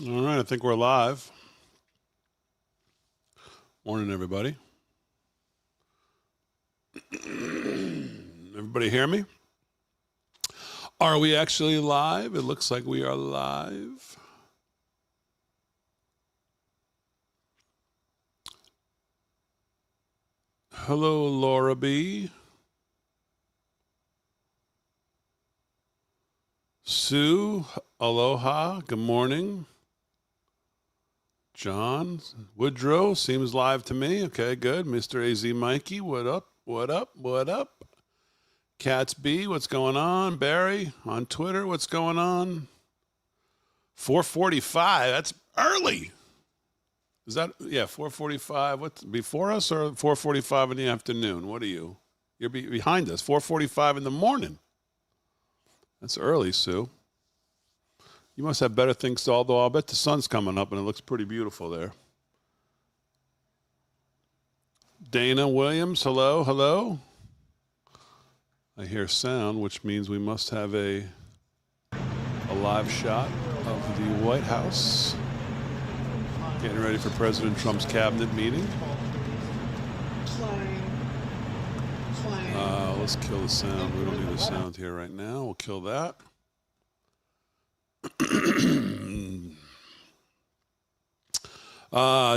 All right, I think we're live. Morning, everybody. Everybody hear me? Are we actually live? It looks like we are live. Hello, Laura B. Sue, aloha, good morning. John Woodrow seems live to me. Okay, good. Mr. AZ Mikey, what up? What up? What up? Cats B, what's going on? Barry on Twitter, what's going on? 4:45. That's early. Is that 4:45? What's before us or 4:45 in the afternoon? What are you? You're behind us. 4:45 in the morning. That's early, Sue. You must have better things, although I'll bet the sun's coming up and it looks pretty beautiful there. Dana Williams, hello, hello. I hear sound, which means we must have a live shot of the White House. Getting ready for President Trump's cabinet meeting. Let's kill the sound. We don't need the sound here right now. We'll kill that.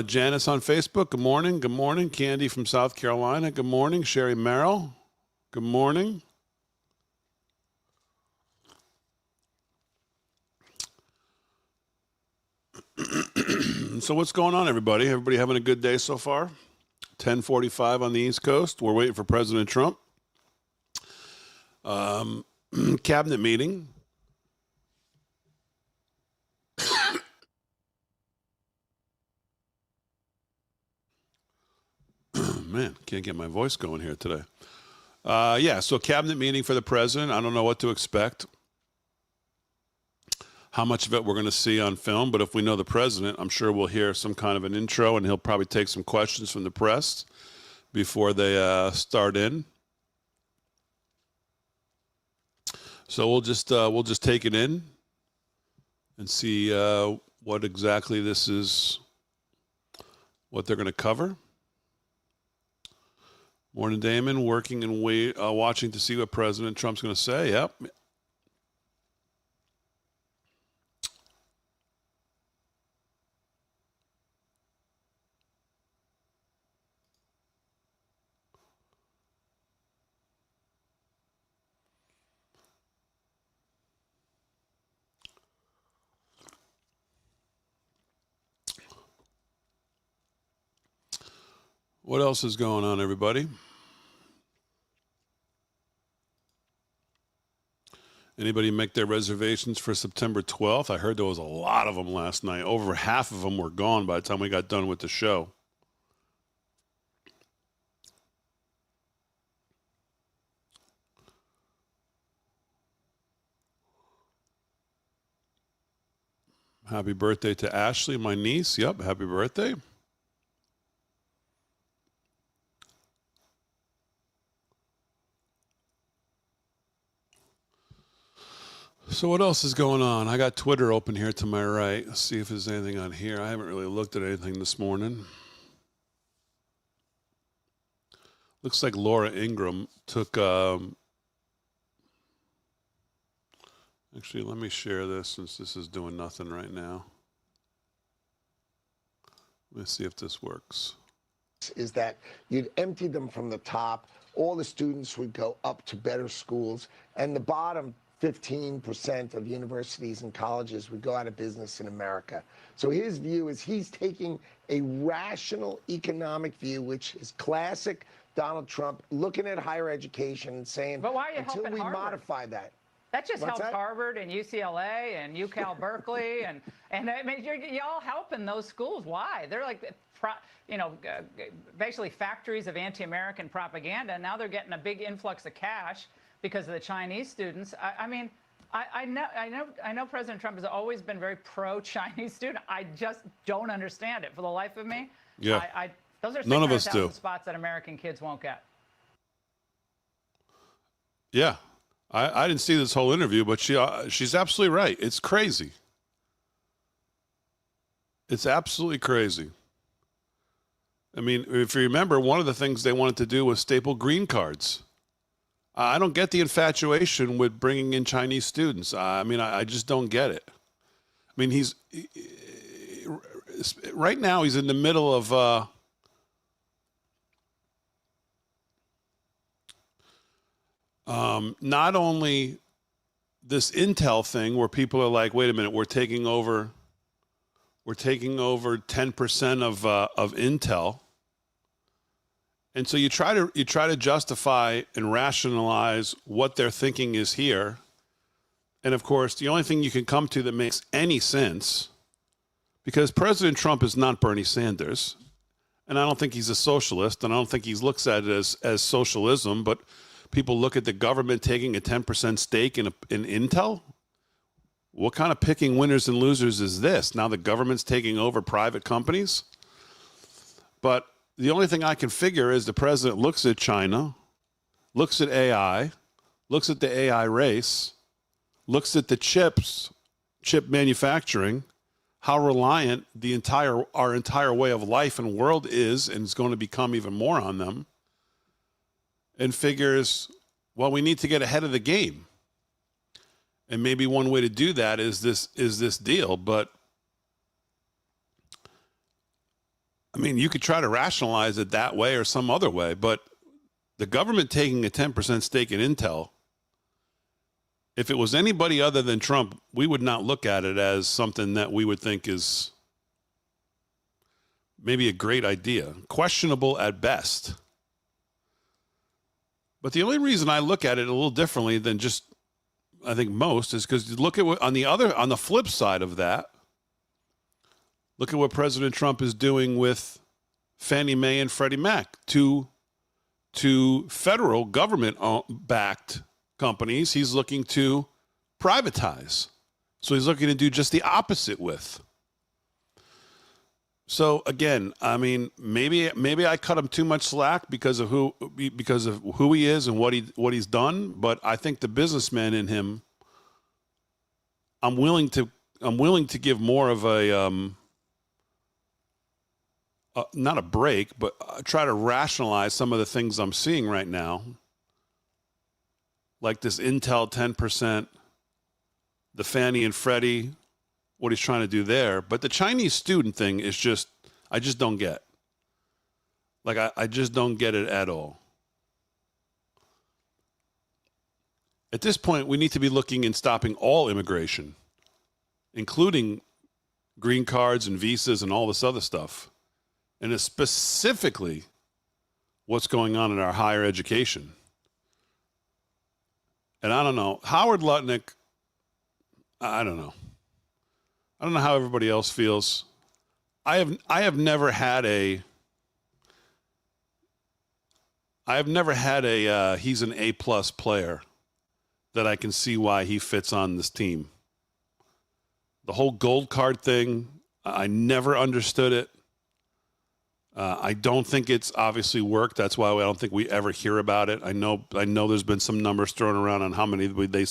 Janice on Facebook, good morning. Good morning. Candy from South Carolina, good morning. Sherry Merrill, good morning. So what's going on, everybody? Everybody having a good day so far? 10:45 on the East Coast. We're waiting for President Trump. Cabinet meeting. Man, can't get my voice going here today. So cabinet meeting for the president. I don't know what to expect. How much of it we're going to see on film, but if we know the president, I'm sure we'll hear some kind of an intro, and he'll probably take some questions from the press before they start in. So we'll just take it in and see what exactly this is, what they're going to cover. Morning, Damon. Working and watching to see what President Trump's going to say. Yep. What else is going on, everybody? Anybody make their reservations for September 12th? I heard there was a lot of them last night. Over half of them were gone by the time we got done with the show. Happy birthday to Ashley, my niece. Yep, happy birthday. So what else is going on? I got Twitter open here to my right. Let's see if there's anything on here. I haven't really looked at anything this morning. Looks like Laura Ingraham took... Actually, let me share this since this is doing nothing right now. Let's see if this works. Is that you'd empty them from the top, all the students would go up to better schools, and the bottom 15% of universities and colleges would go out of business in America. So his view is he's taking a rational economic view, which is classic Donald Trump, looking at higher education and saying, but why are you until helping we Harvard? Modify that. That just What's helps that? Harvard and UCLA and UCal Berkeley and I mean you're all helping those schools. Why? They're like basically factories of anti-American propaganda. And now they're getting a big influx of cash because of the Chinese students. I know President Trump has always been very pro-Chinese student. I just don't understand it for the life of me. Yeah. Those are None of us do. 600,000 spots that American kids won't get. Yeah. I didn't see this whole interview, but she's absolutely right. It's crazy. It's absolutely crazy. I mean, if you remember, one of the things they wanted to do was staple green cards. I don't get the infatuation with bringing in Chinese students. I mean, I just don't get it. I mean, right now he's in the middle of not only this Intel thing where people are like, wait a minute, we're taking over 10% of Intel. And so you try to justify and rationalize what their thinking is here. And of course, the only thing you can come to that makes any sense, because President Trump is not Bernie Sanders, and I don't think he's a socialist, and I don't think he looks at it as socialism, but people look at the government taking a 10% stake in Intel. What kind of picking winners and losers is this? Now the government's taking over private companies? But the only thing I can figure is the president looks at China, looks at AI, looks at the AI race, looks at the chip manufacturing, how reliant our entire way of life and world is, and is going to become even more on them, and figures, well, we need to get ahead of the game. And maybe one way to do that is this deal. But I mean, you could try to rationalize it that way or some other way, but the government taking a 10% stake in Intel, if it was anybody other than Trump, we would not look at it as something that we would think is maybe a great idea. Questionable at best. But the only reason I look at it a little differently than just, I think most, is because you look at what, on the flip side of that, look at what President Trump is doing with Fannie Mae and Freddie Mac, two federal government-backed companies he's looking to privatize. So he's looking to do just the opposite with. So again, I mean, maybe I cut him too much slack because of who he is and what he's done. But I think the businessman in him, I'm willing to give more of a not a break, but try to rationalize some of the things I'm seeing right now, like this Intel 10%, the Fannie and Freddie, what he's trying to do there. But the Chinese student thing is just, I just don't get. Like, I just don't get it at all. At this point, we need to be looking and stopping all immigration, including green cards and visas and all this other stuff. And it's specifically what's going on in our higher education. And I don't know, Howard Lutnick, I don't know. I don't know how everybody else feels. I have never had a he's an A+ player that I can see why he fits on this team. The whole gold card thing, I never understood it. I don't think it's obviously worked. That's why I don't think we ever hear about it. I know there's been some numbers thrown around on how many they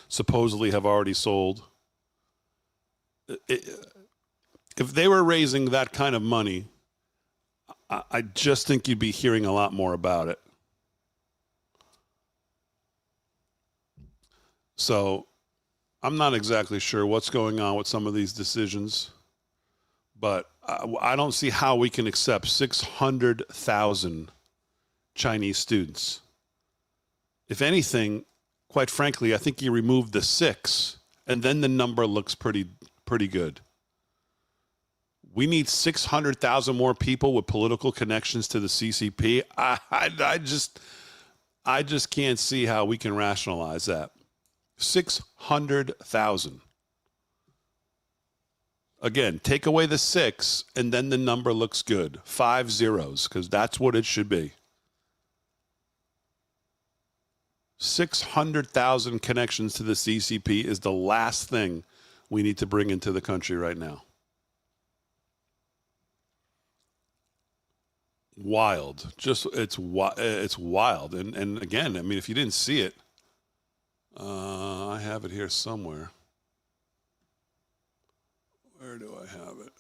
supposedly have already sold. If they were raising that kind of money, I just think you'd be hearing a lot more about it. So I'm not exactly sure what's going on with some of these decisions, but I don't see how we can accept 600,000 Chinese students. If anything, quite frankly, I think you remove the 6, and then the number looks pretty good. We need 600,000 more people with political connections to the CCP. I just can't see how we can rationalize that. 600,000. Again, take away the 6, and then the number looks good. 5 zeros, because that's what it should be. 600,000 connections to the CCP is the last thing we need to bring into the country right now. Wild. It's wild. And again, I mean, if you didn't see it, I have it here somewhere. Where do I have it?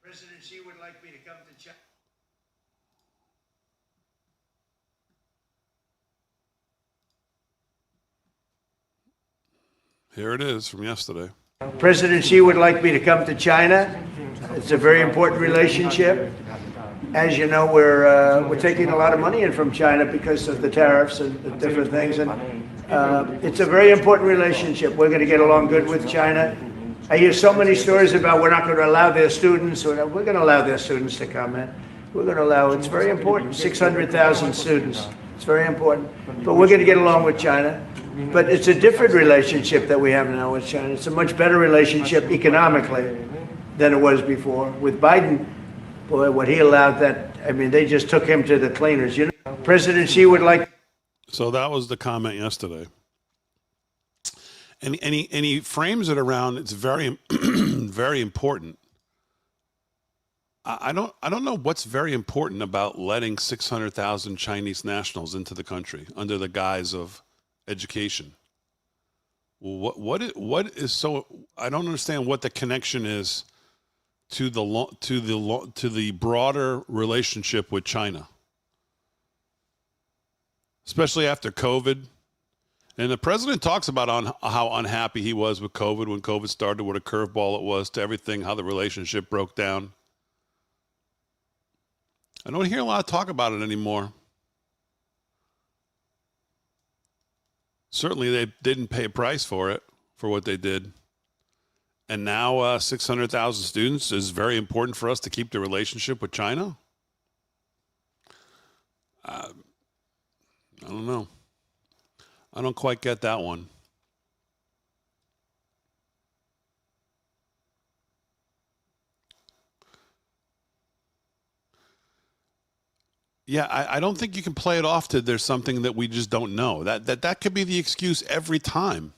President Xi would like me to come to China. Here it is from yesterday. President Xi would like me to come to China. It's a very important relationship. As you know, we're taking a lot of money in from China because of the tariffs and the different things, and it's a very important relationship. We're going to get along good with China. I hear so many stories about we're not going to allow their students. We're going to allow their students to come in. We're going to allow. It's very important. 600,000 students. It's very important. But we're going to get along with China. But it's a different relationship that we have now with China. It's a much better relationship economically than it was before. With Biden, boy, what he allowed that, I mean, they just took him to the cleaners. You know, President Xi would like. So that was the comment yesterday. And he frames it around, it's very, very important. I don't know what's very important about letting 600,000 Chinese nationals into the country under the guise of education. What is so? I don't understand what the connection is to the broader relationship with China, especially after COVID. And the president talks about how unhappy he was with COVID when COVID started, what a curveball it was to everything, how the relationship broke down. I don't hear a lot of talk about it anymore. Certainly, they didn't pay a price for it, for what they did. And now 600,000 students is very important for us to keep the relationship with China? I don't know. I don't quite get that one. Yeah, I don't think you can play it off to there's something that we just don't know. That could be the excuse every time.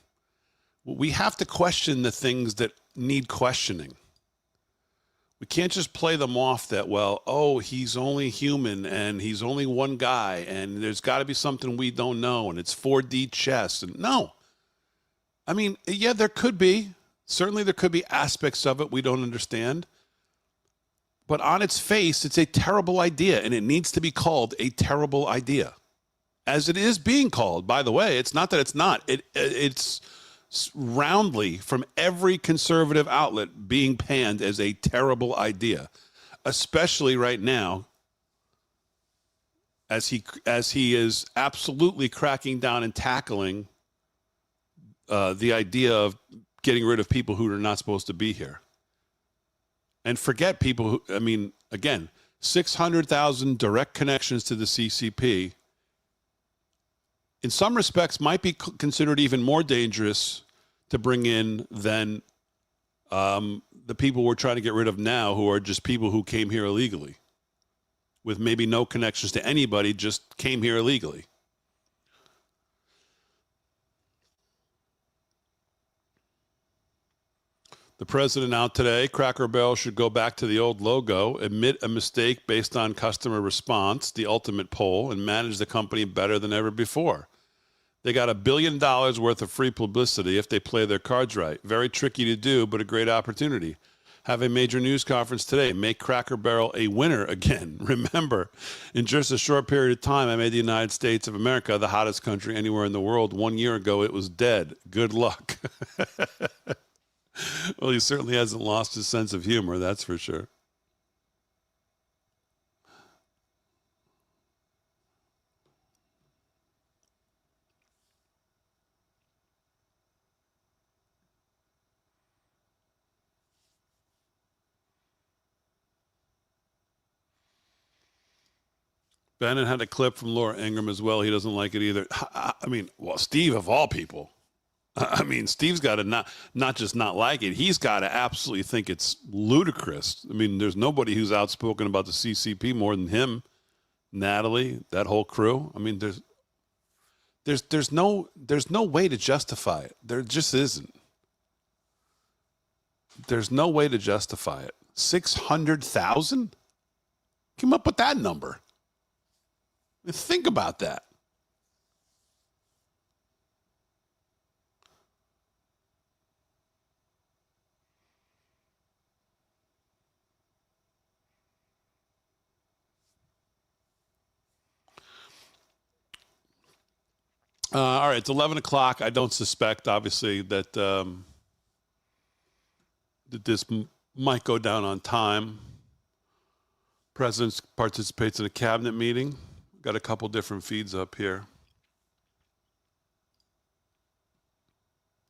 We have to question the things that need questioning. We can't just play them off that, well, oh, he's only human and he's only one guy and there's got to be something we don't know and it's 4D chess. And no. I mean, yeah, there could be. Certainly there could be aspects of it we don't understand. But on its face, it's a terrible idea, and it needs to be called a terrible idea. As it is being called, by the way. It's not that it's not. It's roundly, from every conservative outlet, being panned as a terrible idea, especially right now, as he is absolutely cracking down and tackling the idea of getting rid of people who are not supposed to be here. And forget people who, I mean, again, 600,000 direct connections to the CCP, in some respects, might be considered even more dangerous to bring in than the people we're trying to get rid of now, who are just people who came here illegally, with maybe no connections to anybody, just came here illegally. The president out today, Cracker Barrel should go back to the old logo, admit a mistake based on customer response, the ultimate poll, and manage the company better than ever before. They got $1 billion worth of free publicity if they play their cards right. Very tricky to do, but a great opportunity. Have a major news conference today. Make Cracker Barrel a winner again. Remember, in just a short period of time, I made the United States of America the hottest country anywhere in the world. 1 year ago, it was dead. Good luck. Well, he certainly hasn't lost his sense of humor, that's for sure. Bannon had a clip from Laura Ingraham as well. He doesn't like it either. I mean, well, Steve of all people. I mean, Steve's got to not just not like it. He's got to absolutely think it's ludicrous. I mean, there's nobody who's outspoken about the CCP more than him, Natalie, that whole crew. I mean, there's no way to justify it. There just isn't. There's no way to justify it. 600,000? Came up with that number. Think about that. All right, it's 11 o'clock. I don't suspect, obviously, that, that this might go down on time. President participates in a cabinet meeting. Got a couple different feeds up here.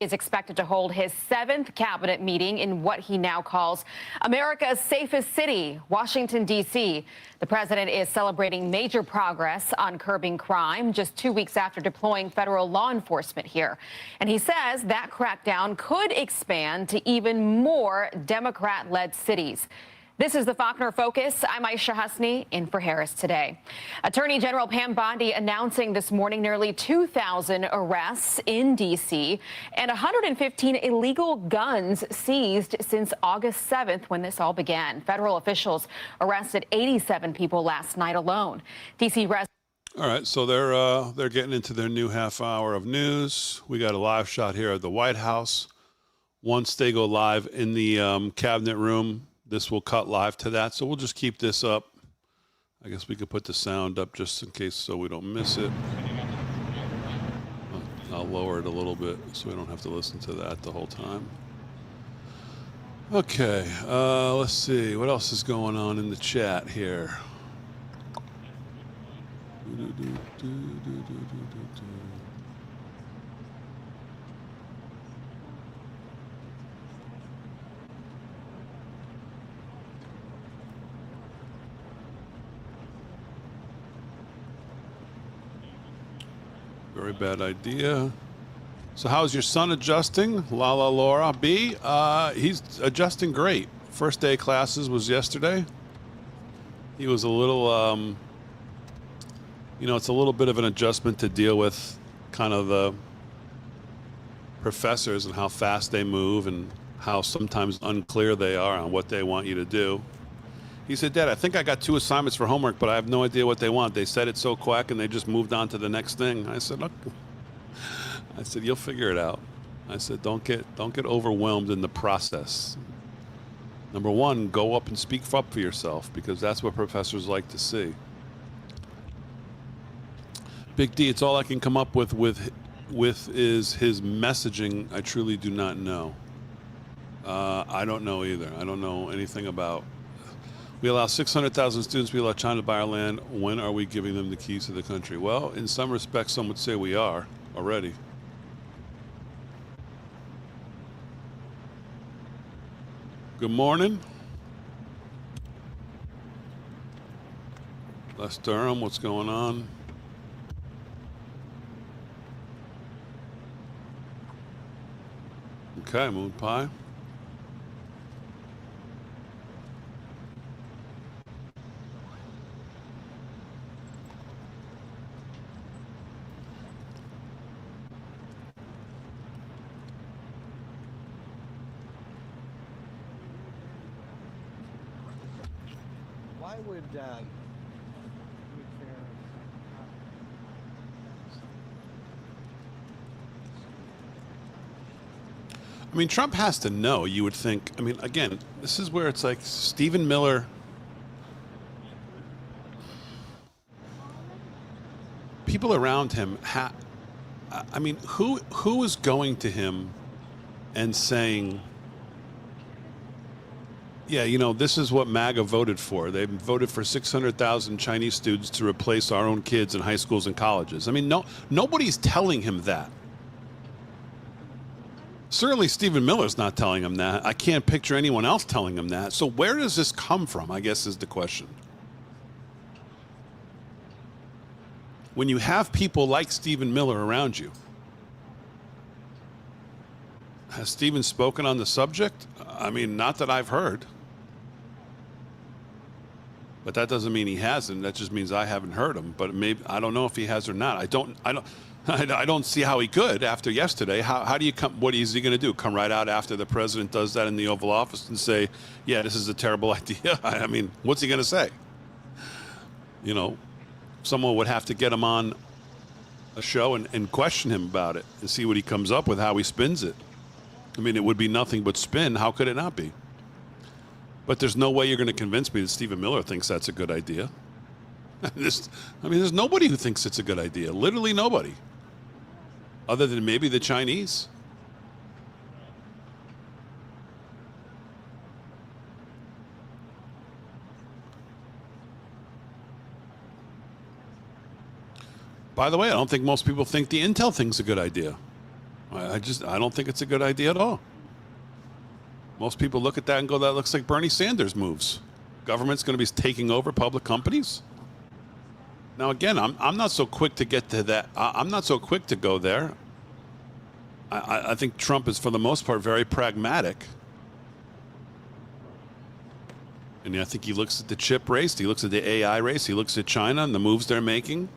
Is expected to hold his 7th cabinet meeting in what he now calls America's safest city, Washington, D.C. The president is celebrating major progress on curbing crime just 2 weeks after deploying federal law enforcement here. And he says that crackdown could expand to even more Democrat-led cities. This is the Faulkner Focus. I'm Aisha Husney in for Harris Today. Attorney General Pam Bondi announcing this morning nearly 2,000 arrests in D.C. and 115 illegal guns seized since August 7th when this all began. Federal officials arrested 87 people last night alone. D.C. residents. All right, so they're getting into their new half hour of news. We got a live shot here at the White House. Once they go live in the cabinet room, this will cut live to that, so we'll just keep this up. I guess we could put the sound up just in case so we don't miss it. I'll lower it a little bit so we don't have to listen to that the whole time. Okay, let's see. What else is going on in the chat here? Very bad idea. So how's your son adjusting? Lala Laura B. He's adjusting great. First day of classes was yesterday. He was a little, you know, it's a little bit of an adjustment to deal with kind of the professors and how fast they move and how sometimes unclear they are on what they want you to do. He said, Dad, I think I got 2 assignments for homework, but I have no idea what they want. They said it so quick and they just moved on to the next thing. I said, look, I said, you'll figure it out. I said, don't get overwhelmed in the process. Number one, go up and speak up for yourself because that's what professors like to see. Big D, it's all I can come up with is his messaging. I truly do not know. I don't know either. I don't know anything about. We allow 600,000 students, we allow China to buy our land. When are we giving them the keys to the country? Well, in some respects, some would say we are already. Good morning. Les Durham, what's going on? Okay, Moon Pie. Why would I mean, Trump has to know, you would think. I mean, again, this is where it's like Stephen Miller. People around him, I mean, who is going to him and saying, yeah, you know, this is what MAGA voted for. They voted for 600,000 Chinese students to replace our own kids in high schools and colleges. I mean, nobody's telling him that. Certainly Stephen Miller's not telling him that. I can't picture anyone else telling him that. So where does this come from, I guess is the question. When you have people like Stephen Miller around you, has Stephen spoken on the subject? I mean, not that I've heard. But that doesn't mean he hasn't. That just means I haven't heard him. But maybe I don't know if he has or not. I don't see how he could after yesterday. How do you come? What is he going to do? Come right out after the president does that in the Oval Office and say, "Yeah, this is a terrible idea." I mean, what's he going to say? You know, someone would have to get him on a show and question him about it and see what he comes up with, how he spins it. I mean, it would be nothing but spin. How could it not be? But there's no way you're going to convince me that Stephen Miller thinks that's a good idea. There's nobody who thinks it's a good idea. Literally nobody. other than maybe the Chinese. By the way, I don't think most people think the Intel thing's a good idea. I don't think it's a good idea at all. Most people look at that and go, that looks like Bernie Sanders moves. Government's going to be taking over public companies. Now, again, I'm not so quick to get to that. I'm not so quick to go there. I think Trump is, for the most part, very pragmatic. And I think he looks at the chip race, he looks at the AI race, he looks at China and the moves they're making.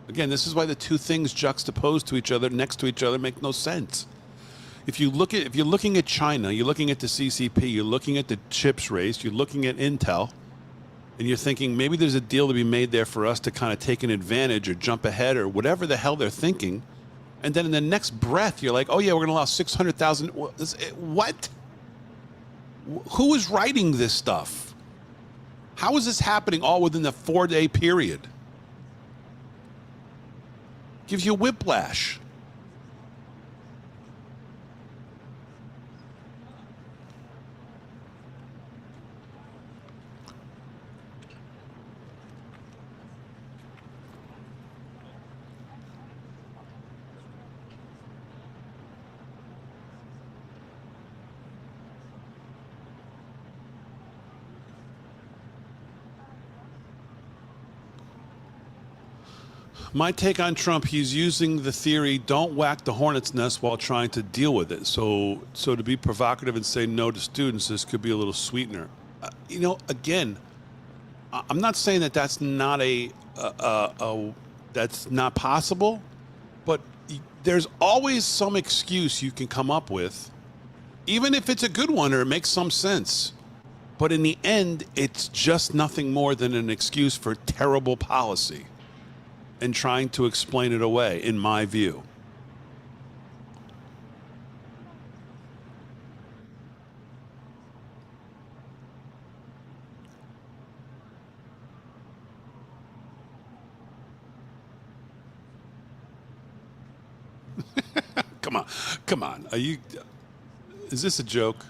Again, this is why the two things juxtaposed to each other, next to each other, make no sense. If you're looking at China, you're looking at the CCP, you're looking at the chips race, you're looking at Intel, and you're thinking maybe there's a deal to be made there for us to kind of take an advantage or jump ahead or whatever the hell they're thinking. And then in the next breath, you're like, oh yeah, we're going to allow 600,000. What? Who is writing this stuff? How is this happening all within the 4-day period? Gives you whiplash. My take on Trump, he's using the theory, don't whack the hornet's nest while trying to deal with it. So to be provocative and say no to students, this could be a little sweetener. Again, I'm not saying that that's not that's not possible, but there's always some excuse you can come up with, even if it's a good one or it makes some sense. But in the end, it's just nothing more than an excuse for terrible policy and trying to explain it away, in my view. Come on. Is this a joke?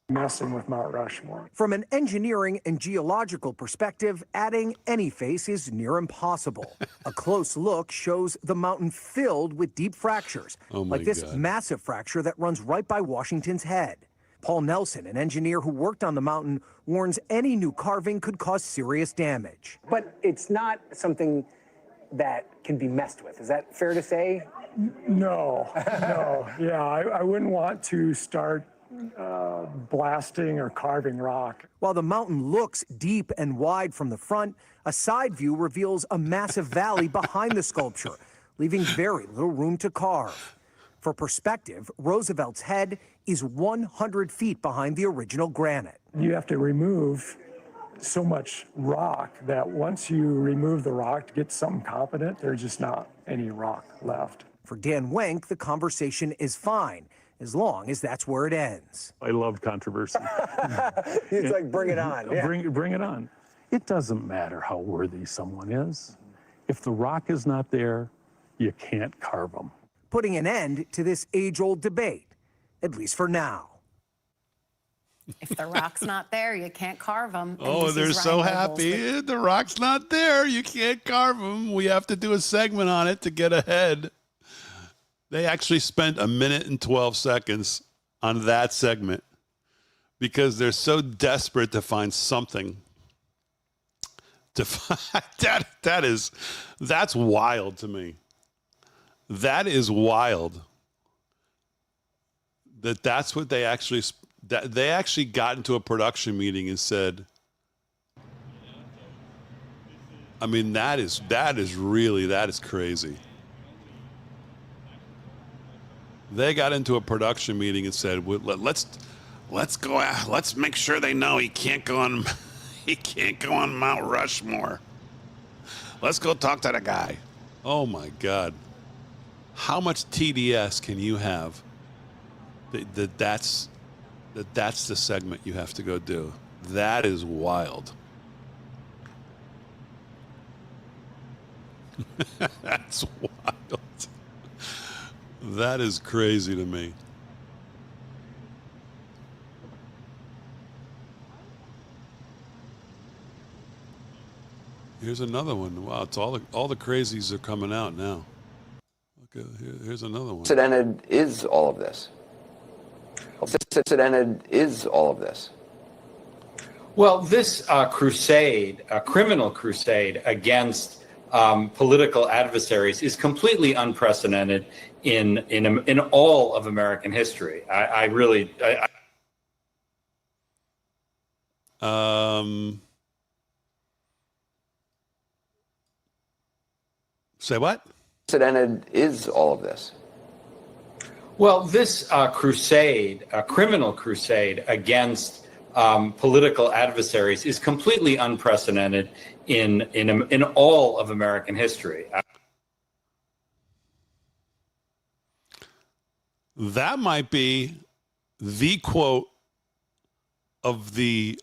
Messing with Mount Rushmore. From an engineering and geological perspective, adding any face is near impossible. A close look shows the mountain filled with deep fractures, like this massive fracture that runs right by Washington's head. Paul Nelson, an engineer who worked on the mountain, warns any new carving could cause serious damage. But it's not something that can be messed with. Is that fair to say? No. Yeah, I wouldn't want to start blasting or carving rock. While the mountain looks deep and wide from the front, a side view reveals a massive valley behind the sculpture, leaving very little room to carve. For perspective, Roosevelt's head is 100 feet behind the original granite. You have to remove so much rock that once you remove the rock to get something competent, there's just not any rock left. For Dan Wenk, the conversation is fine, as long as that's where it ends. I love controversy. It's like, bring it on. Yeah. Bring it on. It doesn't matter how worthy someone is. If the rock is not there, you can't carve them. Putting an end to this age-old debate, at least for now. If the rock's not there, you can't carve them. Oh, they're so happy. The rock's not there. You can't carve them. We have to do a segment on it to get ahead. They actually spent 1 minute and 12 seconds on that segment because they're so desperate to find something to find. That's wild to me. That is wild. That's what they actually, they actually got into a production meeting and said, I mean, that is crazy. They got into a production meeting and said, let's go out. Let's make sure they know he can't go on Mount Rushmore. Let's go talk to the guy. Oh my God. How much TDS can you have that's the segment you have to go do? That is wild. That's wild. That is crazy to me. Here's another one. Wow, it's all the crazies are coming out now. Okay, here's another one. Unprecedented is all of this. Unprecedented is all of this. Well, this crusade, a criminal crusade against political adversaries, is completely unprecedented in all of American history. I really. Say what? Unprecedented is all of this. Well, this crusade, a criminal crusade against political adversaries, is completely unprecedented in all of American history. That might be the quote of the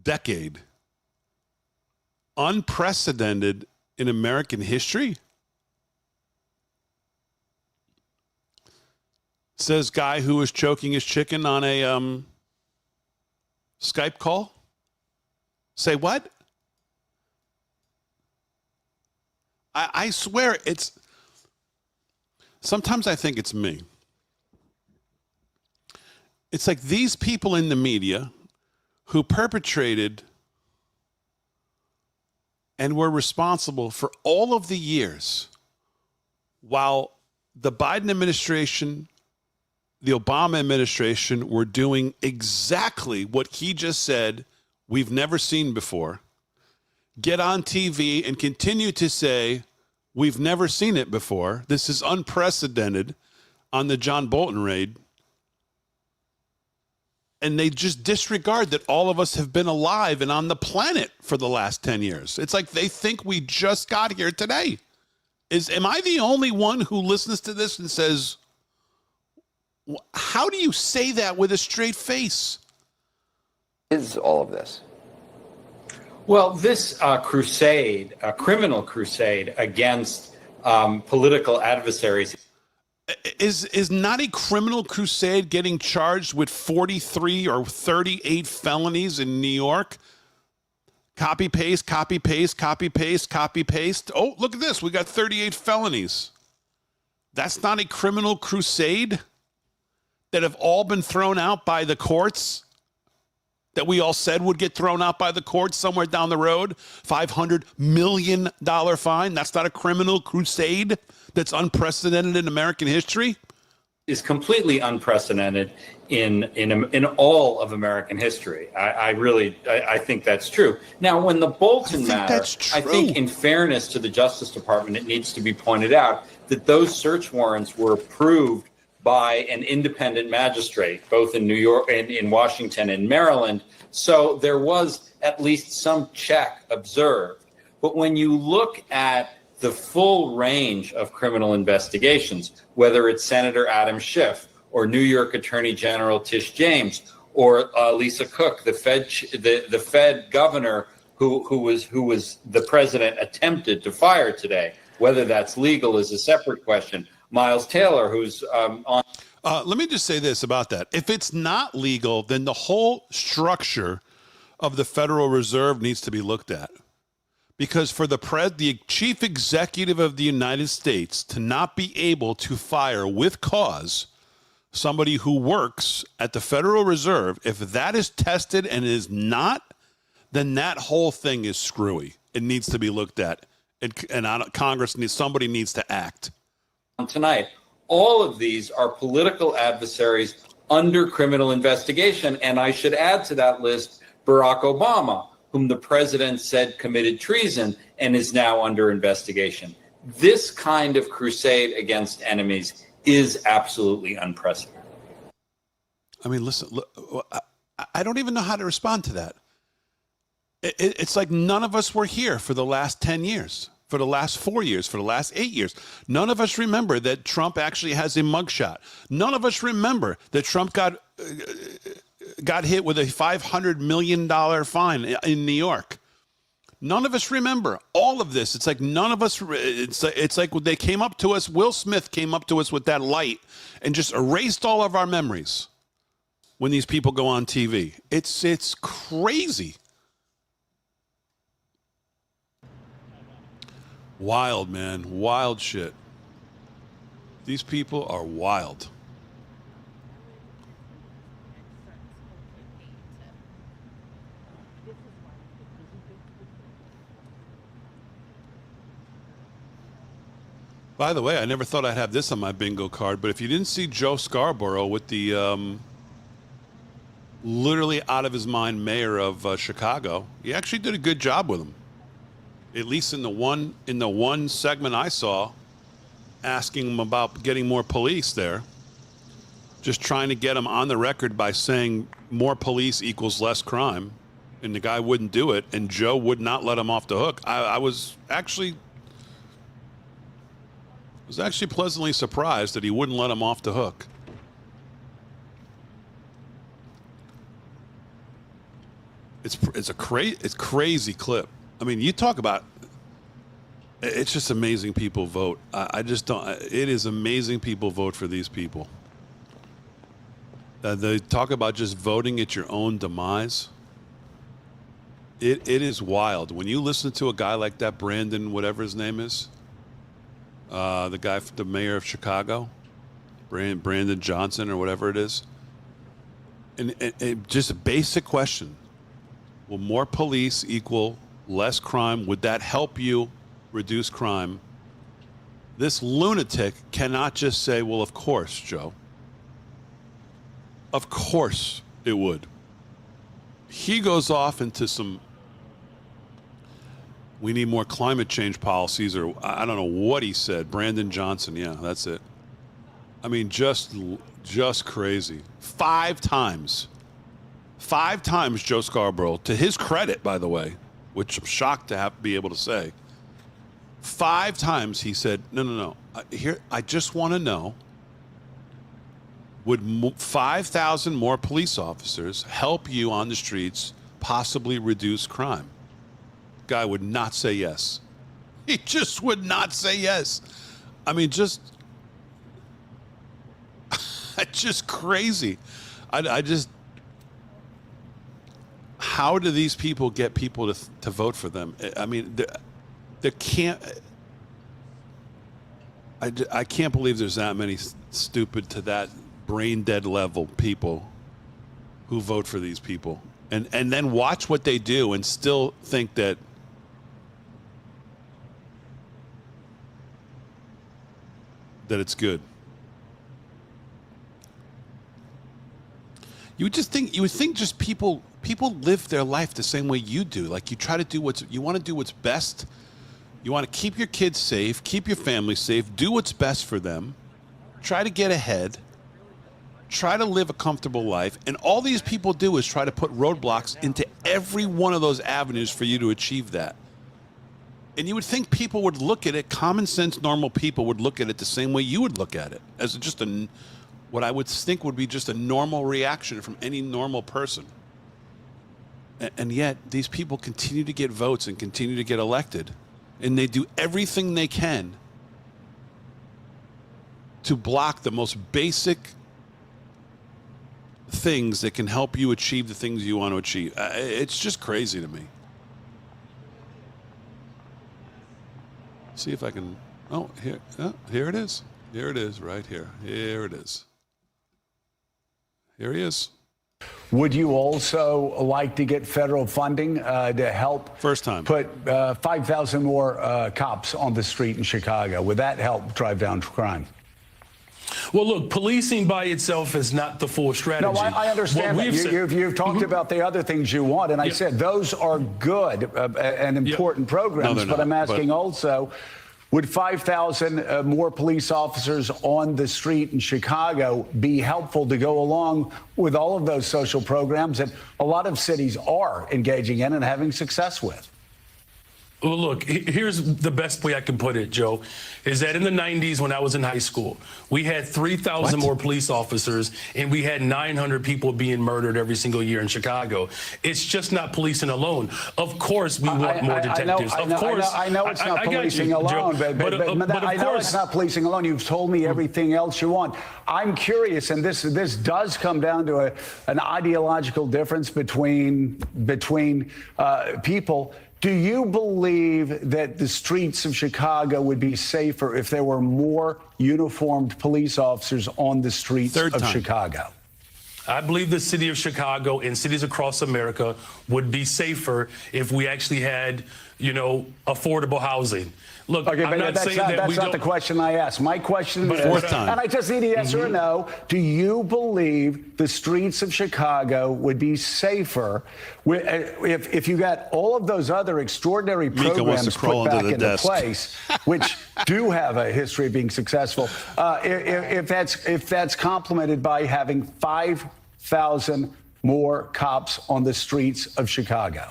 decade. Unprecedented in American history? Says guy who was choking his chicken on a Skype call. Say what? I swear it's... Sometimes I think it's me. It's like these people in the media who perpetrated and were responsible for all of the years while the Biden administration, the Obama administration were doing exactly what he just said we've never seen before. Get on TV and continue to say we've never seen it before. This is unprecedented on the John Bolton raid. And they just disregard that all of us have been alive and on the planet for the last 10 years. It's like they think we just got here today. Am I the only one who listens to this and says, how do you say that with a straight face? Is all of this. Well, this crusade, a criminal crusade against political adversaries. Is not a criminal crusade getting charged with 43 or 38 felonies in New York? Copy, paste, copy, paste, copy, paste, copy, paste. Oh, look at this. We got 38 felonies. That's not a criminal crusade that have all been thrown out by the courts, that we all said would get thrown out by the courts somewhere down the road. $500 million fine. That's not a criminal crusade that's unprecedented in American history. Is completely unprecedented in all of American history. I think that's true. Now, when the Bolton matter, I think in fairness to the Justice Department, it needs to be pointed out that those search warrants were approved by an independent magistrate, both in New York and in Washington and Maryland. So there was at least some check observed. But when you look at the full range of criminal investigations, whether it's Senator Adam Schiff or New York Attorney General Tish James or Lisa Cook, the Fed governor who was the president attempted to fire today, whether that's legal is a separate question. Miles Taylor, who's on. Let me just say this about that. If it's not legal, then the whole structure of the Federal Reserve needs to be looked at. Because for the chief executive of the United States to not be able to fire with cause somebody who works at the Federal Reserve, if that is tested and is not, then that whole thing is screwy. It needs to be looked at. And Congress somebody needs to act. Tonight, all of these are political adversaries under criminal investigation. And I should add to that list Barack Obama, whom the president said committed treason and is now under investigation. This kind of crusade against enemies is absolutely unprecedented. I mean, listen, look, I don't even know how to respond to that. It's like none of us were here for the last 10 years, for the last 4 years, for the last 8 years. None of us remember that Trump actually has a mugshot. None of us remember that Trump got hit with a $500 million fine in New York. None of us remember all of this. It's like none of us. It's like when they came up to us. Will Smith came up to us with that light and just erased all of our memories. When these people go on TV, it's crazy. Wild, man. Wild shit. These people are wild. By the way, I never thought I'd have this on my bingo card, but if you didn't see Joe Scarborough with the literally out of his mind mayor of Chicago, he actually did a good job with him. At least in the one segment I saw, asking him about getting more police there, just trying to get him on the record by saying more police equals less crime, and the guy wouldn't do it, and Joe would not let him off the hook. I was actually pleasantly surprised that he wouldn't let him off the hook. It's crazy clip. I mean, you talk about, it's just amazing people vote. I just don't, it is amazing people vote for these people. They talk about just voting at your own demise. It is wild. When you listen to a guy like that, Brandon, whatever his name is, the mayor of Chicago, Brandon Johnson or whatever it is, and just a basic question. Will more police equal less crime? Would that help you reduce crime? This lunatic cannot just say, well, of course, Joe. Of course it would. He goes off into some, we need more climate change policies, or I don't know what he said. Brandon Johnson, yeah, that's it. I mean, just crazy. 5 times. 5 times Joe Scarborough, to his credit, by the way, which I'm shocked to be able to say. 5 times he said, no. Here, I just want to know, would 5,000 more police officers help you on the streets possibly reduce crime? Guy would not say yes. He just would not say yes. I mean, just crazy. I just, how do these people get people to vote for them? I mean, they can't. I can't believe there's that many stupid to that brain dead level people who vote for these people, and then watch what they do and still think that it's good. You would think just people live their life the same way you do. Like, you try to do you want to do what's best. You want to keep your kids safe, keep your family safe, do what's best for them, try to get ahead, try to live a comfortable life. And all these people do is try to put roadblocks into every one of those avenues for you to achieve that. And you would think people would look at it, common sense, normal people would look at it the same way you would look at it, as just what I would think would be just a normal reaction from any normal person. And yet these people continue to get votes and continue to get elected, and they do everything they can to block the most basic things that can help you achieve the things you want to achieve. It's just crazy to me. See if I can, here it is. Here it is, right here. Here it is. Here he is. Would you also like to get federal funding to help put 5,000 more cops on the street in Chicago? Would that help drive down crime? Well, look, policing by itself is not the full strategy. No, I understand that. You've talked about the other things you want, and I said those are good and important programs, but I'm asking also, would 5,000 more police officers on the street in Chicago be helpful to go along with all of those social programs that a lot of cities are engaging in and having success with? Well, look, here's the best way I can put it, Joe, is that in the 90s when I was in high school, we had 3,000 more police officers and we had 900 people being murdered every single year in Chicago. It's just not policing alone. Of course, we want more detectives. I know it's not policing alone, but I know it's not policing alone. You've told me everything else you want. I'm curious, and this does come down to an ideological difference between people. Do you believe that the streets of Chicago would be safer if there were more uniformed police officers on the streets of Chicago? I believe the city of Chicago and cities across America would be safer if we actually had, affordable housing. Look, okay, I'm not saying that that's not the question I asked. My question is, and I just need a yes or a no. Do you believe the streets of Chicago would be safer if you got all of those other extraordinary programs put back into place, which do have a history of being successful, if that's complemented by having 5,000 more cops on the streets of Chicago?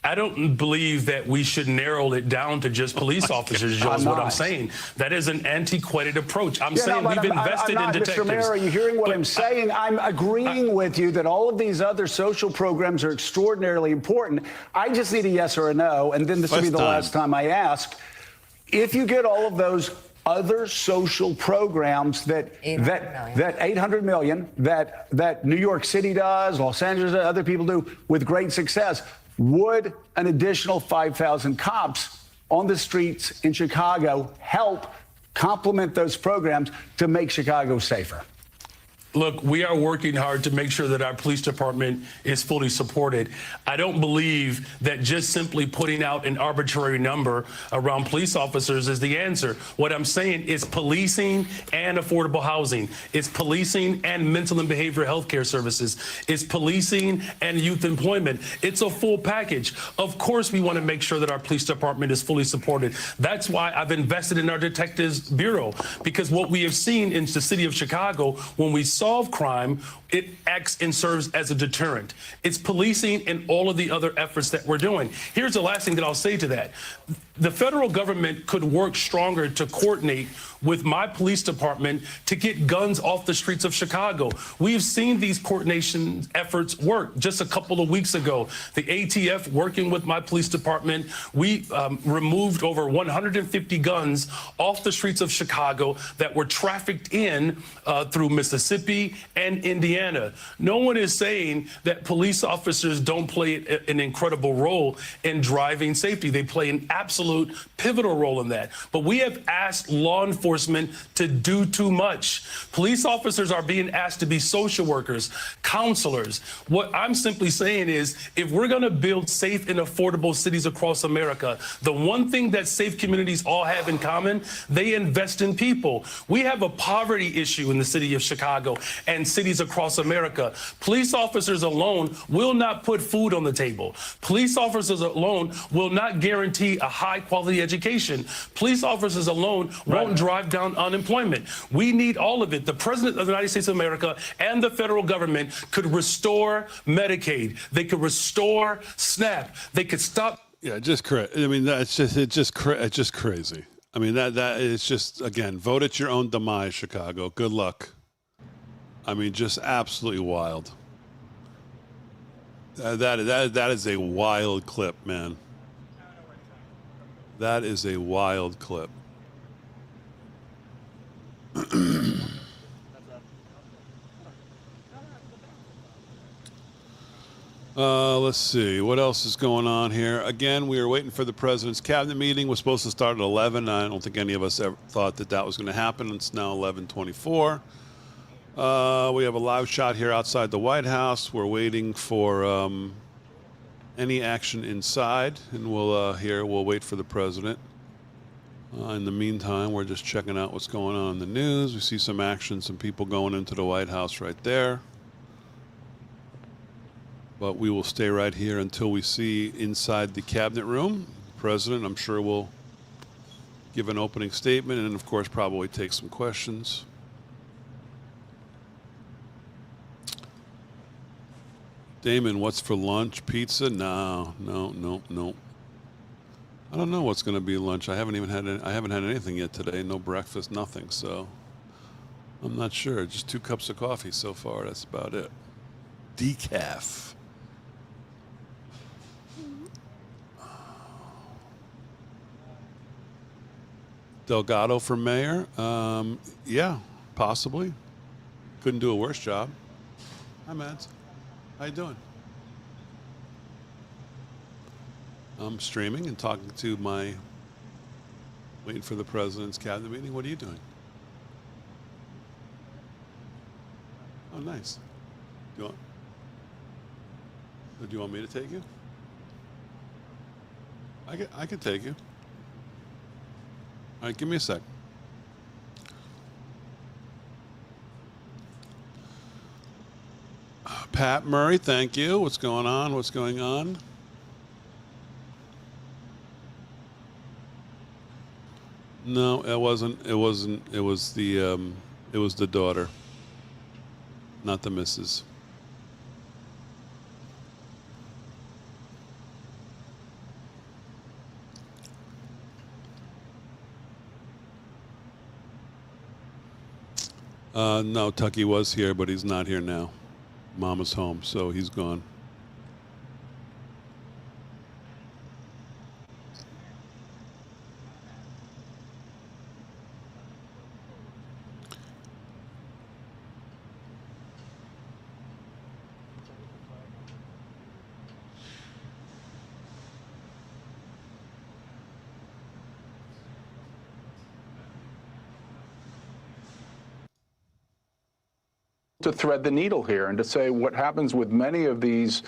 I don't believe that we should narrow it down to just police officers, Joe, is what I'm saying. That is an antiquated approach. I'm saying we've invested in detectives. Mr. Mayor, are you hearing what I'm saying? I'm agreeing with you that all of these other social programs are extraordinarily important. I just need a yes or a no, and then this will be the last time I ask. If you get all of those other social programs that 800 million that New York City does, Los Angeles, other people do with great success, would an additional 5,000 cops on the streets in Chicago help complement those programs to make Chicago safer? Look, we are working hard to make sure that our police department is fully supported. I don't believe that just simply putting out an arbitrary number around police officers is the answer. What I'm saying is policing and affordable housing. It's policing and mental and behavioral health care services. It's policing and youth employment. It's a full package. Of course, we want to make sure that our police department is fully supported. That's why I've invested in our Detectives Bureau, because what we have seen in the city of Chicago, when we solve crime, it acts and serves as a deterrent. It's policing and all of the other efforts that we're doing. Here's the last thing that I'll say to that. The federal government could work stronger to coordinate with my police department to get guns off the streets of Chicago. We've seen these coordination efforts work. Just a couple of weeks ago, the ATF working with my police department, we removed over 150 guns off the streets of Chicago that were trafficked in through Mississippi and Indiana. No one is saying that police officers don't play an incredible role in driving safety. They play an absolute pivotal role in that. But we have asked law enforcement to do too much. Police officers are being asked to be social workers, counselors. What I'm simply saying is, if we're going to build safe and affordable cities across America, the one thing that safe communities all have in common, they invest in people. We have a poverty issue in the city of Chicago and cities across America. Police officers alone will not put food on the table. Police officers alone will not guarantee a high-quality education. Police officers alone won't drive down unemployment. We need all of it. The President of the United States of America and the federal government could restore Medicaid. They could restore SNAP. They could stop. Yeah, just crazy. I mean, it's just crazy. I mean, that is just, again, vote at your own demise, Chicago. Good luck. I mean, just absolutely wild. That is a wild clip, man. That is a wild clip. Let's see. What else is going on here? Again, we are waiting for the president's cabinet meeting. It was supposed to start at 11. I don't think any of us ever thought that was going to happen. It's now 11:24. We have a live shot here outside the White House. We're waiting for any action inside, and we'll wait for the president. In the meantime, we're just checking out what's going on in the news. We see some action, some people going into the White House right there. But we will stay right here until we see inside the cabinet room. The president, I'm sure, will give an opening statement and, of course, probably take some questions. Damon, what's for lunch? Pizza? No. I don't know what's going to be lunch. I haven't had anything yet today. No breakfast, nothing. So I'm not sure. Just 2 cups of coffee so far. That's about it. Decaf. Delgado for mayor? Yeah, possibly. Couldn't do a worse job. Hi, Mads. How you doing? I'm streaming and talking to waiting for the president's cabinet meeting. What are you doing? Oh, nice. Do you want me to take you? I could take you. All right, give me a sec. Pat Murray, thank you. What's going on? What's going on? No, it wasn't. It wasn't. It was the daughter, not the missus. No, Tucky was here, but he's not here now. Mama's home, so he's gone. To thread the needle here and to say what happens with many of these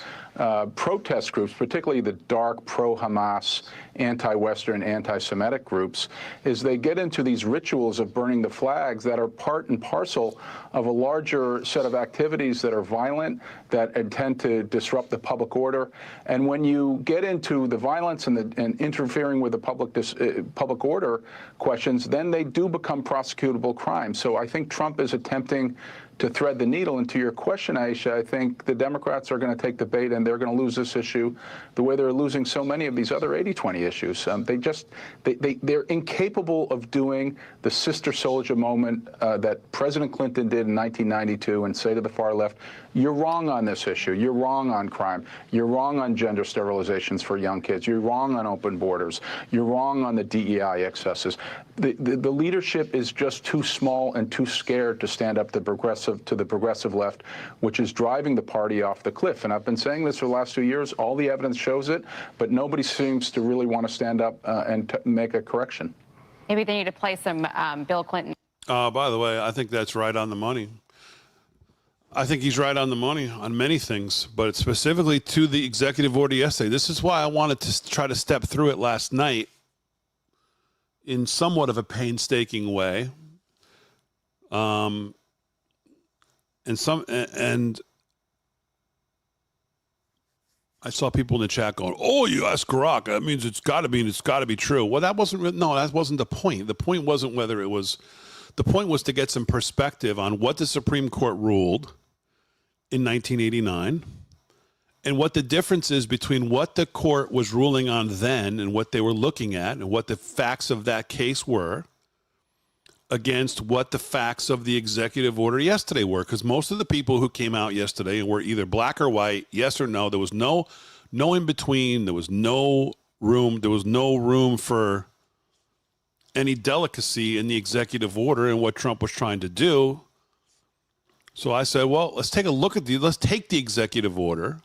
protest groups, particularly the dark pro-Hamas, anti-Western, anti-Semitic groups, is they get into these rituals of burning the flags that are part and parcel of a larger set of activities that are violent, that intend to disrupt the public order. And when you get into the violence and interfering with the public order questions, then they do become prosecutable crimes. So I think Trump is attempting to thread the needle. And to your question, Aisha, I think the Democrats are going to take the bait and they're going to lose this issue the way they're losing so many of these other 80-20 issues. They're incapable of doing the sister soldier moment that President Clinton did in 1992 and say to the far left, you're wrong on this issue. You're wrong on crime. You're wrong on gender sterilizations for young kids. You're wrong on open borders. You're wrong on the DEI excesses. The leadership is just too small and too scared to stand up to the progressive left, which is driving the party off the cliff. And I've been saying this for the last 2 years. All the evidence shows it, but nobody seems to really want to stand up and make a correction. Maybe they need to play some Bill Clinton. By the way, I think that's right on the money. I think he's right on the money on many things, but specifically to the executive order yesterday. This is why I wanted to try to step through it last night in somewhat of a painstaking way. And I saw people in the chat going, "Oh, you asked Grok. That means it's got to be true." Well, that wasn't the point. The point wasn't whether it was. The point was to get some perspective on what the Supreme Court ruled in 1989 and what the difference is between what the court was ruling on then and what they were looking at and what the facts of that case were against what the facts of the executive order yesterday were. Because most of the people who came out yesterday were either black or white, yes or no. There was no in between. There was no room. There was no room for any delicacy in the executive order and what Trump was trying to do. So I said, well, let's take a look at let's take the executive order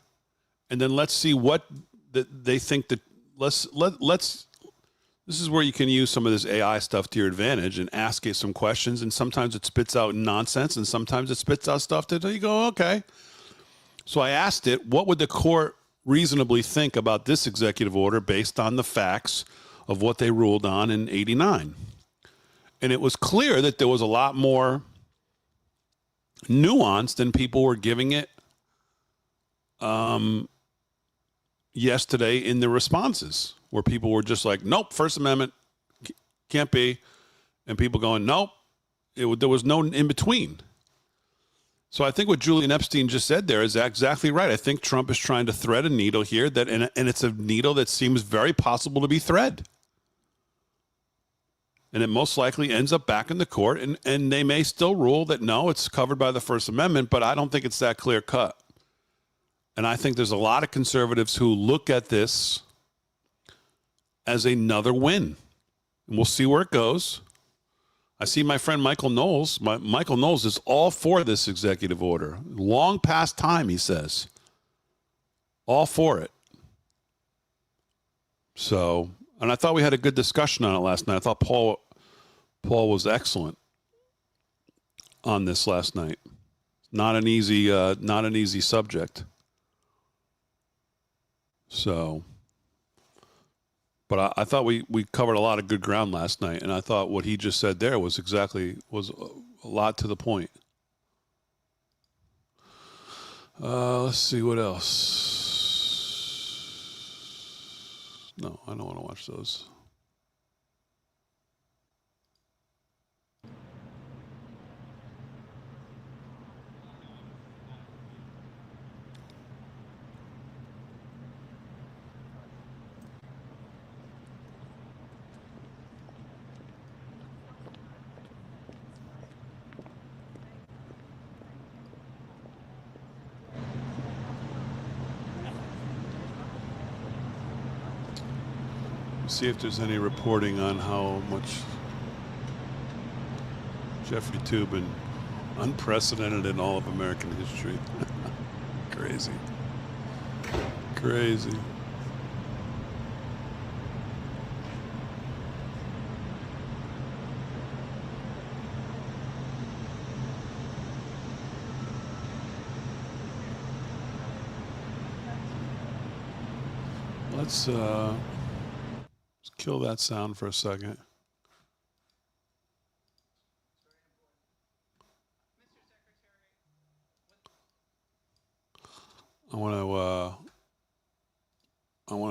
and then let's see what they think that this is where you can use some of this AI stuff to your advantage and ask it some questions. And sometimes it spits out nonsense and sometimes it spits out stuff that you go, okay. So I asked it, what would the court reasonably think about this executive order based on the facts of what they ruled on in 89? And it was clear that there was a lot more nuance than people were giving it yesterday in the responses, where people were just like, nope, First Amendment can't be. And people going, nope, there was no in between. So I think what Julian Epstein just said there is exactly right. I think Trump is trying to thread a needle here, and it's a needle that seems very possible to be thread. And it most likely ends up back in the court, and they may still rule that, no, it's covered by the First Amendment, but I don't think it's that clear cut. And I think there's a lot of conservatives who look at this as another win. And we'll see where it goes. I see my friend Michael Knowles. Michael Knowles is all for this executive order. Long past time, he says. All for it. So, and I thought we had a good discussion on it last night. I thought Paul was excellent on this last night. Not an easy subject. So, but I thought we covered a lot of good ground last night, and I thought what he just said there was a lot to the point. Let's see what else. No, I don't want to watch those. See if there's any reporting on how much Jeffrey Toobin, unprecedented in all of American history. Crazy. Crazy. Let's kill that sound for a second. I want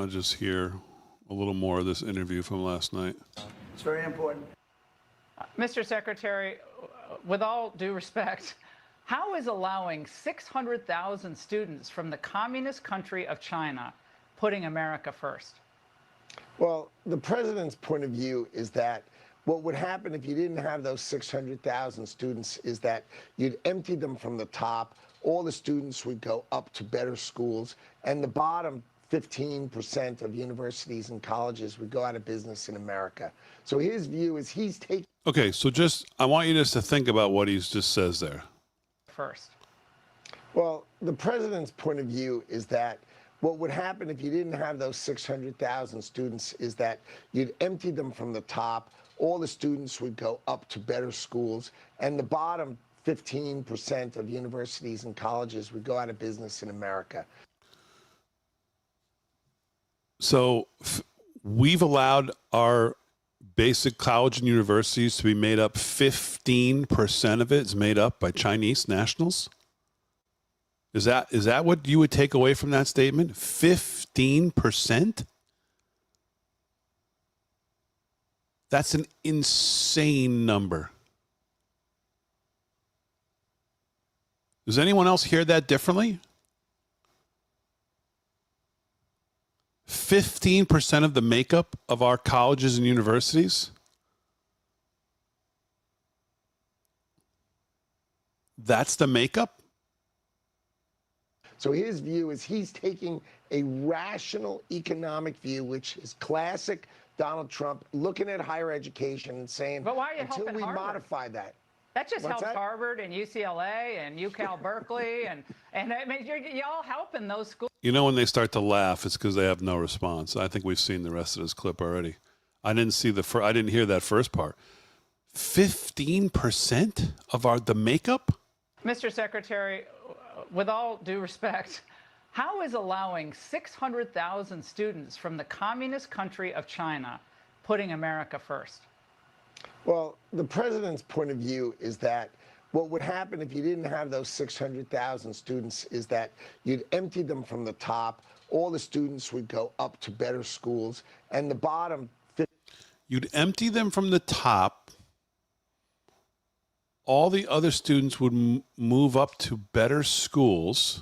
to just hear a little more of this interview from last night. It's very important. Mr. Secretary, with all due respect, how is allowing 600,000 students from the communist country of China putting America first? Well, the president's point of view is that what would happen if you didn't have those 600,000 students is that you'd empty them from the top. All the students would go up to better schools, and the bottom 15% of universities and colleges would go out of business in America. So his view is he's taking... Okay, so I want you just to think about what he just says there. First. Well, the president's point of view is that what would happen if you didn't have those 600,000 students is that you'd empty them from the top. All the students would go up to better schools, and the bottom 15% of universities and colleges would go out of business in America. So we've allowed our basic college and universities to be made up, 15% of it is made up by Chinese nationals? Is that what you would take away from that statement? 15%? That's an insane number. Does anyone else hear that differently? 15% of the makeup of our colleges and universities? That's the makeup? So his view is he's taking a rational economic view, which is classic Donald Trump, looking at higher education and saying, but why are you until helping we Harvard? Modify that. That just What's helps that? Harvard and UCLA and UCal Berkeley and I mean y'all helping those schools. You know, when they start to laugh, it's because they have no response. I think we've seen the rest of this clip already. I didn't hear that first part. 15% of the makeup? Mr. Secretary, with all due respect, how is allowing 600,000 students from the communist country of China putting America first? Well, the president's point of view is that what would happen if you didn't have those 600,000 students is that you'd empty them from the top. All the students would go up to better schools, and the bottom... You'd empty them from the top. all the other students would move up to better schools.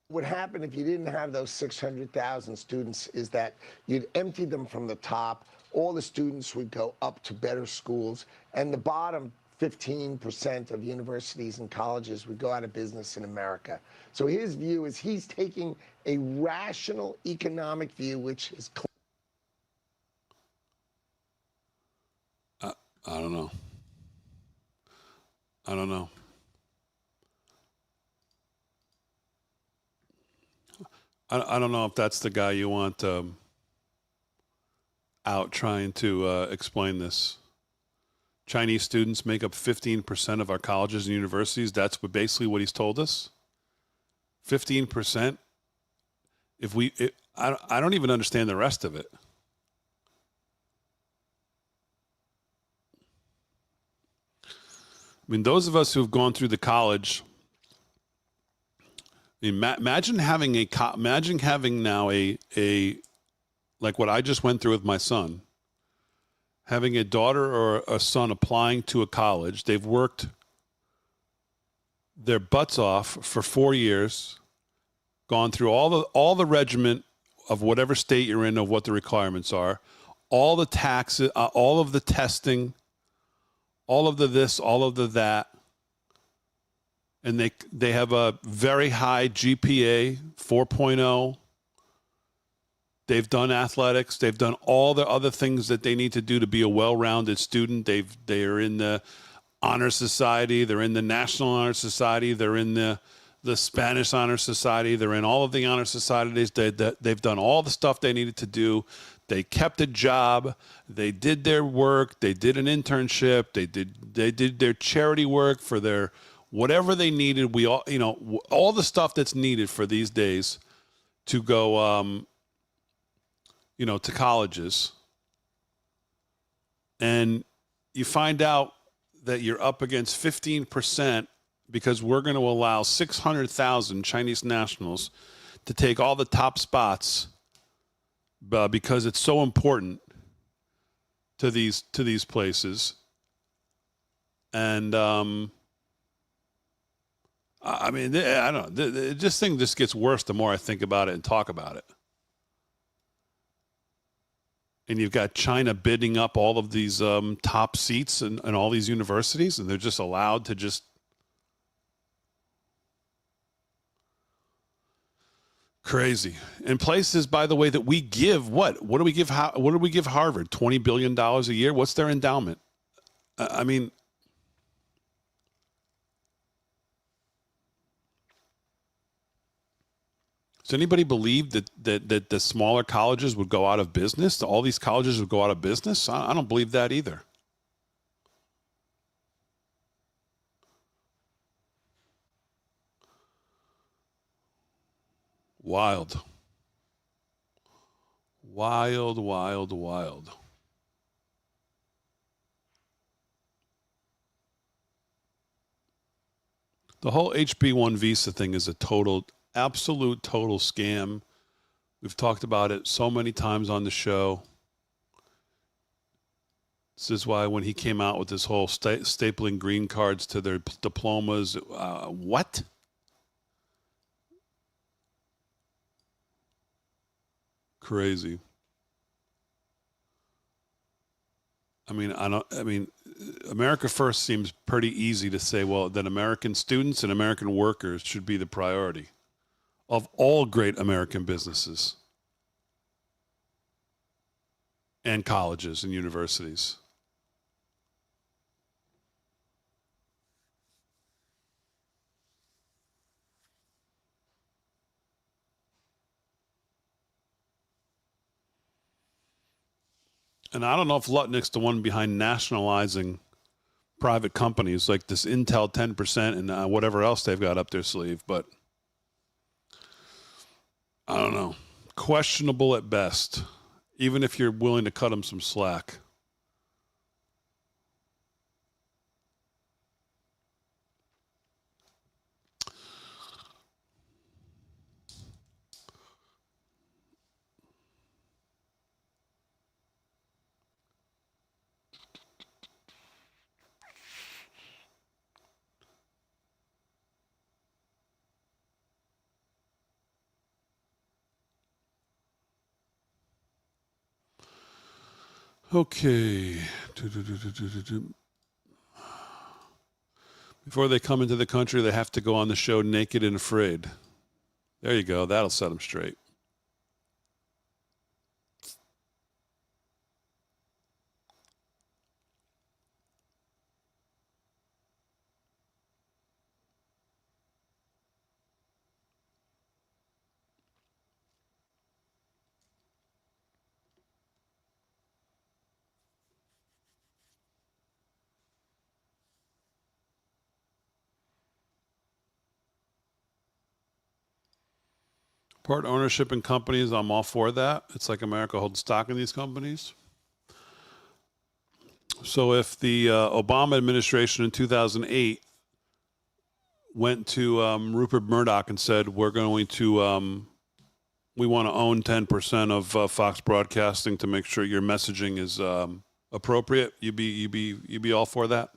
What would happen if you didn't have those 600,000 students is that you'd empty them from the top. All the students would go up to better schools, and the bottom 15% of universities and colleges would go out of business in America. So his view is he's taking a rational economic view, which is... I don't know. I don't know. I don't know if that's the guy you want out trying to explain this. Chinese students make up 15% of our colleges and universities. That's basically what he's told us. 15%. I don't even understand the rest of it. I mean, those of us who've gone through the college, I mean, imagine having now a like what I just went through with my son, having a daughter or a son applying to a college. They've worked their butts off for 4 years, gone through all the regiment of whatever state you're in, of what the requirements are, all the taxes, all of the testing, all of the this, all of the that. And they have a very high GPA, 4.0. They've done athletics. They've done all the other things that they need to do to be a well-rounded student. They're in the Honor Society. They're in the National Honor Society. They're in the Spanish Honor Society. They're in all of the honor societies. They've done all the stuff they needed to do. They kept a job. They did their work. They did an internship. They did their charity work for their whatever they needed. We all, all the stuff that's needed for these days to go, to colleges. And you find out that you're up against 15% because we're going to allow 600,000 Chinese nationals to take all the top spots because it's so important to these places. And I mean, I don't know. This thing just gets worse the more I think about it and talk about it. And you've got China bidding up all of these top seats in all these universities, and they're just allowed to just crazy. And places, by the way, that we give what do we give? What do we give Harvard? $20 billion a year. What's their endowment? I mean, does anybody believe that the smaller colleges would go out of business? All these colleges would go out of business? I don't believe that either. Wild. Wild, wild, wild. The whole HB1 visa thing is a absolute total scam. We've talked about it so many times on the show. This is why when he came out with this whole stapling green cards to their diplomas, what? Crazy. I mean, America First seems pretty easy to say, well, that American students and American workers should be the priority of all great American businesses and colleges and universities. And I don't know if Lutnick's the one behind nationalizing private companies like this Intel 10% and whatever else they've got up their sleeve, but I don't know. Questionable at best, even if you're willing to cut them some slack. Okay. Before they come into the country, they have to go on the show Naked and Afraid. There you go. That'll set them straight. Part ownership in companies, I'm all for that. It's like America holds stock in these companies. So if the Obama administration in 2008 went to Rupert Murdoch and said, we're going to, we want to own 10% of Fox Broadcasting to make sure your messaging is appropriate, you'd be all for that?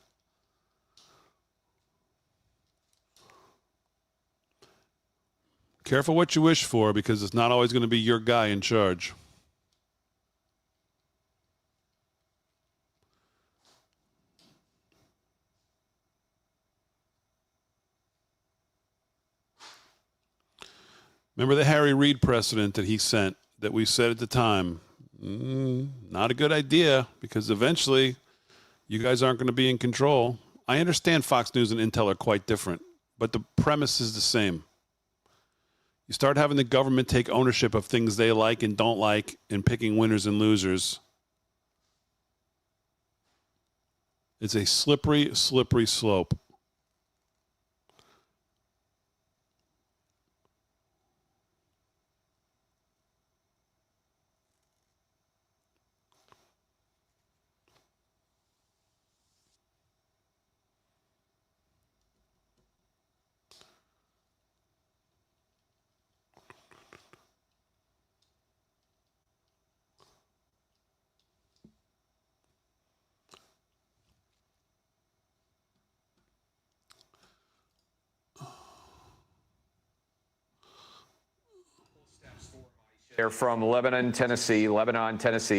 Careful what you wish for, because it's not always going to be your guy in charge. Remember the Harry Reid precedent that he sent, that we said at the time, not a good idea, because eventually you guys aren't going to be in control. I understand Fox News and Intel are quite different, but the premise is the same. You start having the government take ownership of things they like and don't like and picking winners and losers. It's a slippery, slippery slope. They're from Lebanon, Tennessee,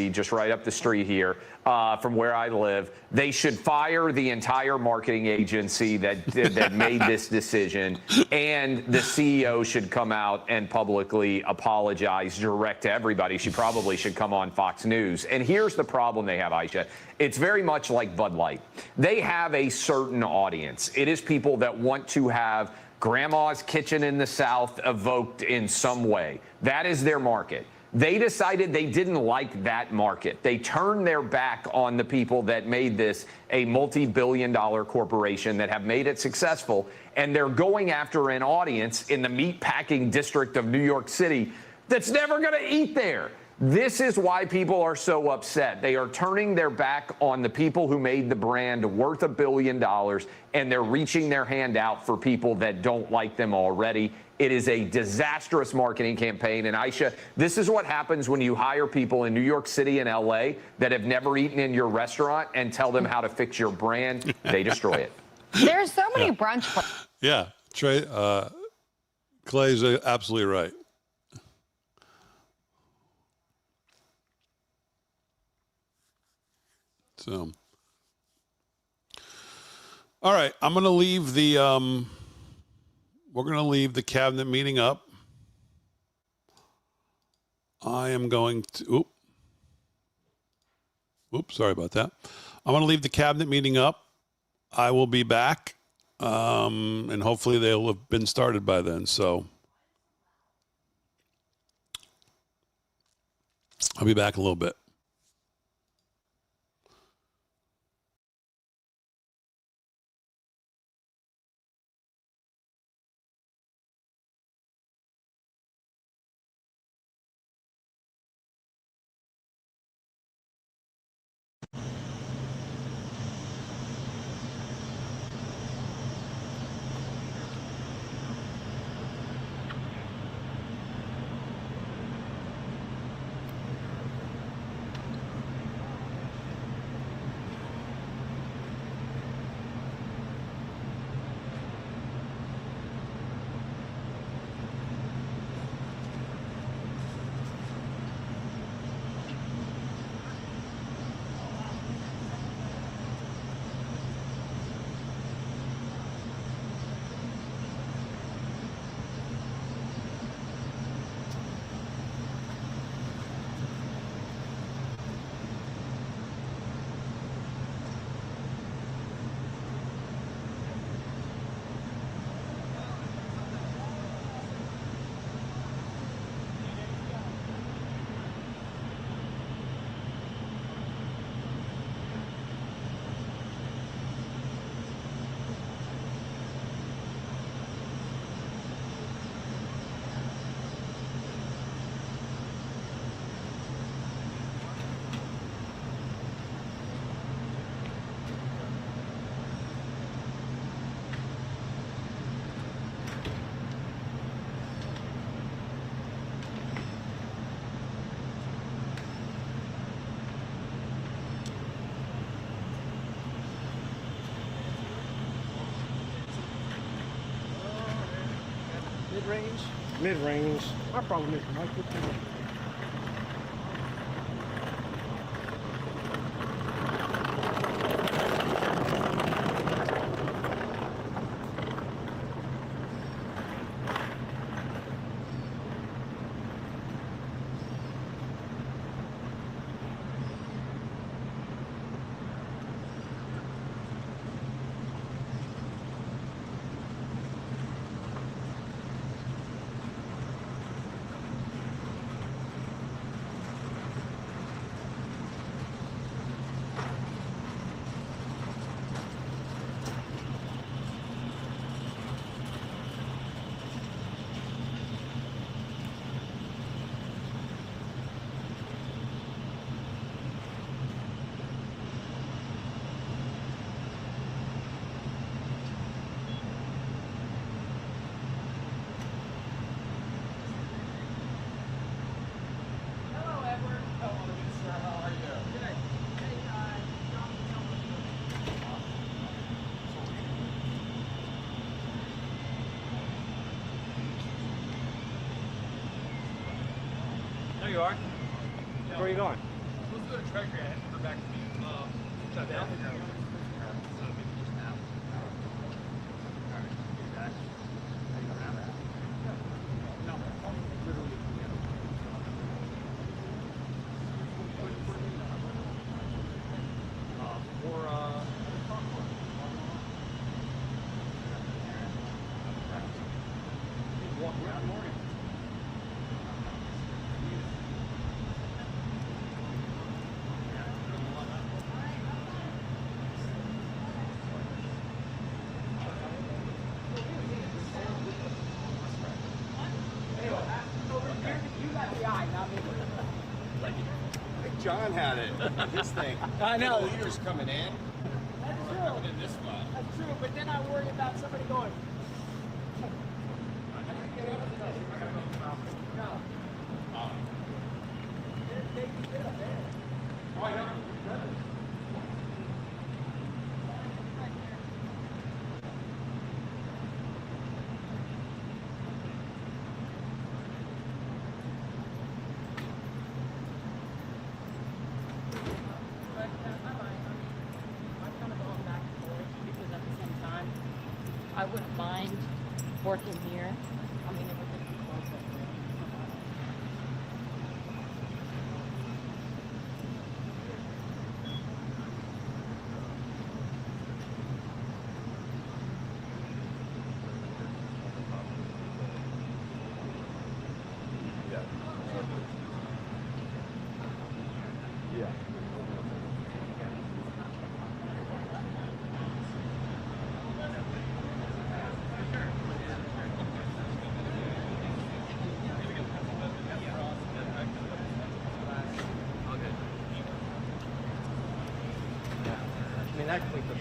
just right up the street here from where I live. They should fire the entire marketing agency that made this decision, and the CEO should come out and publicly apologize direct to everybody. She probably should come on Fox News. And here's the problem they have, Aisha. It's very much like Bud Light. They have a certain audience. It is people that want to have Grandma's Kitchen in the South evoked in some way. That is their market. They decided they didn't like that market. They turned their back on the people that made this a multi-billion-dollar corporation that have made it successful, and they're going after an audience in the meatpacking district of New York City that's never going to eat there. This is why people are so upset. They are turning their back on the people who made the brand worth $1 billion, and they're reaching their hand out for people that don't like them already. It is a disastrous marketing campaign. And Aisha, this is what happens when you hire people in New York City and LA that have never eaten in your restaurant and tell them how to fix your brand. They destroy it. There's so many brunch. Yeah, Trey, Clay's absolutely right. So, all right, I'm going to leave the, we're going to leave the cabinet meeting up. I am going to, oops, sorry about that. I'm going to leave the cabinet meeting up. I will be back, and hopefully they'll have been started by then. So I'll be back in a little bit. Mid-range? Mid-range. My problem is Mike. There you are. Where are you going? Let's go to Treasury. I have to go back to shut down. John had it. This thing. I know. The leader's coming in. That's true. Coming in this spot. That's true, but then I worry about somebody going. I wouldn't mind working here. I mean, it would just be closer. I mean, that completely.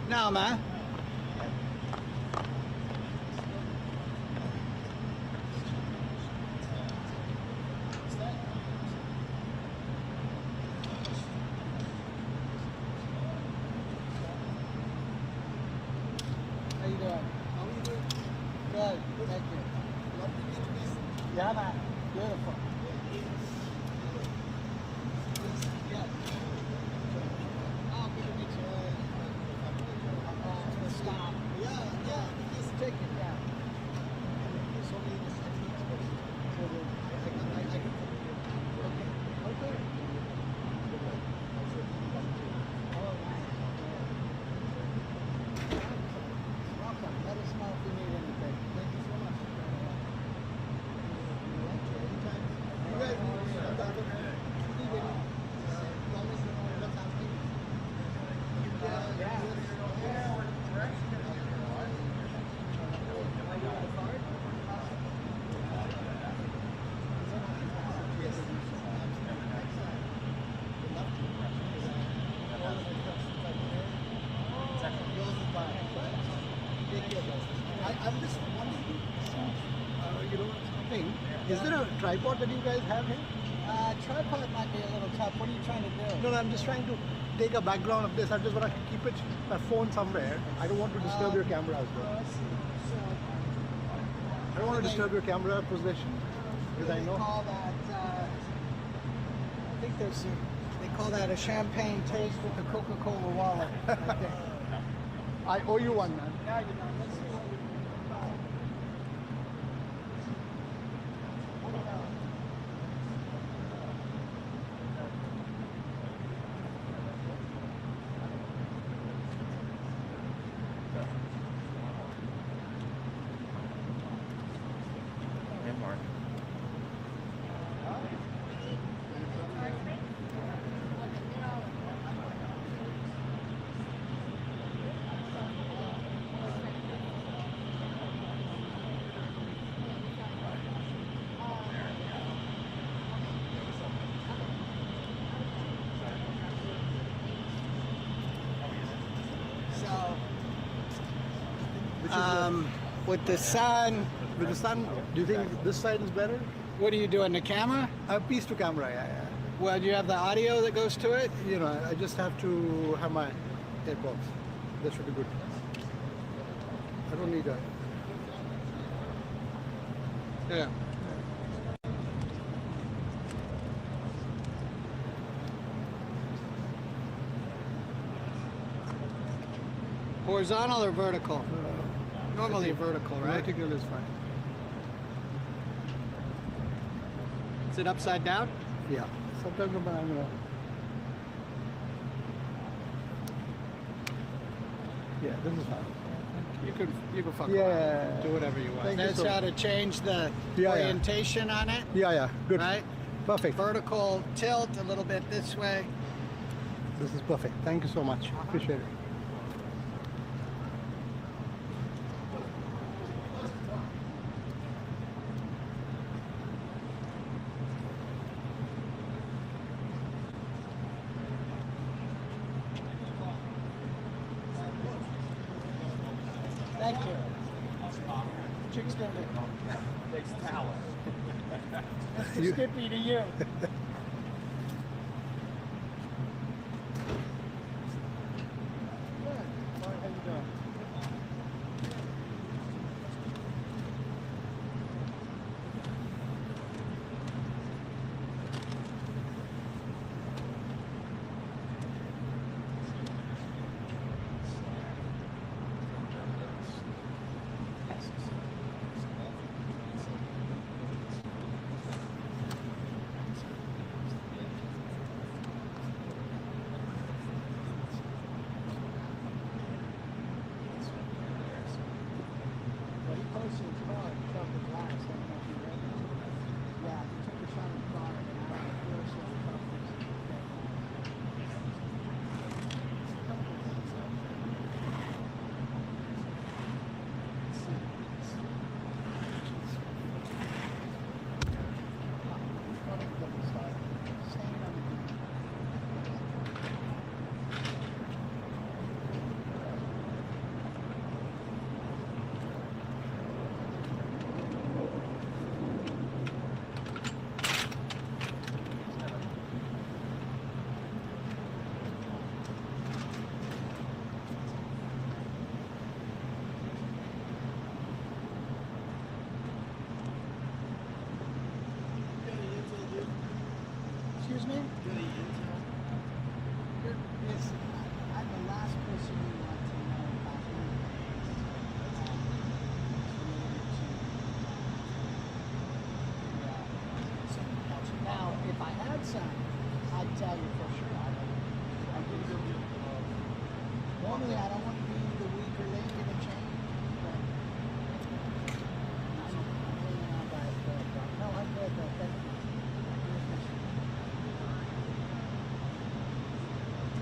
No, man. How you doing? How are you doing? Good, thank you. Yeah, man. Beautiful. Oh, good to meet you. Stop. Yeah, just take it down. So many okay. Welcome. Let us know if you need anything. Thank you so much. You guys need any? I'm just wondering, you know, thing. Is there a tripod that you guys have here? Tripod might be a little tough. What are you trying to do? No, I'm just trying to take a background of this. I just want to keep it, my phone somewhere. I don't want to disturb your camera as well. I see. So, I don't want to disturb your camera position because I know. Call that, I think there's they call that a champagne taste with a Coca-Cola wallet. I owe you one, man. No, you don't. Let's see. With the sun, do you think this side is better? What are you doing, the camera? Piece to camera, yeah. Well, do you have the audio that goes to it? You know, I just have to have my AirPods. That should be good. I don't need that. Yeah. Horizontal or vertical? Normally vertical, right? Vertical is fine. Is it upside down? Yeah. Sometimes I'm gonna. Yeah, this is fine. You can fuck around. Do whatever you want. That's how to change the orientation on it. Yeah, good. Right? Perfect. Vertical tilt a little bit this way. This is perfect. Thank you so much. Appreciate it. Thank you. Chicks don't get takes talent. Mr. Skippy to you. Excuse me? Yes, I'm the last person you want to know about now, if I had some, I'd tell you for sure. Normally, I don't want to be the weaker link in the chain, but no, I'm good though. Thank you.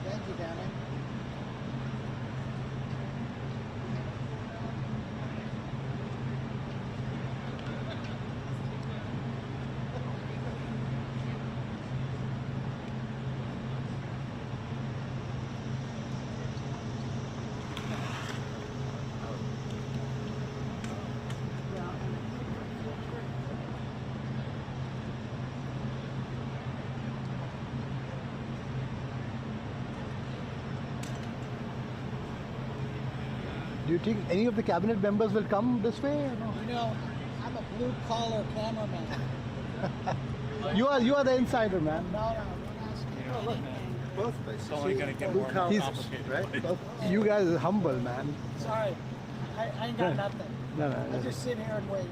Thank you, darling. Do you think any of the cabinet members will come this way? Or no? You know, I'm a blue collar cameraman. you are the insider, man. No, look. It's only going to get more complicated, right? You guys are humble, man. Sorry, I ain't got nothing. No. I just sit here and wait.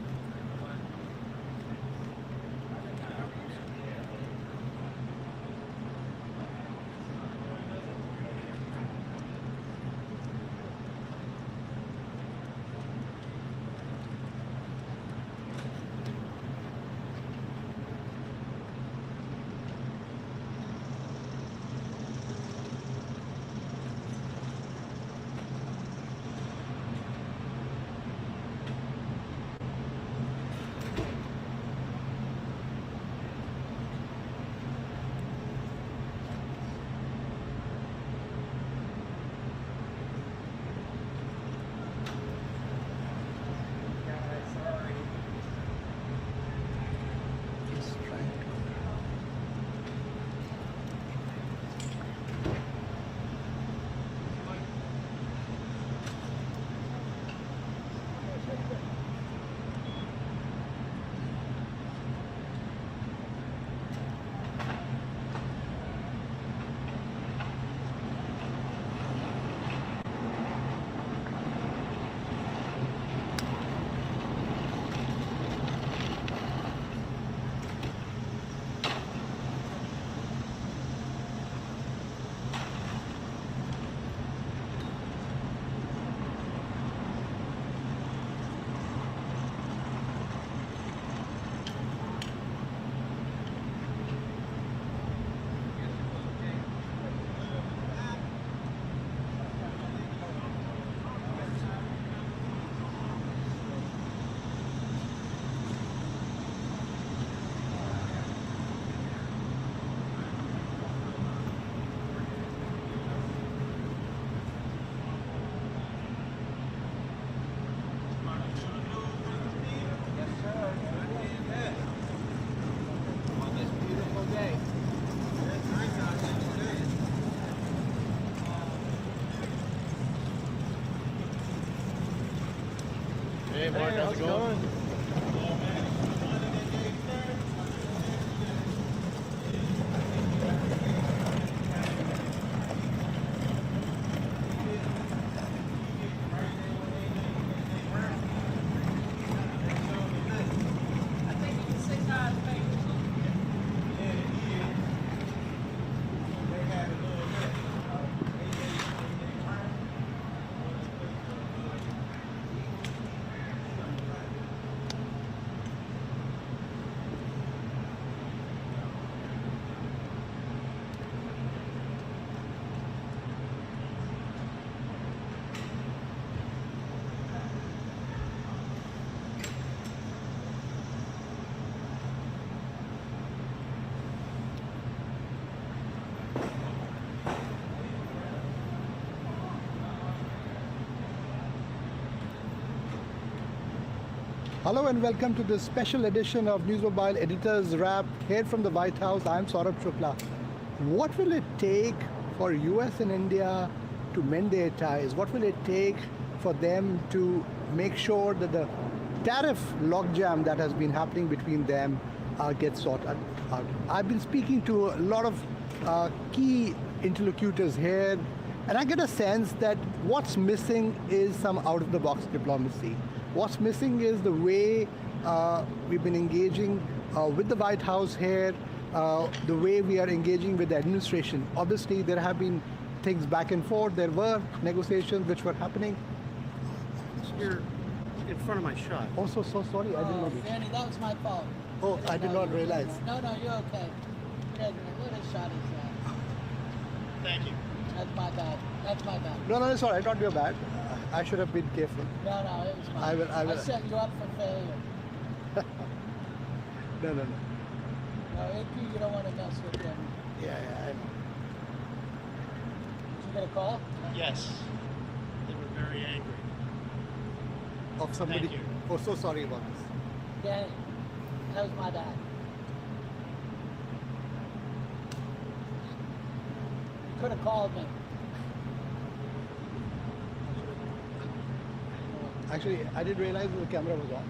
Hey, Mark, how's it going? Hello and welcome to this special edition of News Mobile Editors Wrap here from the White House. I'm Saurabh Shukla. What will it take for US and India to mend their ties? What will it take for them to make sure that the tariff logjam that has been happening between them get sorted out. I've been speaking to a lot of key interlocutors here, and I get a sense that what's missing is some out-of-the-box diplomacy. What's missing is the way we've been engaging with the White House here, the way we are engaging with the administration. Obviously, there have been things back and forth. There were negotiations which were happening. You're in front of my shot. Oh, so sorry. I didn't know. Danny, that was my fault. Oh, I did not realize. No, you're okay. Good. What a shot is that? Thank you. That's my bad. That's my bad. No, it's all right. Not your bad. I should have been careful. No, it was mine. I will. I set you up for failure. No. No, AP, you don't want to mess with him. Yeah, I know. Did you get a call? Yes. They were very angry. Of somebody. Thank you. Oh, so sorry about this. Danny, that was my bad. You could have called me. Actually, I didn't realize the camera was on.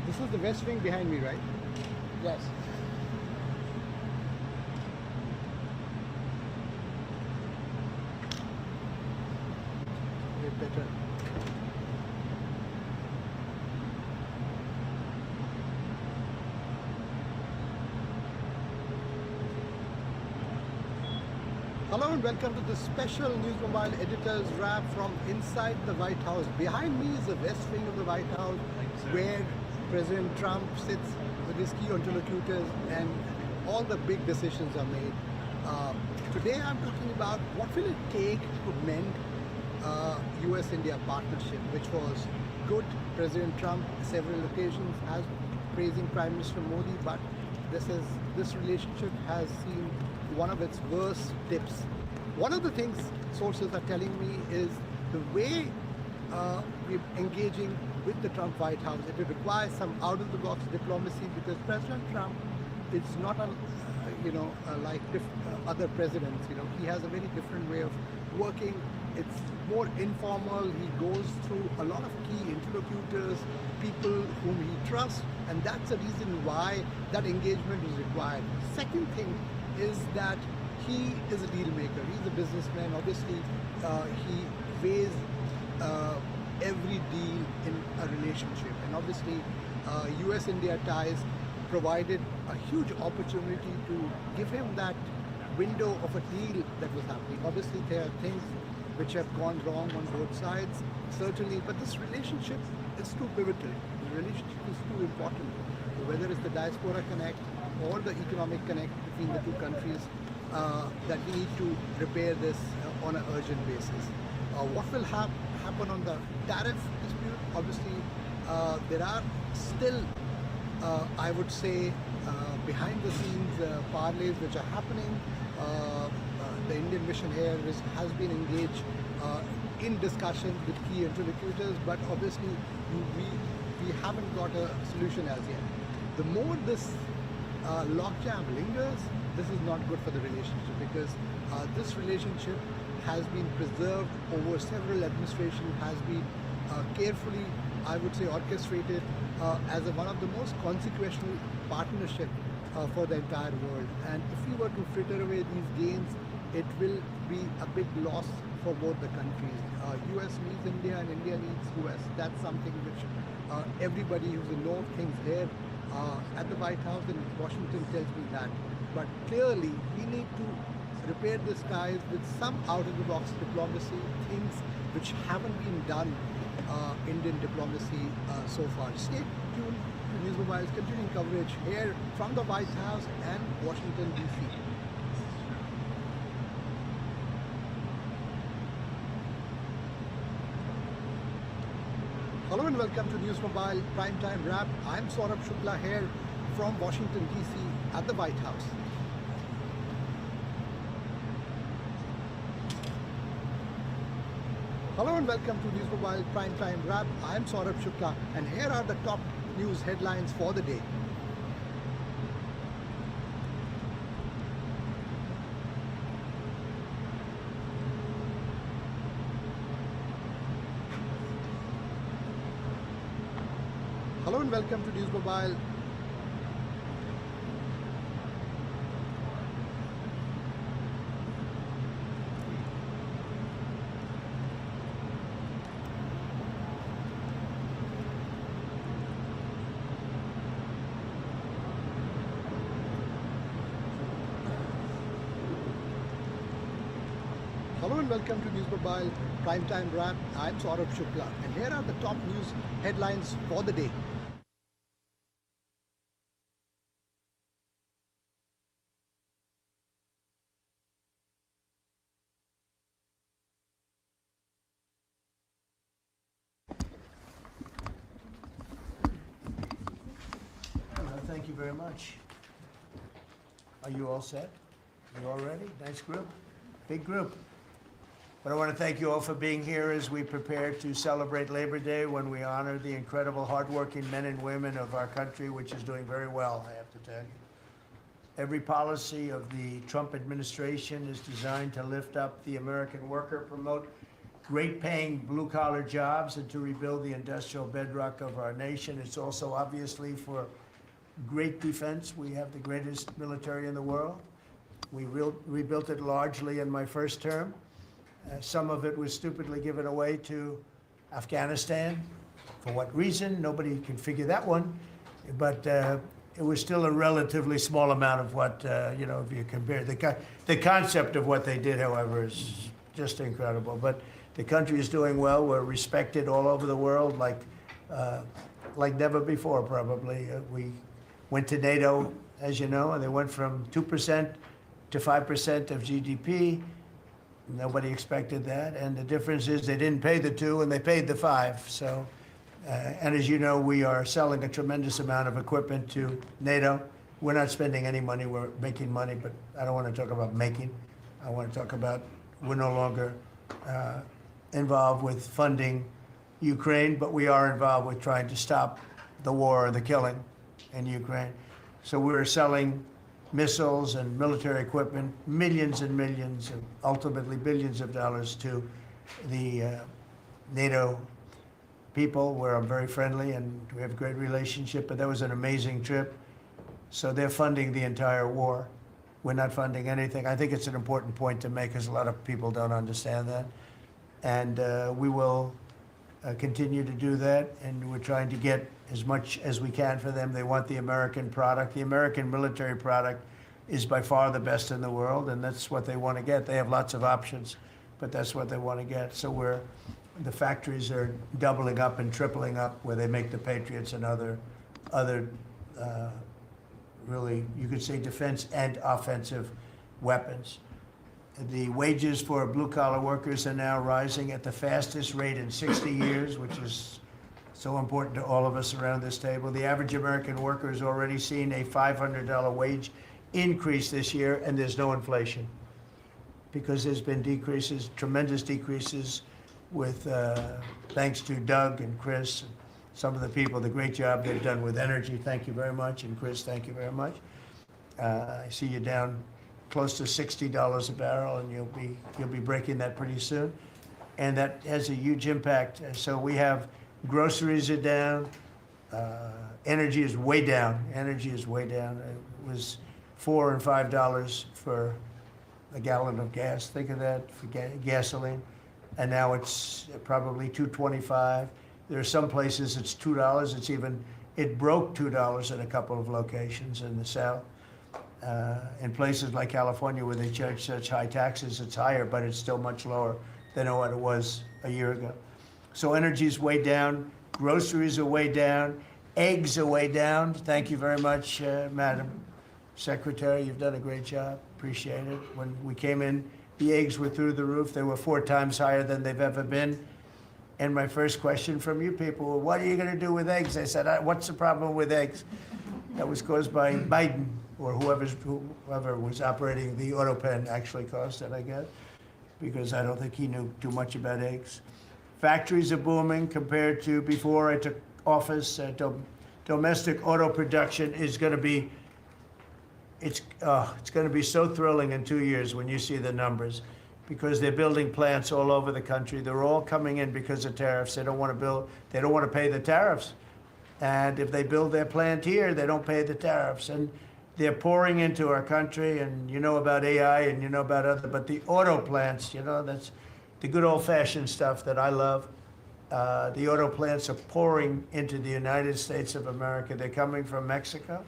This is the West Wing behind me, right? Yes. Way better. Hello and welcome to the special News Mobile Editor's Wrap from inside the White House. Behind me is the West Wing of the White House, where President Trump sits with his key interlocutors and all the big decisions are made. Today I'm talking about what will it take to mend US-India partnership, which was good. President Trump, several occasions, has praising Prime Minister Modi, but this relationship has seen one of its worst dips. One of the things sources are telling me is the way we're engaging with the Trump White House. It will require some out-of-the-box diplomacy because President Trump is not like other presidents. He has a very different way of working. It's more informal. He goes through a lot of key interlocutors, people whom he trusts, and that's the reason why that engagement is required. Second thing is that he is a deal maker. He's a businessman. Obviously, he weighs every deal in a relationship, and obviously US-India ties provided a huge opportunity to give him that window of a deal that was happening. Obviously, there are things which have gone wrong on both sides, certainly, but this relationship is too pivotal. The relationship is too important. Whether it's the diaspora connect or the economic connect between the two countries, that we need to repair this on an urgent basis. What will happen on the tariff dispute? Obviously, there are still, I would say, behind the scenes parlays which are happening. The Indian mission here has been engaged in discussions with key interlocutors, but obviously we haven't got a solution as yet. The more this logjam lingers, this is not good for the relationship, because this relationship has been preserved over several administrations, has been carefully, I would say, orchestrated as one of the most consequential partnership for the entire world. And if we were to fritter away these gains, it will be a big loss for both the countries. US needs India and India needs US. That's something which everybody who's in know of things here at the White House in Washington tells me that. But clearly, we need to repair the skies with some out-of-the-box diplomacy, things which haven't been done Indian diplomacy so far. Stay tuned to News Mobile's continuing coverage here from the White House and Washington, D.C. Hello and welcome to News Mobile Primetime Wrap. I'm Saurabh Shukla here from Washington, D.C. at the White House. Hello and welcome to News Mobile Primetime Wrap. I'm Saurabh Shukla and here are the top news headlines for the day. Hello and welcome to News Mobile. Hello and welcome to News Mobile Primetime Wrap. I'm Saurabh Shukla and here are the top news headlines for the day. Thank you very much. Are you all set? You all ready? Nice group. Big group. But I want to thank you all for being here as we prepare to celebrate Labor Day, when we honor the incredible hardworking men and women of our country, which is doing very well, I have to tell you. Every policy of the Trump administration is designed to lift up the American worker, promote great-paying blue-collar jobs, and to rebuild the industrial bedrock of our nation. It's also obviously for great defense. We have the greatest military in the world. We rebuilt it largely in my first term. Some of it was stupidly given away to Afghanistan. For what reason? Nobody can figure that one. But it was still a relatively small amount of what, you know, if you compare. The concept of what they did, however, is just incredible. But the country is doing well. We're respected all over the world like never before, probably. We went to NATO, as you know, and they went from 2% to 5% of GDP. Nobody expected that. And the difference is they didn't pay the 2 and they paid the 5. So, and as you know, we are selling a tremendous amount of equipment to NATO. We're not spending any money, we're making money, but I don't want to talk about making. I want to talk about we're no longer involved with funding Ukraine, but we are involved with trying to stop the war or the killing in Ukraine. So we're selling missiles and military equipment, millions and millions, and ultimately billions of dollars to the NATO people, where I'm very friendly and we have a great relationship. But that was an amazing trip. So they're funding the entire war. We're not funding anything. I think it's an important point to make, because a lot of people don't understand that. And we will continue to do that, and we're trying to get as much as we can for them. They want the American product. The American military product is by far the best in the world, and that's what they want to get. They have lots of options, but that's what they want to get. So the factories are doubling up and tripling up, where they make the Patriots and other really, you could say, defense and offensive weapons. The wages for blue-collar workers are now rising at the fastest rate in 60 years, which is so important to all of us around this table. The average American worker has already seen a $500 wage increase this year, and there's no inflation, because there's been decreases, tremendous decreases, with thanks to Doug and Chris, and some of the people, the great job they've done with energy. Thank you very much. And Chris, thank you very much. I see you down close to $60 a barrel, and you'll be breaking that pretty soon, and that has a huge impact. So we have groceries are down, energy is way down. Energy is way down. It was $4 and $5 for a gallon of gas. Think of that for gasoline, and now it's probably $2.25. There are some places it's $2. It broke $2 in a couple of locations in the South. In places like California where they charge such high taxes, it's higher, but it's still much lower than what it was a year ago. So energy's way down, groceries are way down, eggs are way down. Thank you very much, Madam Secretary. You've done a great job. Appreciate it. When we came in, the eggs were through the roof. They were 4 times higher than they've ever been. And my first question from you people, well, what are you going to do with eggs? I said, what's the problem with eggs? That was caused by Biden, or whoever was operating the auto pen actually caused it, I guess, because I don't think he knew too much about eggs. Factories are booming compared to before I took office. Domestic auto production is going to be, it's going to be so thrilling in 2 years when you see the numbers, because they're building plants all over the country. They're all coming in because of tariffs. They don't want to pay the tariffs. And if they build their plant here, they don't pay the tariffs. And they're pouring into our country, and you know about AI and you know about other, but the auto plants, that's the good old-fashioned stuff that I love. The auto plants are pouring into the United States of America. They're coming from Mexico,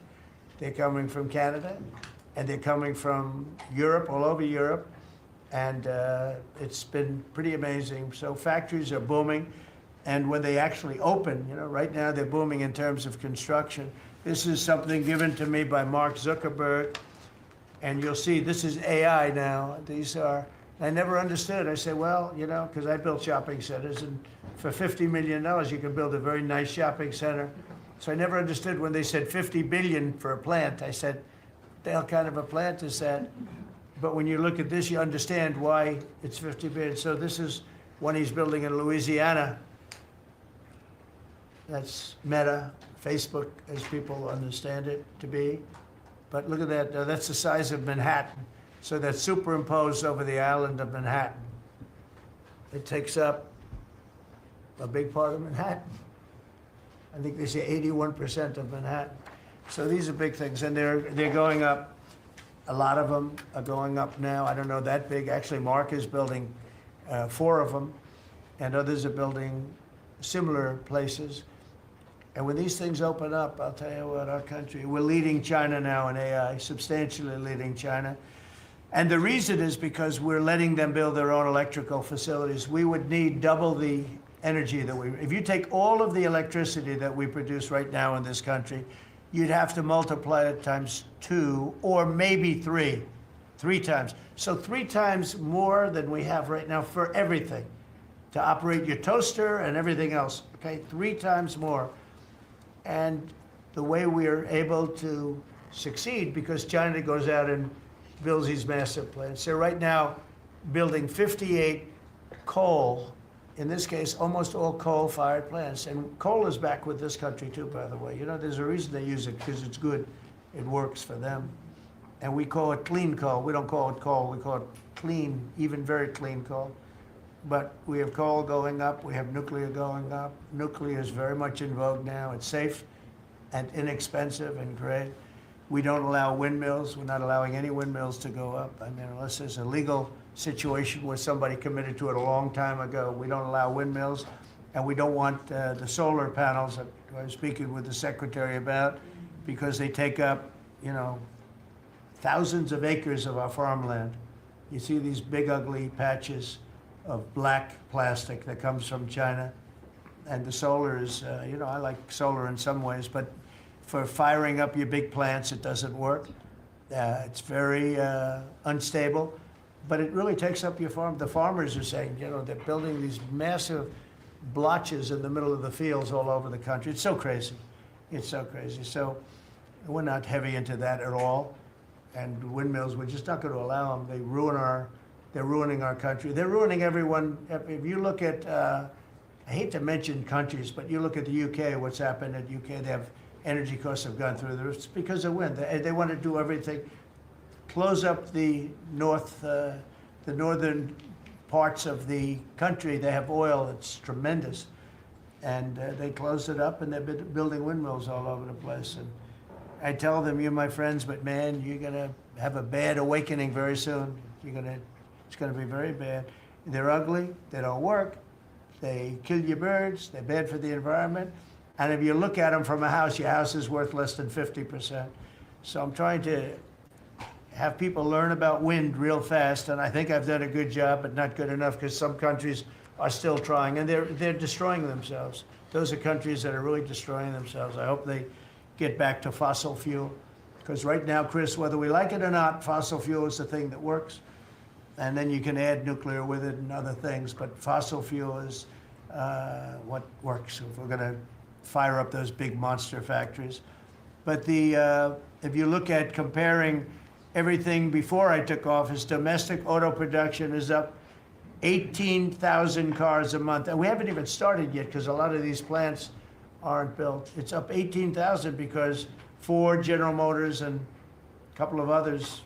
they're coming from Canada, and they're coming from Europe, all over Europe. And it's been pretty amazing. So factories are booming. And when they actually open, right now they're booming in terms of construction. This is something given to me by Mark Zuckerberg. And you'll see this is AI now. I never understood. I said, well, because I built shopping centers, and for $50 million, you can build a very nice shopping center. So I never understood when they said $50 billion for a plant. I said, what the hell kind of a plant is that? But when you look at this, you understand why it's $50 billion. So this is one he's building in Louisiana. That's Meta, Facebook, as people understand it to be. But look at that. That's the size of Manhattan. So that's superimposed over the island of Manhattan. It takes up a big part of Manhattan. I think they say 81% of Manhattan. So these are big things, and they're going up. A lot of them are going up now. I don't know that big. Actually, Mark is building 4 of them, and others are building similar places. And when these things open up, I'll tell you what, our country, we're leading China now in AI, substantially leading China. And the reason is because we're letting them build their own electrical facilities. We would need double the energy if you take all of the electricity that we produce right now in this country, you'd have to multiply it times 2 or maybe 3 times. So 3 times more than we have right now for everything, to operate your toaster and everything else, okay? 3 times more. And the way we are able to succeed, because China goes out and builds these massive plants. They're right now building 58 coal, in this case, almost all coal-fired plants. And coal is back with this country too, by the way. There's a reason they use it, because it's good. It works for them. And we call it clean coal. We don't call it coal. We call it clean, even very clean coal. But we have coal going up. We have nuclear going up. Nuclear is very much in vogue now. It's safe and inexpensive and great. We don't allow windmills. We're not allowing any windmills to go up. I mean, unless there's a legal situation where somebody committed to it a long time ago, we don't allow windmills. And we don't want the solar panels that I was speaking with the secretary about, because they take up, thousands of acres of our farmland. You see these big, ugly patches of black plastic that comes from China. And the solar is, I like solar in some ways, but for firing up your big plants, it doesn't work. It's very unstable, but it really takes up your farm. The farmers are saying, they're building these massive blotches in the middle of the fields all over the country. It's so crazy. It's so crazy. So we're not heavy into that at all. And windmills, we're just not going to allow them. They're ruining our country. They're ruining everyone. If you look at, I hate to mention countries, but you look at the UK, what's happened at UK, they have energy costs have gone through the roof. It's because of wind. They want to do everything, close up the northern parts of the country. They have oil that's tremendous, and they closed it up, and they've been building windmills all over the place. And I tell them, you're my friends, but man, you're gonna have a bad awakening very soon. It's gonna be very bad. They're ugly. They don't work. They kill your birds. They're bad for the environment. And if you look at them from a house, your house is worth less than 50%. So I'm trying to have people learn about wind real fast, and I think I've done a good job, but not good enough because some countries are still trying, and they're destroying themselves. Those are countries that are really destroying themselves. I hope they get back to fossil fuel, because right now, Chris, whether we like it or not, fossil fuel is the thing that works, and then you can add nuclear with it and other things, but fossil fuel is what works if we're going to fire up those big monster factories. But if you look at comparing everything before I took office, domestic auto production is up 18,000 cars a month. And we haven't even started yet because a lot of these plants aren't built. It's up 18,000 because Ford, General Motors, and a couple of others,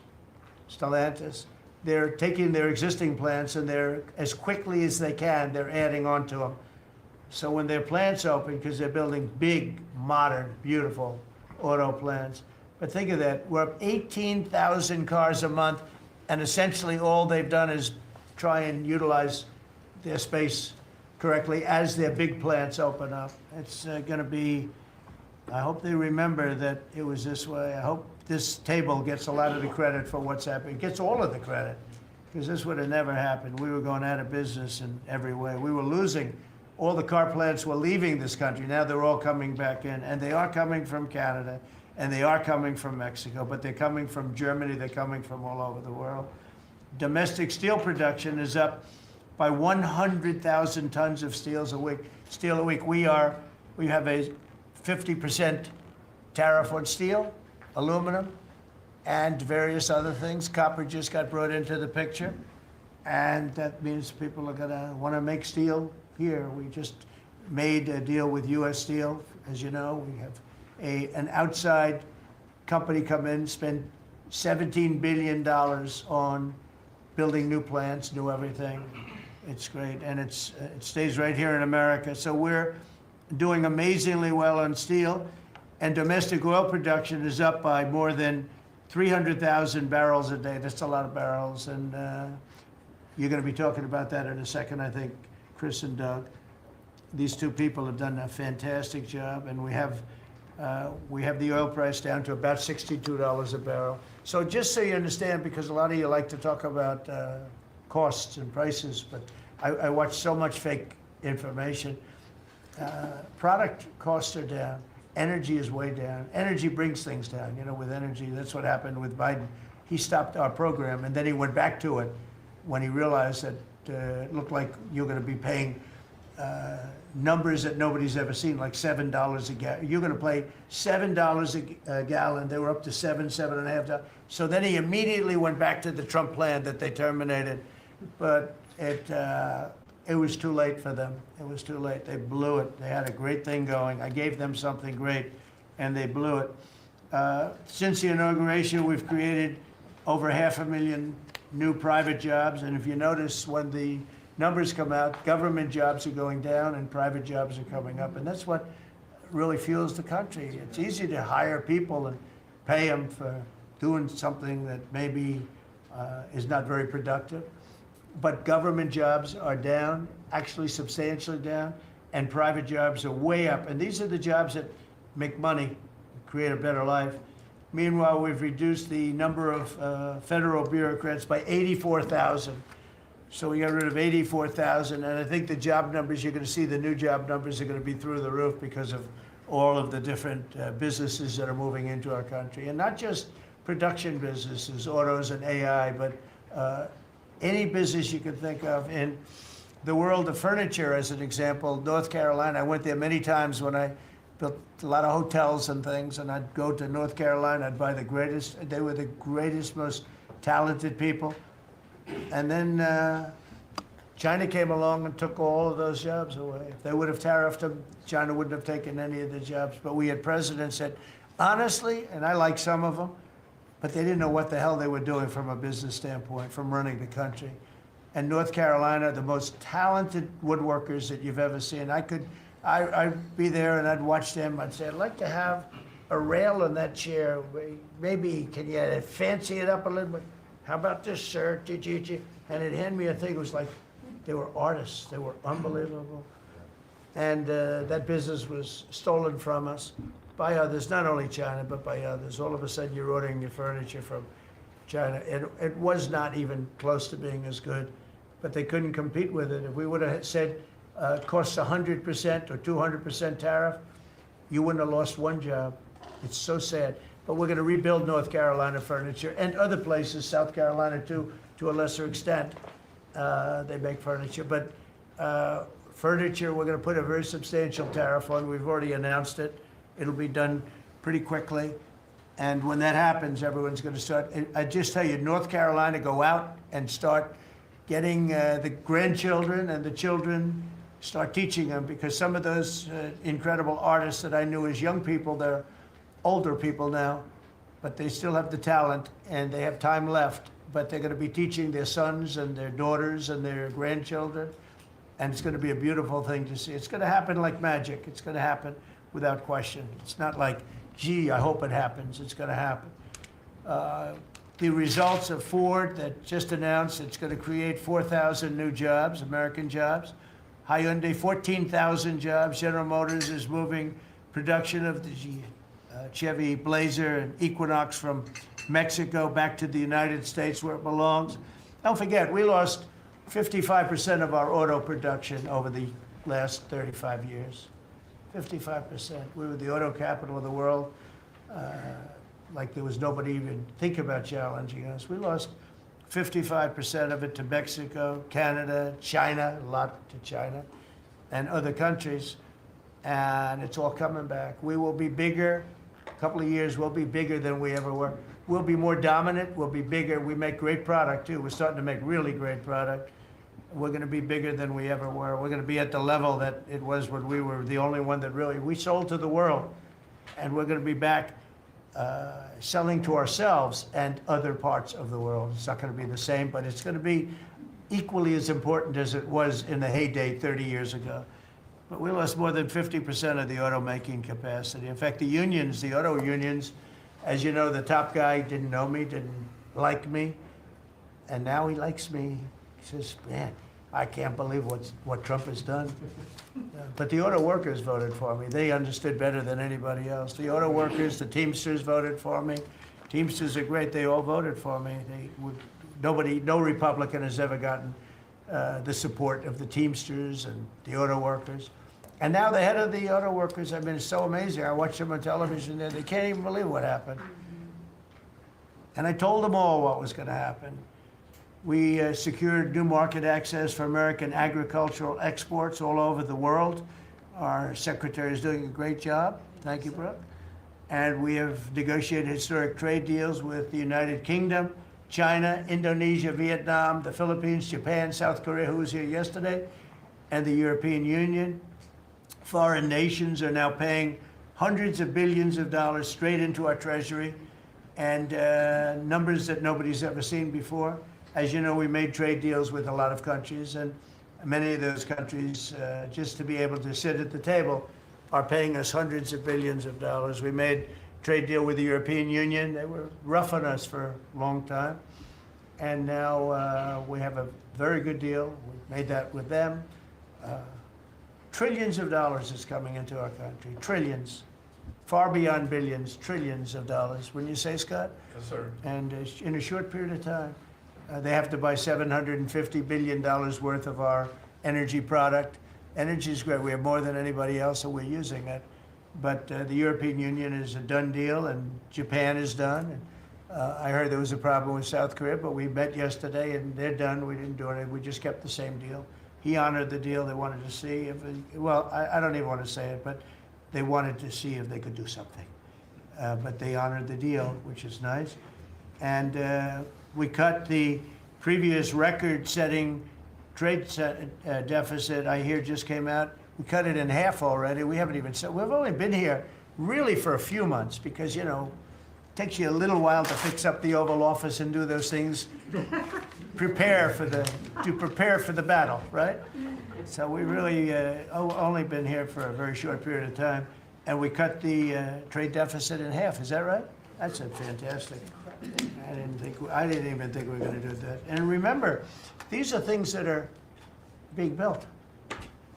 Stellantis, they're taking their existing plants and they're, as quickly as they can, they're adding on to them. So when their plants open, because they're building big, modern, beautiful auto plants, but think of that, we're up 18,000 cars a month, and essentially all they've done is try and utilize their space correctly as their big plants open up. It's going to be, I hope they remember that it was this way. I hope this table gets a lot of the credit for what's happening. It gets all of the credit, because this would have never happened. We were going out of business in every way. We were losing. All the car plants were leaving this country. Now they're all coming back in, and they are coming from Canada. And they are coming from Mexico, but they're coming from Germany, they're coming from all over the world. Domestic steel production is up by 100,000 tons of steel a week. We have a 50% tariff on steel, aluminum, and various other things. Copper just got brought into the picture, and that means people are gonna wanna make steel here. We just made a deal with U.S. Steel, as you know. We have an outside company come in, spend $17 billion on building new plants, new everything. It's great, and it stays right here in America. So we're doing amazingly well on steel, and domestic oil production is up by more than 300,000 barrels a day. That's a lot of barrels, and you're going to be talking about that in a second, I think, Chris and Doug. These two people have done a fantastic job, and we have the oil price down to about $62 a barrel. So just so you understand, because a lot of you like to talk about costs and prices, but I watch so much fake information. Product costs are down. Energy is way down. Energy brings things down. You know, with energy, that's what happened with Biden. He stopped our program, and then he went back to it when he realized that it looked like you're going to be paying numbers that nobody's ever seen, like $7 a gallon. You're going to pay $7 a gallon. They were up to $7.5. So then he immediately went back to the Trump plan that they terminated, but it was too late for them. It was too late. They blew it. They had a great thing going. I gave them something great, and they blew it. Since the inauguration, we've created over 500,000 new private jobs, and if you notice, when the numbers come out, government jobs are going down and private jobs are coming up, and that's what really fuels the country. It's easy to hire people and pay them for doing something that maybe is not very productive, but government jobs are down, actually substantially down, and private jobs are way up, and these are the jobs that make money, create a better life. Meanwhile, we've reduced the number of federal bureaucrats by 84,000. So we got rid of 84,000, and I think the job numbers, you're going to see the new job numbers are going to be through the roof because of all of the different businesses that are moving into our country. And not just production businesses, autos and AI, but any business you can think of. In the world of furniture, as an example, North Carolina, I went there many times when I built a lot of hotels and things, and I'd go to North Carolina, I'd buy the greatest, they were the greatest, most talented people. And then China came along and took all of those jobs away. If they would have tariffed them, China wouldn't have taken any of the jobs. But we had presidents that, honestly, and I like some of them, but they didn't know what the hell they were doing from a business standpoint, from running the country. And North Carolina, the most talented woodworkers that you've ever seen. I'd be there and I'd watch them. I'd say, I'd like to have a rail in that chair. Maybe can you fancy it up a little bit? How about this, sir? And it'd hand me a thing. It was like they were artists. They were unbelievable. And that business was stolen from us by others, not only China, but by others. All of a sudden, you're ordering your furniture from China. It was not even close to being as good, but they couldn't compete with it. If we would have said it costs 100% or 200% tariff, you wouldn't have lost one job. It's so sad. But we're going to rebuild North Carolina furniture and other places, South Carolina too, to a lesser extent. They make furniture. But furniture, we're going to put a very substantial tariff on. We've already announced it. It'll be done pretty quickly. And when that happens, everyone's going to start. I just tell you, North Carolina, go out and start getting the grandchildren and the children, start teaching them, because some of those incredible artists that I knew as young people, they're older people now, but they still have the talent and they have time left. But they're going to be teaching their sons and their daughters and their grandchildren. And it's going to be a beautiful thing to see. It's going to happen like magic. It's going to happen without question. It's not like, gee, I hope it happens. It's going to happen. The results of Ford that just announced it's going to create 4,000 new jobs, American jobs. Hyundai, 14,000 jobs. General Motors is moving production of the Chevy Blazer and Equinox from Mexico back to the United States where it belongs. Don't forget, we lost 55% of our auto production over the last 35 years. 55%. We were the auto capital of the world. Like there was nobody even think about challenging us. We lost 55% of it to Mexico, Canada, China, a lot to China, and other countries. And it's all coming back. We will be bigger. A couple of years, we'll be bigger than we ever were. We'll be more dominant. We'll be bigger. We make great product, too. We're starting to make really great product. We're going to be bigger than we ever were. We're going to be at the level that it was when we were the only one that really, we sold to the world. And we're going to be back selling to ourselves and other parts of the world. It's not going to be the same, but it's going to be equally as important as it was in the heyday 30 years ago. But we lost more than 50% of the automaking capacity. In fact, the unions, the auto unions, as you know, the top guy didn't know me, didn't like me, and now he likes me. He says, man, I can't believe what Trump has done. But the auto workers voted for me. They understood better than anybody else. The auto workers, the Teamsters voted for me. Teamsters are great. They all voted for me. No Republican has ever gotten the support of the Teamsters and the auto workers. And now the head of the auto workers, I mean, it's so amazing. I watch them on television there. They can't even believe what happened. And I told them all what was going to happen. We secured new market access for American agricultural exports all over the world. Our secretary is doing a great job. Thank you, Brooke. And we have negotiated historic trade deals with the United Kingdom, China, Indonesia, Vietnam, the Philippines, Japan, South Korea, who was here yesterday, and the European Union. Foreign nations are now paying hundreds of billions of dollars straight into our treasury, and numbers that nobody's ever seen before. As you know, we made trade deals with a lot of countries, and many of those countries, just to be able to sit at the table, are paying us hundreds of billions of dollars. We made a trade deal with the European Union. They were rough on us for a long time. And now we have a very good deal. We made that with them. Trillions of dollars is coming into our country. Trillions. Far beyond billions, trillions of dollars. Wouldn't you say, Scott? Yes, sir. And in a short period of time. They have to buy $750 billion worth of our energy product. Energy is great. We have more than anybody else, so we're using it. But the European Union is a done deal, and Japan is done. And, I heard there was a problem with South Korea, but we met yesterday, and they're done. We didn't do anything. We just kept the same deal. He honored the deal. They wanted to see if, I don't even want to say it, but they wanted to see if they could do something. But they honored the deal, which is nice. And we cut the previous record-setting trade deficit, I hear, just came out. We cut it in half already. We haven't even said, we've only been here really for a few months because, you know, it takes you a little while to fix up the Oval Office and do those things. prepare for the battle, right? So we really only been here for a very short period of time, and we cut the trade deficit in half. Is that right? That's fantastic. I didn't even think we were going to do that. And remember, these are things that are being built.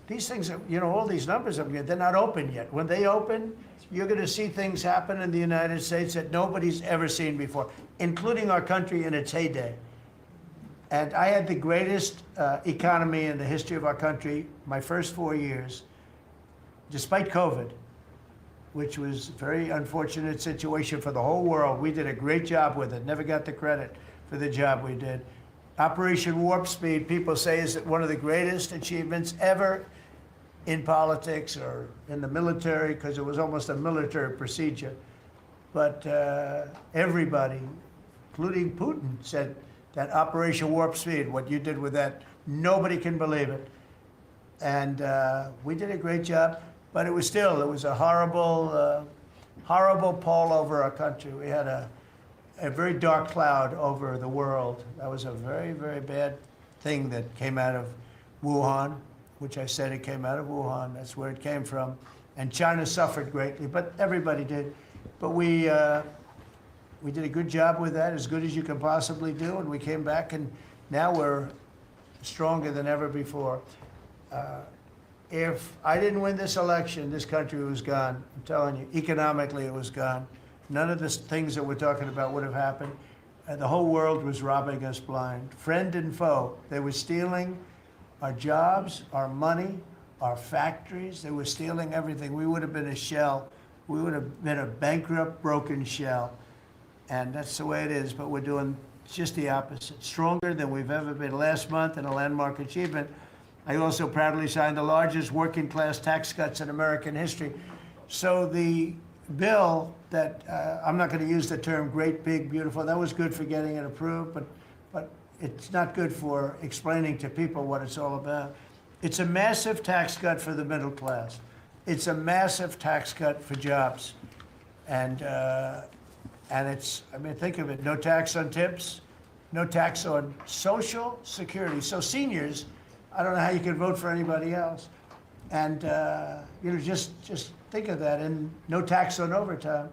These things, you know, all these numbers up here, they're not open yet. When they open, you're going to see things happen in the United States that nobody's ever seen before, including our country in its heyday. And I had the greatest economy in the history of our country my first 4 years, despite COVID, which was a very unfortunate situation for the whole world. We did a great job with it, never got the credit for the job we did. Operation Warp Speed, people say, is one of the greatest achievements ever in politics or in the military, because it was almost a military procedure. But everybody, including Putin, said that Operation Warp Speed, what you did with that, nobody can believe it. And we did a great job, but it was a horrible, horrible pall over our country. We had a very dark cloud over the world. That was a very, very bad thing that came out of Wuhan, which I said it came out of Wuhan. That's where it came from. And China suffered greatly, but everybody did. But we did a good job with that, as good as you can possibly do, and we came back, and now we're stronger than ever before. If I didn't win this election, this country was gone. I'm telling you, economically it was gone. None of the things that we're talking about would have happened. The whole world was robbing us blind. Friend and foe, they were stealing our jobs, our money, our factories. They were stealing everything. We would have been a shell. We would have been a bankrupt, broken shell. And that's the way it is, but we're doing just the opposite. Stronger than we've ever been. Last month, in a landmark achievement, I also proudly signed the largest working class tax cuts in American history. So the bill that, I'm not going to use the term great, big, beautiful, that was good for getting it approved, but it's not good for explaining to people what it's all about. It's a massive tax cut for the middle class. It's a massive tax cut for jobs. And it's, I mean, think of it, no tax on tips, no tax on Social Security. So seniors, I don't know how you can vote for anybody else. And, you know, just think of that, and no tax on overtime.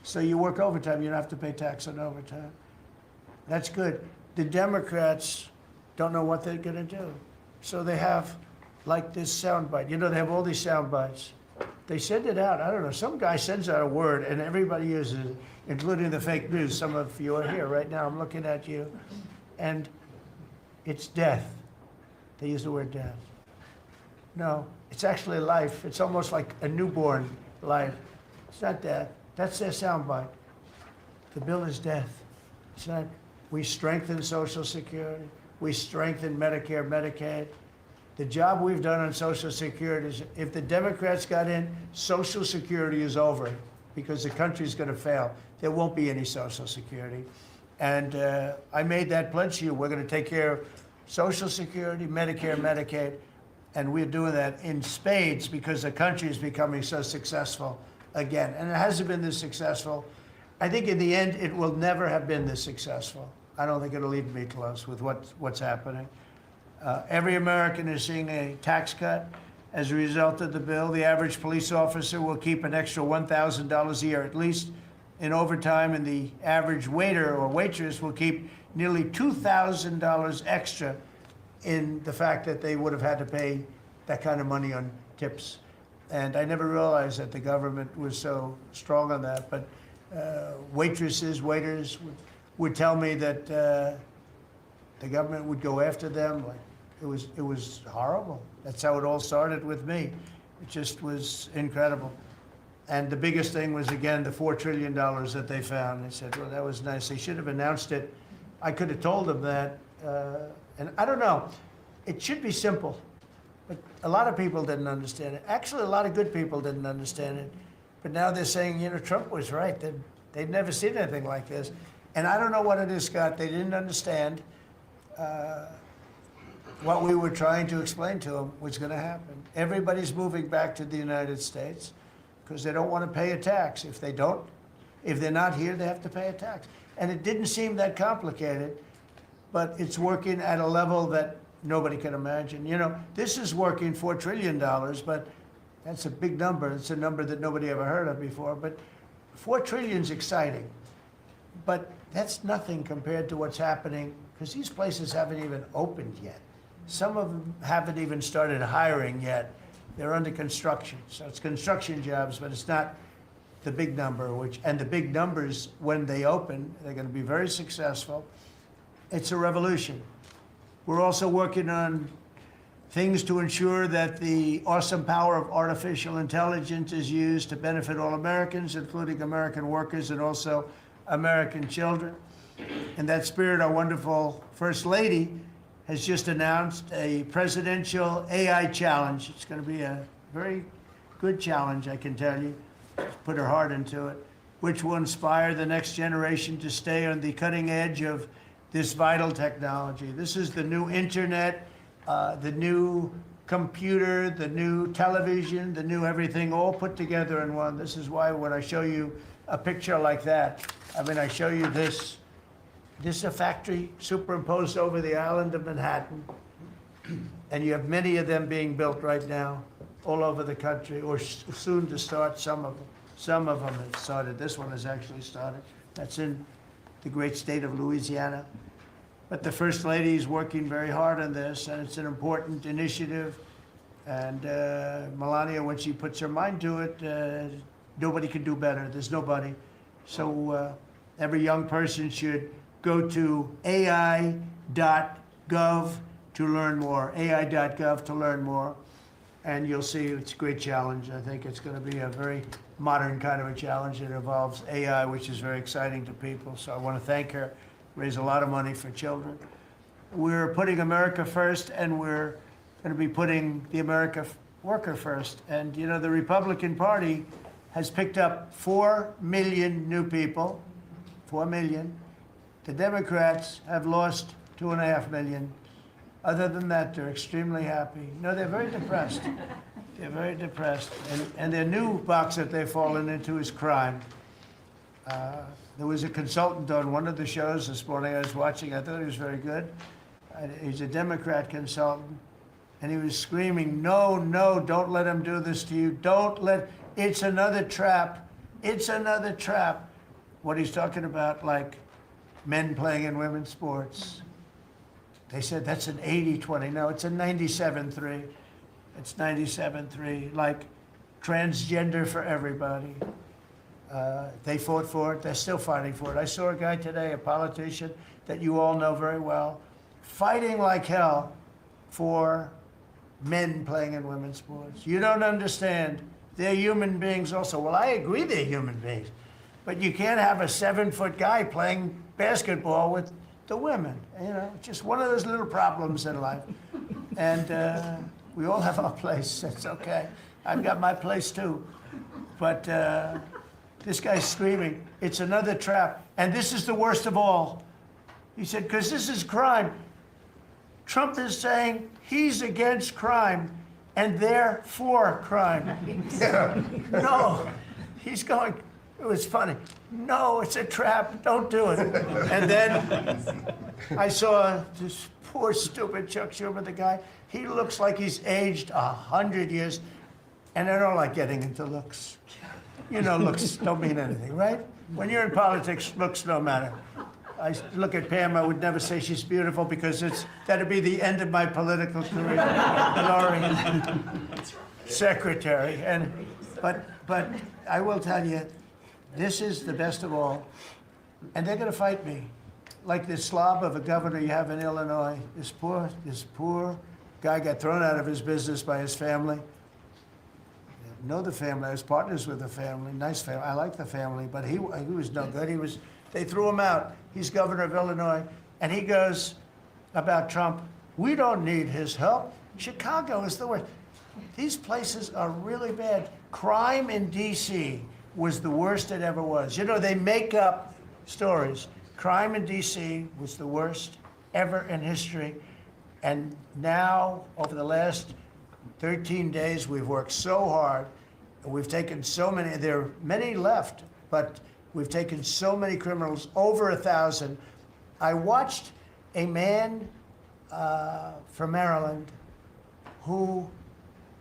So you work overtime, you don't have to pay tax on overtime. That's good. The Democrats don't know what they're going to do. So they have, like, this soundbite. You know, they have all these sound bites. They send it out. I don't know. Some guy sends out a word, and everybody uses it, including the fake news. Some of you are here right now. I'm looking at you. And it's death. They use the word death. No, it's actually life. It's almost like a newborn life. It's not death. That's their soundbite. The bill is death. It's not. We strengthen Social Security. We strengthen Medicare, Medicaid. The job we've done on Social Security is, if the Democrats got in, Social Security is over because the country's going to fail. There won't be any Social Security. And I made that pledge to you. We're going to take care of Social Security, Medicare, Medicaid. And we're doing that in spades because the country is becoming so successful again. And it hasn't been this successful. I think in the end, it will never have been this successful. I don't think it'll even be close with what's happening. Every American is seeing a tax cut as a result of the bill. The average police officer will keep an extra $1,000 a year at least in overtime, and the average waiter or waitress will keep nearly $2,000 extra in the fact that they would have had to pay that kind of money on tips. And I never realized that the government was so strong on that. But waitresses, waiters would tell me that the government would go after them. Like, it was horrible. That's how it all started with me. It just was incredible. And the biggest thing was, again, the $4 trillion that they found. They said, well, that was nice. They should have announced it. I could have told them that. And I don't know. It should be simple. But a lot of people didn't understand it. Actually, a lot of good people didn't understand it. But now they're saying, you know, Trump was right. They'd never seen anything like this. And I don't know what it is, Scott. They didn't understand. what we were trying to explain to them was going to happen. Everybody's moving back to the United States because they don't want to pay a tax. If they're not here, they have to pay a tax. And it didn't seem that complicated, but it's working at a level that nobody can imagine. You know, this is working $4 trillion, but that's a big number. It's a number that nobody ever heard of before. But 4 trillion is exciting. But that's nothing compared to what's happening, because these places haven't even opened yet. Some of them haven't even started hiring yet. They're under construction. So it's construction jobs, but it's not the big number, and the big numbers, when they open, they're going to be very successful. It's a revolution. We're also working on things to ensure that the awesome power of artificial intelligence is used to benefit all Americans, including American workers and also American children. In that spirit, our wonderful First Lady has just announced a presidential AI challenge. It's going to be a very good challenge, I can tell you. She's put her heart into it, which will inspire the next generation to stay on the cutting edge of this vital technology. This is the new internet, the new computer, the new television, the new everything, all put together in one. This is why when I show you a picture like that, I mean, I show you this. This is a factory superimposed over the island of Manhattan, and you have many of them being built right now all over the country, or soon to start. Some of them. Some of them have started. This one has actually started. That's in the great state of Louisiana. But the First Lady is working very hard on this, and it's an important initiative. And Melania, when she puts her mind to it, nobody can do better. There's nobody. So every young person should go to AI.gov to learn more, AI.gov to learn more. And you'll see it's a great challenge. I think it's going to be a very modern kind of a challenge that involves AI, which is very exciting to people. So I want to thank her, raise a lot of money for children. We're putting America first, and we're going to be putting the America worker first. And, you know, the Republican Party has picked up 4 million new people, 4 million. The Democrats have lost 2.5 million. Other than that, they're extremely happy. No, they're very depressed. They're very depressed. And their new box that they've fallen into is crime. There was a consultant on one of the shows this morning I was watching. I thought he was very good. He's a Democrat consultant. And he was screaming, no, no, don't let him do this to you. Don't let, it's another trap. It's another trap. What he's talking about, like men playing in women's sports. They said that's an 80-20. No, it's a 97-3. It's 97-3. Like transgender for everybody. They fought for it. They're still fighting for it. I saw a guy today, a politician that you all know very well, fighting like hell for men playing in women's sports. You don't understand. They're human beings also. Well, I agree they're human beings. But you can't have a 7-foot guy playing basketball with the women. You know, just one of those little problems in life. And we all have our place. That's okay. I've got my place too. But this guy's screaming, it's another trap. And this is the worst of all. He said, because this is crime. Trump is saying he's against crime and they're for crime. No, he's going, it was funny. No, it's a trap. Don't do it. And then I saw this poor, stupid Chuck Schumer, the guy. He looks like he's aged 100 years. And I don't like getting into looks. You know, looks don't mean anything, right? When you're in politics, looks don't matter. I look at Pam, I would never say she's beautiful because that'd be the end of my political career. Laurie, secretary. But I will tell you, this is the best of all. And they're going to fight me. Like this slob of a governor you have in Illinois. This poor guy got thrown out of his business by his family. I know the family. I was partners with the family. Nice family. I like the family. But he was no good. They threw him out. He's governor of Illinois. And he goes about Trump, we don't need his help. Chicago is the worst. These places are really bad. Crime in D.C. was the worst it ever was. You know, they make up stories. Crime in D.C. was the worst ever in history. And now, over the last 13 days, we've worked so hard. We've taken so many, there are many left, but we've taken so many criminals, over 1,000. I watched a man from Maryland who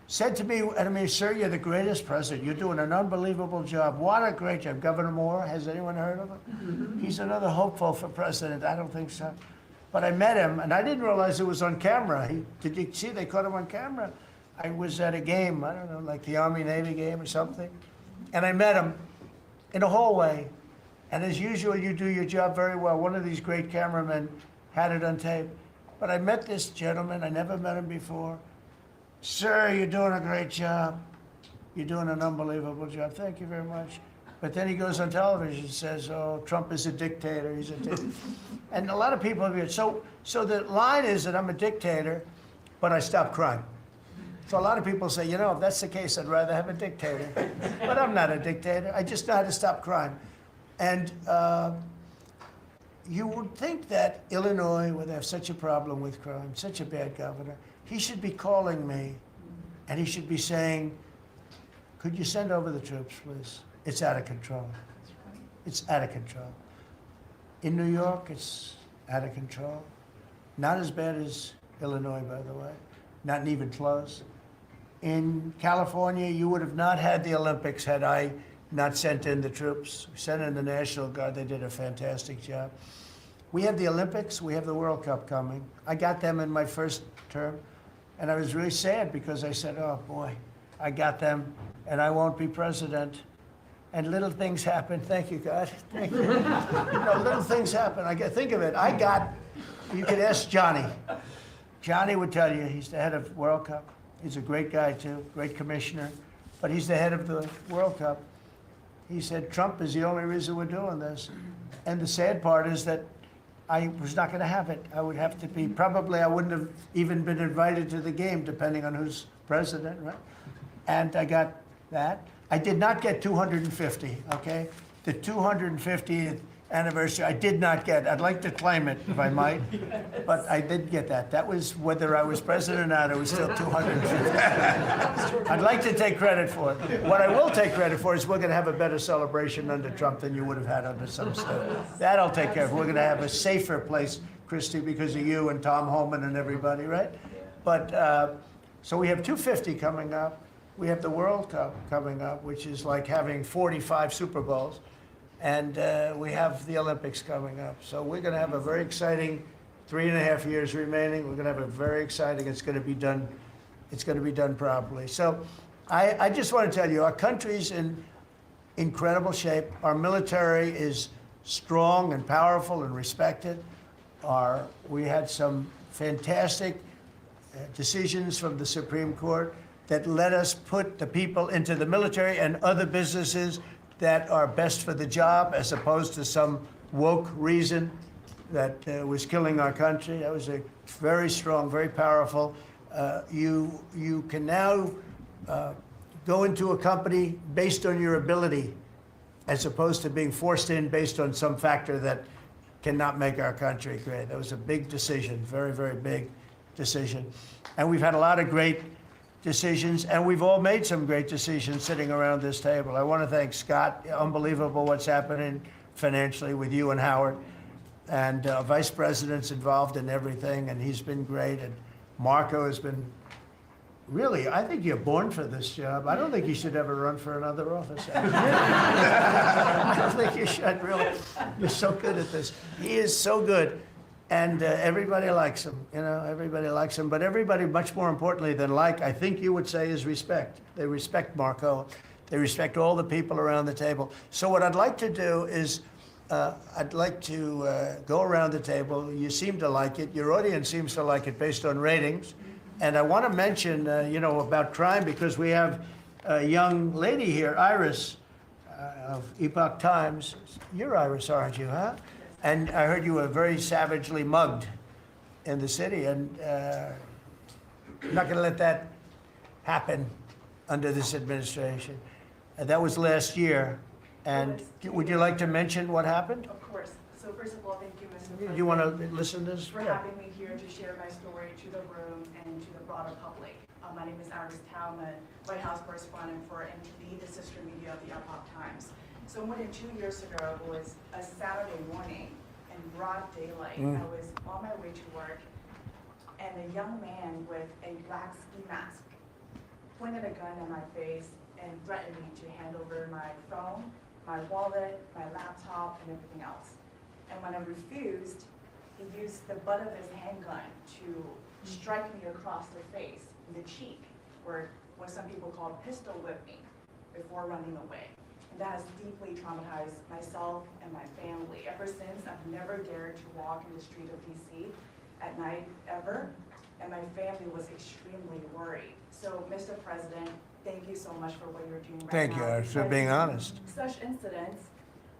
said to me, I mean, sir, you're the greatest president. You're doing an unbelievable job. What a great job. Governor Moore, has anyone heard of him? He's another hopeful for president. I don't think so. But I met him, and I didn't realize it was on camera. Did you see they caught him on camera? I was at a game, I don't know, like the Army-Navy game or something. And I met him in a hallway. And as usual, you do your job very well. One of these great cameramen had it on tape. But I met this gentleman. I never met him before. Sir, you're doing a great job. You're doing an unbelievable job. Thank you very much. But then he goes on television and says, oh, Trump is a dictator. He's a dictator. And a lot of people have been, so the line is that I'm a dictator, but I stop crime. So a lot of people say, you know, if that's the case, I'd rather have a dictator. But I'm not a dictator. I just know how to stop crime. And you would think that Illinois would have such a problem with crime, such a bad governor. He should be calling me, and he should be saying, could you send over the troops, please? It's out of control. It's out of control. In New York, it's out of control. Not as bad as Illinois, by the way. Not even close. In California, you would have not had the Olympics had I not sent in the troops. We sent in the National Guard. They did a fantastic job. We have the Olympics. We have the World Cup coming. I got them in my first term, and I was really sad because I said, oh, boy, I got them, and I won't be president. And little things happen. Thank you, God. Thank you. You know, little things happen. Think of it. You could ask Johnny. Johnny would tell you, he's the head of World Cup. He's a great guy, too, great commissioner. But he's the head of the World Cup. He said, Trump is the only reason we're doing this. And the sad part is that I was not going to have it. I would have to be, probably I wouldn't have even been invited to the game, depending on who's president, right? And I got that. I did not get 250, okay? The 250th anniversary, I did not get. I'd like to claim it, if I might, but I did get that. That was whether I was president or not, it was still 250. I'd like to take credit for it. What I will take credit for is we're going to have a better celebration under Trump than you would have had under some stuff. That I'll take care of. We're going to have a safer place, Christy, because of you and Tom Homan and everybody, right? But, so we have 250 coming up. We have the World Cup coming up, which is like having 45 Super Bowls. And we have the Olympics coming up. So we're going to have a very exciting 3.5 years remaining. We're going to have a very exciting, it's going to be done properly. So I just want to tell you, our country's in incredible shape. Our military is strong and powerful and respected. We had some fantastic decisions from the Supreme Court that let us put the people into the military and other businesses that are best for the job, as opposed to some woke reason that was killing our country. That was a very strong, very powerful. You can now go into a company based on your ability, as opposed to being forced in based on some factor that cannot make our country great. That was a big decision, very, very big decision. And we've had a lot of great decisions, and we've all made some great decisions sitting around this table. I want to thank Scott. Unbelievable what's happening financially with you and Howard. And Vice President's involved in everything, and he's been great. And Marco has been, really, I think you're born for this job. I don't think you should ever run for another office. I don't think you should, really. You're so good at this. He is so good. And everybody likes him, you know, everybody likes him. But everybody, much more importantly than like, I think you would say, is respect. They respect Marco. They respect all the people around the table. So what I'd like to do is, I'd like to go around the table. You seem to like it. Your audience seems to like it based on ratings. And I want to mention, you know, about crime, because we have a young lady here, Iris, of Epoch Times. You're Iris, aren't you, huh? And I heard you were very savagely mugged in the city, and I'm not going to let that happen under this administration. That was last year. And would you like to mention what happened? Of course. So first of all, thank you, Mr. President. Do you want to listen to this? For having me here here to share my story to the room and to the broader public. My name is Iris Tao. I'm a White House correspondent for MTV, the sister media of the Epoch Times. So more than 2 years ago, it was a Saturday morning in broad daylight. I was on my way to work, and a young man with a black ski mask pointed a gun at my face and threatened me to hand over my phone, my wallet, my laptop, and everything else. And when I refused, he used the butt of his handgun to strike me across the face, in the cheek, or what some people call pistol whip me, before running away. And that has deeply traumatized myself and my family. Ever since, I've never dared to walk in the street of DC at night, ever, and my family was extremely worried. So, Mr. President, thank you so much for what you're doing right now. Thank you, Iris, for being honest. Such incidents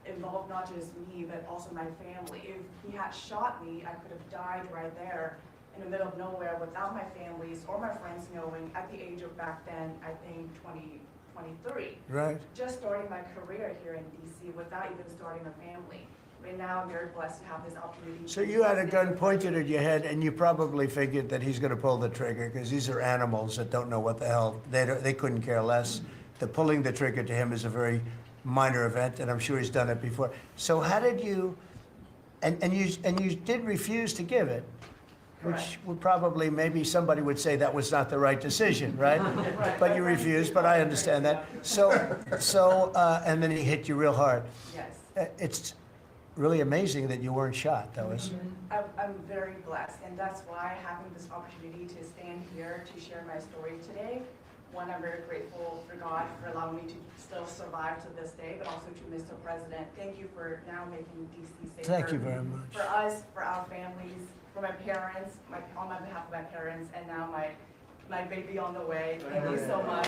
involved not just me, but also my family. If he had shot me, I could have died right there in the middle of nowhere without my families or my friends knowing at the age of back then, I think 23. Right. Just starting my career here in DC without even starting a family. Right now, I'm very blessed to have this opportunity. So you had a gun pointed at your head, and you probably figured that he's going to pull the trigger because these are animals that don't know what the hell. They couldn't care less. The pulling the trigger to him is a very minor event, and I'm sure he's done it before. So how did you? And you did refuse to give it, which would probably, maybe somebody would say that was not the right decision, right? But you refused. But I understand that. And then he hit you real hard. Yes. It's really amazing that you weren't shot, though. I'm very blessed, and that's why having this opportunity to stand here to share my story today. One, I'm very grateful for God for allowing me to still survive to this day, but also to Mr. President. Thank you for now making DC safer. Thank you very much. For us, for our families, for my parents, on my behalf of my parents, and now my baby on the way. Thank you so much.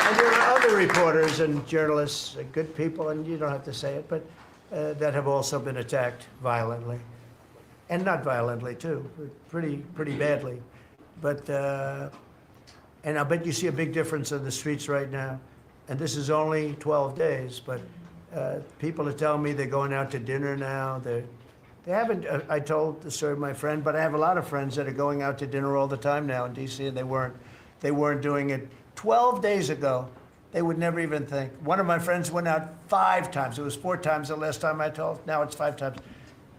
And there are other reporters and journalists, good people, and you don't have to say it, but that have also been attacked violently. And not violently, too, pretty badly. But, and I bet you see a big difference in the streets right now. And this is only 12 days, but people are telling me they're going out to dinner now. They haven't, I told the story of my friend, but I have a lot of friends that are going out to dinner all the time now in D.C., and they weren't doing it 12 days ago. They would never even think. One of my friends went out 5 times. It was 4 times the last time I told. Now it's 5 times.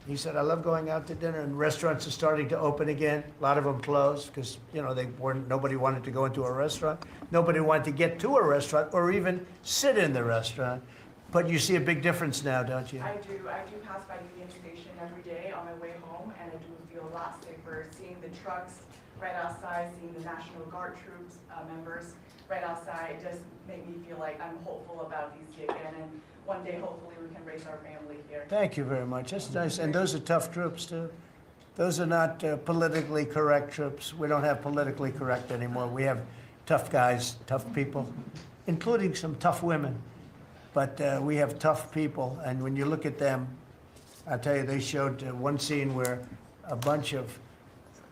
He said, I love going out to dinner, and restaurants are starting to open again. A lot of them closed because, nobody wanted to go into a restaurant. Nobody wanted to get to a restaurant or even sit in the restaurant. But you see a big difference now, don't you? I do pass by Union Station every day on my way home, and I do feel a lot safer seeing the trucks right outside, seeing the National Guard troops members right outside. It just make me feel like I'm hopeful about DC again, and one day hopefully we can raise our family here. Thank you very much. That's nice. And those are tough troops, too. Those are not politically correct troops. We don't have politically correct anymore. We have tough guys, tough people, including some tough women. But we have tough people, and when you look at them, I'll tell you, they showed one scene where a bunch of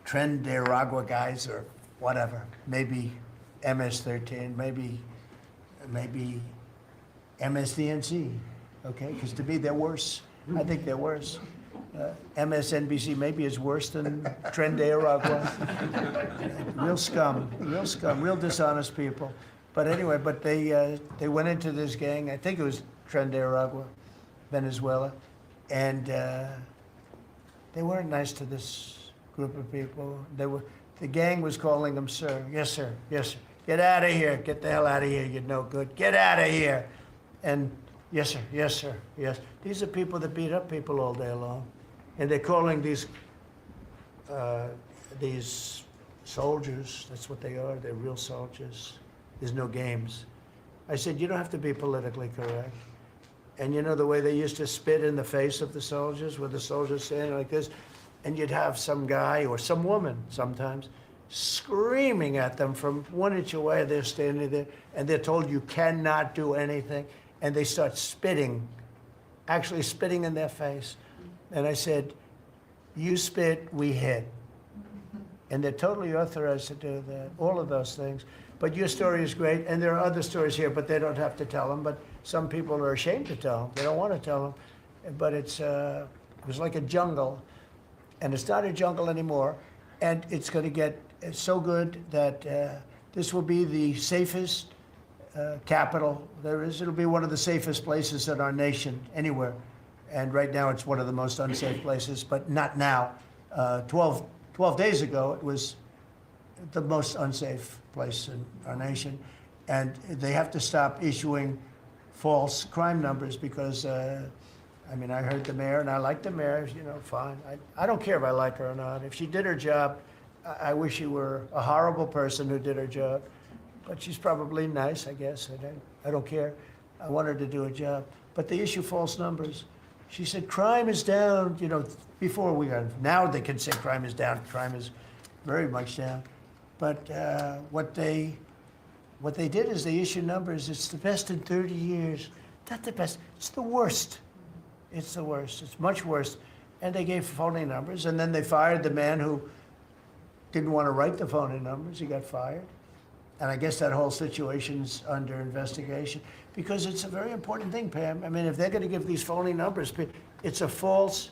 Tren de Aragua guys, or whatever, maybe MS-13, maybe MSDNC, okay? Because to me, they're worse. I think they're worse. MSNBC maybe is worse than Tren de Aragua. Real scum, real dishonest people. But anyway, they went into this gang. I think it was Tren de Aragua, Venezuela, and they weren't nice to this group of people. The gang was calling them sir. Yes, sir. Yes, sir. Get out of here. Get the hell out of here. You're no good. Get out of here. And yes, sir. Yes, sir. Yes. These are people that beat up people all day long, and they're calling these soldiers. That's what they are. They're real soldiers. There's no games. I said, you don't have to be politically correct. And you know the way they used to spit in the face of the soldiers, with the soldiers standing like this, and you'd have some guy or some woman sometimes screaming at them from 1 inch away. They're standing there, and they're told you cannot do anything, and they start spitting, actually spitting in their face. And I said, you spit, we hit. And they're totally authorized to do that, all of those things. But your story is great, and there are other stories here, but they don't have to tell them. But some people are ashamed to tell them. They don't want to tell them. but it was like a jungle, and it's not a jungle anymore, and it's going to get so good that this will be the safest capital there is. It'll be one of the safest places in our nation anywhere, and right now it's one of the most unsafe places, but not now. 12 days ago, it was the most unsafe place in our nation, and they have to stop issuing false crime numbers because, I mean, I heard the mayor, and I like the mayor, you know, fine. I don't care if I like her or not. If she did her job, I wish she were a horrible person who did her job, but she's probably nice, I guess. I don't care. I want her to do a job. But they issue false numbers. She said crime is down, you know, before we got, now they can say crime is down. Crime is very much down. But what they did is they issued numbers. It's the best in 30 years. Not the best. It's the worst. It's the worst. It's much worse. And they gave phony numbers. And then they fired the man who didn't want to write the phony numbers. He got fired. And I guess that whole situation's under investigation because it's a very important thing, Pam. I mean, if they're going to give these phony numbers, it's a false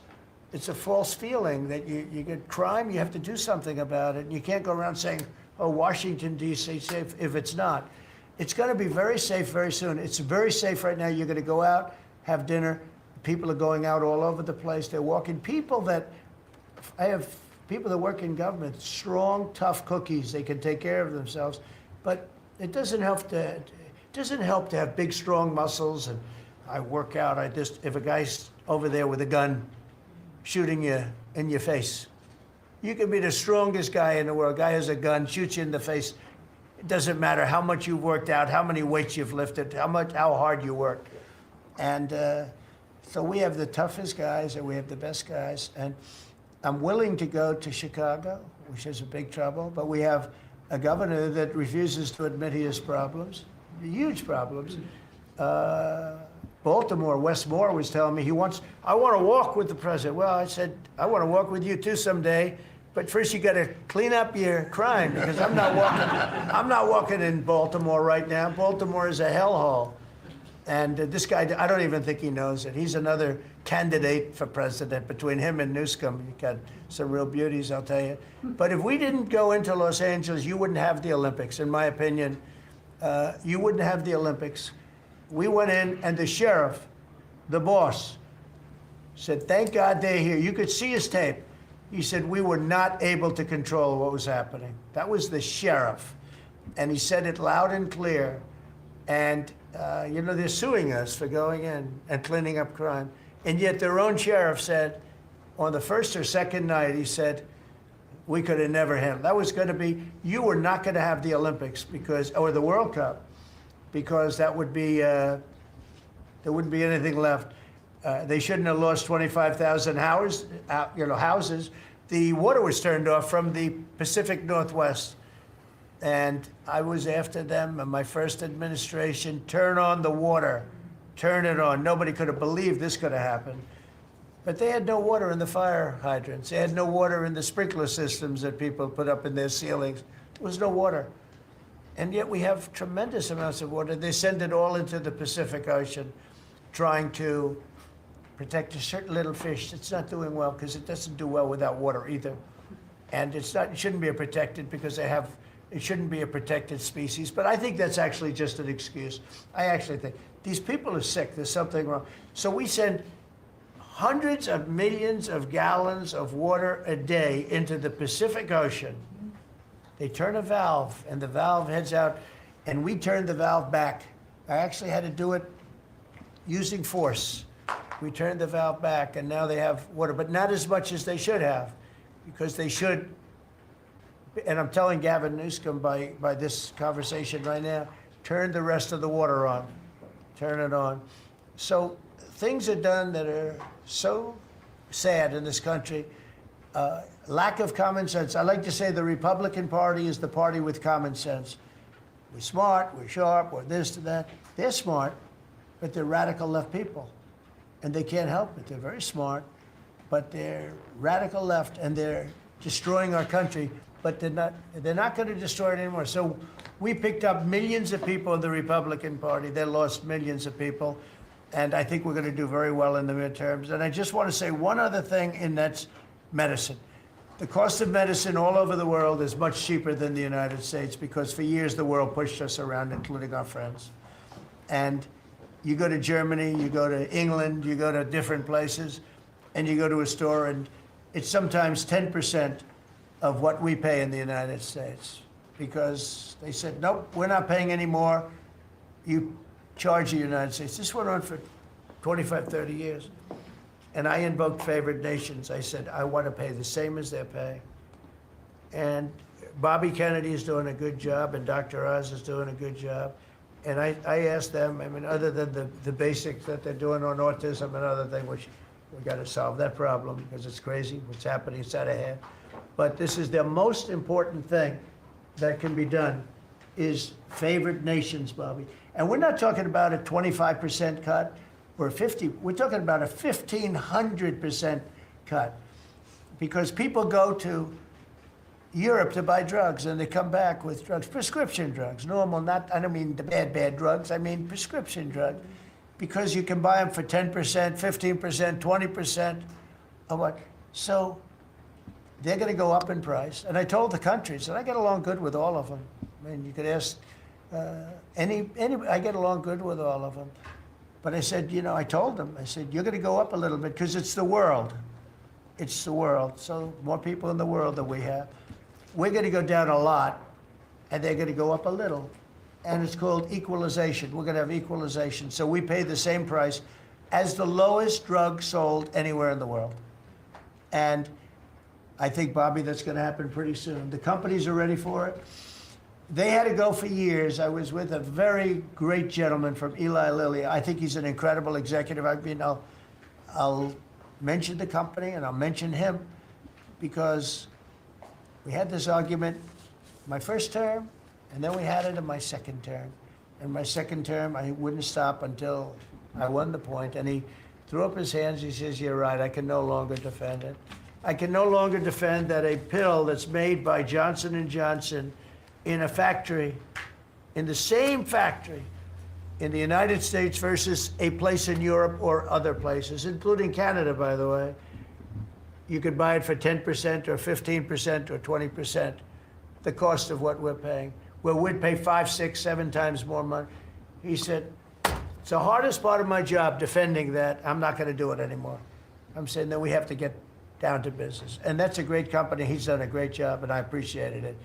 feeling that you get crime, you have to do something about it. You can't go around saying, oh, Washington, D.C. safe if it's not. It's going to be very safe very soon. It's very safe right now. You're going to go out, have dinner. People are going out all over the place. They're walking. I have people that work in government, strong, tough cookies. They can take care of themselves. But it doesn't help to have big, strong muscles. And I work out. If a guy's over there with a gun shooting you in your face, you can be the strongest guy in the world. A guy has a gun, shoots you in the face. It doesn't matter how much you've worked out, how many weights you've lifted, how hard you work. And so we have the toughest guys and we have the best guys. And I'm willing to go to Chicago, which is a big trouble, but we have a governor that refuses to admit he has problems, huge problems. Baltimore, Wes Moore was telling me I want to walk with the president. Well, I said, I want to walk with you too someday, but first you got to clean up your crime because I'm not walking in Baltimore right now. Baltimore is a hellhole. And this guy, I don't even think he knows it. He's another candidate for president. Between him and Newsom, you got some real beauties, I'll tell you. But if we didn't go into Los Angeles, you wouldn't have the Olympics, in my opinion. You wouldn't have the Olympics. We went in, and the sheriff, the boss, said, thank God they're here. You could see his tape. He said, we were not able to control what was happening. That was the sheriff. And he said it loud and clear. And you know, they're suing us for going in and cleaning up crime. And yet their own sheriff said on the first or second night, he said, we could have never handled. That was going to be, you were not going to have the Olympics or the World Cup because that would be, there wouldn't be anything left. They shouldn't have lost 25,000 houses. The water was turned off from the Pacific Northwest. And I was after them in my first administration, turn on the water, turn it on. Nobody could have believed this could have happened. But they had no water in the fire hydrants. They had no water in the sprinkler systems that people put up in their ceilings. There was no water. And yet we have tremendous amounts of water. They send it all into the Pacific Ocean, trying to protect a certain little fish that's not doing well because it doesn't do well without water either. And it shouldn't be protected because it shouldn't be a protected species, but I think that's actually just an excuse. I actually think these people are sick. There's something wrong. So we send hundreds of millions of gallons of water a day into the Pacific Ocean. They turn a valve, and the valve heads out, and we turn the valve back. I actually had to do it using force. We turned the valve back, and now they have water, but not as much as they should have, because they should. And I'm telling Gavin Newsom by this conversation right now, turn the rest of the water on. Turn it on. So things are done that are so sad in this country. Lack of common sense. I like to say the Republican Party is the party with common sense. We're smart, we're sharp, we're this, that. They're smart, but they're radical left people. And they can't help it. They're very smart, but they're radical left, and they're destroying our country. But they're not going to destroy it anymore. So we picked up millions of people in the Republican Party. They lost millions of people. And I think we're going to do very well in the midterms. And I just want to say one other thing, and that's medicine. The cost of medicine all over the world is much cheaper than the United States because for years the world pushed us around, including our friends. And you go to Germany, you go to England, you go to different places, and you go to a store, and it's sometimes 10% of what we pay in the United States because they said, nope, we're not paying any more. You charge the United States. This went on for 25, 30 years. And I invoked favored nations. I said, I want to pay the same as they're paying. And Bobby Kennedy is doing a good job, and Dr. Oz is doing a good job. And I asked them, I mean, other than the basics that they're doing on autism and other things, which we got to solve that problem because it's crazy what's happening, it's out of hand. But this is the most important thing that can be done is favored nations, Bobby. And we're not talking about a 25% cut or 50. We're talking about a 1,500% cut because people go to Europe to buy drugs and they come back with drugs, prescription drugs, normal, not, I don't mean the bad drugs, I mean prescription drugs, because you can buy them for 10%, 15%, 20% of what. So they're going to go up in price. And I told the countries, and I get along good with all of them. I mean, you could ask I get along good with all of them. But I said, you know, I told them, I said, you're going to go up a little bit because it's the world. It's the world. So more people in the world than we have. We're going to go down a lot, and they're going to go up a little. And it's called equalization. We're going to have equalization. So we pay the same price as the lowest drug sold anywhere in the world. And I think, Bobby, that's going to happen pretty soon. The companies are ready for it. They had to go for years. I was with a very great gentleman from Eli Lilly. I think he's an incredible executive. I mean, I'll mention the company and I'll mention him because we had this argument my first term, and then we had it in my second term. In my second term, I wouldn't stop until I won the point. And he threw up his hands. He says, you're right. I can no longer defend it. I can no longer defend that a pill that's made by Johnson & Johnson in a factory, in the same factory in the United States versus a place in Europe or other places, including Canada, by the way, you could buy it for 10% or 15% or 20%, the cost of what we're paying, where we'd pay 5, 6, 7 times more money. He said, it's the hardest part of my job, defending that. I'm not going to do it anymore. I'm saying that we have to get down to business. And that's a great company. He's done a great job, and I appreciated it.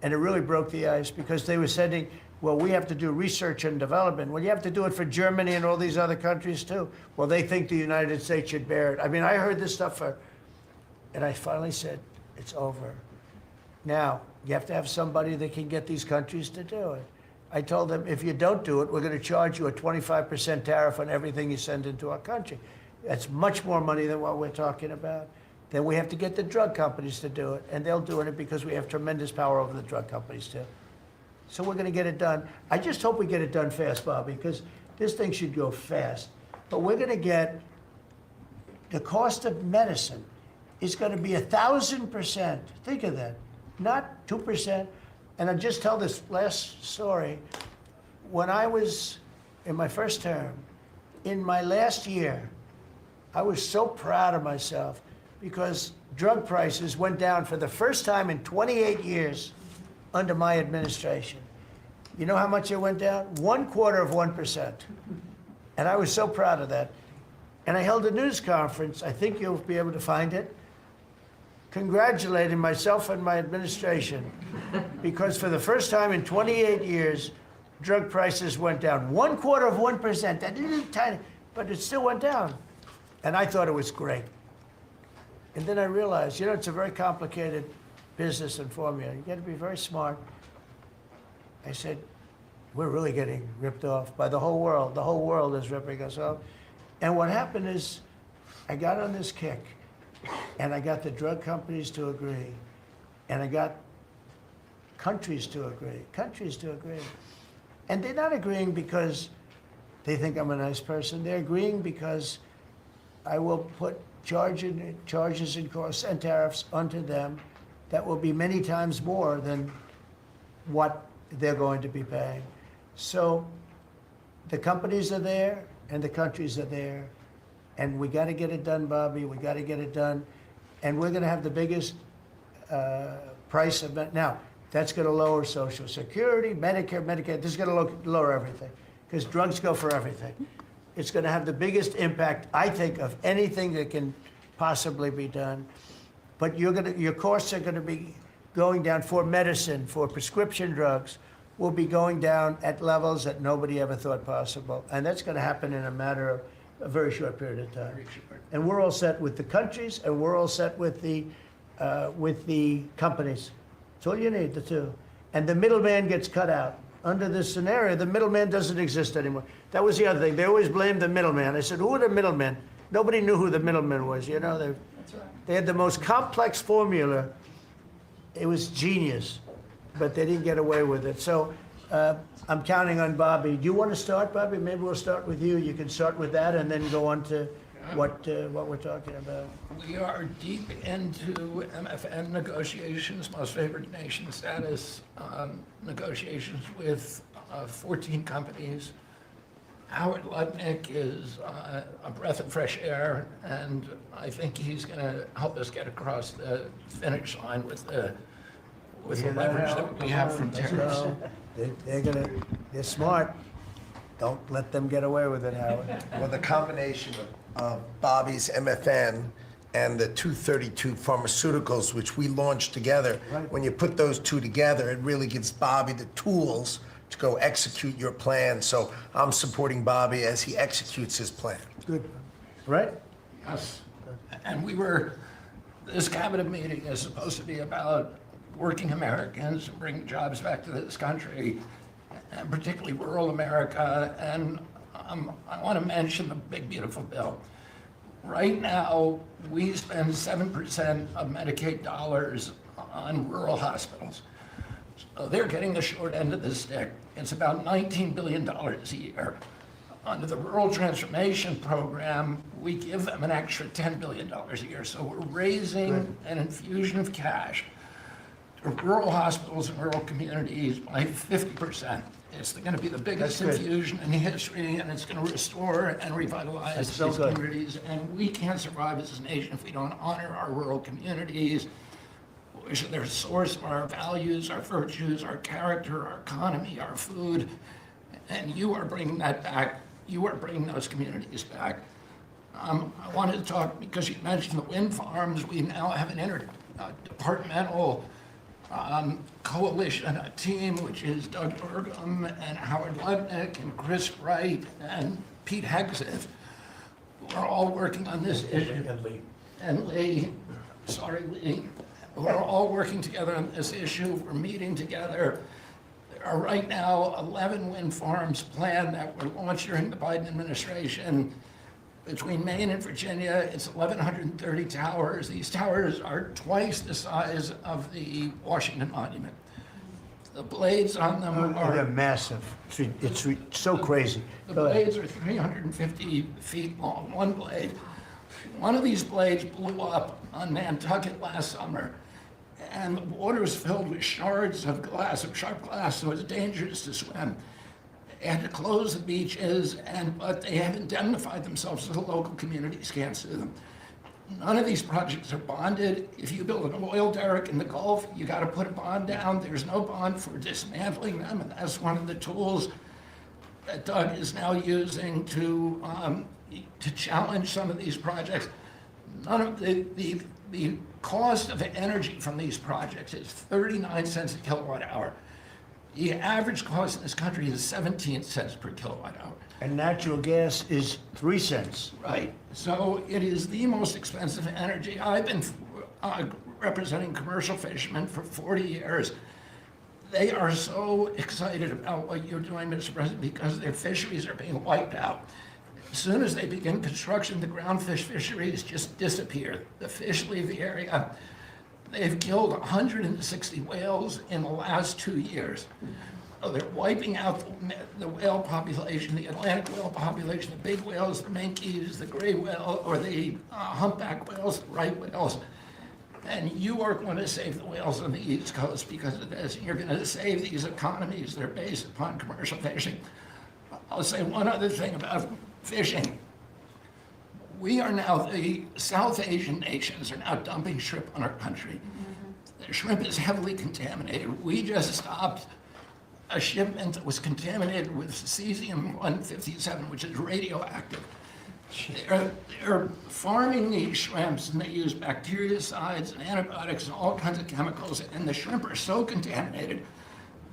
And it really broke the ice because they were sending, well, we have to do research and development. Well, you have to do it for Germany and all these other countries too. Well, they think the United States should bear it. I mean, I heard this stuff and I finally said, it's over. Now, you have to have somebody that can get these countries to do it. I told them, if you don't do it, we're going to charge you a 25% tariff on everything you send into our country. That's much more money than what we're talking about. Then we have to get the drug companies to do it, and they'll do it because we have tremendous power over the drug companies too. So we're going to get it done. I just hope we get it done fast, Bobby, because this thing should go fast. But we're going to get the cost of medicine is going to be 1,000%. Think of that, not 2%. And I'll just tell this last story. When I was in my first term, in my last year, I was so proud of myself because drug prices went down for the first time in 28 years under my administration. You know how much it went down? 1/4%. And I was so proud of that. And I held a news conference, I think you'll be able to find it, congratulating myself and my administration because for the first time in 28 years, drug prices went down. 1/4%, that little tiny, but it still went down. And I thought it was great. And then I realized, you know, it's a very complicated business and formula. You got to be very smart. I said, we're really getting ripped off by the whole world. The whole world is ripping us off. And what happened is I got on this kick, and I got the drug companies to agree, and I got countries to agree. And they're not agreeing because they think I'm a nice person. They're agreeing because I will put charges and costs and tariffs onto them that will be many times more than what they're going to be paying. So the companies are there, and the countries are there. And we got to get it done, Bobby. We got to get it done. And we're going to have the biggest price of it. Now, that's going to lower Social Security, Medicare, Medicaid. This is going to lower everything because drugs go for everything. It's going to have the biggest impact, I think, of anything that can possibly be done. But your costs are going to be going down for medicine, for prescription drugs, will be going down at levels that nobody ever thought possible. And that's going to happen in a matter of a very short period of time. And we're all set with the countries, and we're all set with the companies. That's all you need, the two. And the middleman gets cut out. Under this scenario, the middleman doesn't exist anymore. That was the other thing. They always blamed the middleman. I said, who are the middlemen? Nobody knew who the middleman was. You know, they had the most complex formula. It was genius, but they didn't get away with it. So I'm counting on Bobby. Do you want to start, Bobby? Maybe we'll start with you. You can start with that and then go on to what we're talking about. We are deep into MFN negotiations, most favored nation status negotiations with 14 companies. Howard Lutnick is a breath of fresh air, and I think he's going to help us get across the finish line with the leverage that we have from tariffs. They're smart. Don't let them get away with it, Howard. Well, the combination of Bobby's MFN and the 232 Pharmaceuticals, which we launched together, when you put those two together, it really gives Bobby the tools to go execute your plan. So I'm supporting Bobby as he executes his plan. Good. Right? Yes. And this cabinet meeting is supposed to be about working Americans and bringing jobs back to this country, and particularly rural America. And I want to mention the big, beautiful bill. Right now, we spend 7% of Medicaid dollars on rural hospitals. So they're getting the short end of the stick. It's about $19 billion a year. Under the Rural Transformation Program, we give them an extra $10 billion a year. So we're raising an infusion of cash to rural hospitals and rural communities by 50%. It's going to be the biggest infusion in history, and it's going to restore and revitalize these communities. And we can't survive as a nation if we don't honor our rural communities, which are the source of our values, our virtues, our character, our economy, our food. And you are bringing that back. You are bringing those communities back. I wanted to talk, because you mentioned the wind farms, we now have an interdepartmental coalition, a team, which is Doug Burgum and Howard Lutnick and Chris Wright and Pete Hegseth. We're all working on this issue. And Lee, sorry, Lee. We're all working together on this issue. We're meeting together. There are right now 11 wind farms planned that were launched during the Biden administration. Between Maine and Virginia, it's 1,130 towers. These towers are twice the size of the Washington Monument. The blades on them They're massive. It's so crazy. The blades are 350 feet long, one blade. One of these blades blew up on Nantucket last summer, and the water was filled with shards of glass, of sharp glass, so it's dangerous to swim. They had to close the beaches, but they have indemnified themselves so the local communities can't sue them. None of these projects are bonded. If you build an oil derrick in the Gulf, you got to put a bond down. There's no bond for dismantling them, and that's one of the tools that Doug is now using to challenge some of these projects. None of the cost of energy from these projects is 39 cents a kilowatt hour. The average cost in this country is 17 cents per kilowatt hour. And natural gas is 3 cents. Right. So it is the most expensive energy. I've been representing commercial fishermen for 40 years. They are so excited about what you're doing, Mr. President, because their fisheries are being wiped out. As soon as they begin construction, the groundfish fisheries just disappear. The fish leave the area. They've killed 160 whales in the last 2 years. So they're wiping out the whale population, the Atlantic whale population, the big whales, the minkies, the gray whale, or the humpback whales, the right whales. And you are going to save the whales on the East Coast because of this. You're going to save these economies that are based upon commercial fishing. I'll say one other thing about fishing. We are now, the South Asian nations are now dumping shrimp on our country. The shrimp is heavily contaminated. We just stopped a shipment that was contaminated with cesium-157, which is radioactive. They're farming these shrimps, and they use bactericides and antibiotics and all kinds of chemicals, and the shrimp are so contaminated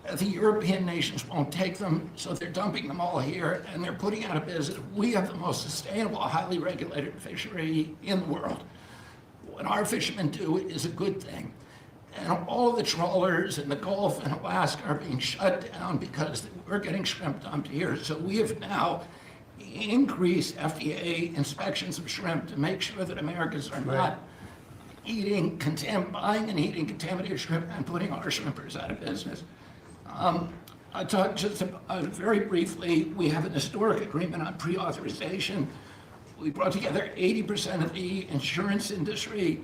that the European nations won't take them, so they're dumping them all here, and they're putting out of business. We have the most sustainable, highly regulated fishery in the world. What our fishermen do is a good thing. And all of the trawlers in the Gulf and Alaska are being shut down because we're getting shrimp dumped here. So we have now increased FDA inspections of shrimp to make sure that Americans are not buying and eating contaminated shrimp and putting our shrimpers out of business. I talked just very briefly, we have an historic agreement on pre-authorization. We brought together 80% of the insurance industry,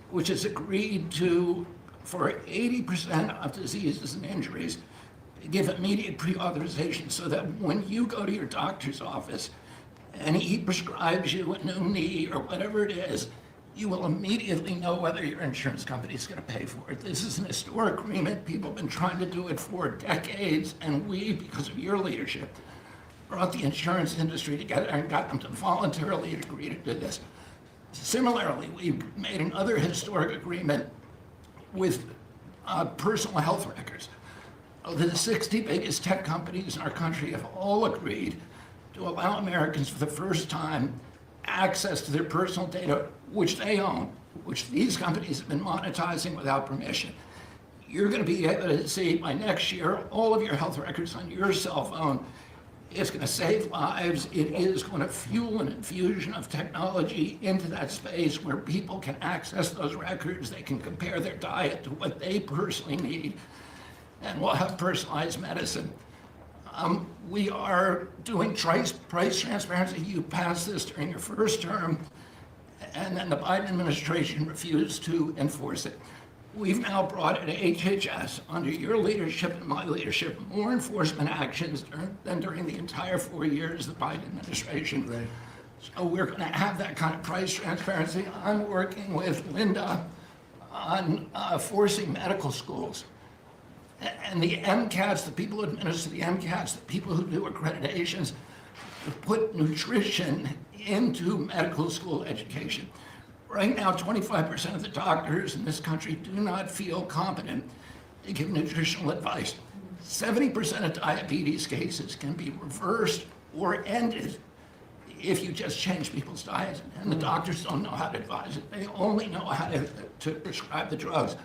which has agreed to, for 80% of diseases and injuries, give immediate pre-authorization so that when you go to your doctor's office and he prescribes you a new knee or whatever it is, you will immediately know whether your insurance company is going to pay for it. This is an historic agreement. People have been trying to do it for decades, and we, because of your leadership, brought the insurance industry together and got them to voluntarily agree to do this. Similarly, we've made another historic agreement with personal health records. The 60 biggest tech companies in our country have all agreed to allow Americans for the first time access to their personal data, which they own, which these companies have been monetizing without permission. You're going to be able to see by next year all of your health records on your cell phone. It's going to save lives. It is going to fuel an infusion of technology into that space where people can access those records. They can compare their diet to what they personally need, and we'll have personalized medicine. We are doing price transparency. You passed this during your first term, and then the Biden administration refused to enforce it. We've now brought in HHS, under your leadership and my leadership, more enforcement actions than during the entire 4 years of the Biden administration. Right. So we're going to have that kind of price transparency. I'm working with Linda on forcing medical schools. And the MCATs, the people who administer the MCATs, the people who do accreditations, to put nutrition into medical school education. Right now, 25% of the doctors in this country do not feel competent to give nutritional advice. 70% of diabetes cases can be reversed or ended if you just change people's diets. And the doctors don't know how to advise it. They only know how to prescribe the drugs.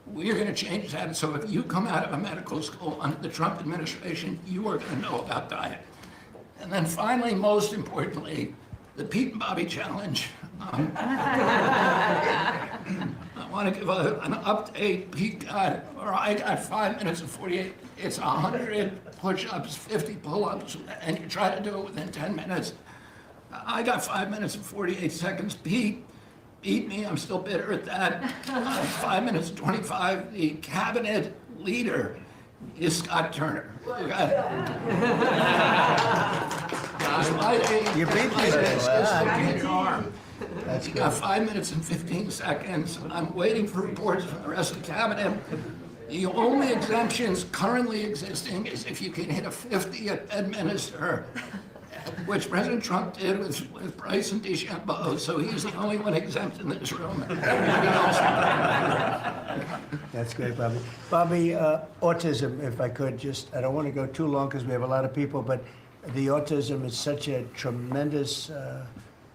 We're going to change that. So if you come out of a medical school under the Trump administration, you are going to know about diet. And then finally, most importantly, the Pete and Bobby Challenge. I want to give an update. I got 5 minutes and 48. It's 100 push-ups, 50 pull-ups, and you try to do it within 10 minutes. I got 5 minutes and 48 seconds. Pete beat me. I'm still bitter at that. 5 minutes and 25. The cabinet leader is Scott Turner. You beat me there. You got 5 minutes and 15 seconds. I'm waiting for reports from the rest of the cabinet. The only exemptions currently existing is if you can hit a 50 at Bedminster, which President Trump did with Bryson DeChambeau. So he's the only one exempt in this room. That's great, Bobby. Bobby, autism, if I could just, I don't want to go too long because we have a lot of people, but the autism is such a tremendous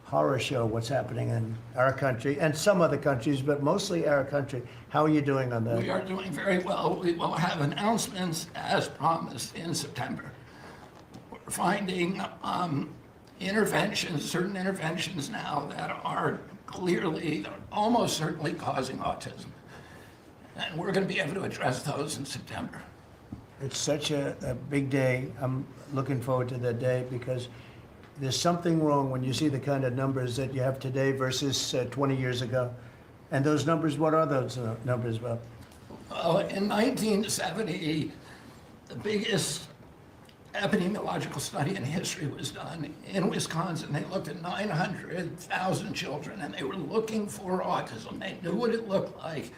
horror show, what's happening in our country and some other countries, but mostly our country. How are you doing on that? We are doing very well. We will have announcements as promised in September. We're finding interventions, certain interventions now that are clearly, almost certainly causing autism. And we're going to be able to address those in September. It's such a big day. I'm looking forward to that day because there's something wrong when you see the kind of numbers that you have today versus 20 years ago. And those numbers, what are those numbers, Bob? Well, in 1970, the biggest epidemiological study in history was done in Wisconsin. They looked at 900,000 children, and they were looking for autism. They knew what it looked like,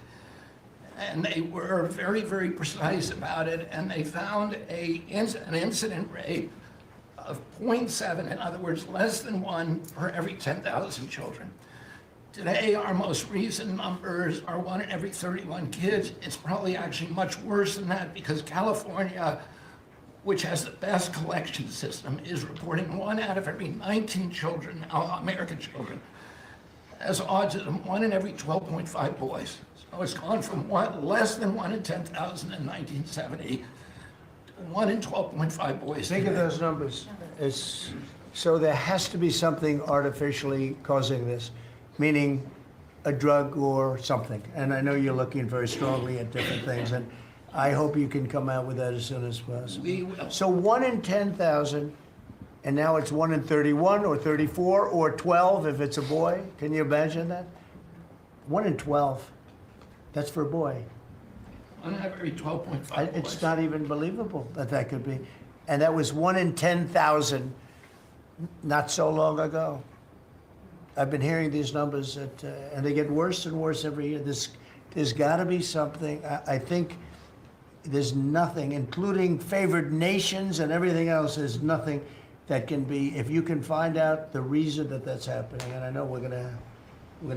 and they were very, very precise about it, and they found an incident rate of 0.7, in other words, less than 1 per every 10,000 children. Today, our most recent numbers are 1 in every 31 kids. It's probably actually much worse than that because California, which has the best collection system, is reporting 1 out of every 19 children, American children, has autism, 1 in every 12.5 boys. So it's gone from less than 1 in 10,000 in 1970 to 1 in 12.5 boys. Think of today. those numbers. So there has to be something artificially causing this, meaning a drug or something. And I know you're looking very strongly at different things, and I hope you can come out with that as soon as possible. We will. So 1 in 10,000, and now it's 1 in 31 or 34 or 12 if it's a boy. Can you imagine that? 1 in 12. That's for a boy. 1 in every 12.5 boys. It's not even believable that that could be. And that was 1 in 10,000 not so long ago. I've been hearing these numbers, and they get worse and worse every year. There's got to be something. I think there's nothing, including favored nations and everything else, there's nothing that can be, if you can find out the reason that that's happening, and I know we're gonna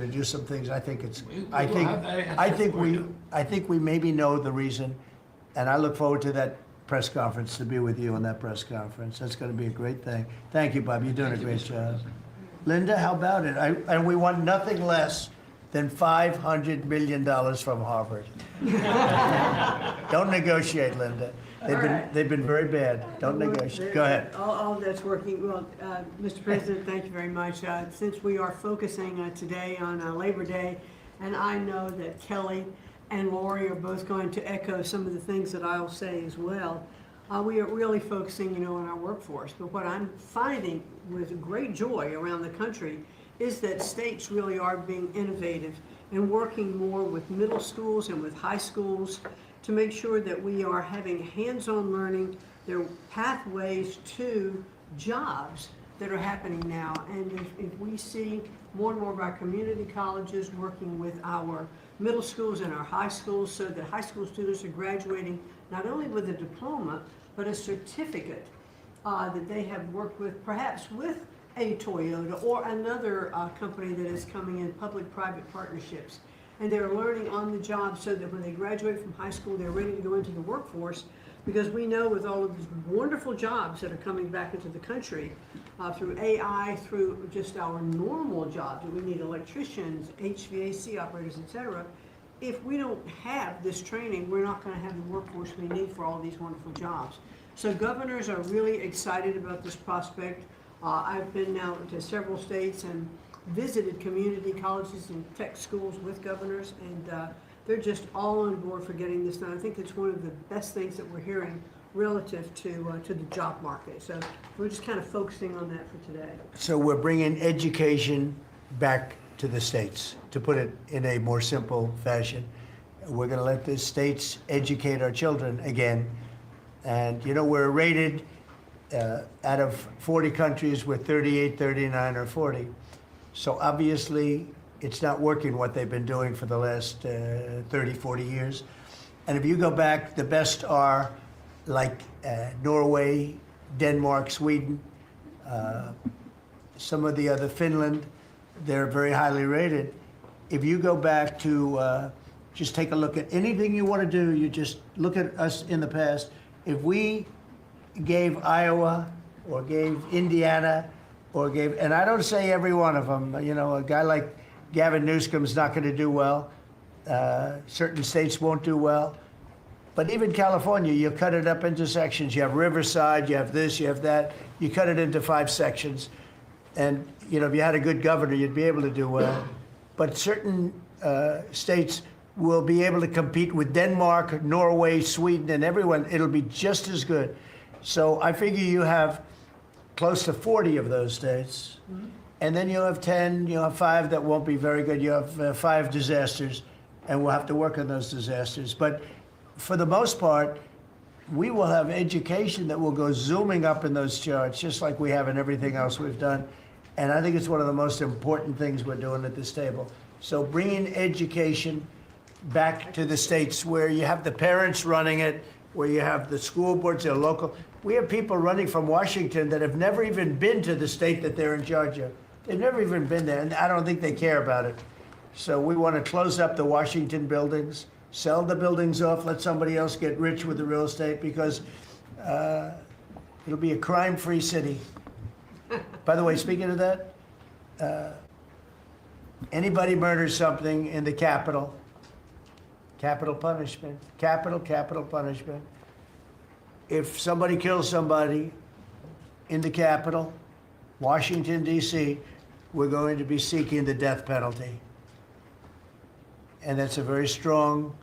do some things. I think it's, I think we maybe know the reason, and I look forward to that press conference, to be with you on that press conference. That's going to be a great thing. Thank you, Bob. You're doing a great job. Linda, how about it? And we want nothing less than $500 million from Harvard. Don't negotiate, Linda. They've been very bad. Don't negotiate. Go ahead. All that's working. Well, Mr. President, thank you very much. Since we are focusing today on Labor Day, and I know that Kelly and Lori are both going to echo some of the things that I'll say as well. We are really focusing, on our workforce. But what I'm finding with great joy around the country is that states really are being innovative and working more with middle schools and with high schools to make sure that we are having hands-on learning. There are pathways to jobs that are happening now. And if we see more and more of our community colleges working with our middle schools and our high schools so that high school students are graduating not only with a diploma, but a certificate that they have worked with, perhaps with a Toyota or another company that is coming in, public-private partnerships. And they're learning on the job so that when they graduate from high school, they're ready to go into the workforce, because we know with all of these wonderful jobs that are coming back into the country through AI, through just our normal jobs, we need electricians, HVAC operators, etc. If we don't have this training, we're not going to have the workforce we need for all these wonderful jobs. So governors are really excited about this prospect. I've been now to several states and visited community colleges and tech schools with governors, and they're just all on board for getting this done. I think it's one of the best things that we're hearing relative to the job market. So we're just kind of focusing on that for today. So we're bringing education back to the states, to put it in a more simple fashion. We're going to let the states educate our children again. And, we're rated out of 40 countries, we're 38, 39, or 40. So obviously, it's not working what they've been doing for the last 30, 40 years. And if you go back, the best are like Norway, Denmark, Sweden, some of the other, Finland, they're very highly rated. If you go back to just take a look at anything you want to do, you just look at us in the past. If we gave Iowa or gave Indiana or gave, and I don't say every one of them, a guy like Gavin Newsom's not going to do well. Certain states won't do well. But even California, you cut it up into sections. You have Riverside, you have this, you have that. You cut it into 5 sections. And, if you had a good governor, you'd be able to do well. But certain states will be able to compete with Denmark, Norway, Sweden, and everyone. It'll be just as good. So I figure you have close to 40 of those states. Mm-hmm. And then you'll have 10, you'll have 5 that won't be very good. You have 5 disasters, and we'll have to work on those disasters. But for the most part, we will have education that will go zooming up in those charts, just like we have in everything else we've done. And I think it's one of the most important things we're doing at this table. So bringing education back to the states where you have the parents running it, where you have the school boards, they're local. We have people running from Washington that have never even been to the state that they're in charge of. They've never even been there, and I don't think they care about it. So we want to close up the Washington buildings, sell the buildings off, let somebody else get rich with the real estate, because it'll be a crime-free city. By the way, speaking of that, anybody murders something in the Capitol, capital punishment, capital punishment. If somebody kills somebody in the Capitol, Washington, D.C., we're going to be seeking the death penalty. And that's a very strong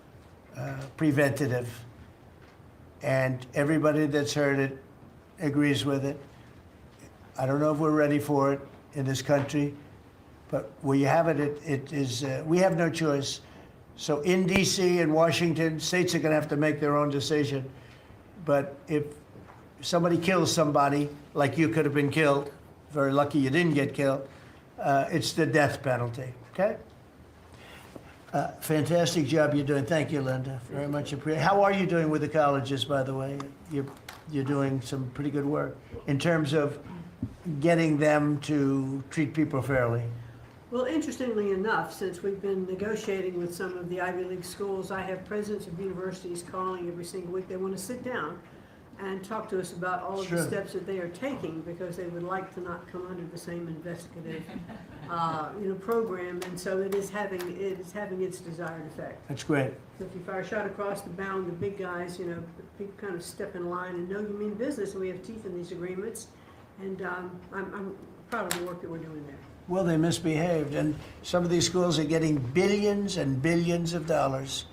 preventative. And everybody that's heard it agrees with it. I don't know if we're ready for it in this country, but where you have it, it is, we have no choice. So in D.C. and Washington, states are going to have to make their own decision. But if somebody kills somebody, like you could have been killed, very lucky you didn't get killed, it's the death penalty, okay? Fantastic job you're doing. Thank you, Linda. Very much appreciated. How are you doing with the colleges, by the way? You're doing some pretty good work in terms of getting them to treat people fairly. Well, interestingly enough, since we've been negotiating with some of the Ivy League schools, I have presidents of universities calling every single week. They want to sit down and talk to us about all of the steps that they are taking, because they would like to not come under the same investigative, program. And so it is having its desired effect. That's great. So if you fire a shot across the bow, the big guys, people kind of step in line and know you mean business, and we have teeth in these agreements. And I'm proud of the work that we're doing there. Well, they misbehaved, and some of these schools are getting billions and billions of dollars,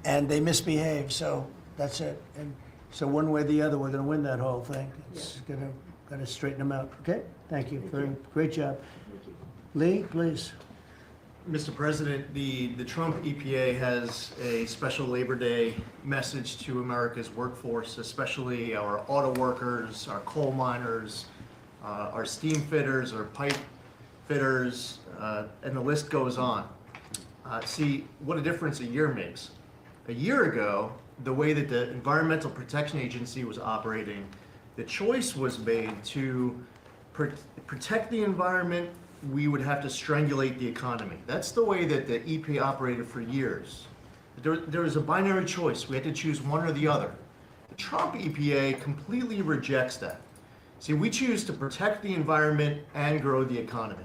and they misbehave. So that's it. And so one way or the other, we're going to win that whole thing. It's going to straighten them out. Okay? Thank you. Great job. Lee, please. Mr. President, the Trump EPA has a special Labor Day message to America's workforce, especially our auto workers, our coal miners, our steam fitters, our pipe fitters, and the list goes on. See what a difference a year makes. A year ago, the way that the Environmental Protection Agency was operating, the choice was made to protect the environment. We would have to strangulate the economy. That's the way that the EPA operated for years. There was a binary choice. We had to choose one or the other. The Trump EPA completely rejects that. See, we choose to protect the environment and grow the economy.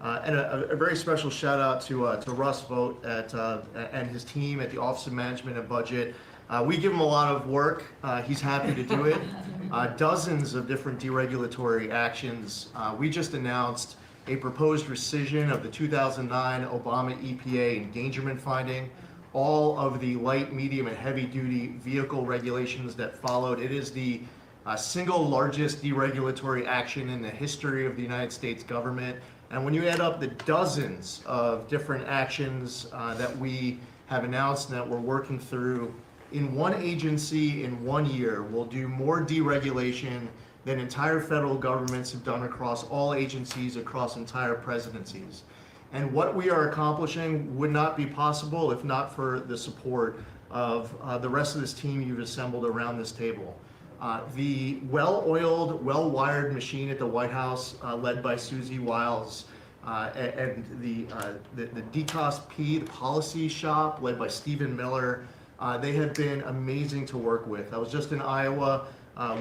And a very special shout out to Russ Vogt and his team at the Office of Management and Budget. We give him a lot of work. He's happy to do it. Dozens of different deregulatory actions. We just announced a proposed rescission of the 2009 Obama EPA endangerment finding, all of the light, medium, and heavy-duty vehicle regulations that followed. It is the single largest deregulatory action in the history of the United States government. And when you add up the dozens of different actions that we have announced and that we're working through, in one agency in 1 year, we'll do more deregulation than entire federal governments have done across all agencies, across entire presidencies. And what we are accomplishing would not be possible if not for the support of the rest of this team you've assembled around this table. The well-oiled, well-wired machine at the White House, led by Susie Wiles, and the DCOSP, the policy shop, led by Stephen Miller, they have been amazing to work with. I was just in Iowa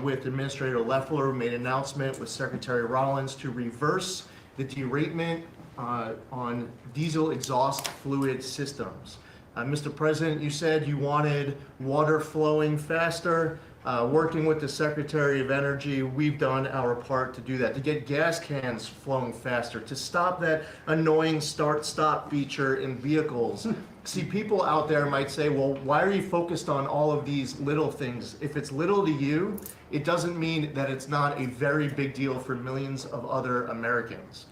with Administrator Loeffler, who made an announcement with Secretary Rollins to reverse the deratement on diesel exhaust fluid systems. Mr. President, you said you wanted water flowing faster. Working with the Secretary of Energy, we've done our part to do that, to get gas cans flowing faster, to stop that annoying start-stop feature in vehicles. See, people out there might say, well, why are you focused on all of these little things? If it's little to you, it doesn't mean that it's not a very big deal for millions of other Americans.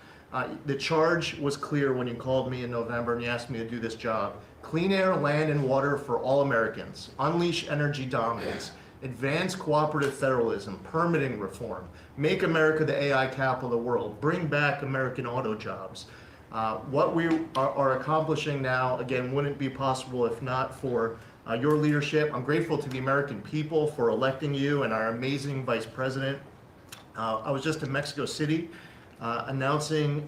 The charge was clear when you called me in November and you asked me to do this job. Clean air, land, and water for all Americans. Unleash energy dominance. advance cooperative federalism, permitting reform, make America the AI capital of the world, bring back American auto jobs. What we are accomplishing now, again, wouldn't be possible if not for your leadership. I'm grateful to the American people for electing you and our amazing vice president. I was just in Mexico City announcing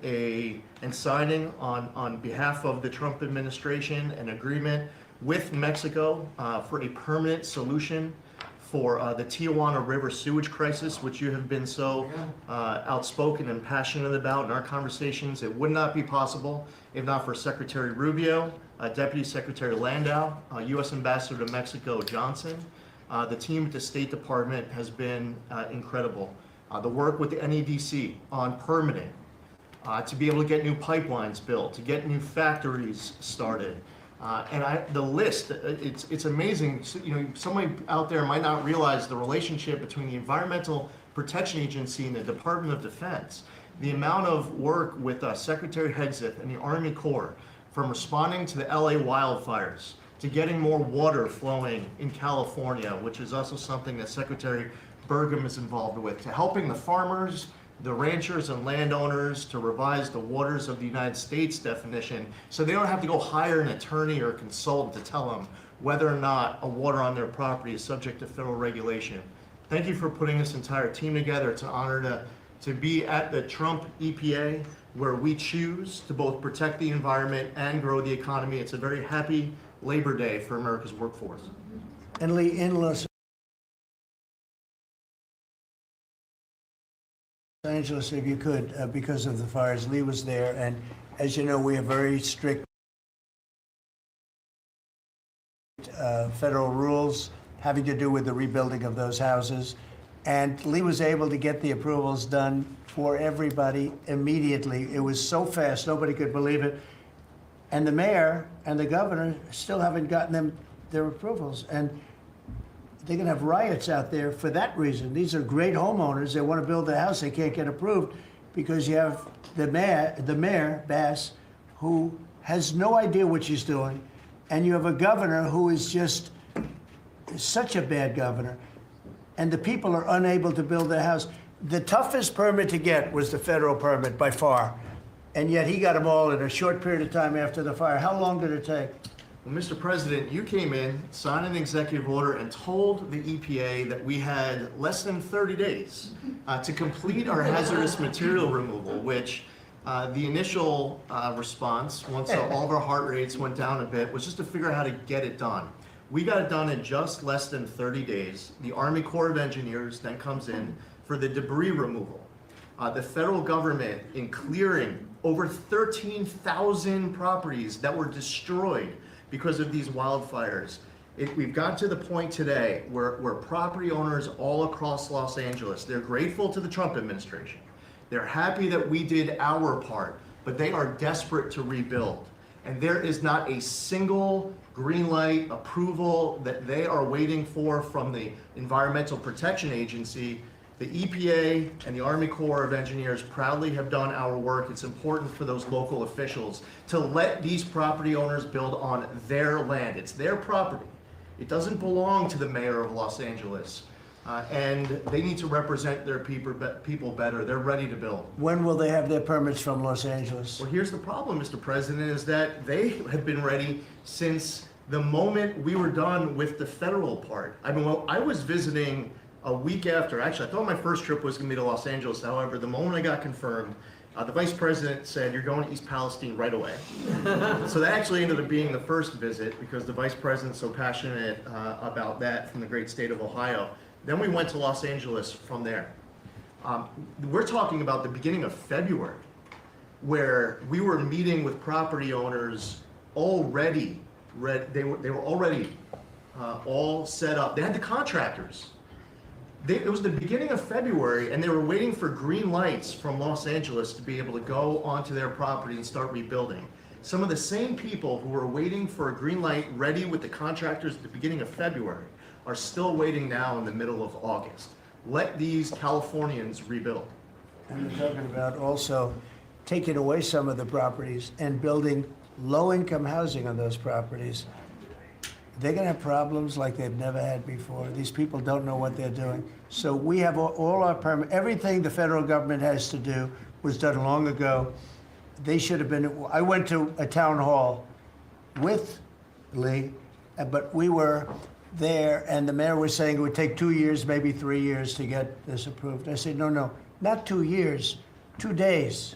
and signing on behalf of the Trump administration an agreement with Mexico for a permanent solution for the Tijuana River sewage crisis, which you have been so outspoken and passionate about in our conversations. It would not be possible if not for Secretary Rubio, Deputy Secretary Landau, U.S. Ambassador to Mexico Johnson. The team at the State Department has been incredible. The work with the NEDC on permitting, to be able to get new pipelines built, to get new factories started. The list, it's amazing. Somebody out there might not realize the relationship between the Environmental Protection Agency and the Department of Defense. The amount of work with Secretary Hegseth and the Army Corps, from responding to the LA wildfires, to getting more water flowing in California, which is also something that Secretary Burgum is involved with, to helping the farmers, the ranchers and landowners to revise the waters of the United States definition so they don't have to go hire an attorney or a consultant to tell them whether or not a water on their property is subject to federal regulation. Thank you for putting this entire team together. It's an honor to be at the Trump EPA, where we choose to both protect the environment and grow the economy. It's a very happy Labor Day for America's workforce. And Lee, in Los Angeles, if you could, because of the fires, Lee was there, and as you know, we have very strict federal rules having to do with the rebuilding of those houses, and Lee was able to get the approvals done for everybody immediately. It was so fast, nobody could believe it, and the mayor and the governor still haven't gotten them their approvals, and they're going to have riots out there for that reason. These are great homeowners. They want to build a house. They can't get approved because you have the mayor, Bass, who has no idea what she's doing. And you have a governor who is just such a bad governor. And the people are unable to build their house. The toughest permit to get was the federal permit by far. And yet he got them all in a short period of time after the fire. How long did it take? Well, Mr. President, you came in, signed an executive order, and told the EPA that we had less than 30 days to complete our hazardous material removal, which the initial response, once all of our heart rates went down a bit, was just to figure out how to get it done. We got it done in just less than 30 days. The Army Corps of Engineers then comes in for the debris removal. The federal government, in clearing over 13,000 properties that were destroyed because of these wildfires. We've got to the point today where property owners all across Los Angeles, they're grateful to the Trump administration. They're happy that we did our part, but they are desperate to rebuild. And there is not a single green light approval that they are waiting for from the Environmental Protection Agency. The EPA and the Army Corps of Engineers proudly have done our work. It's important for those local officials to let these property owners build on their land. It's their property. It doesn't belong to the mayor of Los Angeles. And they need to represent their people better. They're ready to build. When will they have their permits from Los Angeles? Well, here's the problem, Mr. President, is that they have been ready since the moment we were done with the federal part. I mean, I was visiting a week after. Actually, I thought my first trip was going to be to Los Angeles. However, the moment I got confirmed, the vice president said, "You're going to East Palestine right away." So that actually ended up being the first visit because the vice president's so passionate about that from the great state of Ohio. Then we went to Los Angeles from there. We're talking about the beginning of February, where we were meeting with property owners already. They were already all set up. They had the contractors. It was the beginning of February, and they were waiting for green lights from Los Angeles to be able to go onto their property and start rebuilding. Some of the same people who were waiting for a green light ready with the contractors at the beginning of February are still waiting now in the middle of August. Let these Californians rebuild. And we're talking about also taking away some of the properties and building low-income housing on those properties. they're going to have problems like they've never had before. These people don't know what they're doing. So we have all our permit, everything the federal government has to do was done long ago. They should have been, I went to a town hall with Lee, but we were there and the mayor was saying it would take 2 years, maybe 3 years to get this approved. I said, no, not 2 years, 2 days.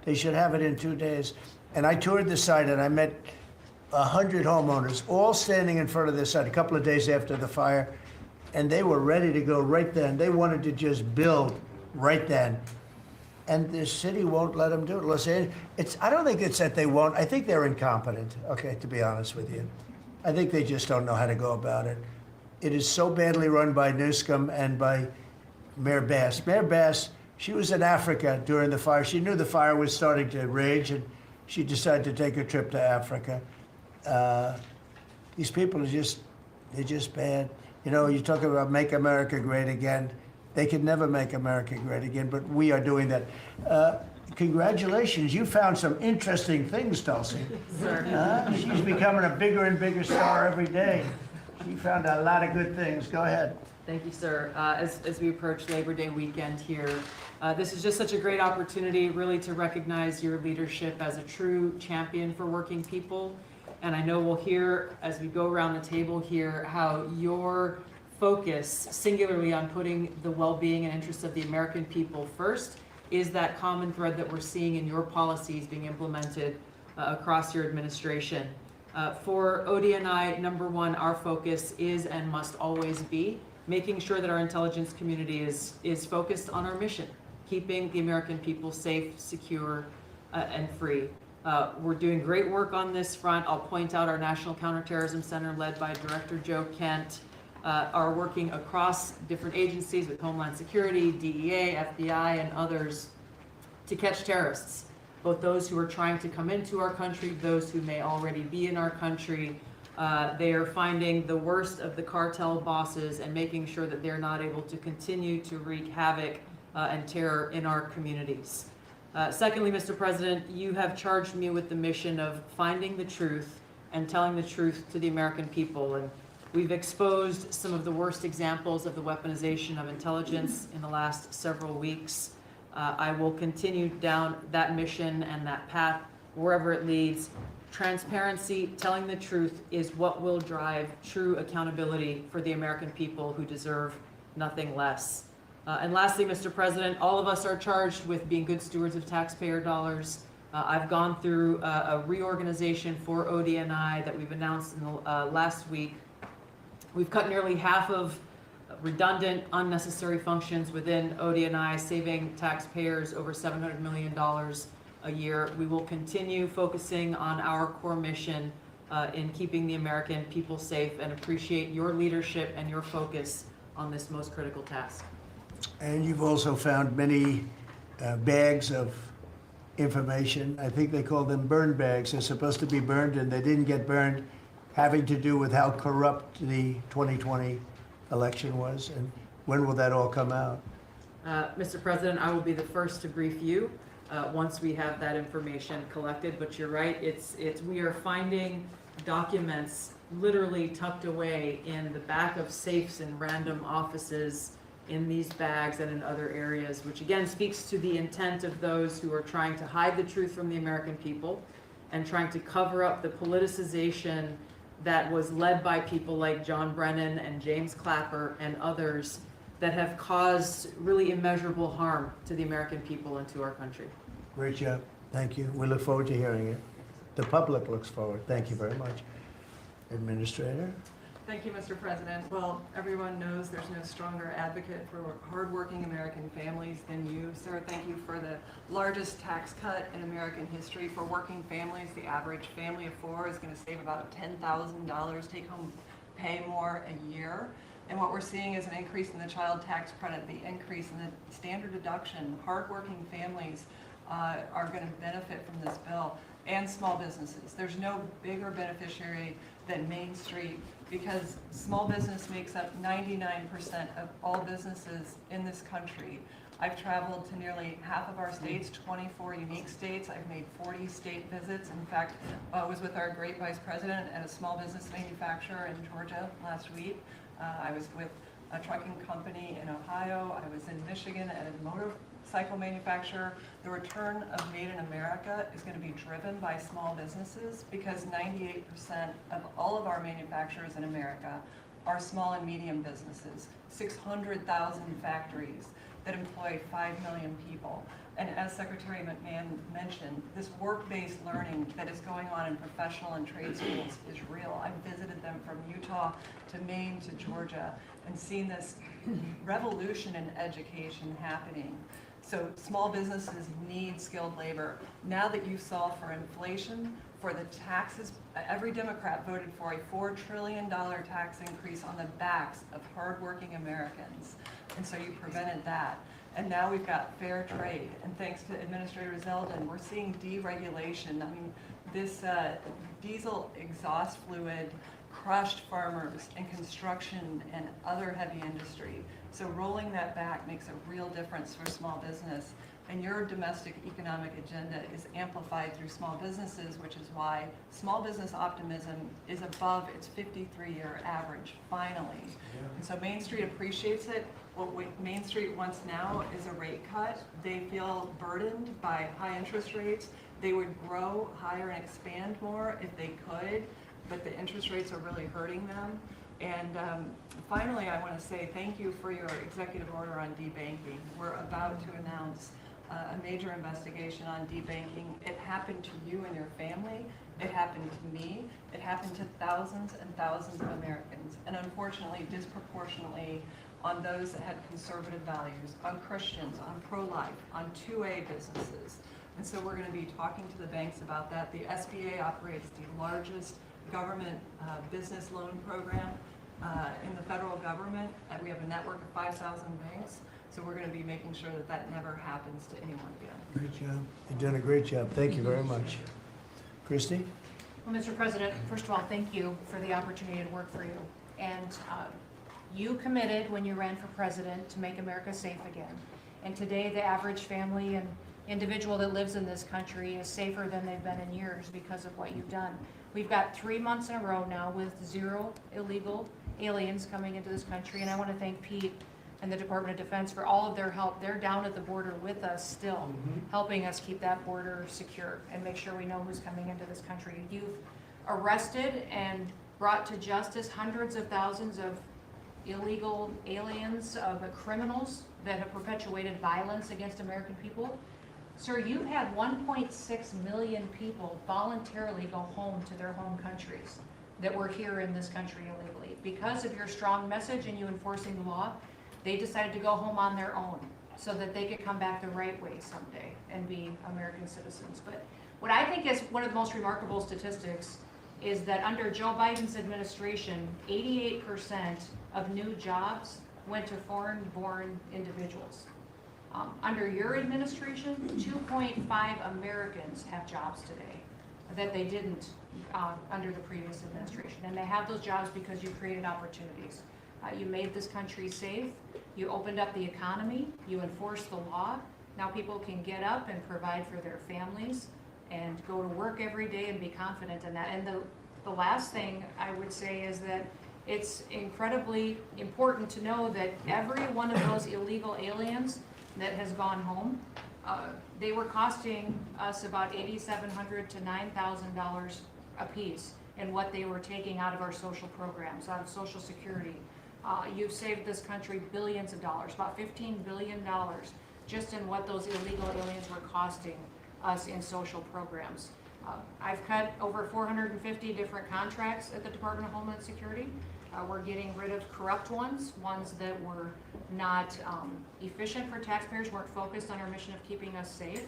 They should have it in 2 days. And I toured the site and I met 100 homeowners, all standing in front of this site a couple of days after the fire, and they were ready to go right then. They wanted to just build right then. And the city won't let them do it. Los Angeles, I don't think it's that they won't. I think they're incompetent, okay, to be honest with you. I think they just don't know how to go about it. It is so badly run by Newsom and by Mayor Bass. Mayor Bass, she was in Africa during the fire. She knew the fire was starting to rage, and she decided to take a trip to Africa. These people are they're just bad. You know, you talk about make America great again. They could never make America great again, but we are doing that. Congratulations, you found some interesting things, Tulsi. She's becoming a bigger and bigger star every day. She found a lot of good things. Go ahead. Thank you, sir. As we approach Labor Day weekend here, this is just such a great opportunity really to recognize your leadership as a true champion for working people. And I know we'll hear as we go around the table here how your focus singularly on putting the well-being and interests of the American people first is that common thread that we're seeing in your policies being implemented across your administration. For ODNI, number one, our focus is and must always be making sure that our intelligence community is focused on our mission, keeping the American people safe, secure, and free. We're doing great work on this front. I'll point out our National Counterterrorism Center, led by Director Joe Kent, are working across different agencies with Homeland Security, DEA, FBI, and others to catch terrorists, both those who are trying to come into our country, those who may already be in our country. They are finding the worst of the cartel bosses and making sure that they're not able to continue to wreak havoc and terror in our communities. Secondly, Mr. President, you have charged me with the mission of finding the truth and telling the truth to the American people. And we've exposed some of the worst examples of the weaponization of intelligence in the last several weeks. I will continue down that mission and that path wherever it leads. Transparency, telling the truth is what will drive true accountability for the American people who deserve nothing less. And lastly, Mr. President, all of us are charged with being good stewards of taxpayer dollars. I've gone through a reorganization for ODNI that we've announced in the last week. We've cut nearly half of redundant, unnecessary functions within ODNI, saving taxpayers over $700 million a year. We will continue focusing on our core mission in keeping the American people safe, and appreciate your leadership and your focus on this most critical task. And you've also found many bags of information. I think they call them burn bags. They're supposed to be burned and they didn't get burned, having to do with how corrupt the 2020 election was. And when will that all come out? Mr. President, I will be the first to brief you once we have that information collected. But you're right, we are finding documents literally tucked away in the back of safes in random offices, in these bags and in other areas, which again speaks to the intent of those who are trying to hide the truth from the American people and trying to cover up the politicization that was led by people like John Brennan and James Clapper and others that have caused really immeasurable harm to the American people and to our country. Great job. Thank you. We look forward to hearing it. The public looks forward. Thank you very much. Administrator? Thank you, Mr. President. Well, everyone knows there's no stronger advocate for hardworking American families than you, sir. Thank you for the largest tax cut in American history for working families. The average family of four is going to save about $10,000 take-home pay more a year. And what we're seeing is an increase in the child tax credit, the increase in the standard deduction. Hardworking families are going to benefit from this bill, and small businesses. There's no bigger beneficiary than Main Street, because small business makes up 99% of all businesses in this country. I've traveled to nearly half of our states, 24 unique states. I've made 40 state visits. In fact, I was with our great vice president at a small business manufacturer in Georgia last week. I was with a trucking company in Ohio. I was in Michigan at a motorcycle manufacturer. The return of Made in America is going to be driven by small businesses because 98% of all of our manufacturers in America are small and medium businesses, 600,000 factories that employ 5 million people. And as Secretary McMahon mentioned, this work-based learning that is going on in professional and trade schools is real. I've visited them from Utah to Maine to Georgia and seen this revolution in education happening. So small businesses need skilled labor. Now that you solve for inflation, for the taxes, every Democrat voted for a $4 trillion tax increase on the backs of hardworking Americans. And so you prevented that. And now we've got fair trade. And thanks to Administrator Zeldin, we're seeing deregulation. I mean, this diesel exhaust fluid crushed farmers and construction and other heavy industry. So rolling that back makes a real difference for small business. And your domestic economic agenda is amplified through small businesses, which is why small business optimism is above its 53-year average, finally. And so Main Street appreciates it. What Main Street wants now is a rate cut. They feel burdened by high interest rates. They would grow higher and expand more if they could, but the interest rates are really hurting them. And finally, I want to say thank you for your executive order on debanking. We're about to announce a major investigation on debanking. It happened to you and your family. It happened to me. It happened to thousands and thousands of Americans. And unfortunately, disproportionately on those that had conservative values, on Christians, on pro-life, on 2A businesses. And so we're going to be talking to the banks about that. The SBA operates the largest government business loan program in the federal government. And we have a network of 5,000 banks. So we're going to be making sure that that never happens to anyone again. Great job. You've done a great job. Thank you very much. Christy? Well, Mr. President, first of all, thank you for the opportunity to work for you. And you committed when you ran for president to make America safe again. And today, the average family and individual that lives in this country is safer than they've been in years because of what you've done. We've got 3 months in a row now with 0 illegal aliens coming into this country. And I want to thank Pete and the Department of Defense for all of their help. They're down at the border with us still, helping us keep that border secure and make sure we know who's coming into this country. You've arrested and brought to justice hundreds of thousands of illegal aliens, of criminals that have perpetuated violence against American people. Sir, you've had 1.6 million people voluntarily go home to their home countries that were here in this country illegally. Because of your strong message and you enforcing the law, they decided to go home on their own so that they could come back the right way someday and be American citizens. But what I think is one of the most remarkable statistics is that under Joe Biden's administration, 88% of new jobs went to foreign-born individuals. Under your administration, 2.5 Americans have jobs today that they didn't under the previous administration. And they have those jobs because you created opportunities. You made this country safe. You opened up the economy. You enforced the law. Now people can get up and provide for their families and go to work every day and be confident in that. And the last thing I would say is that it's incredibly important to know that every one of those illegal aliens that has gone home, they were costing us about $8,700 to $9,000 a piece in what they were taking out of our social programs, out of Social Security. You've saved this country billions of dollars, about $15 billion, just in what those illegal aliens were costing us in social programs. I've cut over 450 different contracts at the Department of Homeland Security. We're getting rid of corrupt ones that were not efficient for taxpayers, weren't focused on our mission of keeping us safe.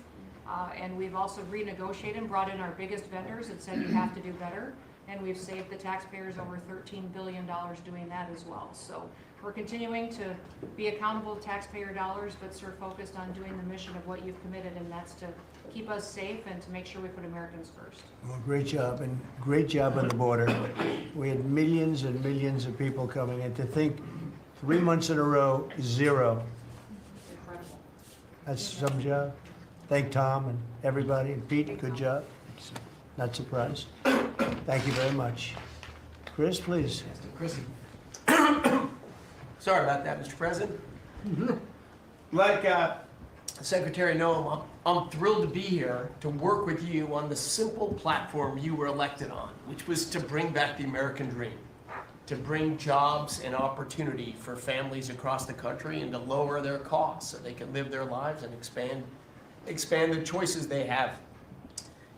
And we've also renegotiated and brought in our biggest vendors and said you have to do better. And we've saved the taxpayers over $13 billion doing that as well. So we're continuing to be accountable to taxpayer dollars, but sort of focused on doing the mission of what you've committed, and that's to keep us safe and to make sure we put Americans first. Well, great job, and great job on the border. We had millions and millions of people coming in. To think 3 months in a row, 0. Incredible. That's some job. Thank Tom and everybody, and Pete, good job. Not surprised. Thank you very much. Chris, please. Chrissy. Sorry about that, Mr. President. Like Secretary Noem, I'm thrilled to be here to work with you on the simple platform you were elected on, which was to bring back the American dream, to bring jobs and opportunity for families across the country and to lower their costs so they can live their lives and expand the choices they have.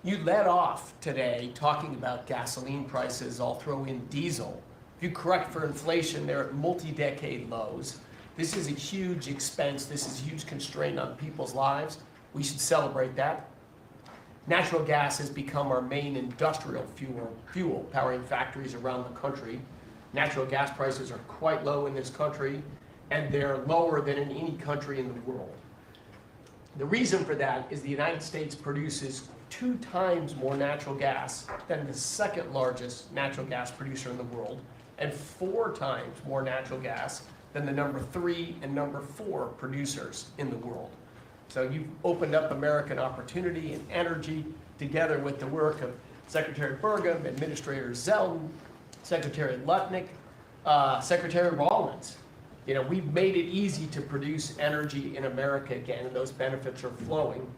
You led off today talking about gasoline prices. I'll throw in diesel. If you correct for inflation, they're at multi-decade lows. This is a huge expense. This is a huge constraint on people's lives. We should celebrate that. Natural gas has become our main industrial fuel powering factories around the country. Natural gas prices are quite low in this country, and they're lower than in any country in the world. The reason for that is the United States produces 2 times more natural gas than the second largest natural gas producer in the world, and 4 times more natural gas than the number 3 and number 4 producers in the world. So you've opened up American opportunity and energy together with the work of Secretary Burgum, Administrator Zeldin, Secretary Lutnick, Secretary Rawlins. You know, we've made it easy to produce energy in America again, and those benefits are flowing.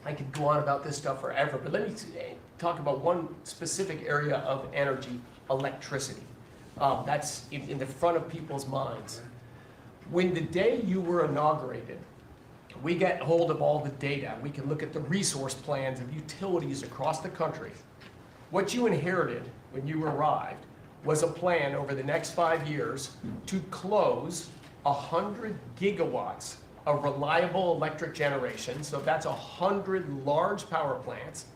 I could go on about this stuff forever, but let me talk about one specific area of energy, electricity. That's in the front of people's minds. When the day you were inaugurated, we get hold of all the data. We can look at the resource plans of utilities across the country. What you inherited when you arrived was a plan over the next 5 years to close 100 gigawatts of reliable electric generation. So that's 100 large power plants.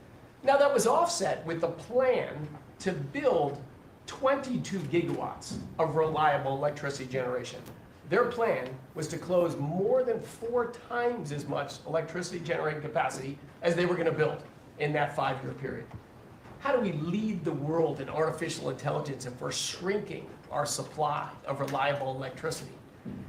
Now that was offset with a plan to build 22 gigawatts of reliable electricity generation. Their plan was to close more than 4 times as much electricity generating capacity as they were going to build in that 5-year period. How do we lead the world in artificial intelligence if we're shrinking our supply of reliable electricity?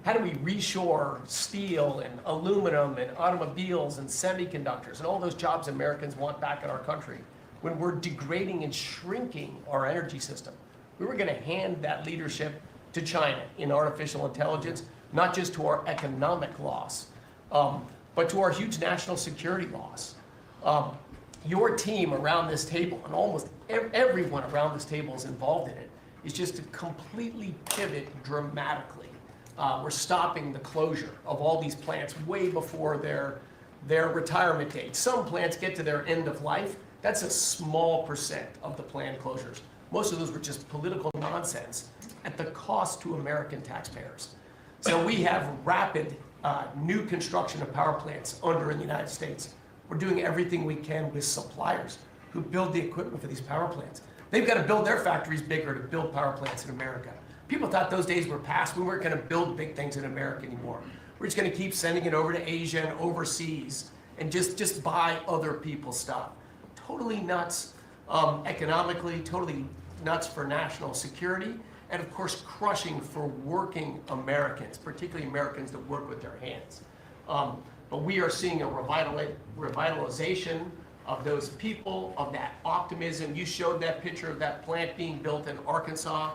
How do we reshore steel and aluminum and automobiles and semiconductors and all those jobs Americans want back in our country when we're degrading and shrinking our energy system? We were going to hand that leadership to China in artificial intelligence, not just to our economic loss, but to our huge national security loss. Your team around this table, and almost everyone around this table is involved in it, is just to completely pivot dramatically. We're stopping the closure of all these plants way before their retirement date. Some plants get to their end of life. That's a small percent of the planned closures. Most of those were just political nonsense at the cost to American taxpayers. So we have rapid new construction of power plants under in the United States. We're doing everything we can with suppliers who build the equipment for these power plants. They've got to build their factories bigger to build power plants in America. People thought those days were past. We weren't going to build big things in America anymore. We're just going to keep sending it over to Asia and overseas and just buy other people's stuff. Totally nuts economically, totally nuts for national security, and of course crushing for working Americans, particularly Americans that work with their hands. But we are seeing a revitalization of those people, of that optimism. You showed that picture of that plant being built in Arkansas,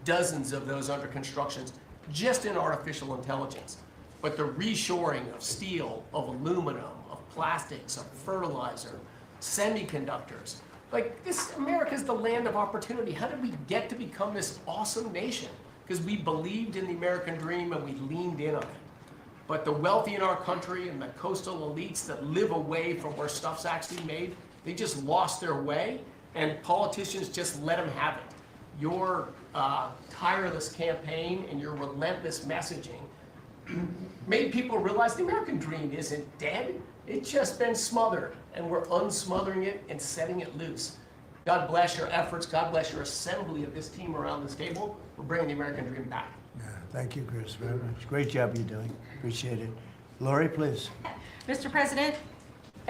dozens of those under construction, just in artificial intelligence. But the reshoring of steel, of aluminum, of plastics, of fertilizer, semiconductors. Like this, America's the land of opportunity. How did we get to become this awesome nation? Because we believed in the American dream and we leaned in on it. But the wealthy in our country and the coastal elites that live away from where stuff's actually made, they just lost their way, and politicians just let them have it. Your tireless campaign and your relentless messaging made people realize the American dream isn't dead. It's just been smothered, and we're unsmothering it and setting it loose. God bless your efforts. God bless your assembly of this team around this table. We're bringing the American dream back. Thank you, Chris, very much. Great job you're doing. Appreciate it. Lori, please. Mr. President,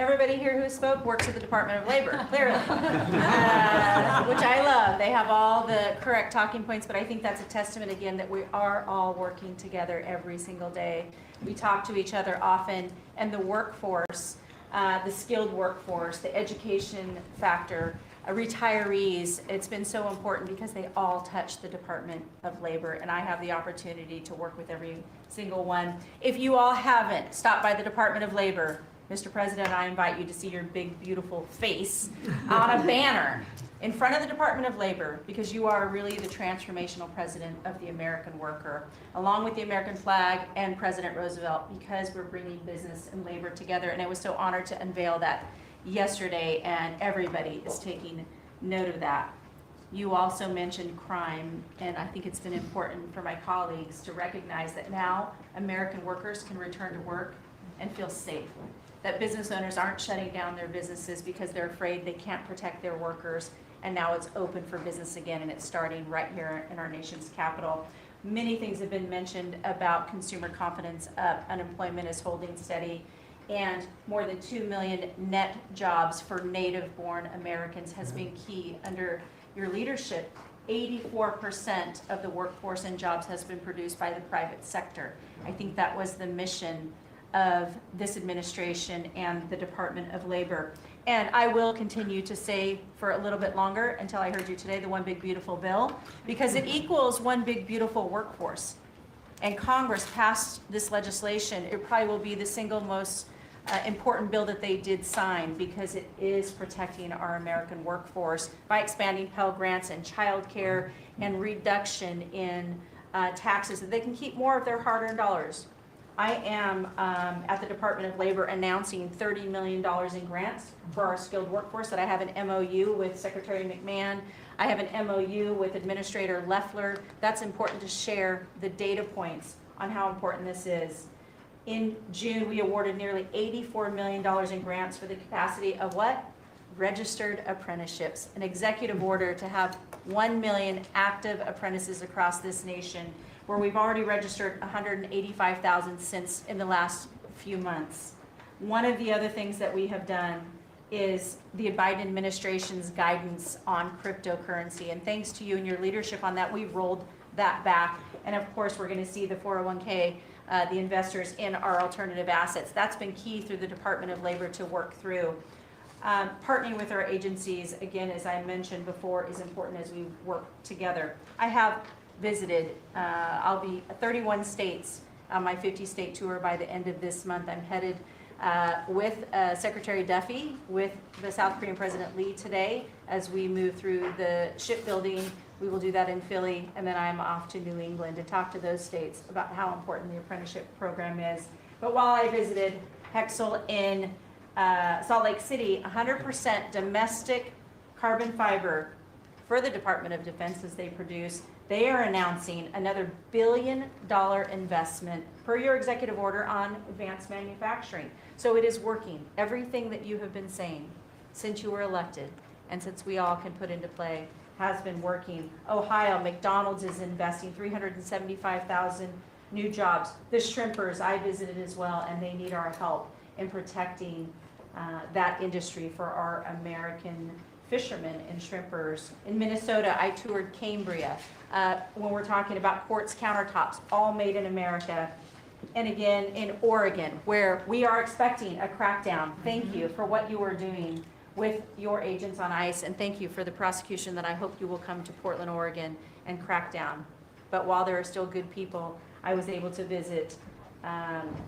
everybody here who spoke works at the Department of Labor, clearly, which I love. They have all the correct talking points, but I think that's a testament again that we are all working together every single day. We talk to each other often, and the workforce, the skilled workforce, the education factor, retirees, it's been so important because they all touch the Department of Labor, and I have the opportunity to work with every single one. If you all haven't stopped by the Department of Labor, Mr. President, I invite you to see your big, beautiful face on a banner in front of the Department of Labor, because you are really the transformational president of the American worker, along with the American flag and President Roosevelt, because we're bringing business and labor together. And I was so honored to unveil that yesterday, and everybody is taking note of that. You also mentioned crime, and I think it's been important for my colleagues to recognize that now American workers can return to work and feel safe. That business owners aren't shutting down their businesses because they're afraid they can't protect their workers, and now it's open for business again, and it's starting right here in our nation's capital. Many things have been mentioned about consumer confidence up, unemployment is holding steady, and more than 2 million net jobs for native-born Americans has been key under your leadership. 84% of the workforce and jobs has been produced by the private sector. I think that was the mission of this administration and the Department of Labor. And I will continue to say for a little bit longer, until I heard you today, the One Big Beautiful Bill, because it equals one big beautiful workforce. And Congress passed this legislation. It probably will be the single most important bill that they did sign, because it is protecting our American workforce by expanding Pell Grants and childcare and reduction in taxes, so they can keep more of their hard-earned dollars. I am at the Department of Labor announcing $30 million in grants for our skilled workforce, that I have an MOU with Secretary McMahon. I have an MOU with Administrator Loeffler. That's important to share the data points on how important this is. In June, we awarded nearly $84 million in grants for the capacity of what? Registered apprenticeships. An executive order to have 1 million active apprentices across this nation, where we've already registered 185,000 since in the last few months. One of the other things that we have done is the Biden administration's guidance on cryptocurrency. And thanks to you and your leadership on that, we've rolled that back. And of course, we're going to see the 401k, the investors in our alternative assets. That's been key through the Department of Labor to work through. Partnering with our agencies, again, as I mentioned before, is important as we work together. I have visited, I'll be 31 states on my 50-state tour by the end of this month. I'm headed with Secretary Duffy, with the South Korean President Lee today, as we move through the shipbuilding. We will do that in Philly, and then I'm off to New England to talk to those states about how important the apprenticeship program is. But while I visited Hexel in Salt Lake City, 100% domestic carbon fiber for the Department of Defense as they produce. They are announcing another $1 billion investment per your executive order on advanced manufacturing. So it is working. Everything that you have been saying since you were elected and since we all can put into play has been working. Ohio, McDonald's is investing 375,000 new jobs. The shrimpers, I visited as well, and they need our help in protecting that industry for our American fishermen and shrimpers. In Minnesota, I toured Cambria. When we're talking about quartz countertops, all made in America. And again, in Oregon, where we are expecting a crackdown. Thank you for what you are doing with your agents on ICE, and thank you for the prosecution that I hope you will come to Portland, Oregon, and crack down. But while there are still good people, I was able to visit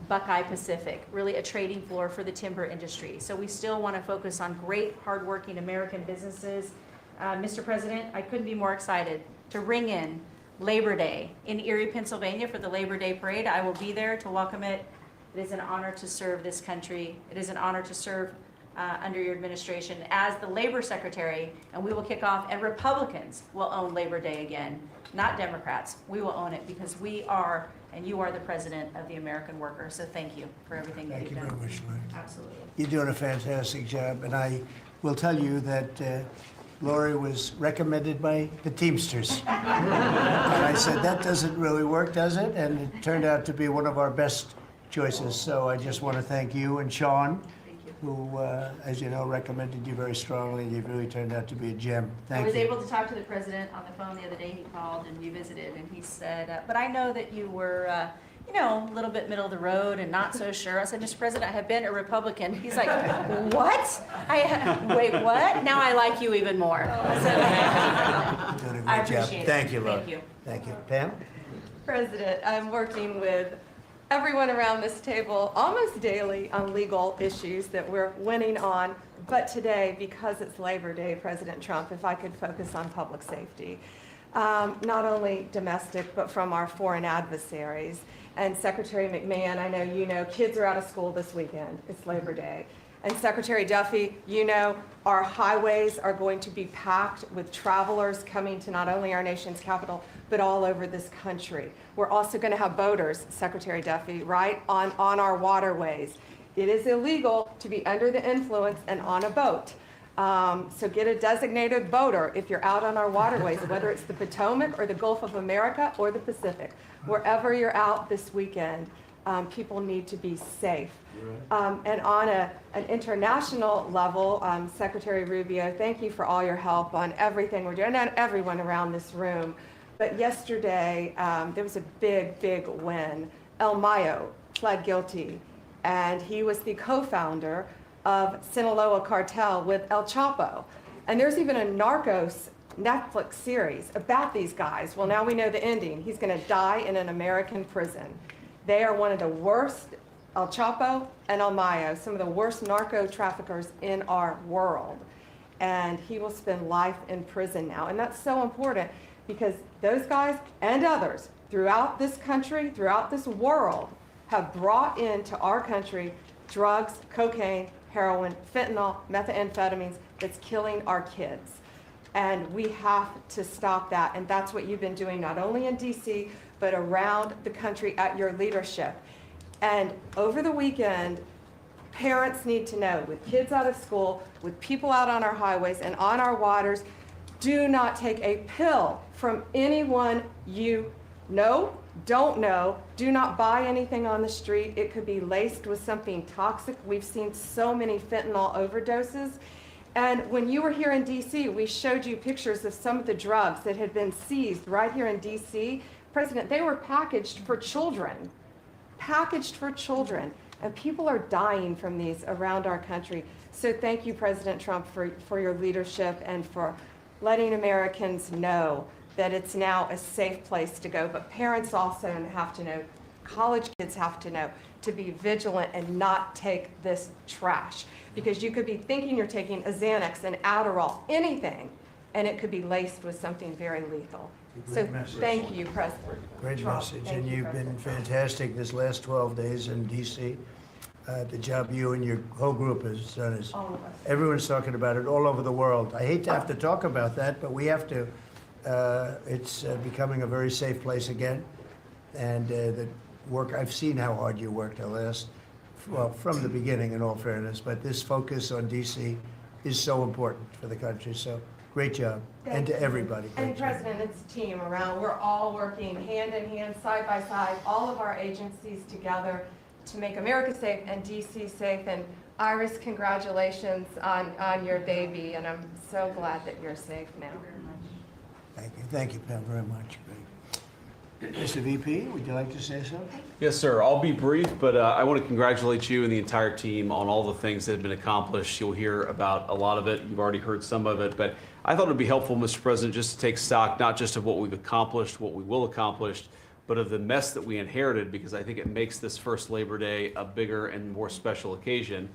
Buckeye Pacific, really a trading floor for the timber industry. So we still want to focus on great, hardworking American businesses. Mr. President, I couldn't be more excited to ring in Labor Day in Erie, Pennsylvania for the Labor Day Parade. I will be there to welcome it. It is an honor to serve this country. It is an honor to serve under your administration as the Labor Secretary, and we will kick off, and Republicans will own Labor Day again, not Democrats. We will own it because we are, and you are the president of the American worker. So thank you for everything that you've done. Thank you very much, Lori. Absolutely. You're doing a fantastic job, and I will tell you that Lori was recommended by the Teamsters. And I said, that doesn't really work, does it? And it turned out to be one of our best choices. So I just want to thank you and Sean who, as you know, recommended you very strongly. You've really turned out to be a gem. Thank I was you. able to talk to the president on the phone the other day. He called and we visited, and he said, but I know that you were, you know, a little bit middle of the road and not so sure. I said, Mr. President, I have been a Republican. He's like, what? Wait, what? Now I like you even more. So, You're doing a I great job. appreciate it. Thank you, Laura. Thank you. Thank you. Pam? President, I'm working with everyone around this table almost daily on legal issues that we're winning on. But today, because it's Labor Day, President Trump, if I could focus on public safety, not only domestic, but from our foreign adversaries. And Secretary McMahon, I know you know, kids are out of school this weekend. It's Labor Day. And Secretary Duffy, you know, our highways are going to be packed with travelers coming to not only our nation's capital, but all over this country. We're also going to have boaters, Secretary Duffy, right, on our waterways. It is illegal to be under the influence and on a boat. So get a designated boater if you're out on our waterways, whether it's the Potomac or the Gulf of America or the Pacific. Wherever you're out this weekend, people need to be safe. And on an international level, Secretary Rubio, thank you for all your help on everything we're doing, and everyone around this room. But yesterday, there was a big, big win. El Mayo pled guilty, and he was the co-founder of Sinaloa Cartel with El Chapo. And there's even a Narcos Netflix series about these guys. Well, now we know the ending. He's going to die in an American prison. They are one of the worst, El Chapo and El Mayo, some of the worst narco traffickers in our world. And he will spend life in prison now. And that's so important because those guys and others throughout this country, throughout this world, have brought into our country drugs, cocaine, heroin, fentanyl, methamphetamines that's killing our kids. And we have to stop that. And that's what you've been doing not only in DC, but around the country at your leadership. And over the weekend, parents need to know, with kids out of school, with people out on our highways and on our waters, do not take a pill from anyone you know, don't know. Do not buy anything on the street. It could be laced with something toxic. We've seen so many fentanyl overdoses. And when you were here in DC, we showed you pictures of some of the drugs that had been seized right here in DC. President, they were packaged for children. Packaged for children. And people are dying from these around our country. So thank you, President Trump, for your leadership and for letting Americans know that it's now a safe place to go. But parents also have to know, college kids have to know, to be vigilant and not take this trash. Because you could be thinking you're taking a Xanax, an Adderall, anything, and it could be laced with something very lethal. So thank you, President Great Trump. message, Thank and you, you've been President. fantastic this last 12 days in D.C. The job you and your whole group has done is, All of us. everyone's talking about it all over the world. I hate to have to talk about that, but we have to. It's becoming a very safe place again, and the work, I've seen how hard you worked the last, well, from the beginning in all fairness, but this focus on D.C. is so important for the country, so great job, and to everybody. And great job. President, it's a team around. We're all working hand in hand, side by side, all of our agencies together to make America safe and DC safe. And Iris, congratulations on your baby, and I'm so glad that you're safe now. Thank you, Pam, very much. Mr. VP, would you like to say something? Yes, sir. I'll be brief, but I want to congratulate you and the entire team on all the things that have been accomplished. You'll hear about a lot of it. You've already heard some of it, but I thought it would be helpful, Mr. President, just to take stock, not just of what we've accomplished, what we will accomplish, but of the mess that we inherited, because I think it makes this first Labor Day a bigger and more special occasion.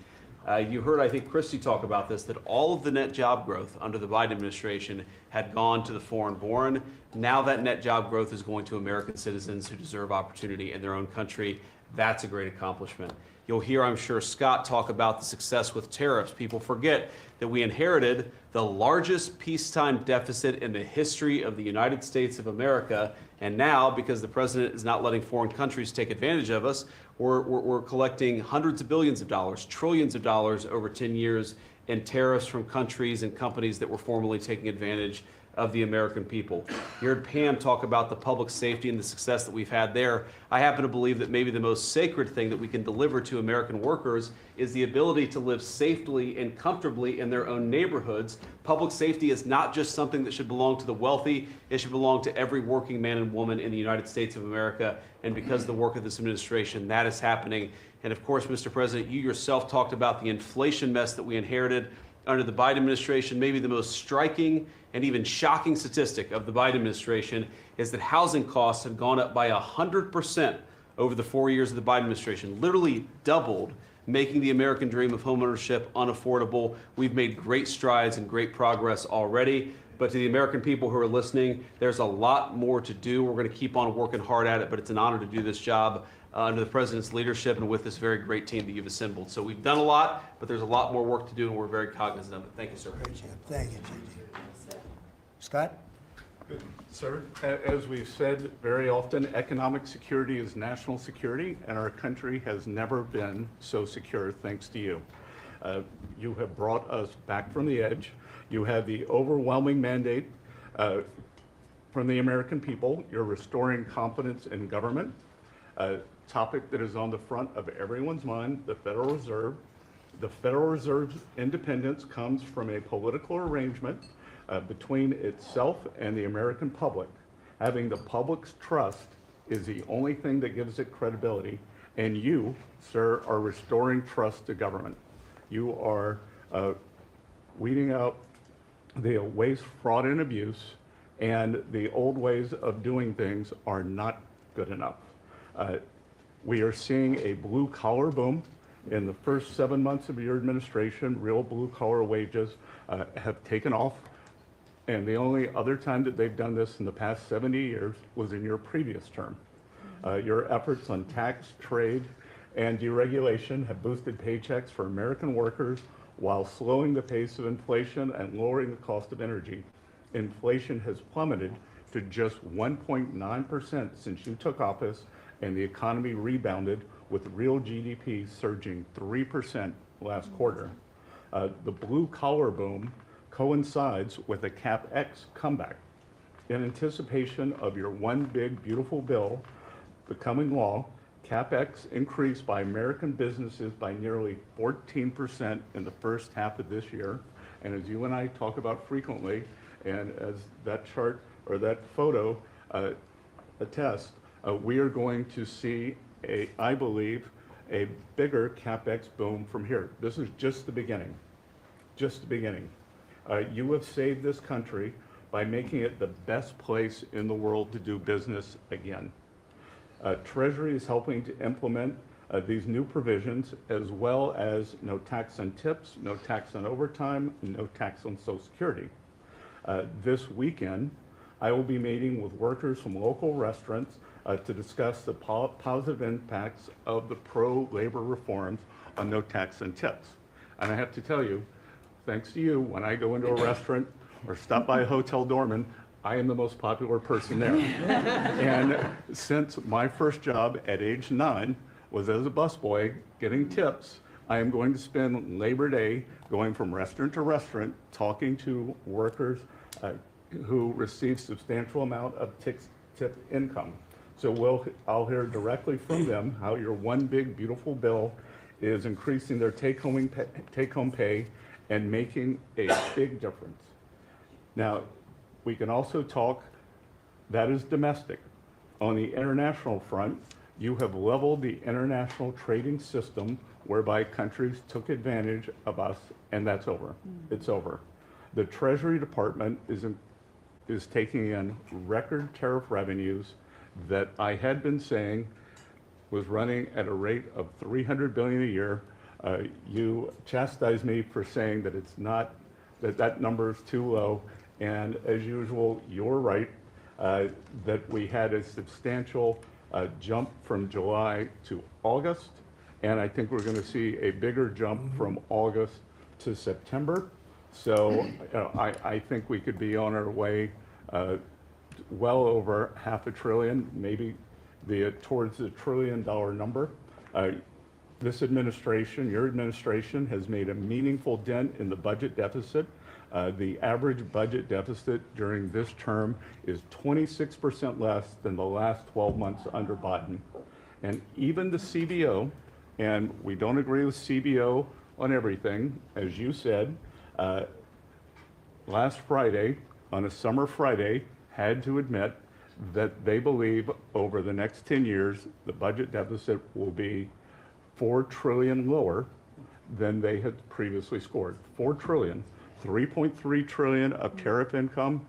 You heard, I think, Christie talk about this, that all of the net job growth under the Biden administration had gone to the foreign-born. Now that net job growth is going to American citizens who deserve opportunity in their own country. That's a great accomplishment. You'll hear, I'm sure, Scott talk about the success with tariffs. People forget that we inherited the largest peacetime deficit in the history of the United States of America. And now, because the president is not letting foreign countries take advantage of us, we're collecting hundreds of billions of dollars, trillions of dollars over 10 years in tariffs from countries and companies that were formerly taking advantage of the American people. You heard Pam talk about the public safety and the success that we've had there. I happen to believe that maybe the most sacred thing that we can deliver to American workers is the ability to live safely and comfortably in their own neighborhoods. Public safety is not just something that should belong to the wealthy, it should belong to every working man and woman in the United States of America. And because of the work of this administration, that is happening. And of course, Mr. President, you yourself talked about the inflation mess that we inherited under the Biden administration. Maybe the most striking and even shocking statistic of the Biden administration is that housing costs have gone up by 100% over the 4 years of the Biden administration, literally doubled, making the American dream of homeownership unaffordable. We've made great strides and great progress already. But to the American people who are listening, there's a lot more to do. We're going to keep on working hard at it, but it's an honor to do this job under the president's leadership and with this very great team that you've assembled. So we've done a lot, but there's a lot more work to do, and we're very cognizant of it. Thank you, sir. Thank you, JD. Scott? Sir, as we've said very often, economic security is national security, and our country has never been so secure thanks to you. You have brought us back from the edge. You have the overwhelming mandate from the American people. You're restoring confidence in government, a topic that is on the front of everyone's mind, the Federal Reserve. The Federal Reserve's independence comes from a political arrangement between itself and the American public. Having the public's trust is the only thing that gives it credibility, and you, sir, are restoring trust to government. You are weeding out the waste, fraud, and abuse, and the old ways of doing things are not good enough. We are seeing a blue-collar boom. In the first 7 months of your administration, real blue-collar wages have taken off. And the only other time that they've done this in the past 70 years was in your previous term. Your efforts on tax, trade, and deregulation have boosted paychecks for American workers while slowing the pace of inflation and lowering the cost of energy. Inflation has plummeted to just 1.9% since you took office, and the economy rebounded with real GDP surging 3% last quarter. The blue-collar boom coincides with a CapEx comeback. In anticipation of your one big beautiful bill becoming law, CapEx increased by American businesses by nearly 14% in the first half of this year. And as you and I talk about frequently, and as that chart or that photo attests, we are going to see, I believe, a bigger CapEx boom from here. This is just the beginning, just the beginning. You have saved this country by making it the best place in the world to do business again. Treasury is helping to implement these new provisions, as well as no tax on tips, no tax on overtime, no tax on Social Security. This weekend, I will be meeting with workers from local restaurants to discuss the positive impacts of the pro-labor reforms on no tax on tips. And I have to tell you, thanks to you, when I go into a restaurant or stop by a Hotel Dorman, I am the most popular person there. And since my first job at age 9 was as a busboy getting tips, I am going to spend Labor Day going from restaurant to restaurant talking to workers who receive substantial amount of tip income. So I'll hear directly from them how your one big beautiful bill is increasing their take-home pay and making a big difference. Now, we can also talk, that is domestic. On the international front, you have leveled the international trading system whereby countries took advantage of us, and that's over. It's over. The Treasury Department is taking in record tariff revenues that I had been saying was running at a rate of $300 billion a year. You chastised me for saying that it's not, that number is too low. And as usual, you're right, that we had a substantial jump from July to August. And I think we're going to see a bigger jump from August to September. So I think we could be on our way well over $500 billion, maybe towards the $1 trillion number. This administration, your administration, has made a meaningful dent in the budget deficit. The average budget deficit during this term is 26% less than the last 12 months under Biden. And even the CBO, and we don't agree with CBO on everything, as you said, last Friday, on a summer Friday, had to admit that they believe over the next 10 years, the budget deficit will be $4 trillion lower than they had previously scored. $4 trillion, 3.3 trillion of tariff income,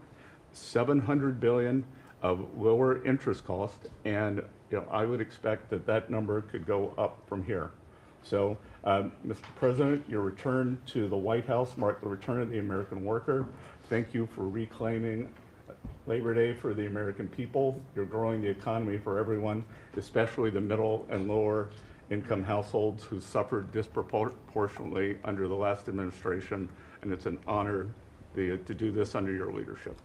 700 billion of lower interest cost, and I would expect that that number could go up from here. So, Mr. President, your return to the White House marked the return of the American worker. Thank you for reclaiming Labor Day for the American people. You're growing the economy for everyone, especially the middle and lower income households who suffered disproportionately under the last administration, and it's an honor to do this under your leadership.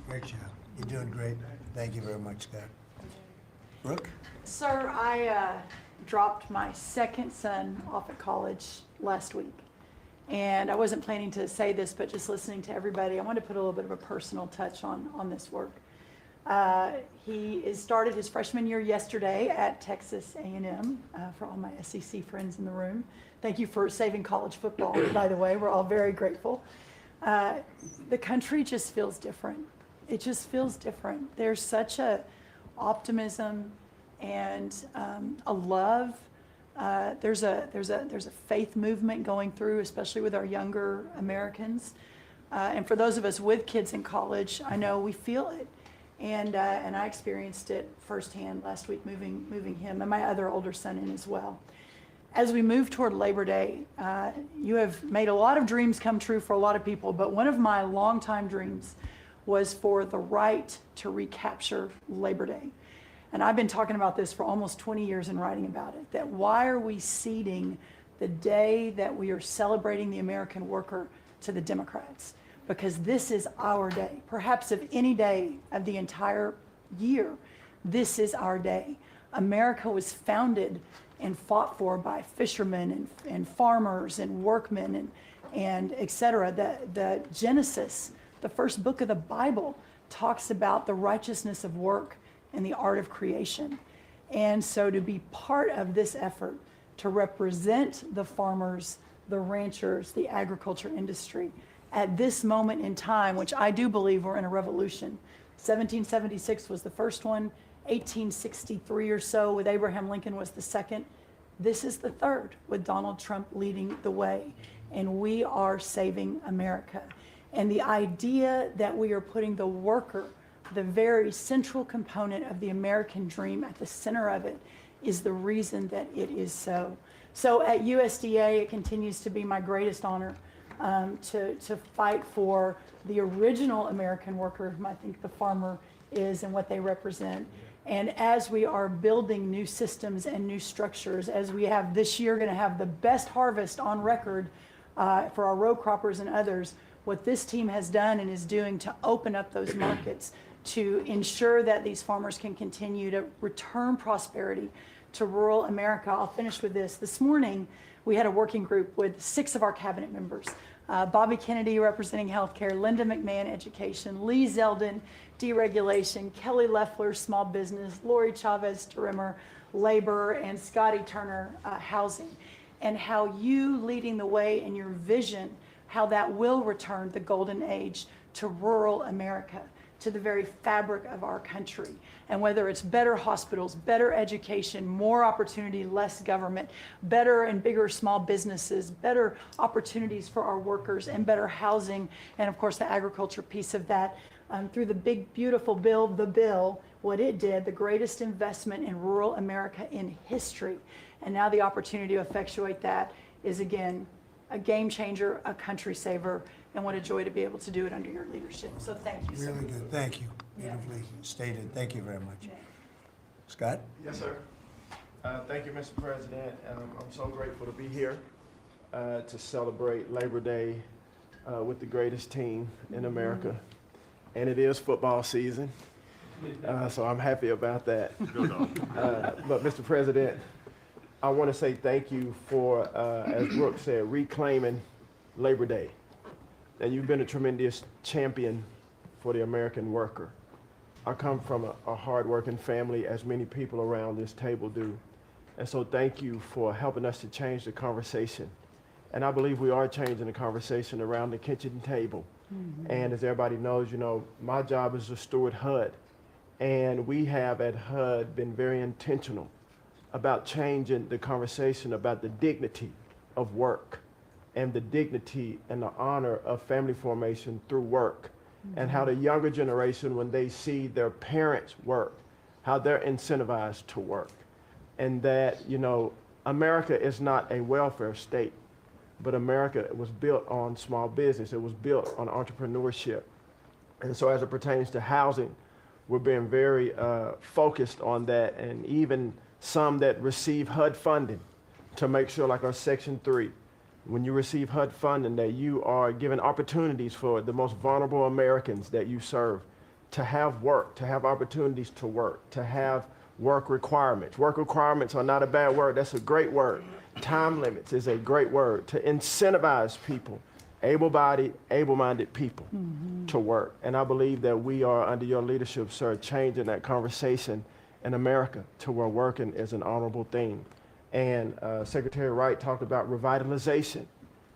Great job. You're doing great. Thank you very much, Scott. Brooke? Sir, I dropped my second son off at college last week. And I wasn't planning to say this, but just listening to everybody, I wanted to put a little bit of a personal touch on this work. He started his freshman year yesterday at Texas A&M, for all my SEC friends in the room. Thank you for saving college football, by the way. We're all very grateful. The country just feels different. It just feels different. There's such a optimism and a love. There's a faith movement going through, especially with our younger Americans. And for those of us with kids in college, I know we feel it. And I experienced it firsthand last week, moving him and my other older son in as well. As we move toward Labor Day, you have made a lot of dreams come true for a lot of people, but one of my longtime dreams was for the right to recapture Labor Day. And I've been talking about this for almost 20 years and writing about it, that why are we ceding the day that we are celebrating the American worker to the Democrats? Because this is our day. Perhaps of any day of the entire year, this is our day. America was founded and fought for by fishermen and farmers and workmen and et cetera. The Genesis, the first book of the Bible, talks about the righteousness of work and the art of creation. And so to be part of this effort to represent the farmers, the ranchers, the agriculture industry at this moment in time, which I do believe we're in a revolution. 1776 was the first one, 1863 or so with Abraham Lincoln was the second. This is the third with Donald Trump leading the way. And we are saving America. And the idea that we are putting the worker, the very central component of the American dream, at the center of it is the reason that it is so. So at USDA, it continues to be my greatest honor to fight for the original American worker, whom I think the farmer is and what they represent. And as we are building new systems and new structures, as we have this year going to have the best harvest on record for our row croppers and others, what this team has done and is doing to open up those markets to ensure that these farmers can continue to return prosperity to rural America. I'll finish with this. This morning, we had a working group with 6 of our cabinet members. Bobby Kennedy representing healthcare, Linda McMahon education, Lee Zeldin deregulation, Kelly Loeffler small business, Lori Chavez Trimmer labor, and Scotty Turner housing. And how you leading the way in your vision, how that will return the golden age to rural America, to the very fabric of our country. And whether it's better hospitals, better education, more opportunity, less government, better and bigger small businesses, better opportunities for our workers, and better housing, and of course the agriculture piece of that, through the big, beautiful bill, the bill, what it did, the greatest investment in rural America in history. And now the opportunity to effectuate that is, again, a game changer, a country saver, and what a joy to be able to do it under your leadership. So thank you, sir. Really good. Thank you. Beautifully stated. Thank you very much. Scott? Yes, sir. Thank you, Mr. President. I'm so grateful to be here to celebrate Labor Day with the greatest team in America. And it is football season, so I'm happy about that. But Mr. President, I want to say thank you for, as Brooke said, reclaiming Labor Day. and you've been a tremendous champion for the American worker. I come from a hard-working family, as many people around this table do. And so thank you for helping us to change the conversation. And I believe we are changing the conversation around the kitchen table. And as everybody knows, you know, my job is to steward HUD. And we have at HUD been very intentional about changing the conversation about the dignity of work and the dignity and the honor of family formation through work. And how the younger generation, when they see their parents work, how they're incentivized to work. And that, you know, America is not a welfare state, but America was built on small business. It was built on entrepreneurship. And so as it pertains to housing, we're being very focused on that, and even some that receive HUD funding to make sure, like our Section 3, when you receive HUD funding, that you are given opportunities for the most vulnerable Americans that you serve to have work, to have opportunities to work, to have work requirements. Work requirements are not a bad word. That's a great word. Time limits is a great word to incentivize people, able-bodied, able-minded people to work. And I believe that we are, under your leadership, sir, changing that conversation in America to where working is an honorable thing. And Secretary Wright talked about revitalization.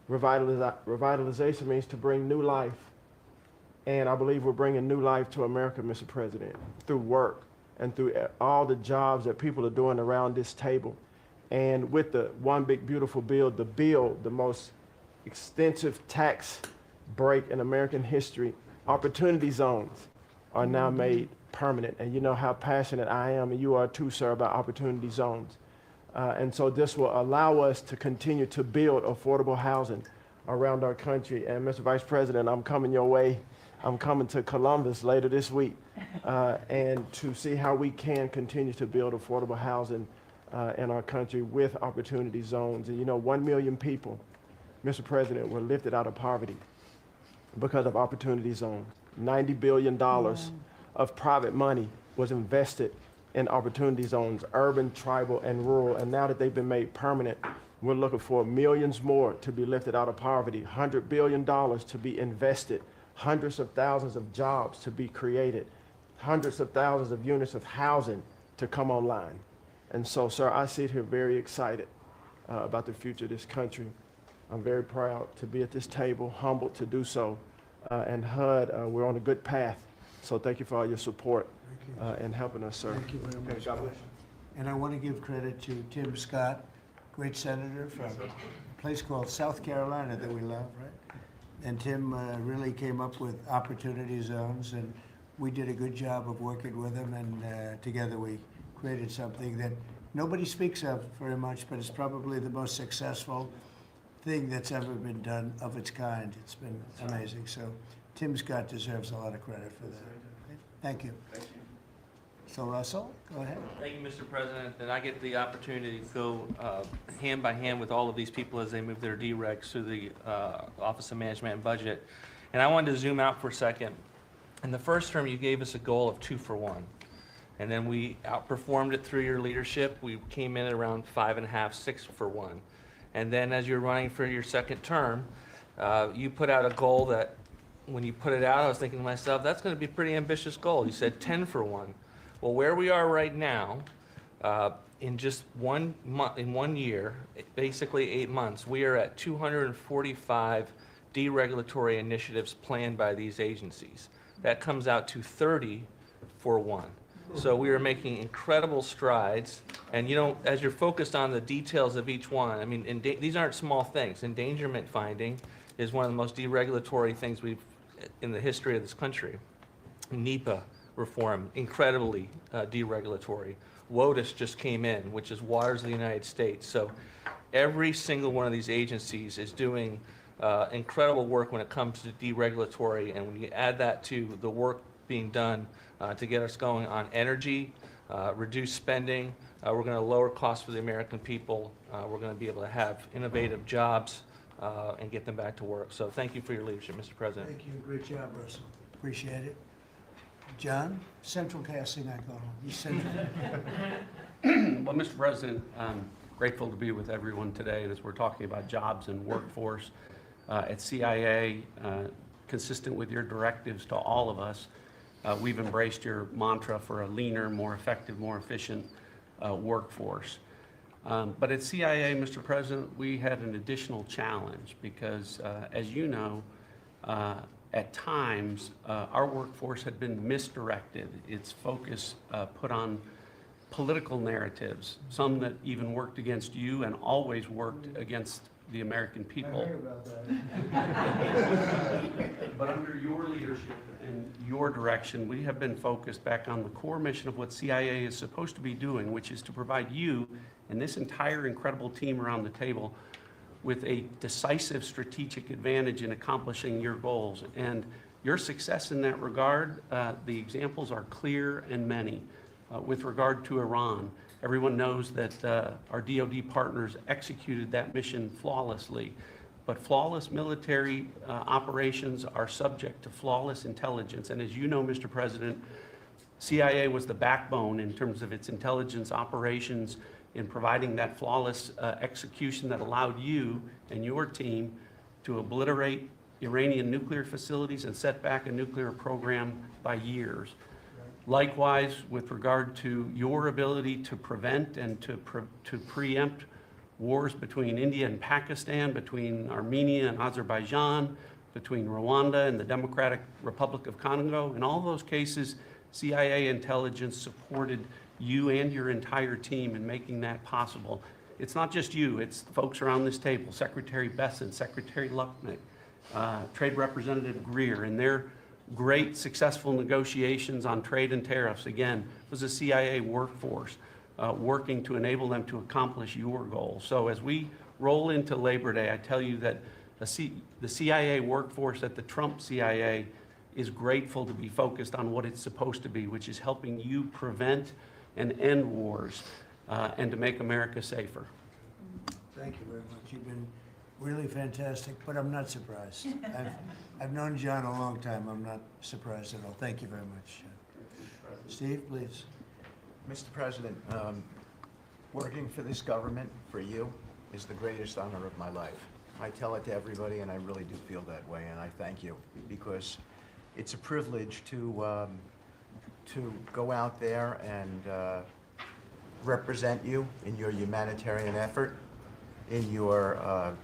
Revitalization means to bring new life. And I believe we're bringing new life to America, Mr. President, through work and through all the jobs that people are doing around this table. And with the One Big Beautiful Bill, the most extensive tax break in American history, opportunity zones are now made permanent. And you know how passionate I am, and you are too, sir, about opportunity zones. And so this will allow us to continue to build affordable housing around our country. And Mr. Vice President, I'm coming your way. I'm coming to Columbus later this week and to see how we can continue to build affordable housing in our country with opportunity zones. And you know, 1 million people, Mr. President, were lifted out of poverty because of opportunity zones. $90 billion of private money was invested in opportunity zones, urban, tribal, and rural. And now that they've been made permanent, we're looking for millions more to be lifted out of poverty, $100 billion to be invested, hundreds of thousands of jobs to be created, hundreds of thousands of units of housing to come online. And so, sir, I sit here very excited about the future of this country. I'm very proud to be at this table, humbled to do so. And HUD, we're on a good path. So thank you for all your support and helping us, sir. Thank you very much. God bless. And I want to give credit to Tim Scott, great senator from a place called South Carolina that we love, right? And Tim really came up with opportunity zones, and we did a good job of working with him, and together we created something that nobody speaks of very much, but it's probably the most successful thing that's ever been done of its kind. It's been amazing. So Tim Scott deserves a lot of credit for that. Thank you. Thank you. So Russell, go ahead. Thank you, Mr. President. And I get the opportunity to go hand by hand with all of these people as they move their DRECs through the Office of Management and Budget. And I wanted to zoom out for a second. In the first term, you gave us a goal of 2 for 1. And then we outperformed it through your leadership. We came in at around 5.5, 6 for 1. And then as you're running for your second term, you put out a goal that when you put it out, I was thinking to myself, that's going to be a pretty ambitious goal. You said 10 for 1. Well, where we are right now, in just 1 month, in 1 year, basically 8 months, we are at 245 deregulatory initiatives planned by these agencies. That comes out to 30 for 1. So we are making incredible strides. And you know, as you're focused on the details of each one, I mean, these aren't small things. Endangerment finding is one of the most deregulatory things we've in the history of this country. NEPA reform, incredibly deregulatory. WOTUS just came in, which is Waters of the United States. So every single one of these agencies is doing incredible work when it comes to deregulatory. And when you add that to the work being done to get us going on energy, reduce spending, we're going to lower costs for the American people. We're going to be able to have innovative jobs and get them back to work. So thank you for your leadership, Mr. President. Thank you. Great job, Russell. Appreciate it. John, central casting, I call him. He's central. Well, Mr. President, I'm grateful to be with everyone today. And as we're talking about jobs and workforce, At CIA, consistent with your directives to all of us, we've embraced your mantra for a leaner, more effective, more efficient workforce. But at CIA, Mr. President, we had an additional challenge because, as you know, at times, our workforce had been misdirected. Its focus put on political narratives, some that even worked against you and always worked against the American people. But under your leadership and your direction, we have been focused back on the core mission of what CIA is supposed to be doing, which is to provide you and this entire incredible team around the table with a decisive strategic advantage in accomplishing your goals. And your success in that regard, the examples are clear and many. With regard to Iran, everyone knows that our DoD partners executed that mission flawlessly. But flawless military operations are subject to flawless intelligence. And as you know, Mr. President, CIA was the backbone in terms of its intelligence operations in providing that flawless execution that allowed you and your team to obliterate Iranian nuclear facilities and set back a nuclear program by years. Likewise, with regard to your ability to prevent and to preempt wars between India and Pakistan, between Armenia and Azerbaijan, between Rwanda and the Democratic Republic of Congo. In all those cases, CIA intelligence supported you and your entire team in making that possible. It's not just you, it's folks around this table, Secretary Bessent, Secretary Lucknick, Trade Representative Greer, and their great successful negotiations on trade and tariffs, again, was a CIA workforce working to enable them to accomplish your goals. So as we roll into Labor Day, I tell you that the CIA workforce at the Trump CIA is grateful to be focused on what it's supposed to be, which is helping you prevent and end wars and to make America safer. Thank you very much. You've been really fantastic, but I'm not surprised. I've known John a long time. I'm not surprised at all. Thank you very much. Steve, please. Mr. President, working for this government, for you, is the greatest honor of my life. I tell it to everybody, and I really do feel that way, and I thank you, because it's a privilege to go out there and represent you in your humanitarian effort, in your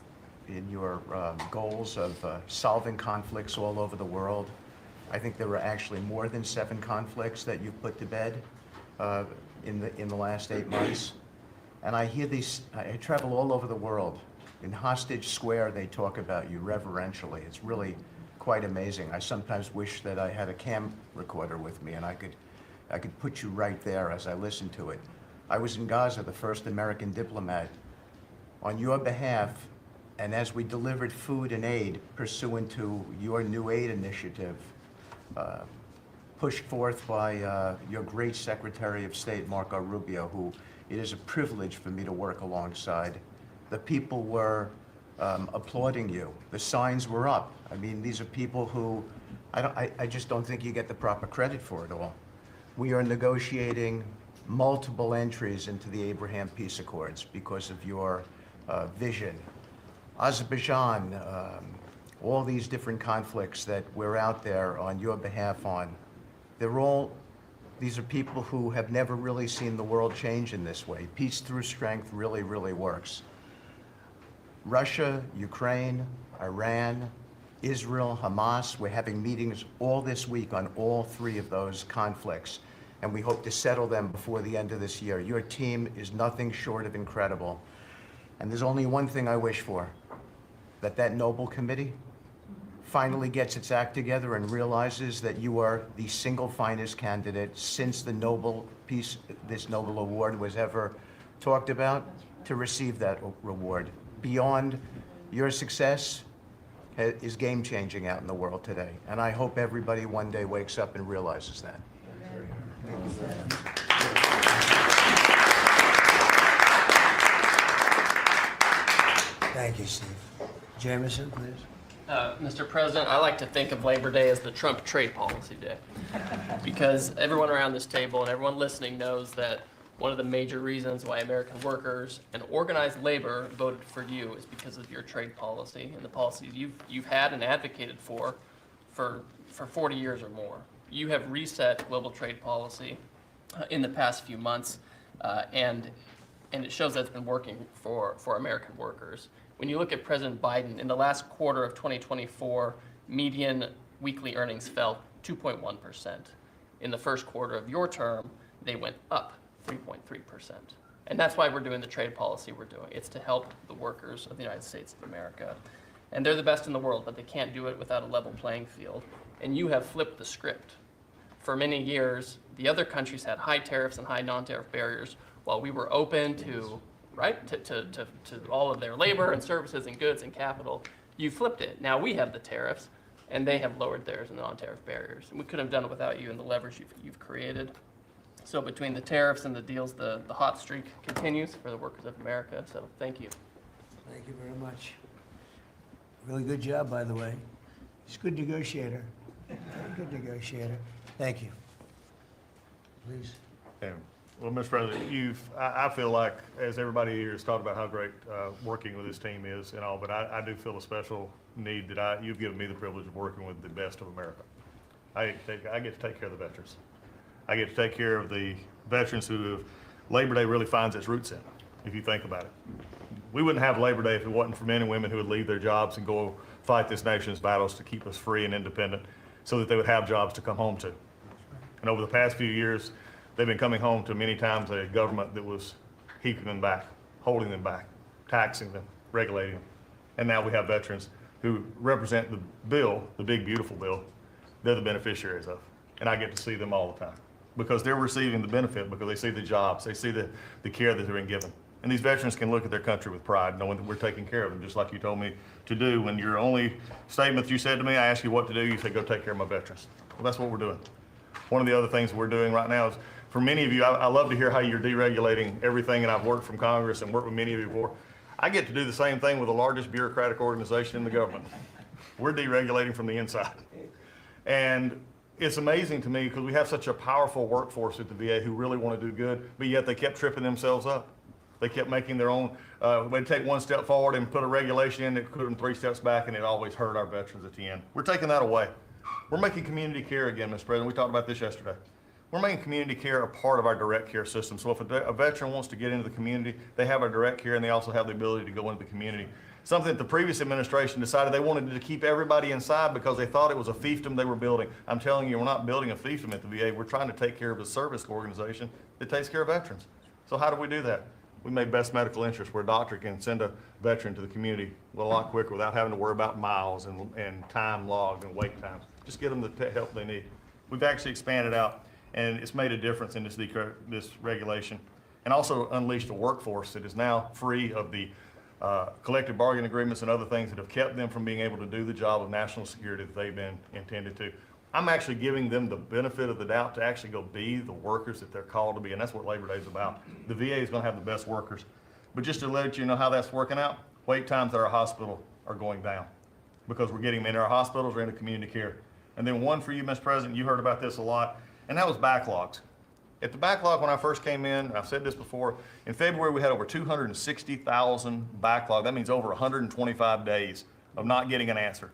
goals of solving conflicts all over the world. I think there were actually more than 7 conflicts that you've put to bed in the last 8 months. And I hear these, I travel all over the world. In Hostage Square, they talk about you reverentially. It's really quite amazing. I sometimes wish that I had a cam recorder with me and I could put you right there as I listen to it. I was in Gaza, the first American diplomat, on your behalf, and as we delivered food and aid pursuant to your new aid initiative, pushed forth by your great Secretary of State, Marco Rubio, who it is a privilege for me to work alongside. The people were applauding you. The signs were up. I mean, these are people who, I just don't think you get the proper credit for it all. We are negotiating multiple entries into the Abraham Peace Accords because of your vision. Azerbaijan, all these different conflicts that we're out there on your behalf on, these are people who have never really seen the world change in this way. Peace through strength really, really works. Russia, Ukraine, Iran, Israel, Hamas, we're having meetings all this week on all 3 of those conflicts, and we hope to settle them before the end of this year. Your team is nothing short of incredible. And there's only one thing I wish for, that Nobel Committee finally gets its act together and realizes that you are the single finest candidate since the this Nobel Award was ever talked about to receive that reward. Beyond your success is game-changing out in the world today. And I hope everybody one day wakes up and realizes that. Thank you, Steve. Jameson, please. Mr. President, I like to think of Labor Day as the Trump trade policy day, because everyone around this table and everyone listening knows that one of the major reasons why American workers and organized labor voted for you is because of your trade policy and the policies you've had and advocated for 40 years or more. You have reset global trade policy in the past few months, and it shows that's been working for American workers. When you look at President Biden, in the last quarter of 2024, median weekly earnings fell 2.1%. In the first quarter of your term, they went up 3.3%. And that's why we're doing the trade policy we're doing. It's to help the workers of the United States of America. And they're the best in the world, but they can't do it without a level playing field. And you have flipped the script. For many years, the other countries had high tariffs and high non-tariff barriers, while we were open to, right, to all of their labor and services and goods and capital. You flipped it. Now we have the tariffs, and they have lowered theirs and the non-tariff barriers. And we couldn't have done it without you and the leverage you've created. So between the tariffs and the deals, the hot streak continues for the workers of America. So thank you. Thank you very much. Really good job, by the way. He's a good negotiator. Good negotiator. Thank you. Please. Well, Mr. President, I feel like, as everybody here has talked about how great working with this team is and all, but I do feel a special need that you've given me the privilege of working with the best of America. I get to take care of the veterans. I get to take care of the veterans who Labor Day really finds its roots in, if you think about it. We wouldn't have Labor Day if it wasn't for men and women who would leave their jobs and go fight this nation's battles to keep us free and independent so that they would have jobs to come home to. And over the past few years, they've been coming home to many times a government that was keeping them back, holding them back, taxing them, regulating them. And now we have veterans who represent the bill, the big, beautiful bill, they're the beneficiaries of. And I get to see them all the time because they're receiving the benefit, because they see the jobs, they see the care that they're being given. And these veterans can look at their country with pride, knowing that we're taking care of them, just like you told me to do. When your only statement you said to me, I asked you what to do, you said, go take care of my veterans. Well, that's what we're doing. One of the other things we're doing right now is, for many of you, I love to hear how you're deregulating everything, and I've worked from Congress and worked with many of you before. I get to do the same thing with the largest bureaucratic organization in the government. We're deregulating from the inside. And it's amazing to me because we have such a powerful workforce at the VA who really want to do good, but yet they kept tripping themselves up. They kept making their own, they'd take one step forward and put a regulation in that put them 3 steps back, and it always hurt our veterans at the end. We're taking that away. We're making community care again, Mr. President. We talked about this yesterday. We're making community care a part of our direct care system. So if a veteran wants to get into the community, they have our direct care, and they also have the ability to go into the community. Something that the previous administration decided they wanted to keep everybody inside because they thought it was a fiefdom they were building. I'm telling you, we're not building a fiefdom at the VA. We're trying to take care of a service organization that takes care of veterans. So how do we do that? We made Best Medical Interest, where a doctor can send a veteran to the community a lot quicker without having to worry about miles and time logged and wait times. Just get them the help they need. We've actually expanded out, and it's made a difference in this regulation, and also unleashed a workforce that is now free of the collective bargaining agreements and other things that have kept them from being able to do the job of national security that they've been intended to. I'm actually giving them the benefit of the doubt to actually go be the workers that they're called to be, and that's what Labor Day is about. The VA is going to have the best workers. But just to let you know how that's working out, wait times at our hospital are going down because we're getting them into our hospitals or into community care. And then one for you, Mr. President, you heard about this a lot, and that was backlogs. At the backlog when I first came in, and I've said this before, in February we had over 260,000 backlog. That means over 125 days of not getting an answer.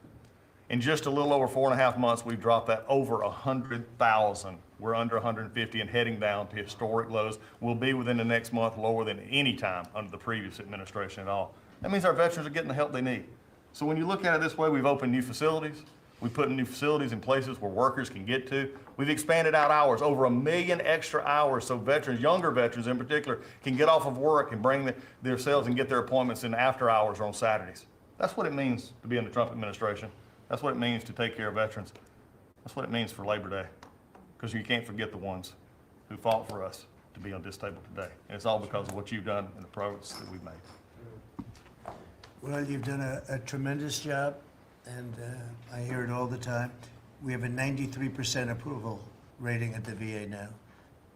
In just a little over 4.5 months, we've dropped that over 100,000. We're under 150 and heading down to historic lows. We'll be within the next month lower than any time under the previous administration at all. That means our veterans are getting the help they need. So when you look at it this way, we've opened new facilities. We've put new facilities in places where workers can get to. We've expanded out hours, over 1 million extra hours, so veterans, younger veterans in particular, can get off of work and bring themselves and get their appointments in after hours or on Saturdays. That's what it means to be in the Trump administration. That's what it means to take care of veterans. That's what it means for Labor Day, because you can't forget the ones who fought for us to be on this table today. And it's all because of what you've done and the progress that we've made. Well, you've done a tremendous job, and I hear it all the time. We have a 93% approval rating at the VA now.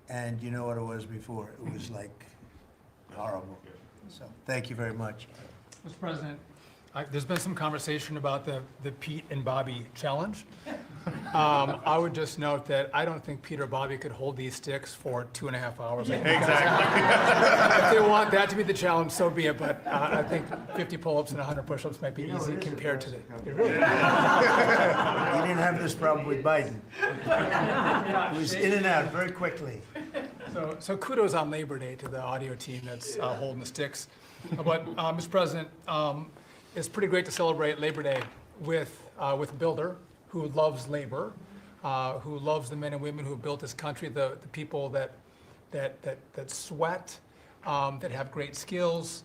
And you know what it was before? It was like horrible. So thank you very much. Mr. President, there's been some conversation about the Pete and Bobby challenge. I would just note that I don't think Peter or Bobby could hold these sticks for 2.5 hours. If they want that to be the challenge, so be it, but I think 50 pull-ups and 100 push-ups might be easy compared to the. You didn't have this problem with Biden. It was in and out very quickly. So kudos on Labor Day to the audio team that's holding the sticks. But, Mr. President, it's pretty great to celebrate Labor Day with a builder who loves labor, who loves the men and women who have built this country, the people that sweat, that have great skills,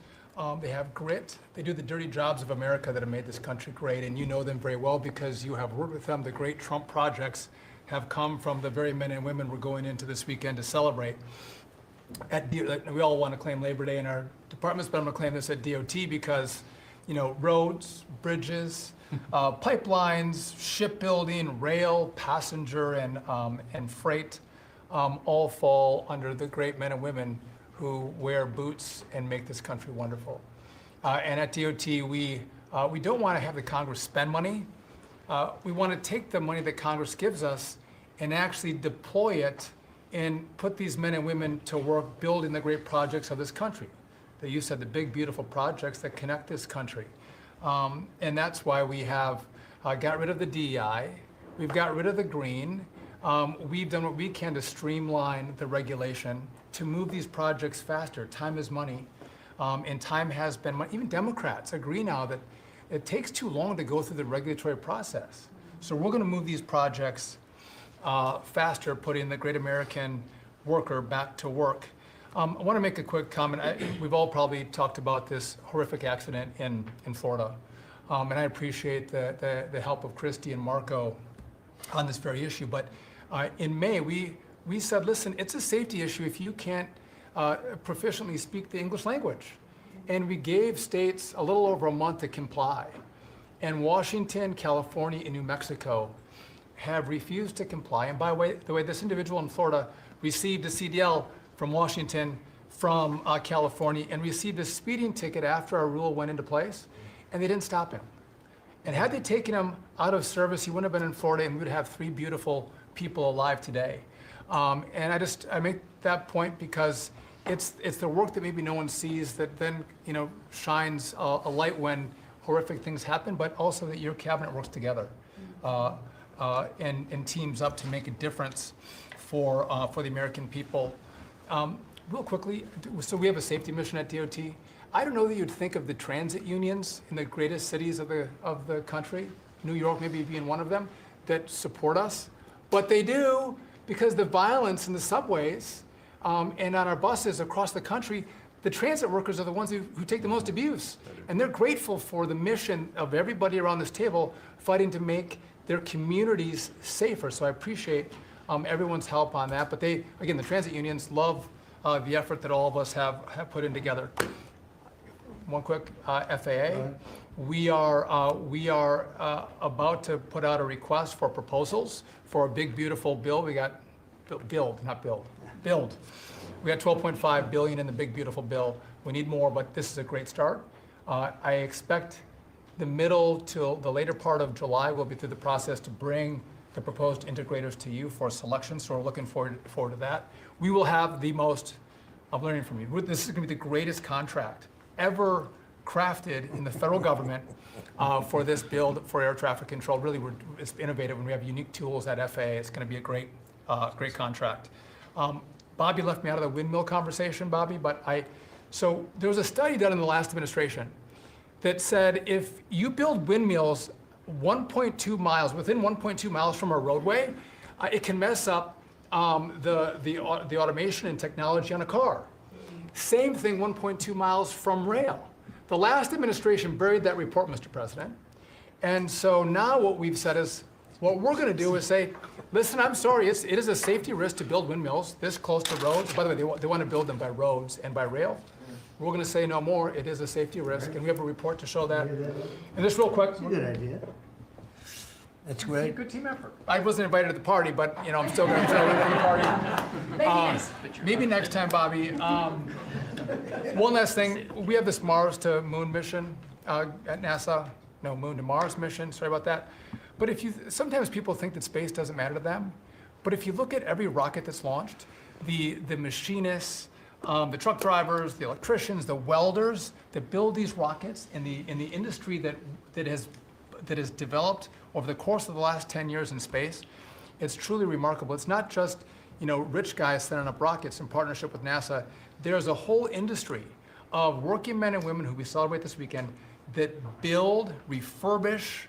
they have grit. They do the dirty jobs of America that have made this country great, and you know them very well because you have worked with them. The great Trump projects have come from the very men and women we're going into this weekend to celebrate. We all want to claim Labor Day in our departments, but I'm going to claim this at DOT because, you know, roads, bridges, pipelines, shipbuilding, rail, passenger, and freight all fall under the great men and women who wear boots and make this country wonderful. And at DOT, we don't want to have the Congress spend money. We want to take the money that Congress gives us and actually deploy it and put these men and women to work building the great projects of this country. That you said, the big, beautiful projects that connect this country. And that's why we have got rid of the DEI. We've got rid of the green. We've done what we can to streamline the regulation to move these projects faster. Time is money. And time has been money. Even Democrats agree now that it takes too long to go through the regulatory process. So we're going to move these projects faster, putting the great American worker back to work. I want to make a quick comment. We've all probably talked about this horrific accident in Florida. And I appreciate the help of Christy and Marco on this very issue. But in May, we said, listen, it's a safety issue if you can't proficiently speak the English language. And we gave states a little over a month to comply. And Washington, California, and New Mexico have refused to comply. And by the way, this individual in Florida received a CDL from Washington, from California, and received a speeding ticket after our rule went into place, and they didn't stop him. And had they taken him out of service, he wouldn't have been in Florida, and we would have 3 beautiful people alive today. And I make that point because it's the work that maybe no one sees that then, you know, shines a light when horrific things happen, but also that your cabinet works together and teams up to make a difference for the American people. Real quickly, so we have a safety mission at DOT. I don't know that you'd think of the transit unions in the greatest cities of the country, New York maybe being one of them, that support us, but they do because the violence in the subways and on our buses across the country, the transit workers are the ones who take the most abuse. And they're grateful for the mission of everybody around this table fighting to make their communities safer. So I appreciate everyone's help on that. But they, again, the transit unions love the effort that all of us have put in together. One quick FAA. We are about to put out a request for proposals for a big, beautiful bill. We got build. We got $12.5 billion in the big, beautiful bill. We need more, but this is a great start. I expect the middle to the later part of July, we'll be through the process to bring the proposed integrators to you for selection, so we're looking forward to that. We will have the most, I'm learning from you, this is going to be the greatest contract ever crafted in the federal government for this build for air traffic control. Really, it's innovative, and we have unique tools at FAA. It's going to be a great contract. Bobby left me out of the windmill conversation, Bobby, but so there was a study done in the last administration that said if you build windmills 1.2 miles, within 1.2 miles from a roadway, it can mess up the automation and technology on a car. Same thing 1.2 miles from rail. The last administration buried that report, Mr. President. And so now what we've said is, what we're going to do is say, listen, I'm sorry, it is a safety risk to build windmills this close to roads. By the way, they want to build them by roads and by rail. We're going to say no more. It is a safety risk, and we have a report to show that. And just real quick. That's a good idea. That's great. Good team effort. I wasn't invited to the party, but you know, I'm still going to try to win the party. Maybe next time, Bobby. One last thing. We have this Mars to Moon mission at NASA. No, Moon to Mars mission. Sorry about that. But sometimes people think that space doesn't matter to them. But if you look at every rocket that's launched, the machinists, the truck drivers, the electricians, the welders that build these rockets, in the industry that has developed over the course of the last 10 years in space, it's truly remarkable. It's not just rich guys sending up rockets in partnership with NASA. There's a whole industry of working men and women who we celebrate this weekend that build, refurbish,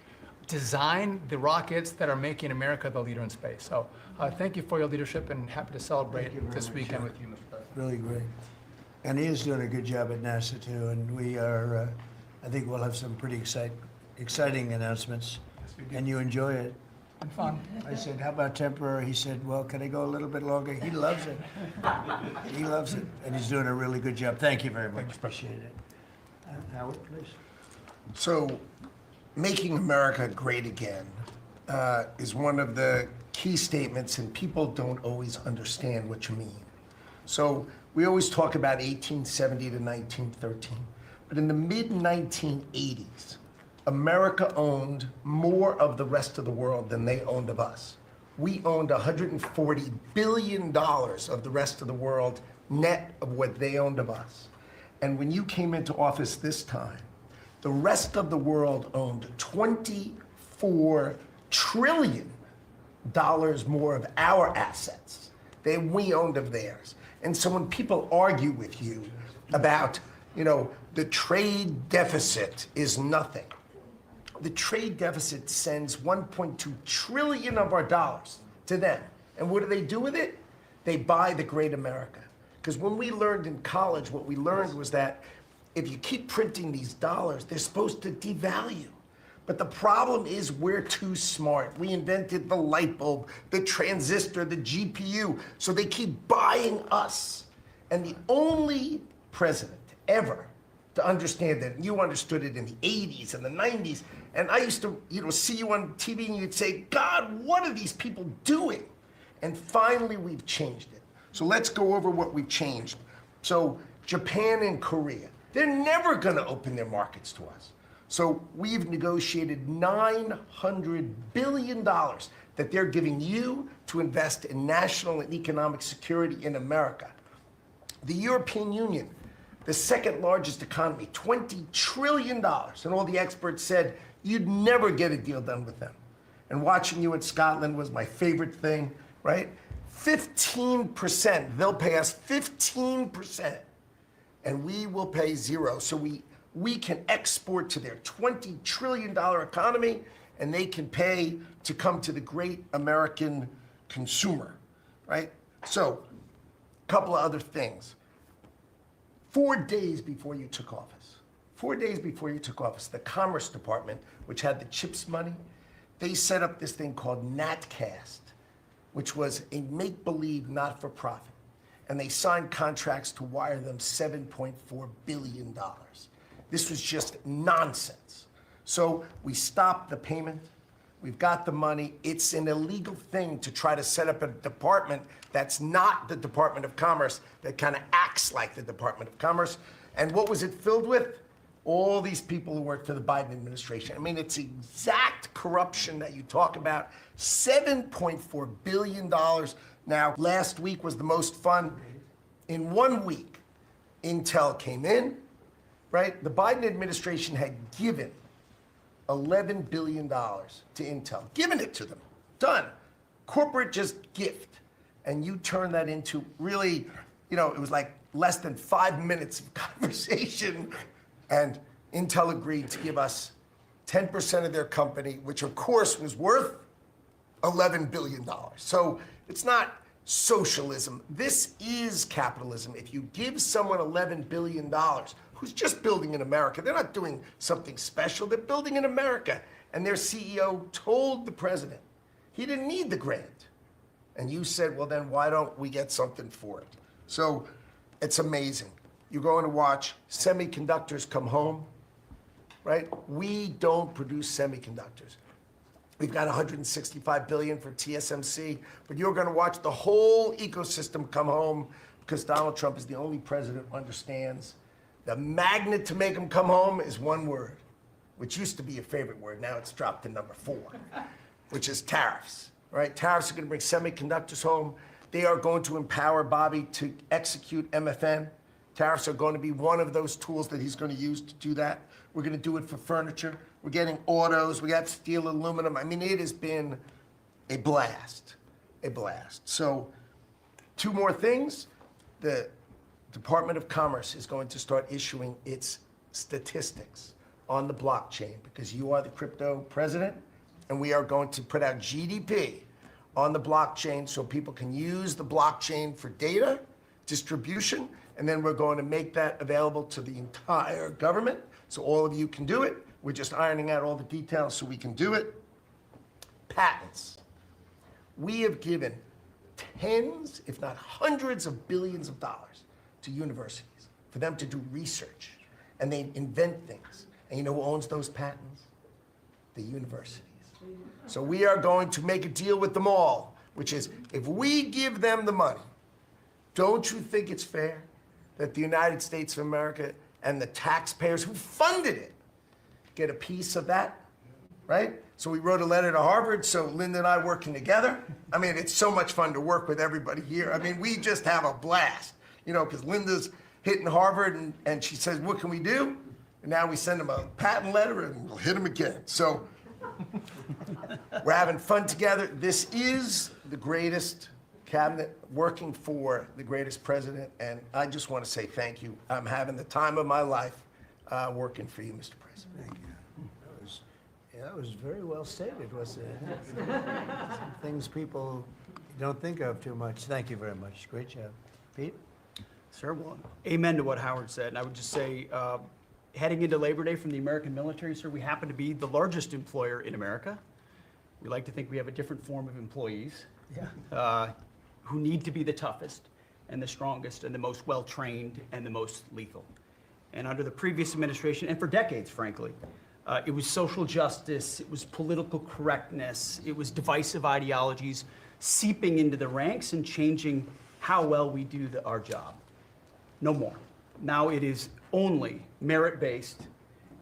design the rockets that are making America the leader in space. So thank you for your leadership, and happy to celebrate this weekend with you, Mr. President. Really great. And he is doing a good job at NASA too, and we are, I think we'll have some pretty exciting announcements, and you enjoy it. And fun. I said, how about temporary? He said, well, can I go a little bit longer? He loves it. He loves it, and he's doing a really good job. Thank you very much. Appreciate it. Howard, please. So, making America great again is one of the key statements, and people don't always understand what you mean. So, we always talk about 1870 to 1913, but in the mid-1980s, America owned more of the rest of the world than they owned of us. We owned $140 billion of the rest of the world net of what they owned of us. And when you came into office this time, the rest of the world owned $24 trillion more of our assets than we owned of theirs. And so when people argue with you about, the trade deficit is nothing, the trade deficit sends 1.2 trillion of our dollars to them. And what do they do with it? They buy the great America. Because when we learned in college, what we learned was that if you keep printing these dollars, they're supposed to devalue. But the problem is we're too smart. We invented the light bulb, the transistor, the GPU, so they keep buying us. And the only president ever to understand that, and you understood it in the 80s and the 90s, and I used to, see you on TV and you'd say, God, what are these people doing? And finally, we've changed it. So let's go over what we've changed. So Japan and Korea, they're never gonna open their markets to us. So we've negotiated $900 billion that they're giving you to invest in national and economic security in America. The European Union, the second largest economy, $20 trillion. And all the experts said, you'd never get a deal done with them. And watching you in Scotland was my favorite thing, right? 15%, they'll pay us 15%, and we will pay zero. So we can export to their $20 trillion economy, and they can pay to come to the great American consumer, right? So, a couple of other things. 4 days before you took office, the Commerce Department, which had the CHIPS money, they set up this thing called NatCast, which was a make-believe not-for-profit. And they signed contracts to wire them $7.4 billion. This was just nonsense. So we stopped the payment. We've got the money. It's an illegal thing to try to set up a department that's not the Department of Commerce, that kind of acts like the Department of Commerce. And what was it filled with? All these people who work for the Biden administration. I mean, it's exact corruption that you talk about. $7.4 billion. Now, last week was the most fun. In 1 week, Intel came in, right? The Biden administration had given $11 billion to Intel, given it to them, done. Corporate just gift. And you turn that into really, it was like less than 5 minutes of conversation. And Intel agreed to give us 10% of their company, which of course was worth $11 billion. So it's not socialism. This is capitalism. If you give someone $11 billion, who's just building in America, they're not doing something special, they're building in America. And their CEO told the president he didn't need the grant. And you said, well, then why don't we get something for it? So it's amazing. You're going to watch semiconductors come home, right? We don't produce semiconductors. We've got $165 billion for TSMC, but you're going to watch the whole ecosystem come home because Donald Trump is the only president who understands the magnet to make them come home is one word, which used to be your favorite word. Now it's dropped to number 4. which is tariffs, right? Tariffs are going to bring semiconductors home. They are going to empower Bobby to execute MFN. Tariffs are going to be one of those tools that he's going to use to do that. We're going to do it for furniture. We're getting autos. We got steel, aluminum. I mean, it has been a blast, a blast. So 2 more things. The Department of Commerce is going to start issuing its statistics on the blockchain because you are the crypto president, and we are going to put out GDP on the blockchain so people can use the blockchain for data distribution, and then we're going to make that available to the entire government so all of you can do it. We're just ironing out all the details so we can do it. Patents. We have given tens, if not hundreds of billions of dollars to universities for them to do research, and they invent things. And you know who owns those patents? The universities. So we are going to make a deal with them all, which is if we give them the money, don't you think it's fair that the United States of America and the taxpayers who funded it get a piece of that, right? So we wrote a letter to Harvard, so Linda and I working together. I mean, it's so much fun to work with everybody here. I mean, we just have a blast, you know, because Linda's hitting Harvard and she says, what can we do? And now we send them a patent letter and we'll hit them again. So we're having fun together. This is the greatest cabinet working for the greatest president, and I just want to say thank you. I'm having the time of my life working for you, Mr. President. Thank you. That was very well stated, wasn't it? Some things people don't think of too much. Thank you very much. Great job. Pete? Sir, well, amen to what Howard said. And I would just say, heading into Labor Day from the American military, sir, we happen to be the largest employer in America. We like to think we have a different form of employees who need to be the toughest and the strongest and the most well-trained and the most lethal. And under the previous administration, and for decades, frankly, it was social justice, it was political correctness, it was divisive ideologies seeping into the ranks and changing how well we do our job. No more. Now it is only merit-based,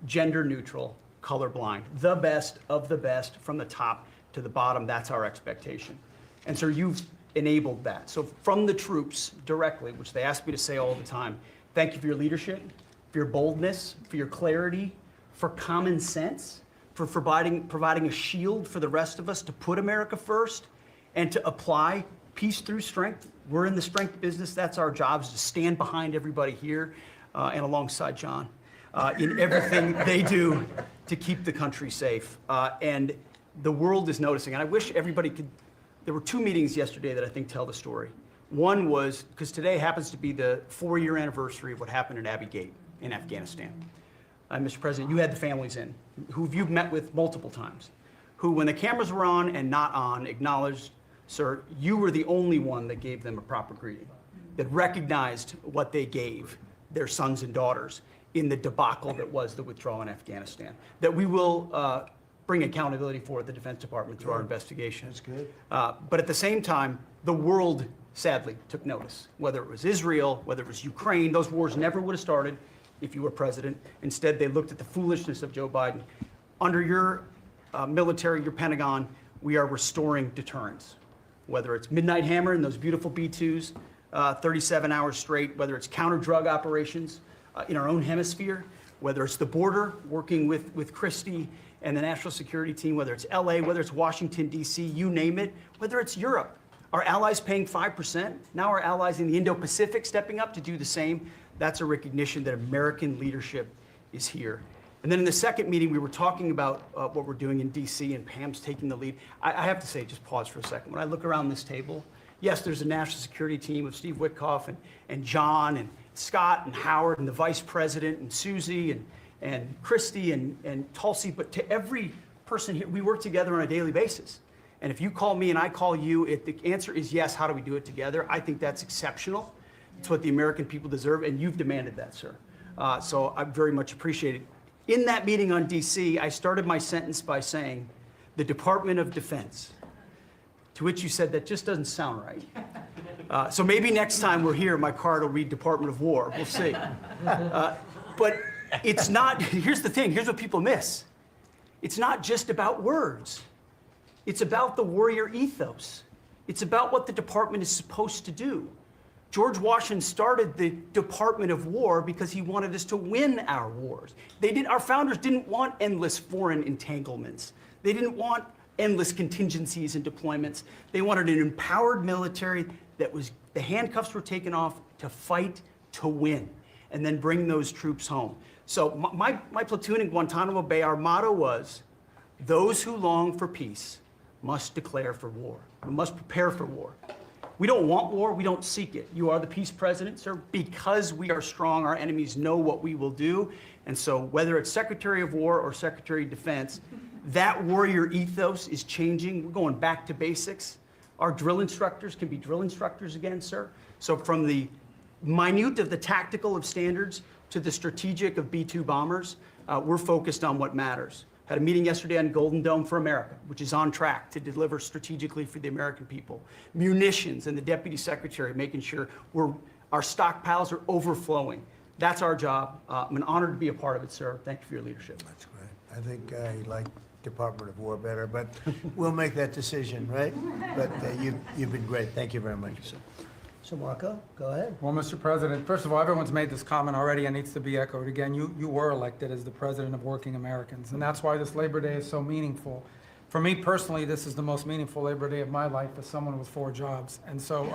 gender-neutral, colorblind. The best of the best from the top to the bottom, that's our expectation. And so you've enabled that. So from the troops directly, which they ask me to say all the time, thank you for your leadership, for your boldness, for your clarity, for common sense, for providing a shield for the rest of us to put America first and to apply peace through strength. We're in the strength business. That's our job, is to stand behind everybody here and alongside John in everything they do to keep the country safe. And the world is noticing. And I wish everybody could, there were 2 meetings yesterday that I think tell the story. One was, because today happens to be the 4-year anniversary of what happened in Abbey Gate in Afghanistan. Mr. President, you had the families in, who you've met with multiple times, who, when the cameras were on and not on, acknowledged, sir, you were the only one that gave them a proper greeting, that recognized what they gave their sons and daughters in the debacle that was the withdrawal in Afghanistan, that we will bring accountability for at the Defense Department through our investigation. That's good. But at the same time, the world sadly took notice, whether it was Israel, whether it was Ukraine. Those wars never would have started if you were president. Instead, they looked at the foolishness of Joe Biden. Under your military, your Pentagon, we are restoring deterrence. Whether it's Midnight Hammer and those beautiful B-2s, 37 hours straight, whether it's counter-drug operations in our own hemisphere, whether it's the border, working with Christie and the national security team, whether it's LA, whether it's Washington, D.C., you name it, whether it's Europe. Our allies paying 5%, now our allies in the Indo-Pacific stepping up to do the same. That's a recognition that American leadership is here. And then in the second meeting, we were talking about what we're doing in D.C. and Pam's taking the lead. I have to say, just pause for a second. When I look around this table, yes, there's a national security team of Steve Witkoff and John and Scott and Howard and the vice president and Susie and Christy and Tulsi, but to every person here, we work together on a daily basis. And if you call me and I call you, the answer is yes, how do we do it together? I think that's exceptional. It's what the American people deserve, and you've demanded that, sir. So I very much appreciate it. In that meeting on DC, I started my sentence by saying, the Department of Defense, to which you said that just doesn't sound right. So maybe next time we're here, my card will read Department of War. We'll see. But it's not, here's the thing, here's what people miss. It's not just about words. It's about the warrior ethos. It's about what the department is supposed to do. George Washington started the Department of War because he wanted us to win our wars. Our founders didn't want endless foreign entanglements. They didn't want endless contingencies and deployments. They wanted an empowered military that the handcuffs were taken off to fight to win, and then bring those troops home. So my platoon in Guantanamo Bay, our motto was, those who long for peace must declare for war. We must prepare for war. We don't want war, we don't seek it. You are the peace president, sir. Because we are strong, our enemies know what we will do. And so whether it's Secretary of War or Secretary of Defense, that warrior ethos is changing. We're going back to basics. Our drill instructors can be drill instructors again, sir. So from the minute of the tactical of standards to the strategic of B-2 bombers, we're focused on what matters. Had a meeting yesterday on Golden Dome for America, which is on track to deliver strategically for the American people. Munitions and the Deputy Secretary making sure our stockpiles are overflowing. That's our job. I'm an honor to be a part of it, sir. Thank you for your leadership. That's great. I think I like Department of War better, but we'll make that decision, right? But you've been great. Thank you very much. So Marco, go ahead. Well, Mr. President, first of all, everyone's made this comment already and needs to be echoed again. You were elected as the President of Working Americans, and that's why this Labor Day is so meaningful. For me personally, this is the most meaningful Labor Day of my life as someone with 4 jobs. And so,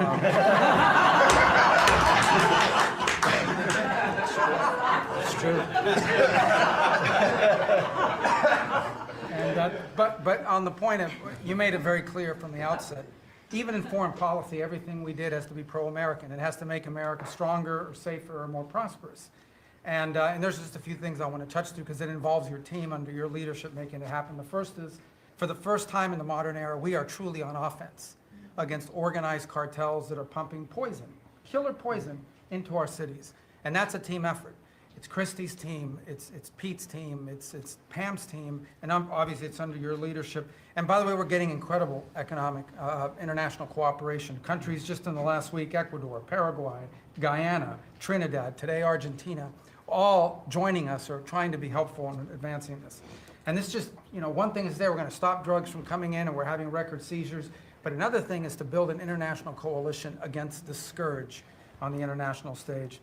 it's true. And but on the point of, you made it very clear from the outset, even in foreign policy, everything we did has to be pro-American. It has to make America stronger or safer or more prosperous. And there's just a few things I want to touch to because it involves your team under your leadership making it happen. The first is, for the first time in the modern era, we are truly on offense against organized cartels that are pumping poison, killer poison, into our cities. And that's a team effort. It's Christie's team, it's Pete's team, it's Pam's team, and obviously it's under your leadership. And by the way, we're getting incredible economic international cooperation. Countries just in the last week, Ecuador, Paraguay, Guyana, Trinidad, today Argentina, all joining us or trying to be helpful in advancing this. And this just, one thing is we're going to stop drugs from coming in and we're having record seizures. But another thing is to build an international coalition against the scourge on the international stage.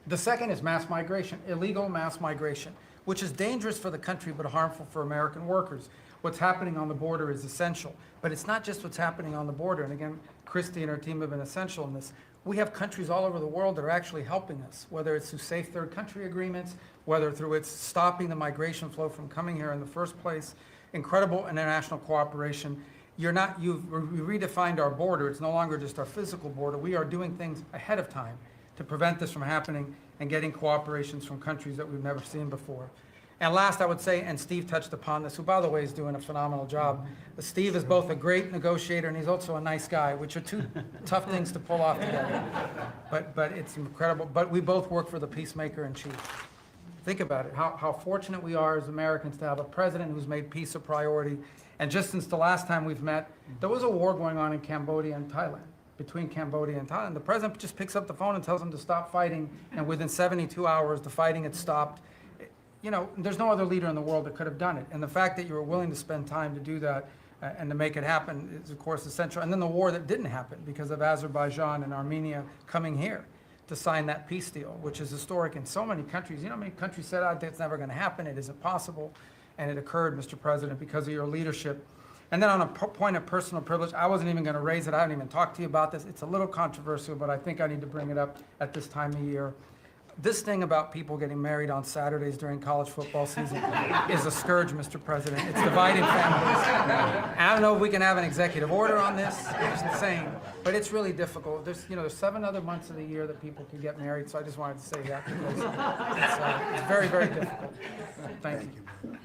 The second is mass migration, illegal mass migration, which is dangerous for the country but harmful for American workers. What's happening on the border is essential, but it's not just what's happening on the border. And again, Christy and her team have been essential in this. We have countries all over the world that are actually helping us, whether it's through safe third country agreements, whether through it's stopping the migration flow from coming here in the first place, incredible international cooperation. You've redefined our border. It's no longer just our physical border. We are doing things ahead of time to prevent this from happening and getting cooperations from countries that we've never seen before. And last, I would say, and Steve touched upon this, who by the way is doing a phenomenal job. Steve is both a great negotiator and he's also a nice guy, which are 2 tough things to pull off together. But it's incredible. But we both work for the peacemaker in chief. Think about it, how fortunate we are as Americans to have a president who's made peace a priority. And just since the last time we've met, there was a war going on in Cambodia and Thailand. Between Cambodia and Thailand. The president just picks up the phone and tells them to stop fighting, and within 72 hours, the fighting had stopped. There's no other leader in the world that could have done it. And the fact that you were willing to spend time to do that and to make it happen is, of course, essential. And then the war that didn't happen because of Azerbaijan and Armenia coming here to sign that peace deal, which is historic in so many countries. You know how many countries said, it's never going to happen, it isn't possible. And it occurred, Mr. President, because of your leadership. And then on a point of personal privilege, I wasn't even going to raise it. I haven't even talked to you about this. It's a little controversial, but I think I need to bring it up at this time of year. This thing about people getting married on Saturdays during college football season is a scourge, Mr. President. It's dividing families. I don't know if we can have an executive order on this. It's insane, but it's really difficult. There's 7 other months of the year that people can get married, so I just wanted to say that because it's very, very difficult. Thank you.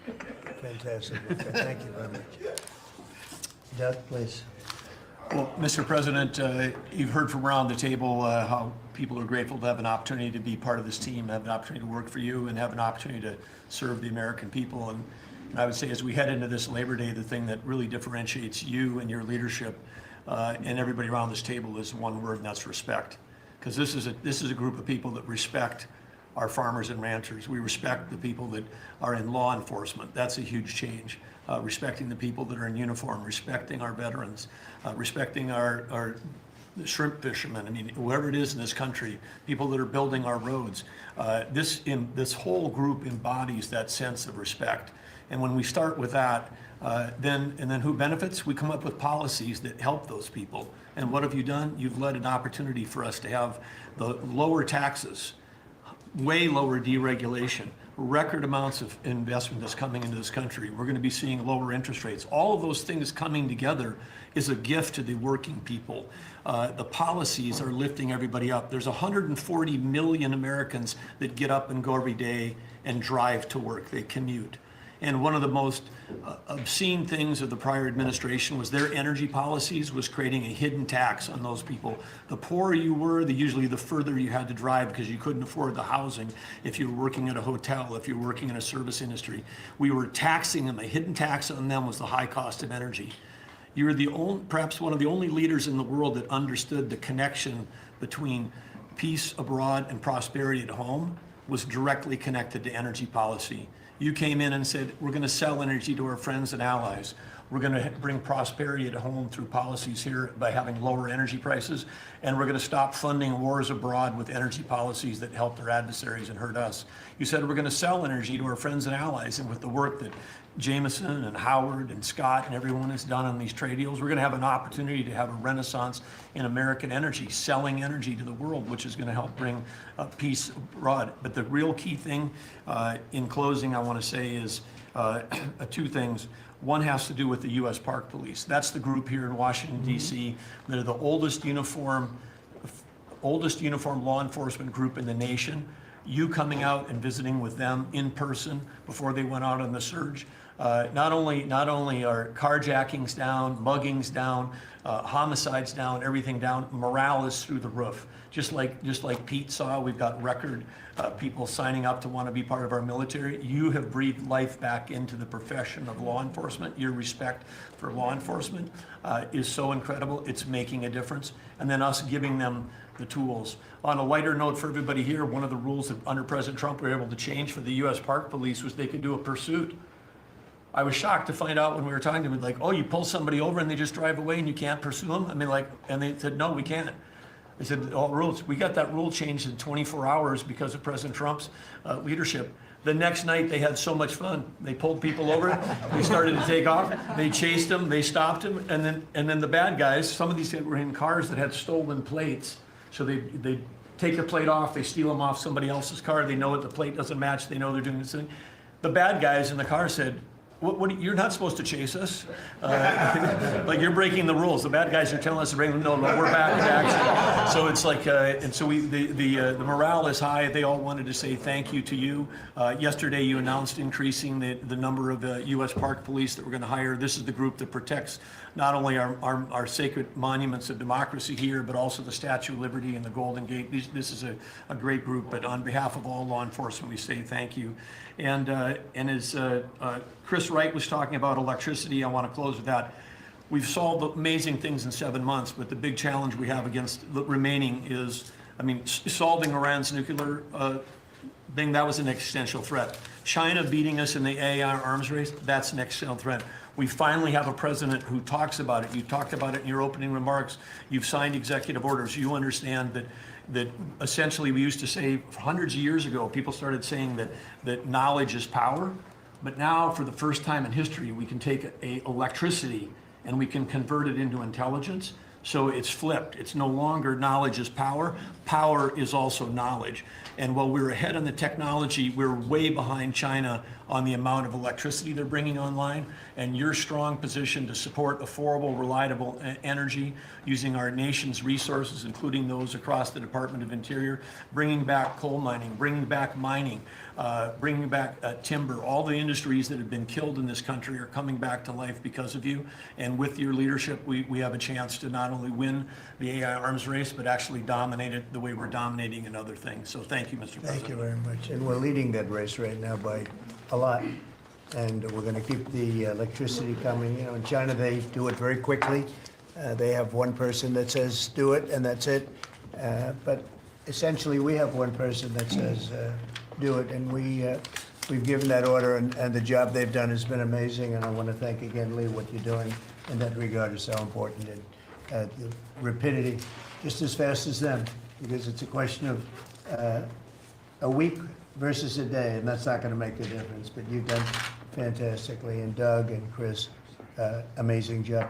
Fantastic. Thank you very much. Doug, please. Well, Mr. President, you've heard from around the table how people are grateful to have an opportunity to be part of this team, have an opportunity to work for you, and have an opportunity to serve the American people. And I would say as we head into this Labor Day, the thing that really differentiates you and your leadership and everybody around this table is one word, and that's respect. Because this is a group of people that respect our farmers and ranchers. We respect the people that are in law enforcement. That's a huge change. Respecting the people that are in uniform, respecting our veterans, respecting our shrimp fishermen. I mean, whoever it is in this country, people that are building our roads. This whole group embodies that sense of respect. And when we start with that, then who benefits? We come up with policies that help those people. And what have you done? You've led an opportunity for us to have the lower taxes, way lower deregulation, record amounts of investment that's coming into this country. We're going to be seeing lower interest rates. All of those things coming together is a gift to the working people. The policies are lifting everybody up. There's 140 million Americans that get up and go every day and drive to work. They commute. And one of the most obscene things of the prior administration was their energy policies was creating a hidden tax on those people. The poorer you were, usually the further you had to drive because you couldn't afford the housing if you were working at a hotel, if you were working in a service industry. We were taxing them. A hidden tax on them was the high cost of energy. You're perhaps one of the only leaders in the world that understood the connection between peace abroad and prosperity at home was directly connected to energy policy. You came in and said, we're going to sell energy to our friends and allies. We're going to bring prosperity at home through policies here by having lower energy prices. And we're going to stop funding wars abroad with energy policies that help their adversaries and hurt us. You said we're going to sell energy to our friends and allies. And with the work that Jameson and Howard and Scott and everyone has done on these trade deals, we're going to have an opportunity to have a renaissance in American energy, selling energy to the world, which is going to help bring peace abroad. But the real key thing in closing I want to say is two things. One has to do with the U.S. Park Police. That's the group here in Washington, D.C. that are the oldest uniform law enforcement group in the nation. You coming out and visiting with them in person before they went out on the surge. Not only are carjackings down, muggings down, homicides down, everything down, morale is through the roof. Just like Pete saw, we've got record people signing up to want to be part of our military. You have breathed life back into the profession of law enforcement. Your respect for law enforcement is so incredible. It's making a difference. And then us giving them the tools. On a lighter note for everybody here, one of the rules that under President Trump we were able to change for the U.S. Park Police was they could do a pursuit. I was shocked to find out when we were talking to them, like, oh, you pull somebody over and they just drive away and you can't pursue them? I mean, and they said, no, we can't. They said, all rules. We got that rule changed in 24 hours because of President Trump's leadership. The next night, they had so much fun. They pulled people over. They started to take off. They chased them. They stopped them. And then the bad guys, some of these were in cars that had stolen plates. So they take the plate off. They steal them off somebody else's car. They know that the plate doesn't match. They know they're doing this thing. The bad guys in the car said, What, you're not supposed to chase us. Like, you're breaking the rules. The bad guys are telling us to bring them. No, we're back in action. So it's like, and so the morale is high. They all wanted to say thank you to you. Yesterday, you announced increasing the number of U.S. Park Police that we're going to hire. This is the group that protects not only our sacred monuments of democracy here, but also the Statue of Liberty and the Golden Gate. This is a great group. But on behalf of all law enforcement, we say thank you. And as Chris Wright was talking about electricity, I want to close with that. We've solved amazing things in 7 months, but the big challenge we have against the remaining is, solving Iran's nuclear thing, that was an existential threat. China beating us in the AI arms race, that's an existential threat. We finally have a president who talks about it. You talked about it in your opening remarks. You've signed executive orders. You understand that essentially we used to say hundreds of years ago, people started saying that knowledge is power. But now, for the first time in history, we can take electricity and we can convert it into intelligence. So it's flipped. It's no longer knowledge is power. Power is also knowledge. And while we're ahead on the technology, we're way behind China on the amount of electricity they're bringing online. And your strong position to support affordable, reliable energy using our nation's resources, including those across the Department of Interior, bringing back coal mining, bringing back mining, bringing back timber. All the industries that have been killed in this country are coming back to life because of you. And with your leadership, we have a chance to not only win the AI arms race, but actually dominate it the way we're dominating in other things. So thank you, Mr. President. Thank you very much. And we're leading that race right now by a lot. And we're going to keep the electricity coming. You know, in China, they do it very quickly. They have one person that says, do it, and that's it. But essentially, we have one person that says, do it, and we've given that order, and the job they've done has been amazing, and I want to thank again, Lee, what you're doing in that regard is so important, and the rapidity, just as fast as them, because it's a question of a week versus a day, and that's not going to make the difference, but you've done fantastically, and Doug and Chris, amazing job.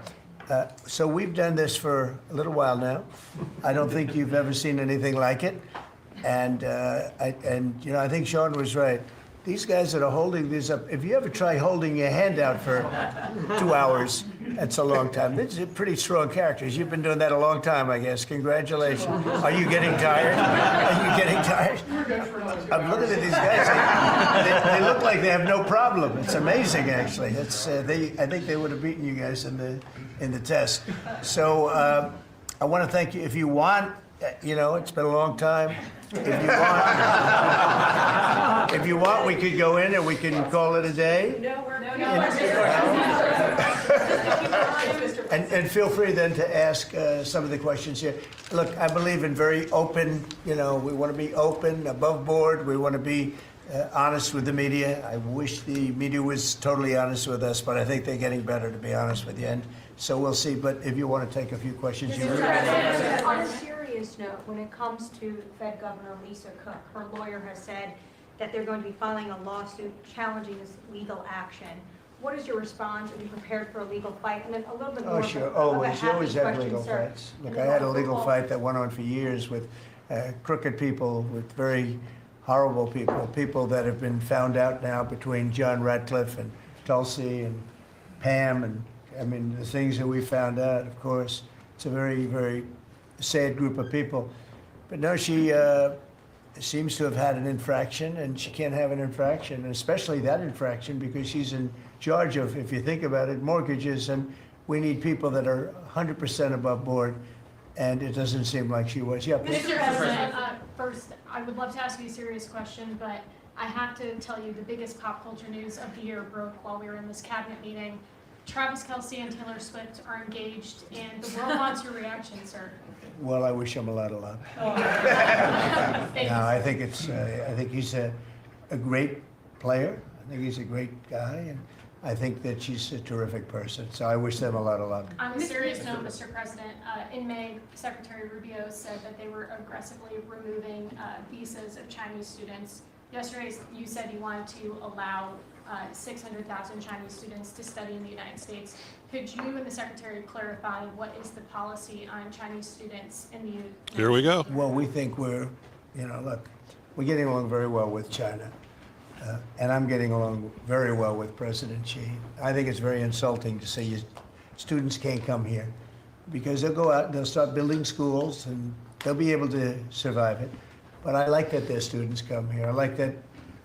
So we've done this for a little while now. I don't think you've ever seen anything like it. And I think Sean was right. These guys that are holding these up, if you ever try holding your hand out for 2 hours, that's a long time. These are pretty strong characters. You've been doing that a long time, I guess. Congratulations. Are you getting tired? Are you getting tired? I'm looking at these guys. They look like they have no problem. It's amazing, actually. I think they would have beaten you guys in the test. So I want to thank you. If you want, it's been a long time. If you want, we could go in and we can call it a day. And feel free then to ask some of the questions here. Look, I believe in very open, we want to be open, above board. We want to be honest with the media. I wish the media was totally honest with us, but I think they're getting better, to be honest with you. And so we'll see. But if you want to take a few questions, you On a serious note, when it comes to Fed Governor Lisa Cook, her lawyer has said that they're going to be filing a lawsuit challenging this legal action. What is your response? Are you prepared for a legal fight? And then a little bit more. Oh, sure. of a Always. You happy always have question, legal sir. fights. Look, I had a legal fight that went on for years with crooked people, with very horrible people that have been found out now between John Ratcliffe and Tulsi and Pam. And I mean, the things that we found out, of course, it's a very, very sad group of people. But no, she seems to have had an infraction, and she can't have an infraction, and especially that infraction because she's in charge of, if you think about it, mortgages, and we need people that are 100% above board, and it doesn't seem like she was. Yeah, please. Mr. President, first, I would love to ask you a serious question, but I have to tell you the biggest pop culture news of the year broke while we were in this cabinet meeting. Travis Kelce and Taylor Swift are engaged, and the world wants your reaction, sir. Well, I wish him a lot of luck. Thank you. No, I think I think he's a great player. I think he's a great guy, and I think that she's a terrific person. So I wish them a lot of luck. On a serious note, Mr. President, in May, Secretary Rubio said that they were aggressively removing visas of Chinese students. Yesterday, you said you wanted to allow 600,000 Chinese students to study in the United States. Could you and the Secretary clarify what is the policy on Chinese students in the United States? Here we go. Well, we think we're getting along very well with China. And I'm getting along very well with President Xi. I think it's very insulting to say students can't come here because they'll go out and they'll start building schools and they'll be able to survive it. But I like that their students come here. I like that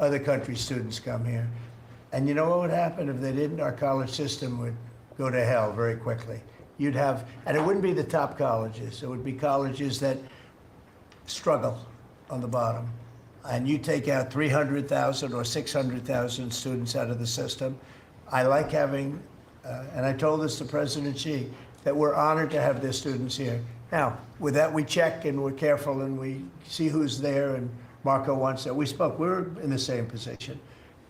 other countries' students come here. And you know what would happen if they didn't? Our college system would go to hell very quickly. You'd have, and it wouldn't be the top colleges. It would be colleges that struggle on the bottom. And you take out 300,000 or 600,000 students out of the system. I like having, and I told this to President Xi, that we're honored to have their students here. Now, with that, we check and we're careful and we see who's there, and Marco wants that. We spoke, we're in the same position.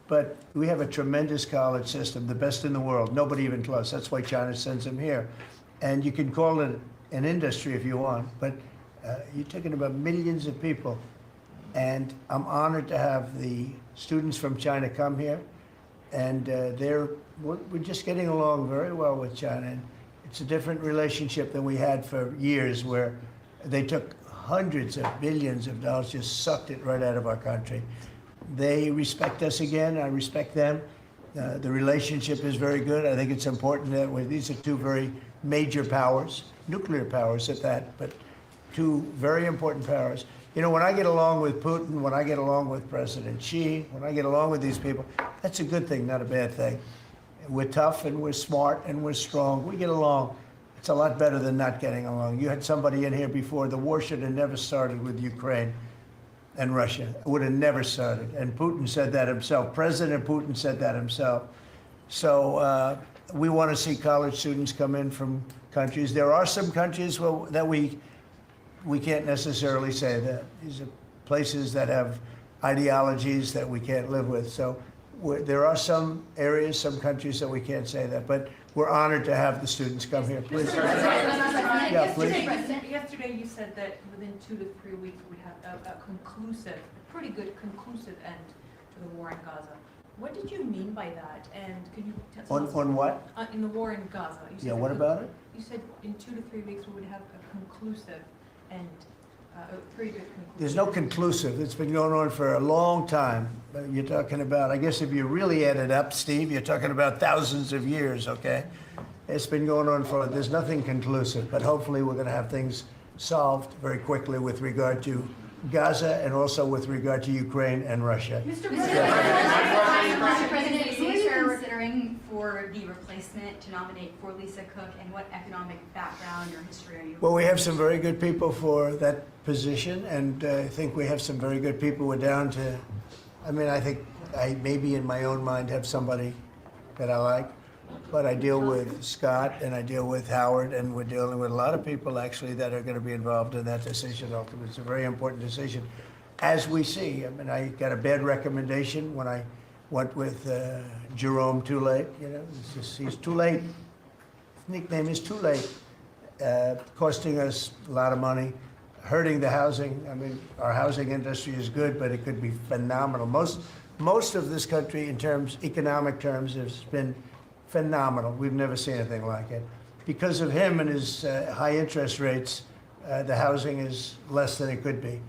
But we have a tremendous college system, the best in the world, nobody even close. That's why China sends them here. And you can call it an industry if you want, but you're talking about millions of people. And I'm honored to have the students from China come here. And we're just getting along very well with China. And it's a different relationship than we had for years, where they took hundreds of billions of dollars, just sucked it right out of our country. They respect us again. I respect them. The relationship is very good. I think it's important that these are two very major powers, nuclear powers at that, but two very important powers. You know, when I get along with Putin, when I get along with President Xi, when I get along with these people, that's a good thing, not a bad thing. We're tough and we're smart and we're strong. We get along. It's a lot better than not getting along. You had somebody in here before. The war should have never started with Ukraine and Russia. It would have never started. And Putin said that himself. President Putin said that himself. So we want to see college students come in from countries. There are some countries that we we can't necessarily say that. These are places that have ideologies that we can't live with. So there are some areas, some countries that we can't say that, but we're honored to have the students come here. Please. Yeah, please. Yesterday you said that within 2 to 3 weeks we'd have a pretty good conclusive end to the war in Gaza. What did you mean by that? And could you tell us? On what? In the war in Gaza. You said Yeah, what about it? You said in 2 to 3 weeks we would have a conclusive end, a pretty good conclusive. There's no conclusive. It's been going on for a long time. You're talking about, I guess if you really add it up, Steve, you're talking about thousands of years, okay? It's been going on for, there's nothing conclusive, but hopefully we're going to have things solved very quickly with regard to Gaza and also with regard to Ukraine and Russia. Mr. President, who are you considering for the replacement to nominate for Lisa Cook, and what economic background or history are you? Well, we have some very good people for that position, and I think we have some very good people. We're down to, I mean, I think I maybe in my own mind have somebody that I like, but I deal with Scott and I deal with Howard, and we're dealing with a lot of people actually that are going to be involved in that decision ultimately. It's a very important decision. As we see, I mean, I got a bad recommendation when I went with Jerome Too Late. You know, he's too late. His nickname is Too Late, costing us a lot of money, hurting the housing. I mean, our housing industry is good, but it could be phenomenal. Most of this country, in economic terms, has been phenomenal. We've never seen anything like it. Because of him and his high interest rates, the housing is less than it could be.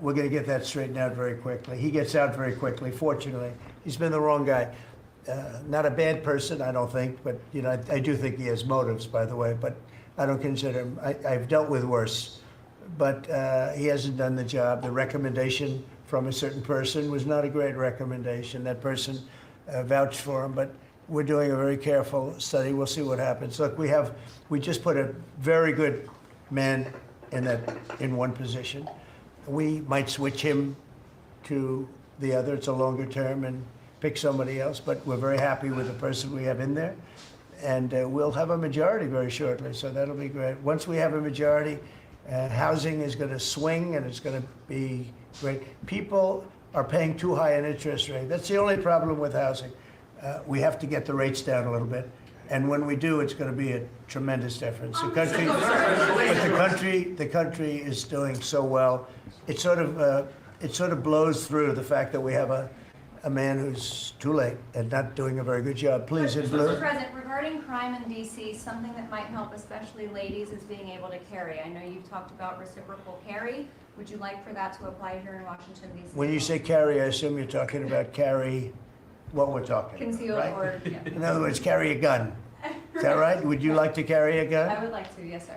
We're going to get that straightened out very quickly. He gets out very quickly, fortunately. He's been the wrong guy. Not a bad person, I don't think, but you know, I do think he has motives, by the way, but I don't consider him, I've dealt with worse. But he hasn't done the job. The recommendation from a certain person was not a great recommendation. That person vouched for him, but we're doing a very careful study. We'll see what happens. Look, we just put a very good man in one position. We might switch him to the other. It's a longer term and pick somebody else, but we're very happy with the person we have in there. And we'll have a majority very shortly, so that'll be great. Once we have a majority, housing is going to swing and it's going to be great. People are paying too high an interest rate. That's the only problem with housing. We have to get the rates down a little bit. And when we do, it's going to be a tremendous difference. The country is doing so well. It sort of blows through the fact that we have a man who's too late and not doing a very good job. Please, in blue. Mr. President, regarding crime in D.C., something that might help especially ladies is being able to carry. I know you've talked about reciprocal carry. Would you like for that to apply here in Washington, D.C.? When you say carry, I assume you're talking about carry what we're talking Concealed about, right? or, yeah. In other words, carry a gun. Is that right? Would you like to carry a gun? I would like to, yes, sir.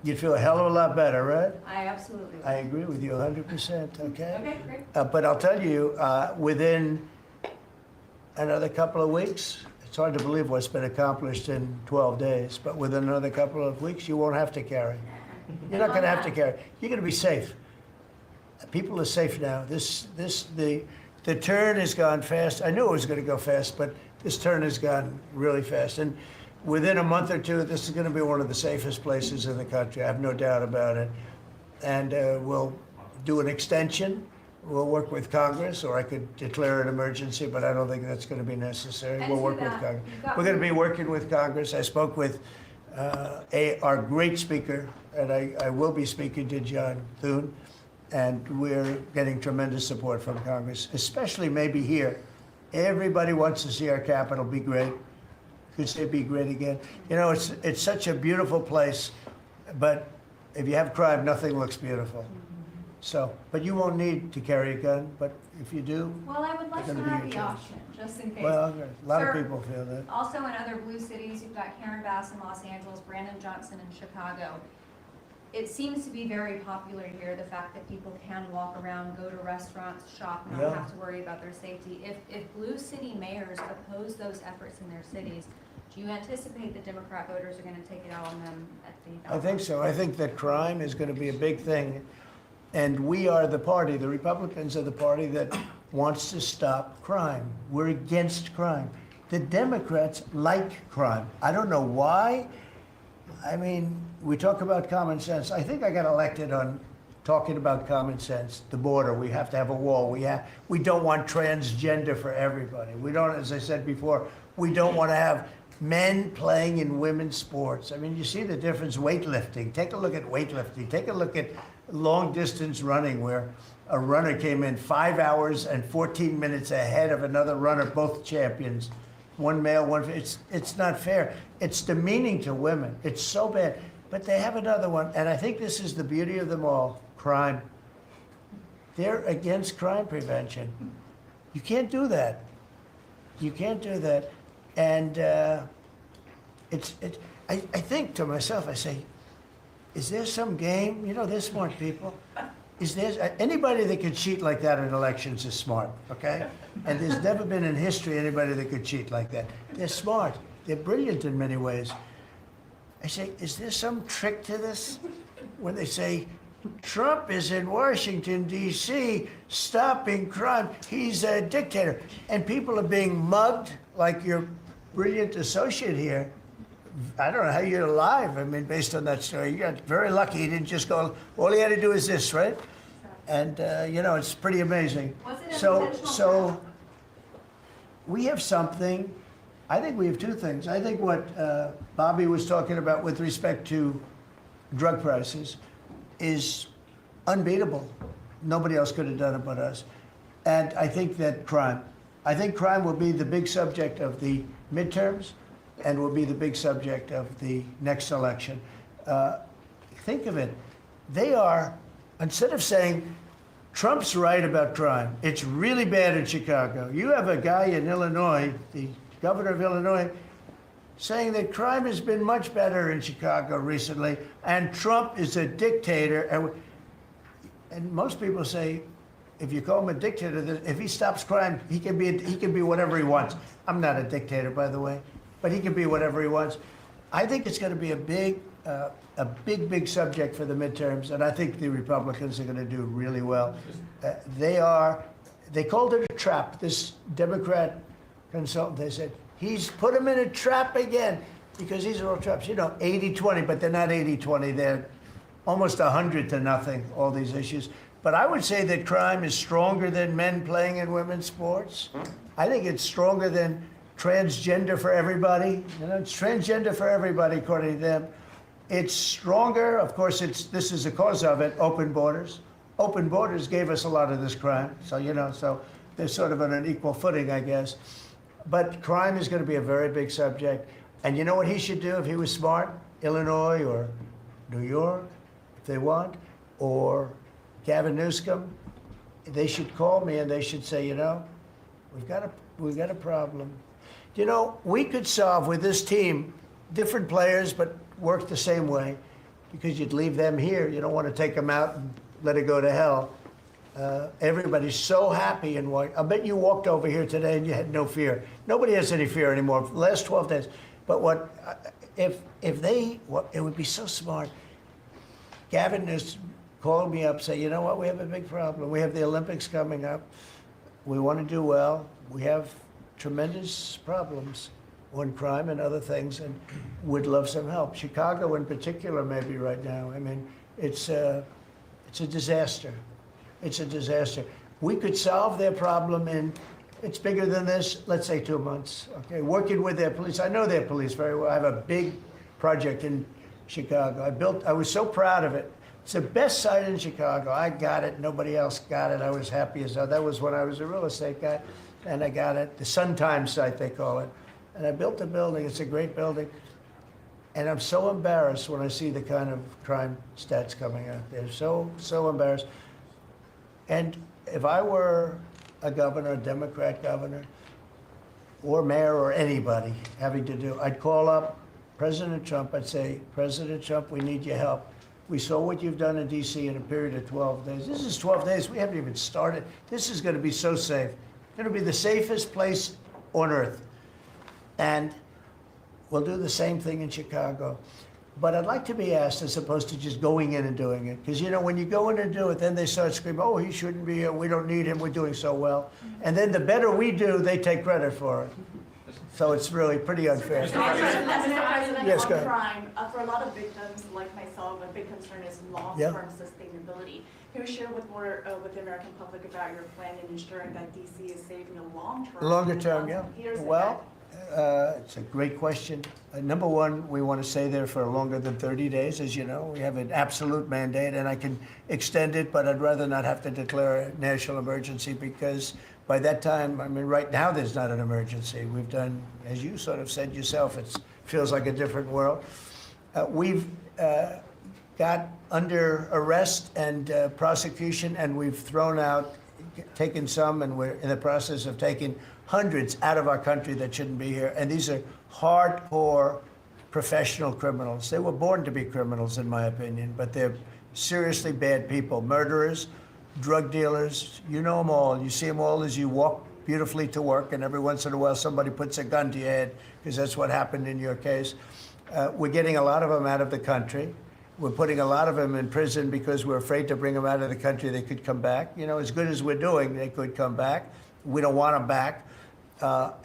You'd feel a hell of a lot better, right? I absolutely would. I agree with you 100%, okay? Okay, great. But I'll tell you, within another couple of weeks, it's hard to believe what's been accomplished in 12 days, but within another couple of weeks, you won't have to carry. You're not going to have to carry. You're going to be safe. People are safe now. The turn has gone fast. I knew it was going to go fast, but this turn has gone really fast. And within a month or two, this is going to be one of the safest places in the country. I have no doubt about it. And we'll do an extension. We'll work with Congress, or I could declare an emergency, but I don't think that's going to be necessary. We'll work with Congress. We're going to be working with Congress. I spoke with our great speaker, and I will be speaking to John Thune, and we're getting tremendous support from Congress, especially maybe here. Everybody wants to see our capital be great. Could say be great again. You know, it's such a beautiful place, but if you have crime, nothing looks beautiful. So, but you won't need to carry a gun, but if you do, Well, I would like it's to gonna be have your the choice. option, just in case. Well, a lot of Sir, people feel that. Also in other blue cities, you've got Karen Bass in Los Angeles, Brandon Johnson in Chicago. It seems to be very popular here, the fact that people can walk around, go to restaurants, shop, not Yeah. have to worry about their safety. If blue city mayors oppose those efforts in their cities, do you anticipate that Democrat voters are going to take it out on them at the I think so. I think that crime is going to be a big thing. And we are the party, the Republicans are the party that wants to stop crime. We're against crime. The Democrats like crime. I don't know why. I mean, we talk about common sense. I think I got elected on talking about common sense. The border, we have to have a wall. We don't want transgender for everybody. We don't, as I said before, we don't want to have men playing in women's sports. I mean, you see the difference. Weightlifting. Take a look at weightlifting. Take a look at long distance running, where a runner came in 5 hours and 14 minutes ahead of another runner, both champions. One male, one. It's not fair. It's demeaning to women. It's so bad. But they have another one, and I think this is the beauty of them all: crime. They're against crime prevention. You can't do that. You can't do that. And I think to myself, I say, is there some game? You know, they're smart people. Is there anybody that could cheat like that in elections is smart, okay? And there's never been in history anybody that could cheat like that. They're smart. They're brilliant in many ways. I say, is there some trick to this? When they say, Trump is in Washington, D.C., stopping crime. He's a dictator. And people are being mugged like your brilliant associate here. I don't know how you're alive. I mean, based on that story, you got very lucky. He didn't just go, all he had to do is this, right? And, you know, it's pretty amazing. So we have something. I think we have two things. I think what Bobby was talking about with respect to drug prices is unbeatable. Nobody else could have done it but us. And I think that crime will be the big subject of the midterms and will be the big subject of the next election. Think of it. They are, instead of saying, Trump's right about crime, it's really bad in Chicago. You have a guy in Illinois, the governor of Illinois, saying that crime has been much better in Chicago recently, and Trump is a dictator. And most people say, if you call him a dictator, if he stops crime, he can be whatever he wants. I'm not a dictator, by the way, but he can be whatever he wants. I think it's going to be a big subject for the midterms, and I think the Republicans are going to do really well. They called it a trap. This Democrat consultant, they said, he's put him in a trap again, because these are all traps. You know, 80-20, but they're not 80-20. They're almost 100-0, all these issues. But I would say that crime is stronger than men playing in women's sports. I think it's stronger than transgender for everybody. You know, it's transgender for everybody, according to them. It's stronger. Of course, this is the cause of it, open borders. Open borders gave us a lot of this crime. So, you know, so they're sort of on an equal footing, I guess. But crime is going to be a very big subject. And you know what he should do if he was smart? Illinois or New York, if they want, or Gavin Newsom, they should call me and they should say, you know, we've got a problem. You know, we could solve with this team, different players, but work the same way, because you'd leave them here. You don't want to take them out and let it go to hell. Everybody's so happy in what, I bet you walked over here today and you had no fear. Nobody has any fear anymore for the last 12 days. But it would be so smart. Gavin Newsom called me up, say, you know what, we have a big problem. We have the Olympics coming up. We want to do well. We have tremendous problems on crime and other things, and would love some help. Chicago in particular, maybe right now. I mean, it's a disaster. It's a disaster. We could solve their problem in, it's bigger than this, let's say 2 months, okay? Working with their police. I know their police very well. I have a big project in Chicago. I was so proud of it. It's the best site in Chicago. I got it. Nobody else got it. I was happy as hell. That was when I was a real estate guy, and I got it. The Sun Times site, they call it. And I built the building. It's a great building. And I'm so embarrassed when I see the kind of crime stats coming out. They're so embarrassed. And if I were a governor, a Democrat governor, or mayor, or anybody having to do, I'd call up President Trump. I'd say, President Trump, we need your help. We saw what you've done in D.C. in a period of 12 days. This is 12 days. We haven't even started. This is going to be so safe. It's going to be the safest place on earth. And we'll do the same thing in Chicago. But I'd like to be asked, as opposed to just going in and doing it. Because, you know, when you go in and do it, then they start screaming, oh, he shouldn't be here. We don't need him. We're doing so well. And then the better we do, they take credit for it. So it's really pretty unfair. Mr. President, Yes, on go ahead. crime, for a lot of victims like myself, a big concern is long-term sustainability. Can you share with the American public about your plan in ensuring that DC is safe in the long term? Longer term, yeah. Years Well, it's a great question. Number one, we want to stay there for longer than 30 days, as you know. We have an absolute mandate, and I can extend it, but I'd rather not have to declare a national emergency because by that time, I mean, right now, there's not an emergency. We've done, as you sort of said yourself, it feels like a different world. We've got under arrest and prosecution, and we've thrown out, taken some, and we're in the process of taking hundreds out of our country that shouldn't be here. And these are hardcore professional criminals. They were born to be criminals, in my opinion, but they're seriously bad people, murderers, drug dealers. You know them all. You see them all as you walk beautifully to work, and every once in a while somebody puts a gun to your head, because that's what happened in your case. We're getting a lot of them out of the country. We're putting a lot of them in prison because we're afraid to bring them out of the country. They could come back. You know, as good as we're doing, they could come back. We don't want them back.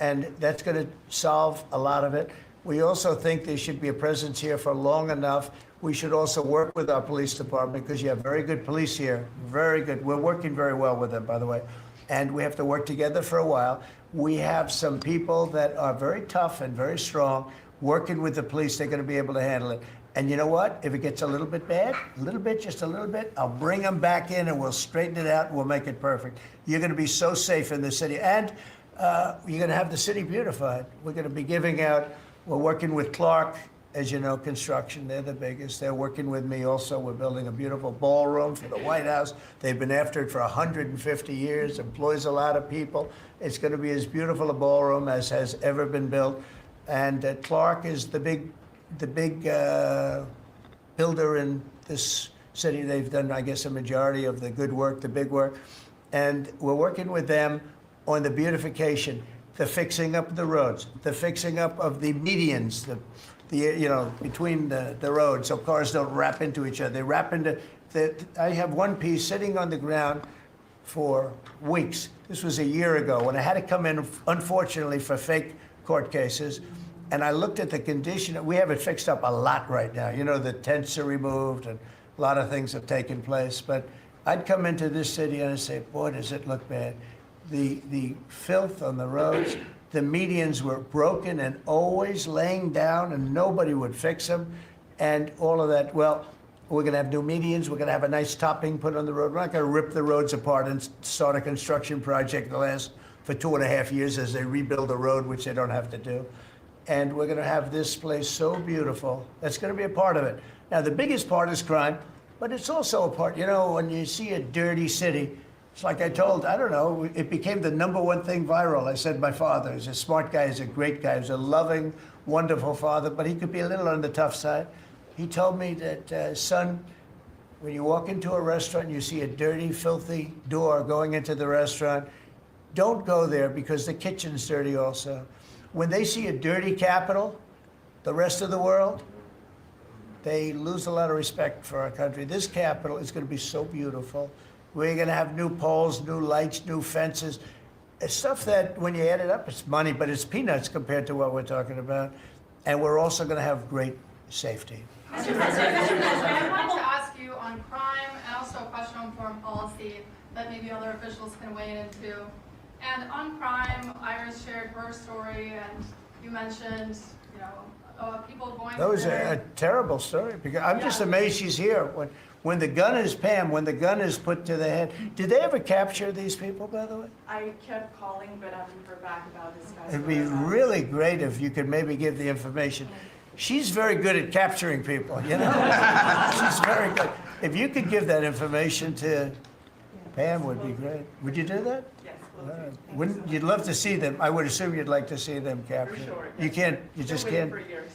And that's going to solve a lot of it. We also think there should be a presence here for long enough. We should also work with our police department because you have very good police here. Very good. We're working very well with them, by the way. And we have to work together for a while. We have some people that are very tough and very strong working with the police. They're going to be able to handle it. And you know what? If it gets a little bit bad, a little bit, just a little bit, I'll bring them back in and we'll straighten it out and we'll make it perfect. You're going to be so safe in the city. And you're going to have the city beautified. We're going to be giving out, we're working with Clark, as you know, construction. They're the biggest. They're working with me also. We're building a beautiful ballroom for the White House. They've been after it for 150 years, employs a lot of people. It's going to be as beautiful a ballroom as has ever been built. And Clark is the big builder in this city. They've done, I guess, a majority of the good work, the big work. And we're working with them on the beautification, the fixing up of the roads, the fixing up of the medians, between the roads, so cars don't wrap into each other. They wrap into, I have one piece sitting on the ground for weeks. This was a year ago when I had to come in, unfortunately, for fake court cases. And I looked at the condition. We have it fixed up a lot right now. You know, the tents are removed and a lot of things have taken place. But I'd come into this city and I'd say, boy, does it look bad. The filth on the roads, the medians were broken and always laying down and nobody would fix them. And all of that, well, we're going to have new medians. We're going to have a nice topping put on the road. We're not going to rip the roads apart and start a construction project that lasts for 2.5 years as they rebuild the road, which they don't have to do. And we're going to have this place so beautiful. That's going to be a part of it. Now, the biggest part is crime, but it's also a part, you know, when you see a dirty city, it's like I told, I don't know, it became the #1 thing viral. I said my father is a smart guy, he's a great guy, he's a loving, wonderful father, but he could be a little on the tough side. He told me that, son, when you walk into a restaurant and you see a dirty, filthy door going into the restaurant, don't go there because the kitchen's dirty also. When they see a dirty Capitol, the rest of the world, they lose a lot of respect for our country. This Capitol is going to be so beautiful. We're going to have new poles, new lights, new fences. It's stuff that, when you add it up, it's money, but it's peanuts compared to what we're talking about. And we're also going to have great safety. Mr. President, I wanted to ask you on crime and also a question on foreign policy that maybe other officials can weigh in too. And on crime, Iris shared her story, and you mentioned, you know, people going. That was a terrible story. Because I'm just amazed she's here. When the gun is, Pam, when the gun is put to the head, did they ever capture these people, by the way? I kept calling, but I haven't heard back about this guy. It'd be really great if you could maybe give the information. She's very good at capturing people, you know? She's very good. If you could give that information to Pam, would be great. Would you do that? Yes. Wouldn't you'd love to see them? I would assume you'd like to see them captured. For sure. You can't. You just can't. For years.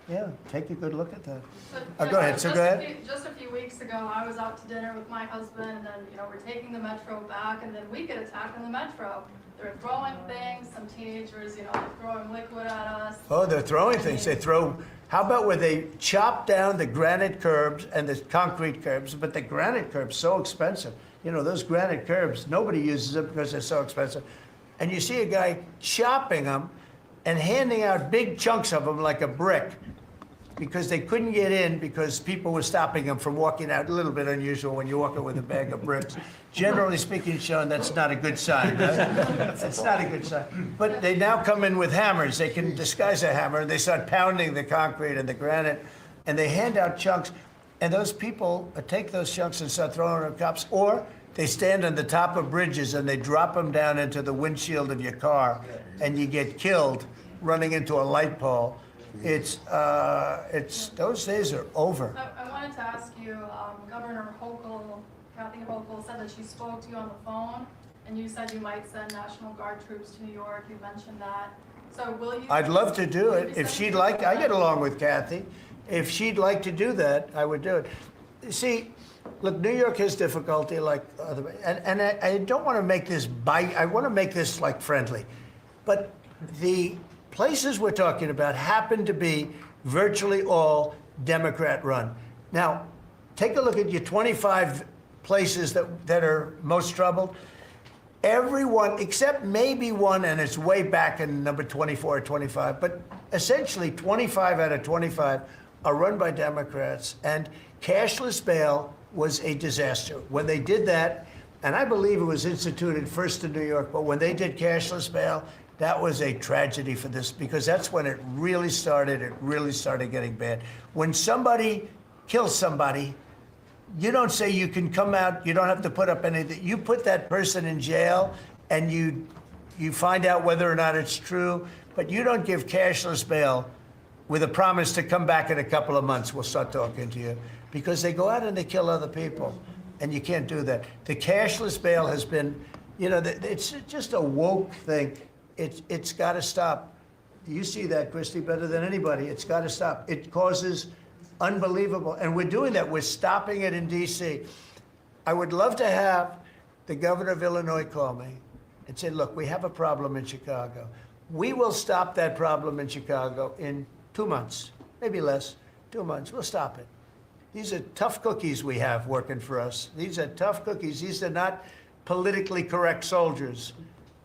Yeah, take a good look at that. So, Go ahead. So go ahead. Just a few weeks ago, I was out to dinner with my husband, and then, you know, we're taking the metro back, and then we get attacked on the metro. They're throwing things. Some teenagers, you know, throwing liquid at us. Oh, they're throwing things. They throw. How about where they chop down the granite curbs and the concrete curbs? But the granite curbs so expensive. You know, those granite curbs, nobody uses them because they're so expensive. And you see a guy chopping them. and handing out big chunks of them like a brick because they couldn't get in because people were stopping them from walking out. A little bit unusual when you're walking with a bag of bricks. Generally speaking, Sean, that's not a good sign. Right? That's not a good sign. But they now come in with hammers. They can disguise a hammer, and they start pounding the concrete and the granite, and they hand out chunks. And those people take those chunks and start throwing them at cops, or they stand on the top of bridges and they drop them down into the windshield of your car, and you get killed running into a light pole. It's those days are over. I wanted to ask you, Governor Hochul, Kathy Hochul said that she spoke to you on the phone, and you said you might send National Guard troops to New York. You mentioned that. So will you? I'd love to do it if she'd like. I get along with Kathy. If she'd like to do that, I would do it. See, look, New York has difficulty like other, and I don't want to make this bite. I want to make this like friendly, but the places we're talking about happen to be virtually all Democrat run. Now, take a look at your 25 places that are most troubled. Everyone, except maybe one, and it's way back in number 24 or 25, but essentially 25 out of 25 are run by Democrats, and cashless bail was a disaster. When they did that, and I believe it was instituted first in New York, but when they did cashless bail, that was a tragedy for this, because that's when it really started getting bad. When somebody kills somebody, you don't say you can come out, you don't have to put up anything. You put that person in jail and you find out whether or not it's true, but you don't give cashless bail with a promise to come back in a couple of months, we'll start talking to you. Because they go out and they kill other people, and you can't do that. The cashless bail has been, it's just a woke thing. It's got to stop. You see that, Christy, better than anybody. It's got to stop. It causes unbelievable, and we're doing that. We're stopping it in D.C. I would love to have the governor of Illinois call me and say, look, we have a problem in Chicago. We will stop that problem in Chicago in 2 months, maybe less, 2 months. We'll stop it. These are tough cookies we have working for us. These are tough cookies. These are not politically correct soldiers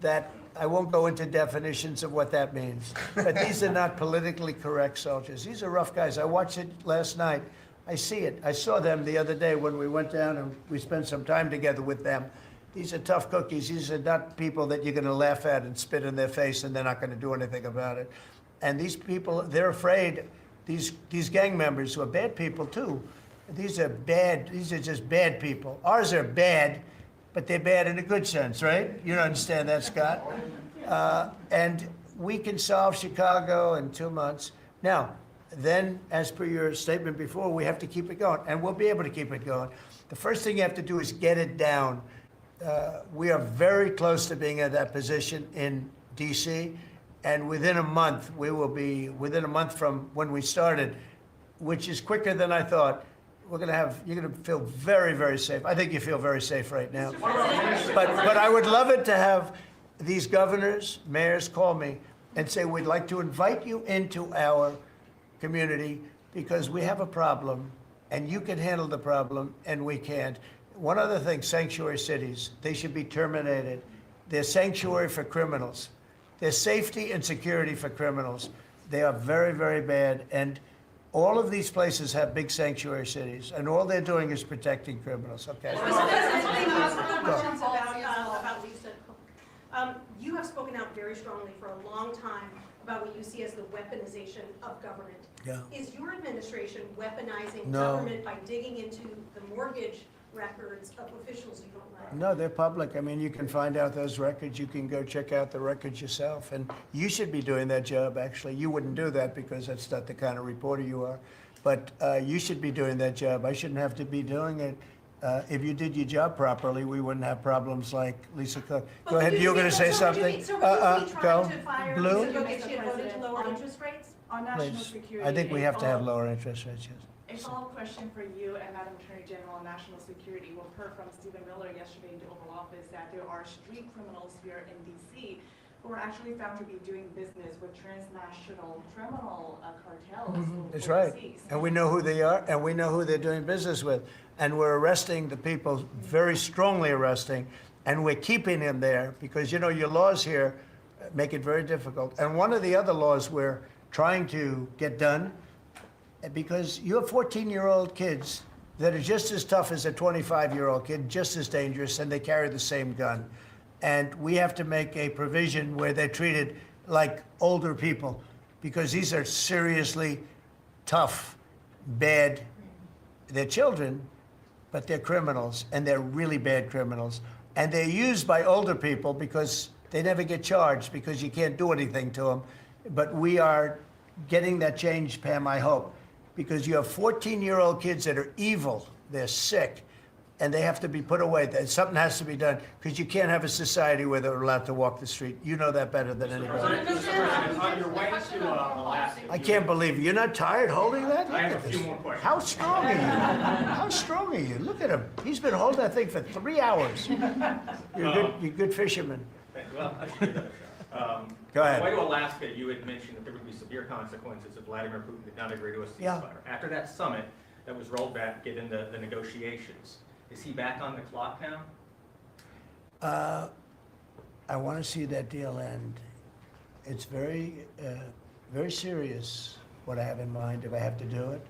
that I won't go into definitions of what that means, but these are not politically correct soldiers. These are rough guys. I watched it last night. I see it. I saw them the other day when we went down and we spent some time together with them. These are tough cookies. These are not people that you're going to laugh at and spit in their face and they're not going to do anything about it. And these people, they're afraid. These gang members who are bad people too. These are bad. These are just bad people. Ours are bad, but they're bad in a good sense, right? You don't understand that, Scott? And we can solve Chicago in 2 months. Now, then, as per your statement before, we have to keep it going, and we'll be able to keep it going. The first thing you have to do is get it down. We are very close to being at that position in D.C., and within a month, we will be, within a month from when we started, which is quicker than I thought, you're going to feel very, very safe. I think you feel very safe right now. But I would love it to have these governors, mayors call me and say, we'd like to invite you into our community because we have a problem and you can handle the problem and we can't. One other thing, sanctuary cities, they should be terminated. They're sanctuary for criminals. They're safety and security for criminals. They are very, very bad. And all of these places have big sanctuary cities, and all they're doing is protecting criminals. Okay. Questions about Lisa Cook. You have spoken out very strongly for a long time about what you see as the weaponization of government. Yeah. Is your administration weaponizing No. government by digging into the mortgage records of officials you don't like? No, they're public. I mean, you can find out those records. You can go check out the records yourself. And you should be doing that job, actually. You wouldn't do that because that's not the kind of reporter you are. But you should be doing that job. I shouldn't have to be doing it. If you did your job properly, we wouldn't have problems like Lisa Cook. Go ahead. You were going to say something? Go. Blue? Lisa Cook if she had voted to lower interest rates? On national Please. security. I think we a have to have follow- lower interest rates, yes. A follow-up question for you and Madam Attorney General on national security. We heard from Stephen Miller yesterday in the Oval Office that there are street criminals here in D.C. who are actually found to be doing business with transnational criminal cartels. That's right. overseas. And we know who they are, and we know who they're doing business with. And we're arresting the people, very strongly arresting, and we're keeping them there because, your laws here make it very difficult. And one of the other laws we're trying to get done, because you have 14-year-old kids that are just as tough as a 25-year-old kid, just as dangerous, and they carry the same gun. And we have to make a provision where they're treated like older people, because these are seriously tough, bad, they're children, but they're criminals, and they're really bad criminals. And they're used by older people because they never get charged, because you can't do anything to them. But we are getting that change, Pam, I hope, because you have 14-year-old kids that are evil, they're sick, and they have to be put away. Something has to be done, because you can't have a society where they're allowed to walk the street. You know that better than anybody. On your way to Alaska. I can't believe it. You're not tired holding that? I have a few more questions. How strong are you? How strong are you? Look at him. He's been holding that thing for 3 hours. You're a good fisherman. Well, Go ahead. On the way to Alaska, you had mentioned that there would be severe consequences if Vladimir Putin did not agree to a ceasefire. Yeah. After that summit that was rolled back, given the negotiations, is he back on the clock now? I want to see that deal end. It's very serious what I have in mind if I have to do it,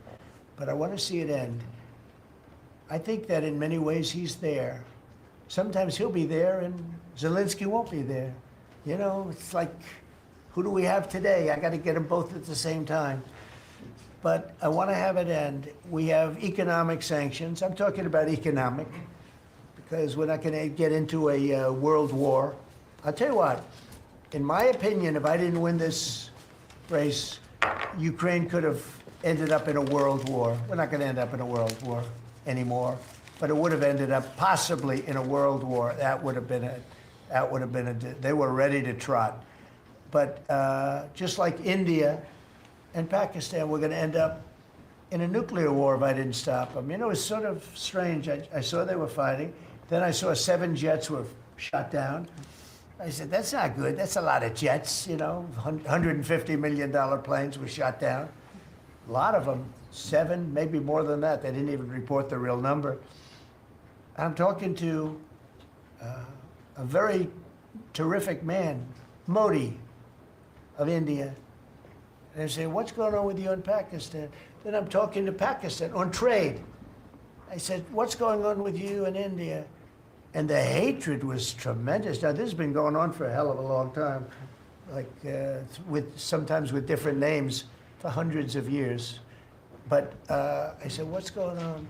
but I want to see it end. I think that in many ways he's there. Sometimes he'll be there and Zelensky won't be there. You know, it's like, who do we have today? I got to get them both at the same time. But I want to have it end. We have economic sanctions. I'm talking about economic, because we're not going to get into a world war. I'll tell you what, in my opinion, if I didn't win this race, Ukraine could have ended up in a world war. We're not going to end up in a world war anymore, but it would have ended up possibly in a world war. That would have been they were ready to trot. But just like India and Pakistan, we're going to end up in a nuclear war if I didn't stop them. You know, it's sort of strange. I saw they were fighting. Then I saw 7 jets were shot down. I said, that's not good. That's a lot of jets, you know. $150 million planes were shot down. A lot of them, 7, maybe more than that. They didn't even report the real number. I'm talking to a very terrific man, Modi of India. And they say, what's going on with you in Pakistan? Then I'm talking to Pakistan on trade. I said, what's going on with you in India? And the hatred was tremendous. Now, this has been going on for a hell of a long time, like sometimes with different names for hundreds of years. But I said, what's going on?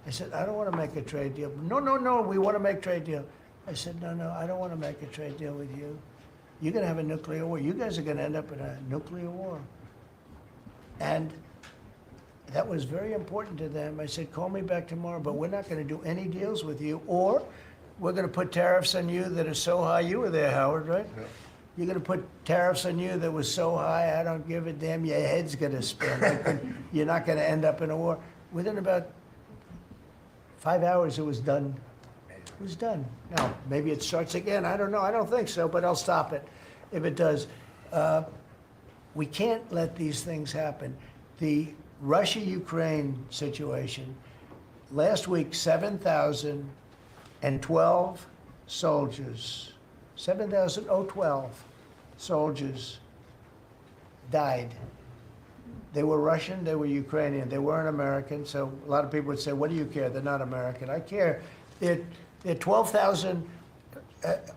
I said, I don't want to make a trade deal. No, we want to make a trade deal. I said, no, I don't want to make a trade deal with you. You're going to have a nuclear war. You guys are going to end up in a nuclear war. And that was very important to them. I said, call me back tomorrow, but we're not going to do any deals with you, or we're going to put tariffs on you that are so high. You were there, Howard, right? Yeah. You're going to put tariffs on you that was so high, I don't give a damn, your head's going to spin. You're not going to end up in a war. Within about 5 hours, it was done. It was done. Now, maybe it starts again. I don't know. I don't think so, but I'll stop it if it does. We can't let these things happen. The Russia-Ukraine situation, last week, 7,012 soldiers, 7,012 soldiers died. They were Russian, they were Ukrainian, they weren't American, so a lot of people would say, what do you care? They're not American. I care. They're 12,000,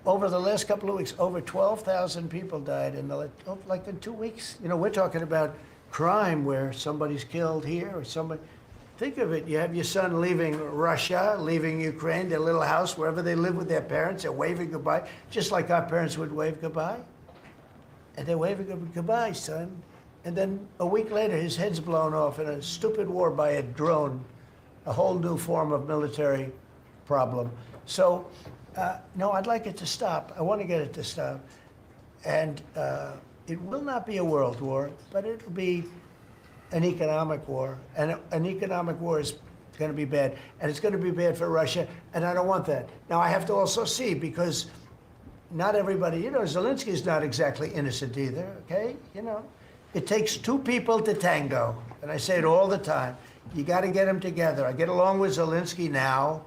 over the last couple of weeks, over 12,000 people died in like in 2 weeks. You know, we're talking about crime where somebody's killed here or somebody. Think of it, you have your son leaving Russia, leaving Ukraine, their little house, wherever they live with their parents, they're waving goodbye, just like our parents would wave goodbye. And they're waving goodbye, son. And then a week later, his head's blown off in a stupid war by a drone, a whole new form of military problem. So, no, I'd like it to stop. I want to get it to stop. And it will not be a world war, but it will be an economic war. And an economic war is going to be bad. And it's going to be bad for Russia, and I don't want that. Now, I have to also see, because not everybody, you know, Zelensky's not exactly innocent either, okay? You know, it takes 2 people to tango. And I say it all the time. You got to get them together. I get along with Zelensky now,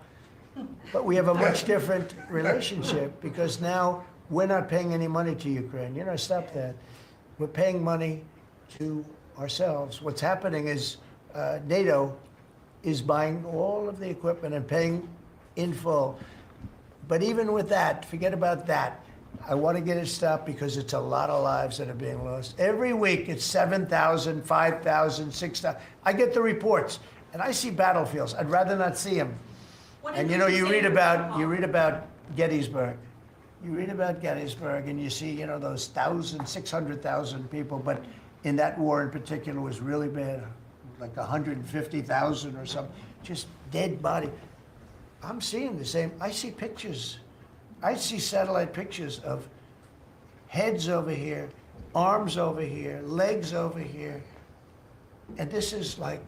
but we have a much different relationship, because now We're not paying any money to Ukraine. You know, stop that. We're paying money to ourselves. What's happening is NATO is buying all of the equipment and paying in full. But even with that, forget about that. I want to get it stopped because it's a lot of lives that are being lost. Every week it's 7,000, 5,000, 6,000. I get the reports and I see battlefields. I'd rather not see them. And you know, you read about Gettysburg. You read about Gettysburg and you see, you know, those 600,000 people, but in that war in particular was really bad, like 150,000 or something, just dead body. I'm seeing the same. I see pictures. I see satellite pictures of heads over here, arms over here, legs over here. And this is like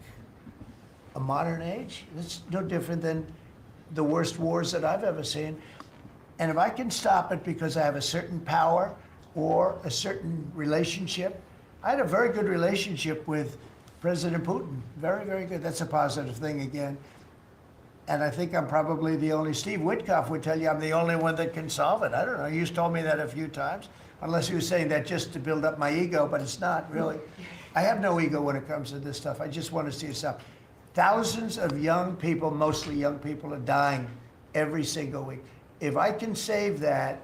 a modern age. It's no different than the worst wars that I've ever seen. And if I can stop it because I have a certain power or a certain relationship, I had a very good relationship with President Putin. Very, very good. That's a positive thing again. And I think I'm probably the only, Steve Witkoff would tell you I'm the only one that can solve it. I don't know, he's told me that a few times, unless he was saying that just to build up my ego, but it's not really. I have no ego when it comes to this stuff. I just want to see it stop. Thousands of young people, mostly young people, are dying every single week. If I can save that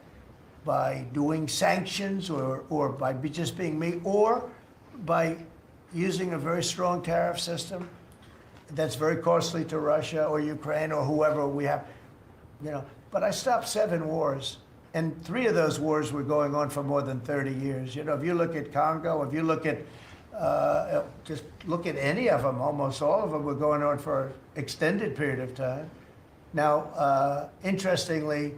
by doing sanctions or by just being me, or by using a very strong tariff system, that's very costly to Russia or Ukraine or whoever we have, you know. But I stopped 7 wars, and 3 of those wars were going on for more than 30 years. You know, if you look at Congo, if you look at, just look at any of them, almost all of them were going on for an extended period of time. Now, interestingly,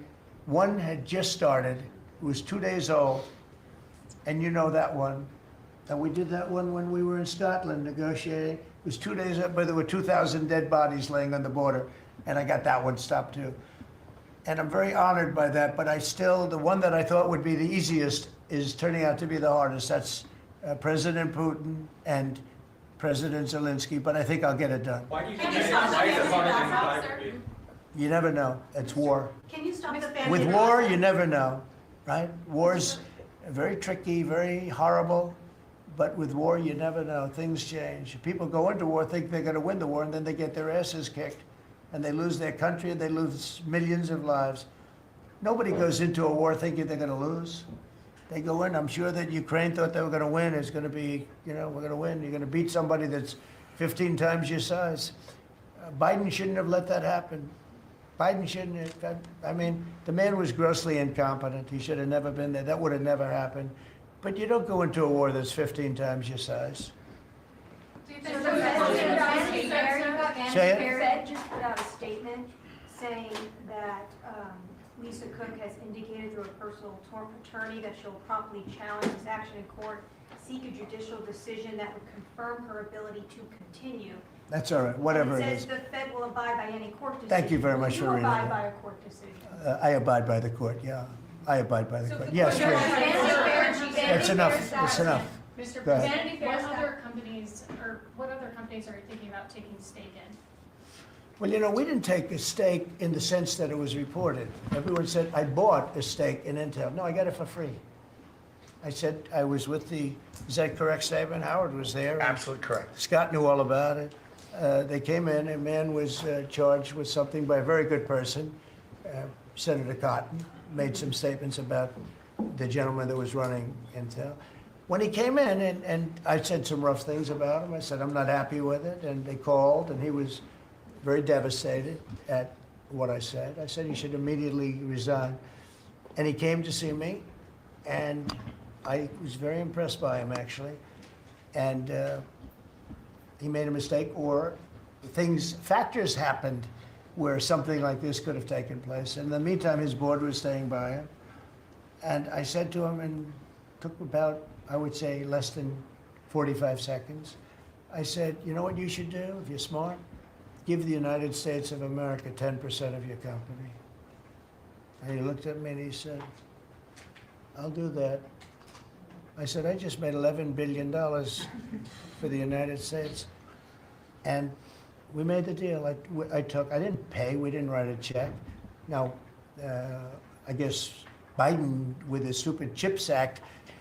one had just started, it was 2 days old, and you know that one. And we did that one when we were in Scotland negotiating. It was 2 days up, but there were 2,000 dead bodies laying on the border, and I got that one stopped too. And I'm very honored by that, but I still, the one that I thought would be the easiest is turning out to be the hardest. That's President Putin and President Zelensky, but I think I'll get it done. Why do you think that is? Why is it harder than you thought it would be? You never know. It's war. Can you stop the family? With war, you never know, right? War's very tricky, very horrible. But with war, you never know. Things change. People go into war, think they're going to win the war, and then they get their asses kicked. And they lose their country, and they lose millions of lives. Nobody goes into a war thinking they're going to lose. They go in. I'm sure that Ukraine thought they were going to win. It's going to be, you know, we're going to win. You're going to beat somebody that's 15 times your size. Biden shouldn't have let that happen. Biden shouldn't have. I mean, the man was grossly incompetent. He should have never been there. That would have never happened. But you don't go into a war that's 15 times your size. The Fed just put out a statement saying that Lisa Cook has indicated through a personal attorney that she'll promptly challenge this action in court, seek a judicial decision that would confirm her ability to continue. That's all right, whatever it It is. says the Fed will abide by any court decision. Thank you very much for reading You abide that. by a court decision. I abide by the court, yeah. I abide by the court. Yes, please. That's enough. That's enough. Mr. Go ahead. President, what other companies are you thinking about taking stake in? Well, you know, we didn't take a stake in the sense that it was reported. Everyone said, I bought a stake in Intel. No, I got it for free. I said I was with is that correct statement? Howard was there. Absolutely correct. Scott knew all about it. They came in, a man was charged with something by a very good person, Senator Cotton, made some statements about the gentleman that was running Intel. When he came in, and I said some rough things about him, I said, I'm not happy with it, and they called, and he was very devastated at what I said. I said he should immediately resign. And he came to see me, and I was very impressed by him, actually. And he made a mistake, or factors happened where something like this could have taken place. In the meantime, his board was staying by him. And I said to him, and took about, I would say, less than 45 seconds. I said, you know what you should do if you're smart? Give the United States of America 10% of your company. And he looked at me and he said, I'll do that. I said, I just made $11 billion for the United States. And we made the deal. I didn't pay, we didn't write a check. Now, I guess Biden, with his stupid CHIPS Act,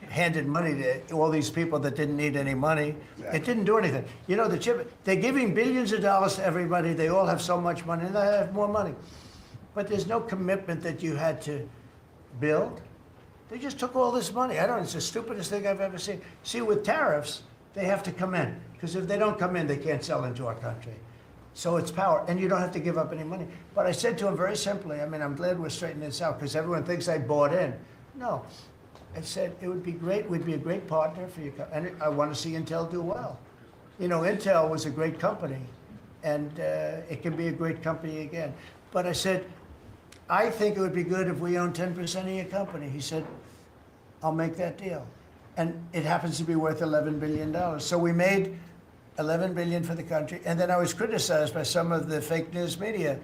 handed money to all these people that didn't need any money. It didn't do anything. You know, they're giving billions of dollars to everybody. They all have so much money, and they have more money. But there's no commitment that you had to build. They just took all this money. It's the stupidest thing I've ever seen. See, with tariffs, they have to come in, because if they don't come in, they can't sell into our country. So it's power, and you don't have to give up any money. But I said to him very simply, I'm glad we're straightening this out, because everyone thinks I bought in. No. I said, it would be great, we'd be a great partner for you, and I want to see Intel do well. You know, Intel was a great company, and it can be a great company again. But I said, I think it would be good if we own 10% of your company. He said, I'll make that deal. And it happens to be worth $11 billion. So we made $11 billion for the country, and then I was criticized by some of the fake news media.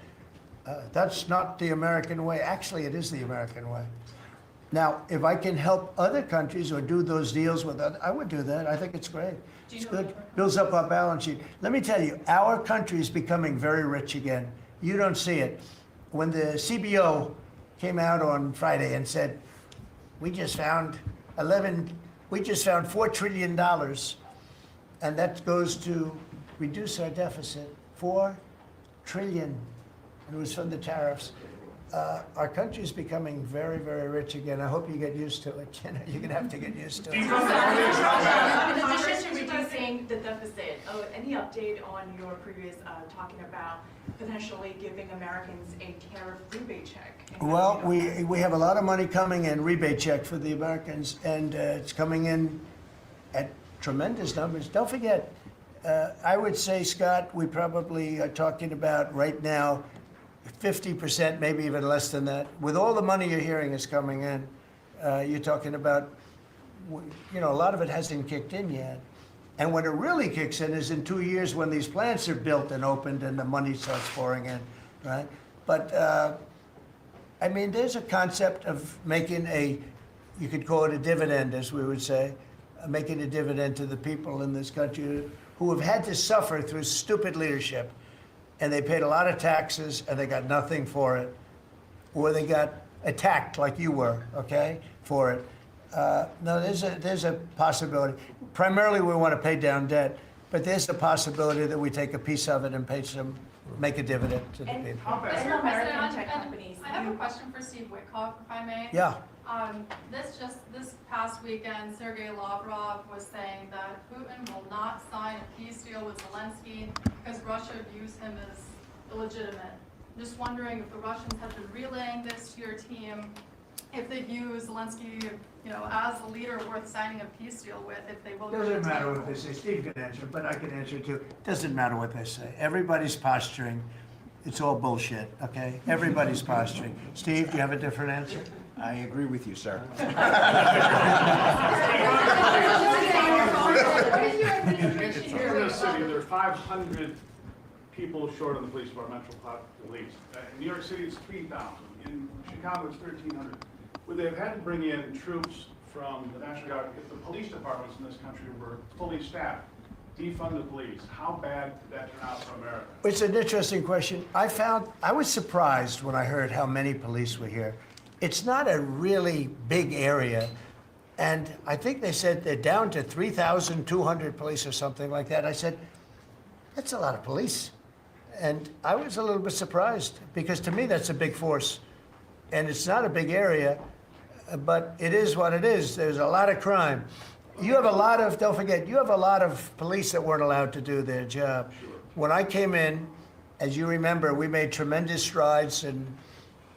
That's not the American way. Actually, it is the American way. Now, if I can help other countries or do those deals with others, I would do that. I think it's great. It's good. Builds up our balance sheet. Let me tell you, our country is becoming very rich again. You don't see it. When the CBO came out on Friday and said, we just found $4 trillion, and that goes to reduce our deficit, $4 trillion, and it was from the tariffs. Our country is becoming very, very rich again. I hope you get used to it. You know, you're gonna have to get used to it. In addition to reducing the deficit, any update on your previous talking about potentially giving Americans a tariff rebate check? Well, we have a lot of money coming in, rebate check for the Americans, and it's coming in at tremendous numbers. Don't forget, I would say, Scott, we probably are talking about right now 50%, maybe even less than that. With all the money you're hearing is coming in, you're talking about, a lot of it hasn't kicked in yet. And when it really kicks in is in 2 years when these plants are built and opened and the money starts pouring in, right? But, there's a concept of making you could call it a dividend, as we would say, making a dividend to the people in this country who have had to suffer through stupid leadership. And they paid a lot of taxes, and they got nothing for it. Or they got attacked like you were, okay, for it. No, there's a possibility. Primarily, we want to pay down debt, but there's a possibility that we take a piece of it and make a dividend to the people. Mr. President, I have a question for Steve Witkoff, if I may. Yeah. This past weekend, Sergei Lavrov was saying that Putin will not sign a peace deal with Zelensky because Russia views him as illegitimate. Just wondering if the Russians have been relaying this to your team, if they view Zelensky, as a leader worth signing a peace deal with, if they will. Doesn't matter what they say. Steve can answer, but I can answer too. Doesn't matter what they say. Everybody's posturing. It's all bullshit, okay? Everybody's posturing. Steve, do you have a different answer? I agree with you, sir. Here in this city, there are 500 people short of the police department, police. In New York City, it's 3,000. In Chicago, it's 1,300. Would they have had to bring in troops from the National Guard if the police departments in this country were fully staffed? Defund the police. How bad did that turn out for America? It's an interesting question. I was surprised when I heard how many police were here. It's not a really big area. And I think they said they're down to 3,200 police or something like that. I said, that's a lot of police. And I was a little bit surprised because to me, that's a big force. And it's not a big area, but it is what it is. There's a lot of crime. You have a lot of, don't forget, you have a lot of police that weren't allowed to do their job. When I came in, as you remember, we made tremendous strides in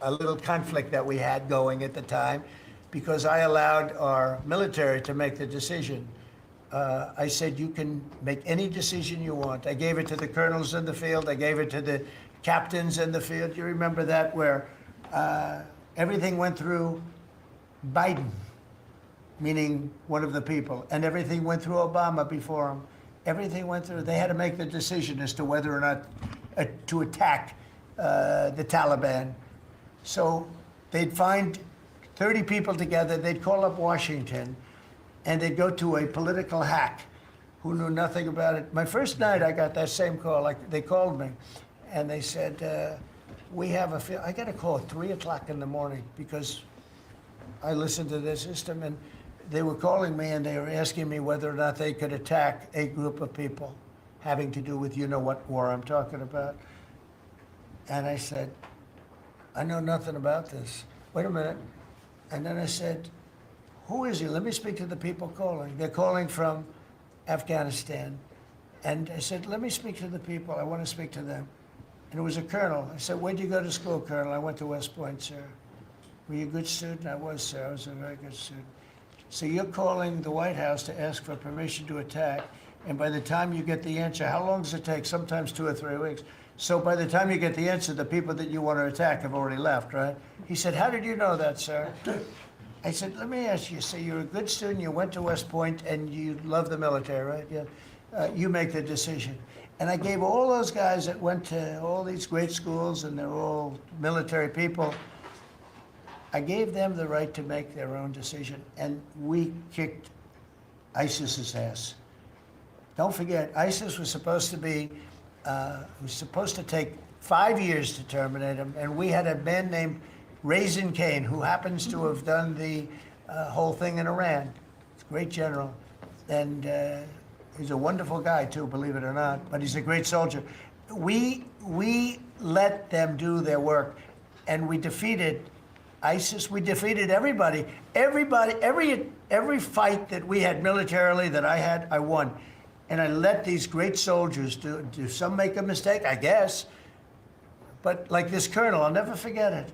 a little conflict that we had going at the time because I allowed our military to make the decision. I said, you can make any decision you want. I gave it to the colonels in the field. I gave it to the captains in the field. You remember that where everything went through Biden, meaning one of the people, and everything went through Obama before him. Everything went through, they had to make the decision as to whether or not to attack the Taliban. So they'd find 30 people together, they'd call up Washington, and they'd go to a political hack who knew nothing about it. My first night, I got that same call. Like they called me, and they said, "We have I got a call at 3 o'clock in the morning because I listened to their system, and they were calling me and they were asking me whether or not they could attack a group of people having to do with what war I'm talking about. And I said, I know nothing about this. Wait a minute. And then I said, who is he? Let me speak to the people calling. They're calling from Afghanistan. And I said, let me speak to the people. I want to speak to them. And it was a colonel. I said, where'd you go to school, Colonel? I went to West Point, sir. Were you a good student? I was, sir. I was a very good student. So you're calling the White House to ask for permission to attack, and by the time you get the answer, how long does it take? Sometimes 2 or 3 weeks. So by the time you get the answer, the people that you want to attack have already left, right? He said, how did you know that, sir? I said, let me ask you, so you're a good student, you went to West Point, and you love the military, right? Yeah. You make the decision. And I gave all those guys that went to all these great schools, and they're all military people, I gave them the right to make their own decision, and we kicked ISIS's ass. Don't forget, ISIS was supposed to be, was supposed to take 5 years to terminate them, and we had a man named Raisin Kane, who happens to have done the whole thing in Iran. He's a great general, and he's a wonderful guy too, believe it or not, but he's a great soldier. We let them do their work, and we defeated ISIS. We defeated everybody. Every fight that we had militarily that I had, I won. And I let these great soldiers do some make a mistake, I guess. But like this colonel, I'll never forget it.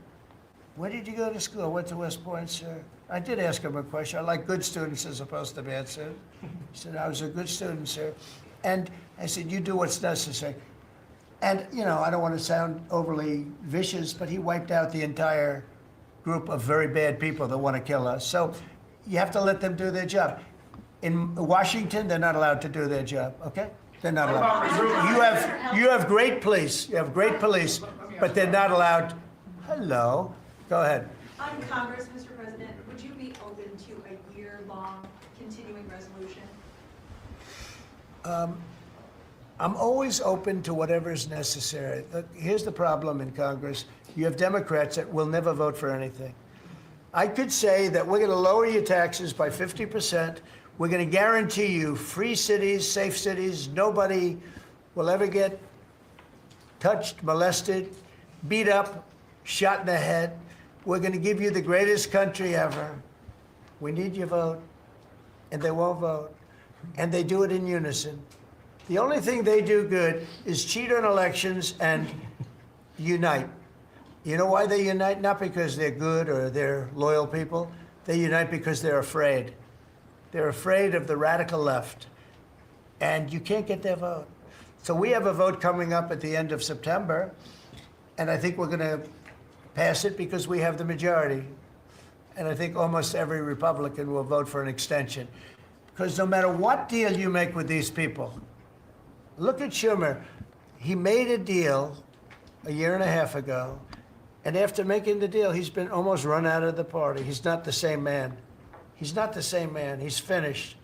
Where did you go to school? I went to West Point, sir. I did ask him a question. I like good students as opposed to bad students. He said, I was a good student, sir. And I said, you do what's necessary. And, you know, I don't want to sound overly vicious, but he wiped out the entire group of very bad people that want to kill us. So you have to let them do their job. In Washington, they're not allowed to do their job, okay? They're not allowed. You have great police. You have great police, but they're not allowed. Hello. Go ahead. On Congress, Mr. President, would you be open to a year-long continuing resolution? I'm always open to whatever is necessary. Look, here's the problem in Congress. You have Democrats that will never vote for anything. I could say that we're going to lower your taxes by 50%. We're going to guarantee you free cities, safe cities. Nobody will ever get touched, molested, beat up, shot in the head. We're going to give you the greatest country ever. We need your vote. And they won't vote. And they do it in unison. The only thing they do good is cheat on elections and unite. You know why they unite? Not because they're good or they're loyal people. They unite because they're afraid. They're afraid of the radical left. And you can't get their vote. So we have a vote coming up at the end of September. And I think we're going to pass it because we have the majority. And I think almost every Republican will vote for an extension. Because no matter what deal you make with these people, look at Schumer. He made a deal a year and a half ago, and after making the deal, he's been almost run out of the party. He's not the same man. He's not the same man. He's finished.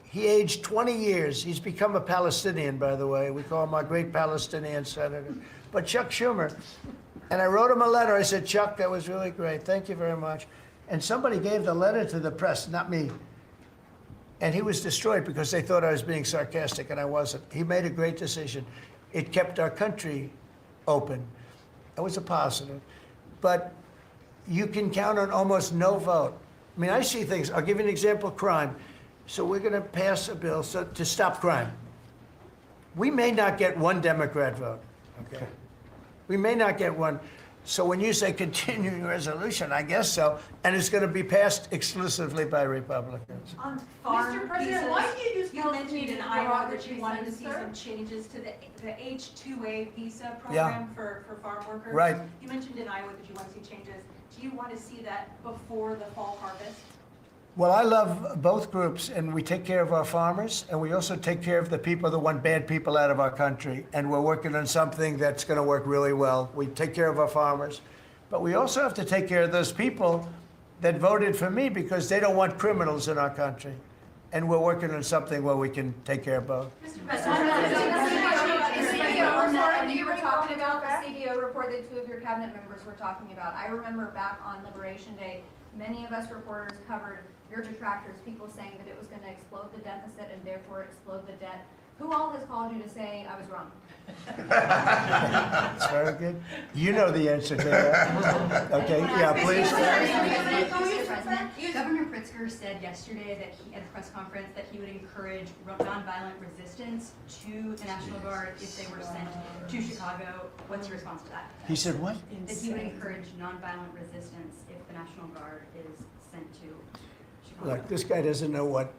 He aged 20 years. He's become a Palestinian, by the way. We call him our great Palestinian senator. But Chuck Schumer, and I wrote him a letter. I said, Chuck, that was really great. Thank you very much. And somebody gave the letter to the press, not me. And he was destroyed because they thought I was being sarcastic, and I wasn't. He made a great decision. It kept our country open. It was a positive. But you can count on almost no vote. I mean, I see things. I'll give you an example, crime. So we're going to pass a bill to stop crime. We may not get one Democrat vote, okay? We may not get one. So when you say continuing resolution, I guess so, and it's going to be passed exclusively by Republicans. On farm Mr. President, visas, why do you just you tell mentioned me in to Iowa draw that you the wanted to trees, see sir? some changes to the H-2A visa program for farm workers. Right. You mentioned in Iowa that you want to see changes. Do you want to see that before the fall harvest? Well, I love both groups, and we take care of our farmers, and we also take care of the people that want bad people out of our country. And we're working on something that's going to work really well. We take care of our farmers, but we also have to take care of those people that voted for me because they don't want criminals in our country. And we're working on something where we can take care of both. Mr. President, you were talking about the CDO report that two of your cabinet members were talking about. I remember back on Liberation Day, Many of us reporters covered your detractors, people saying that it was going to explode the deficit and therefore explode the debt. Who all has called you to say I was wrong? That's very good. You know the answer to that. Okay, yeah, please. Mr. President, Governor Pritzker said yesterday that he, at a press conference, that he would encourage nonviolent resistance to the National Guard if they were sent to Chicago. What's your response to that? He said what? That he would encourage nonviolent resistance if the National Guard is sent to Chicago. Look, this guy doesn't know what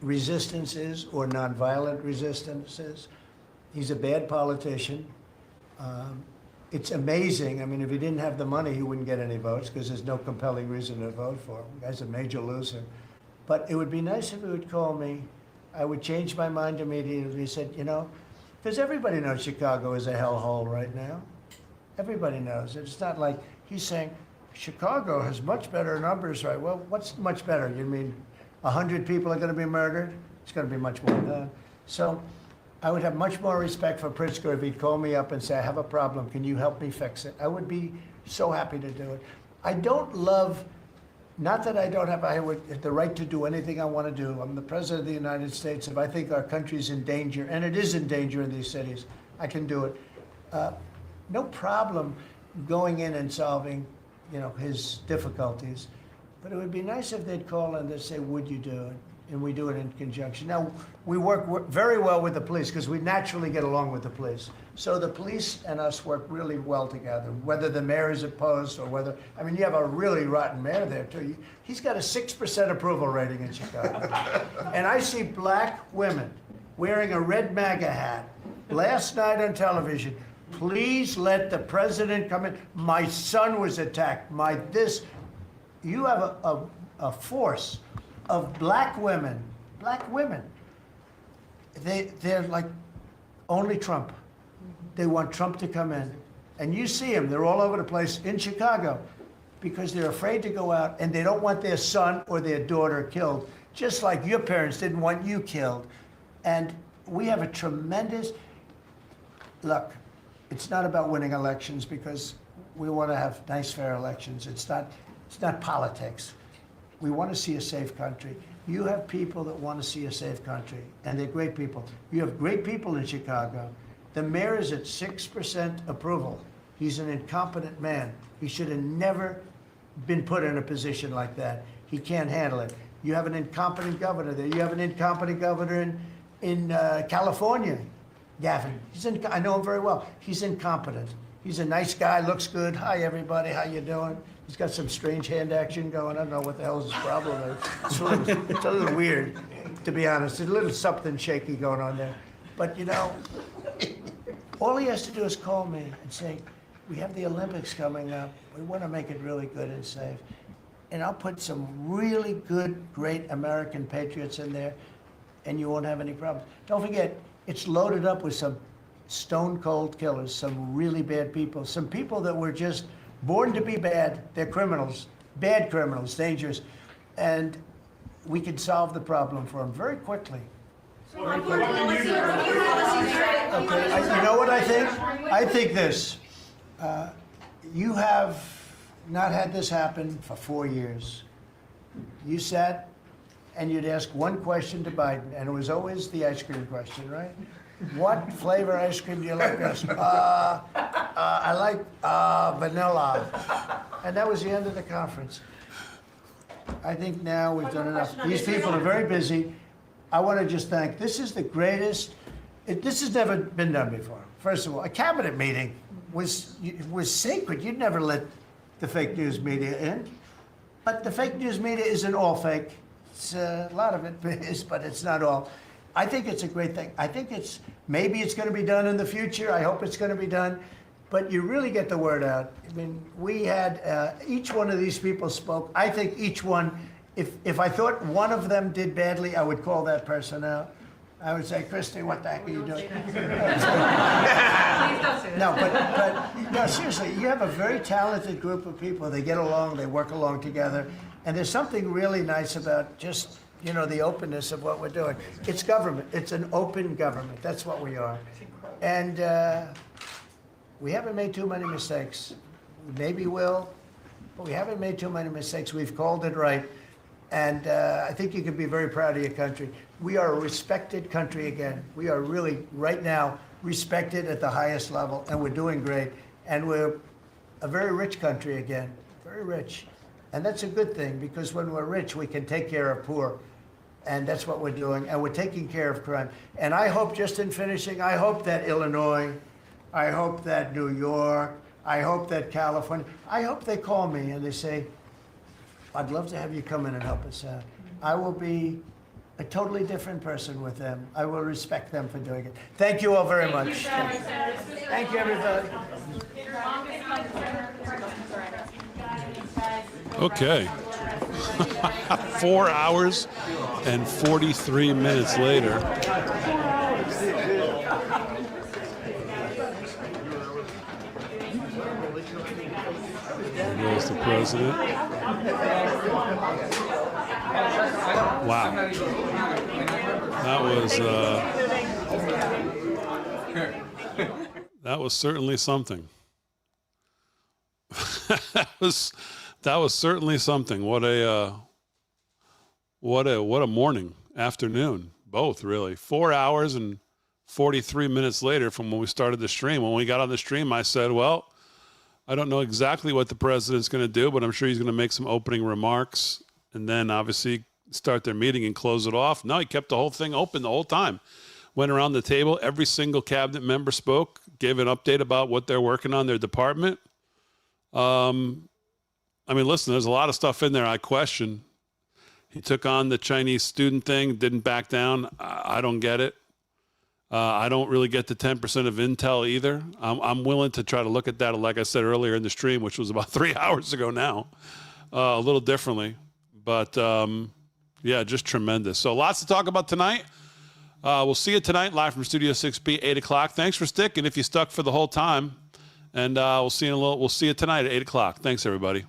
resistance is or nonviolent resistance is. He's a bad politician. It's amazing. I mean, if he didn't have the money, he wouldn't get any votes because there's no compelling reason to vote for him. The guy's a major loser. But it would be nice if he would call me. I would change my mind immediately. He said, you know, because everybody knows Chicago is a hellhole right now. Everybody knows it. It's not like he's saying, Chicago has much better numbers, right? Well, what's much better? You mean 100 people are going to be murdered? It's going to be much more than that. So I would have much more respect for Pritzker if he'd call me up and say, I have a problem. Can you help me fix it? I would be so happy to do it. I don't love, not that I don't have the right to do anything I want to do. I'm the President of the United States. If I think our country's in danger, and it is in danger in these cities, I can do it. No problem going in and solving, you know, his difficulties. But it would be nice if they'd call and they'd say, would you do it? And we do it in conjunction. Now, we work very well with the police because we naturally get along with the police. So the police and us work really well together, whether the mayor is opposed or whether, I mean, you have a really rotten mayor there too. He's got a 6% approval rating in Chicago. And I see black women wearing a red MAGA hat last night on television. Please let the president come in. My son was attacked. You have a force of black women. They're like only Trump. They want Trump to come in. And you see them, they're all over the place in Chicago because they're afraid to go out and they don't want their son or their daughter killed, just like your parents didn't want you killed. And we have a tremendous, look, it's not about winning elections because we want to have nice, fair elections. It's not politics. We want to see a safe country. You have people that want to see a safe country, and they're great people. You have great people in Chicago. The mayor is at 6% approval. He's an incompetent man. He should have never been put in a position like that. He can't handle it. You have an incompetent governor there. You have an incompetent governor in California, Gavin. I know him very well. He's incompetent. He's a nice guy, looks good. Hi, everybody. How you doing? He's got some strange hand action going. I don't know what the hell his problem is. It's a little weird, to be honest. There's a little something shaky going on there. But, you know, all he has to do is call me and say, we have the Olympics coming up. We want to make it really good and safe. And I'll put some really good, great American patriots in there, and you won't have any problems. Don't forget, it's loaded up with some stone-cold killers, some really bad people, some people that were just born to be bad. They're criminals, bad criminals, dangerous. And we can solve the problem for them very quickly. Okay, you know what I think? I think this. You have not had this happen for 4 years. You sat and you'd ask one question to Biden, and it was always the ice cream question, right? What flavor ice cream do you like best? I like vanilla. And that was the end of the conference. I think now we've done enough. These people are very busy. I want to just thank, this is the greatest, this has never been done before. First of all, a cabinet meeting was sacred. You'd never let the fake news media in. But the fake news media isn't all fake. It's, a lot of it is, but it's not all. I think it's a great thing. I think maybe it's going to be done in the future. I hope it's going to be done. But you really get the word out. I mean, we had, each one of these people spoke. I think each one, if I thought one of them did badly, I would call that person out. I would say, Christy, what the heck are you doing? No, but no, seriously, you have a very talented group of people. They get along, they work along together. And there's something really nice about just, you know, the openness of what we're doing. It's government. It's an open government. That's what we are. And we haven't made too many mistakes. Maybe we'll, but we haven't made too many mistakes. We've called it right. And I think you can be very proud of your country. We are a respected country again. We are really, right now, respected at the highest level, and we're doing great. And we're a very rich country again, very rich. And that's a good thing, because when we're rich, we can take care of poor. And that's what we're doing, and we're taking care of crime. And I hope, just in finishing, I hope that Illinois, I hope that New York, I hope that California, I hope they call me and they say, I'd love to have you come in and help us out. I will be a totally different person with them. I will respect them for doing it. Thank you all very much. Thank you, everybody. Okay. 4 hours and 43 minutes later. There goes the president. Wow. That was certainly something. That was certainly something. What a morning, afternoon, both really. 4 hours and 43 minutes later from when we started the stream. When we got on the stream, I said, well, I don't know exactly what the president's going to do, but I'm sure he's going to make some opening remarks and then obviously start their meeting and close it off. No, he kept the whole thing open the whole time. Went around the table. Every single cabinet member spoke, gave an update about what they're working on, their department. I mean, listen, there's a lot of stuff in there I question. He took on the Chinese student thing, didn't back down. I don't get it. I don't really get the 10% of intel either. I'm willing to try to look at that, like I said earlier in the stream, which was about 3 hours ago now, a little differently. But, yeah, just tremendous. So lots to talk about tonight. We'll see you tonight live from Studio 6B, 8 o'clock. Thanks for sticking if you stuck for the whole time. And we'll see you tonight at 8 o'clock. Thanks, everybody.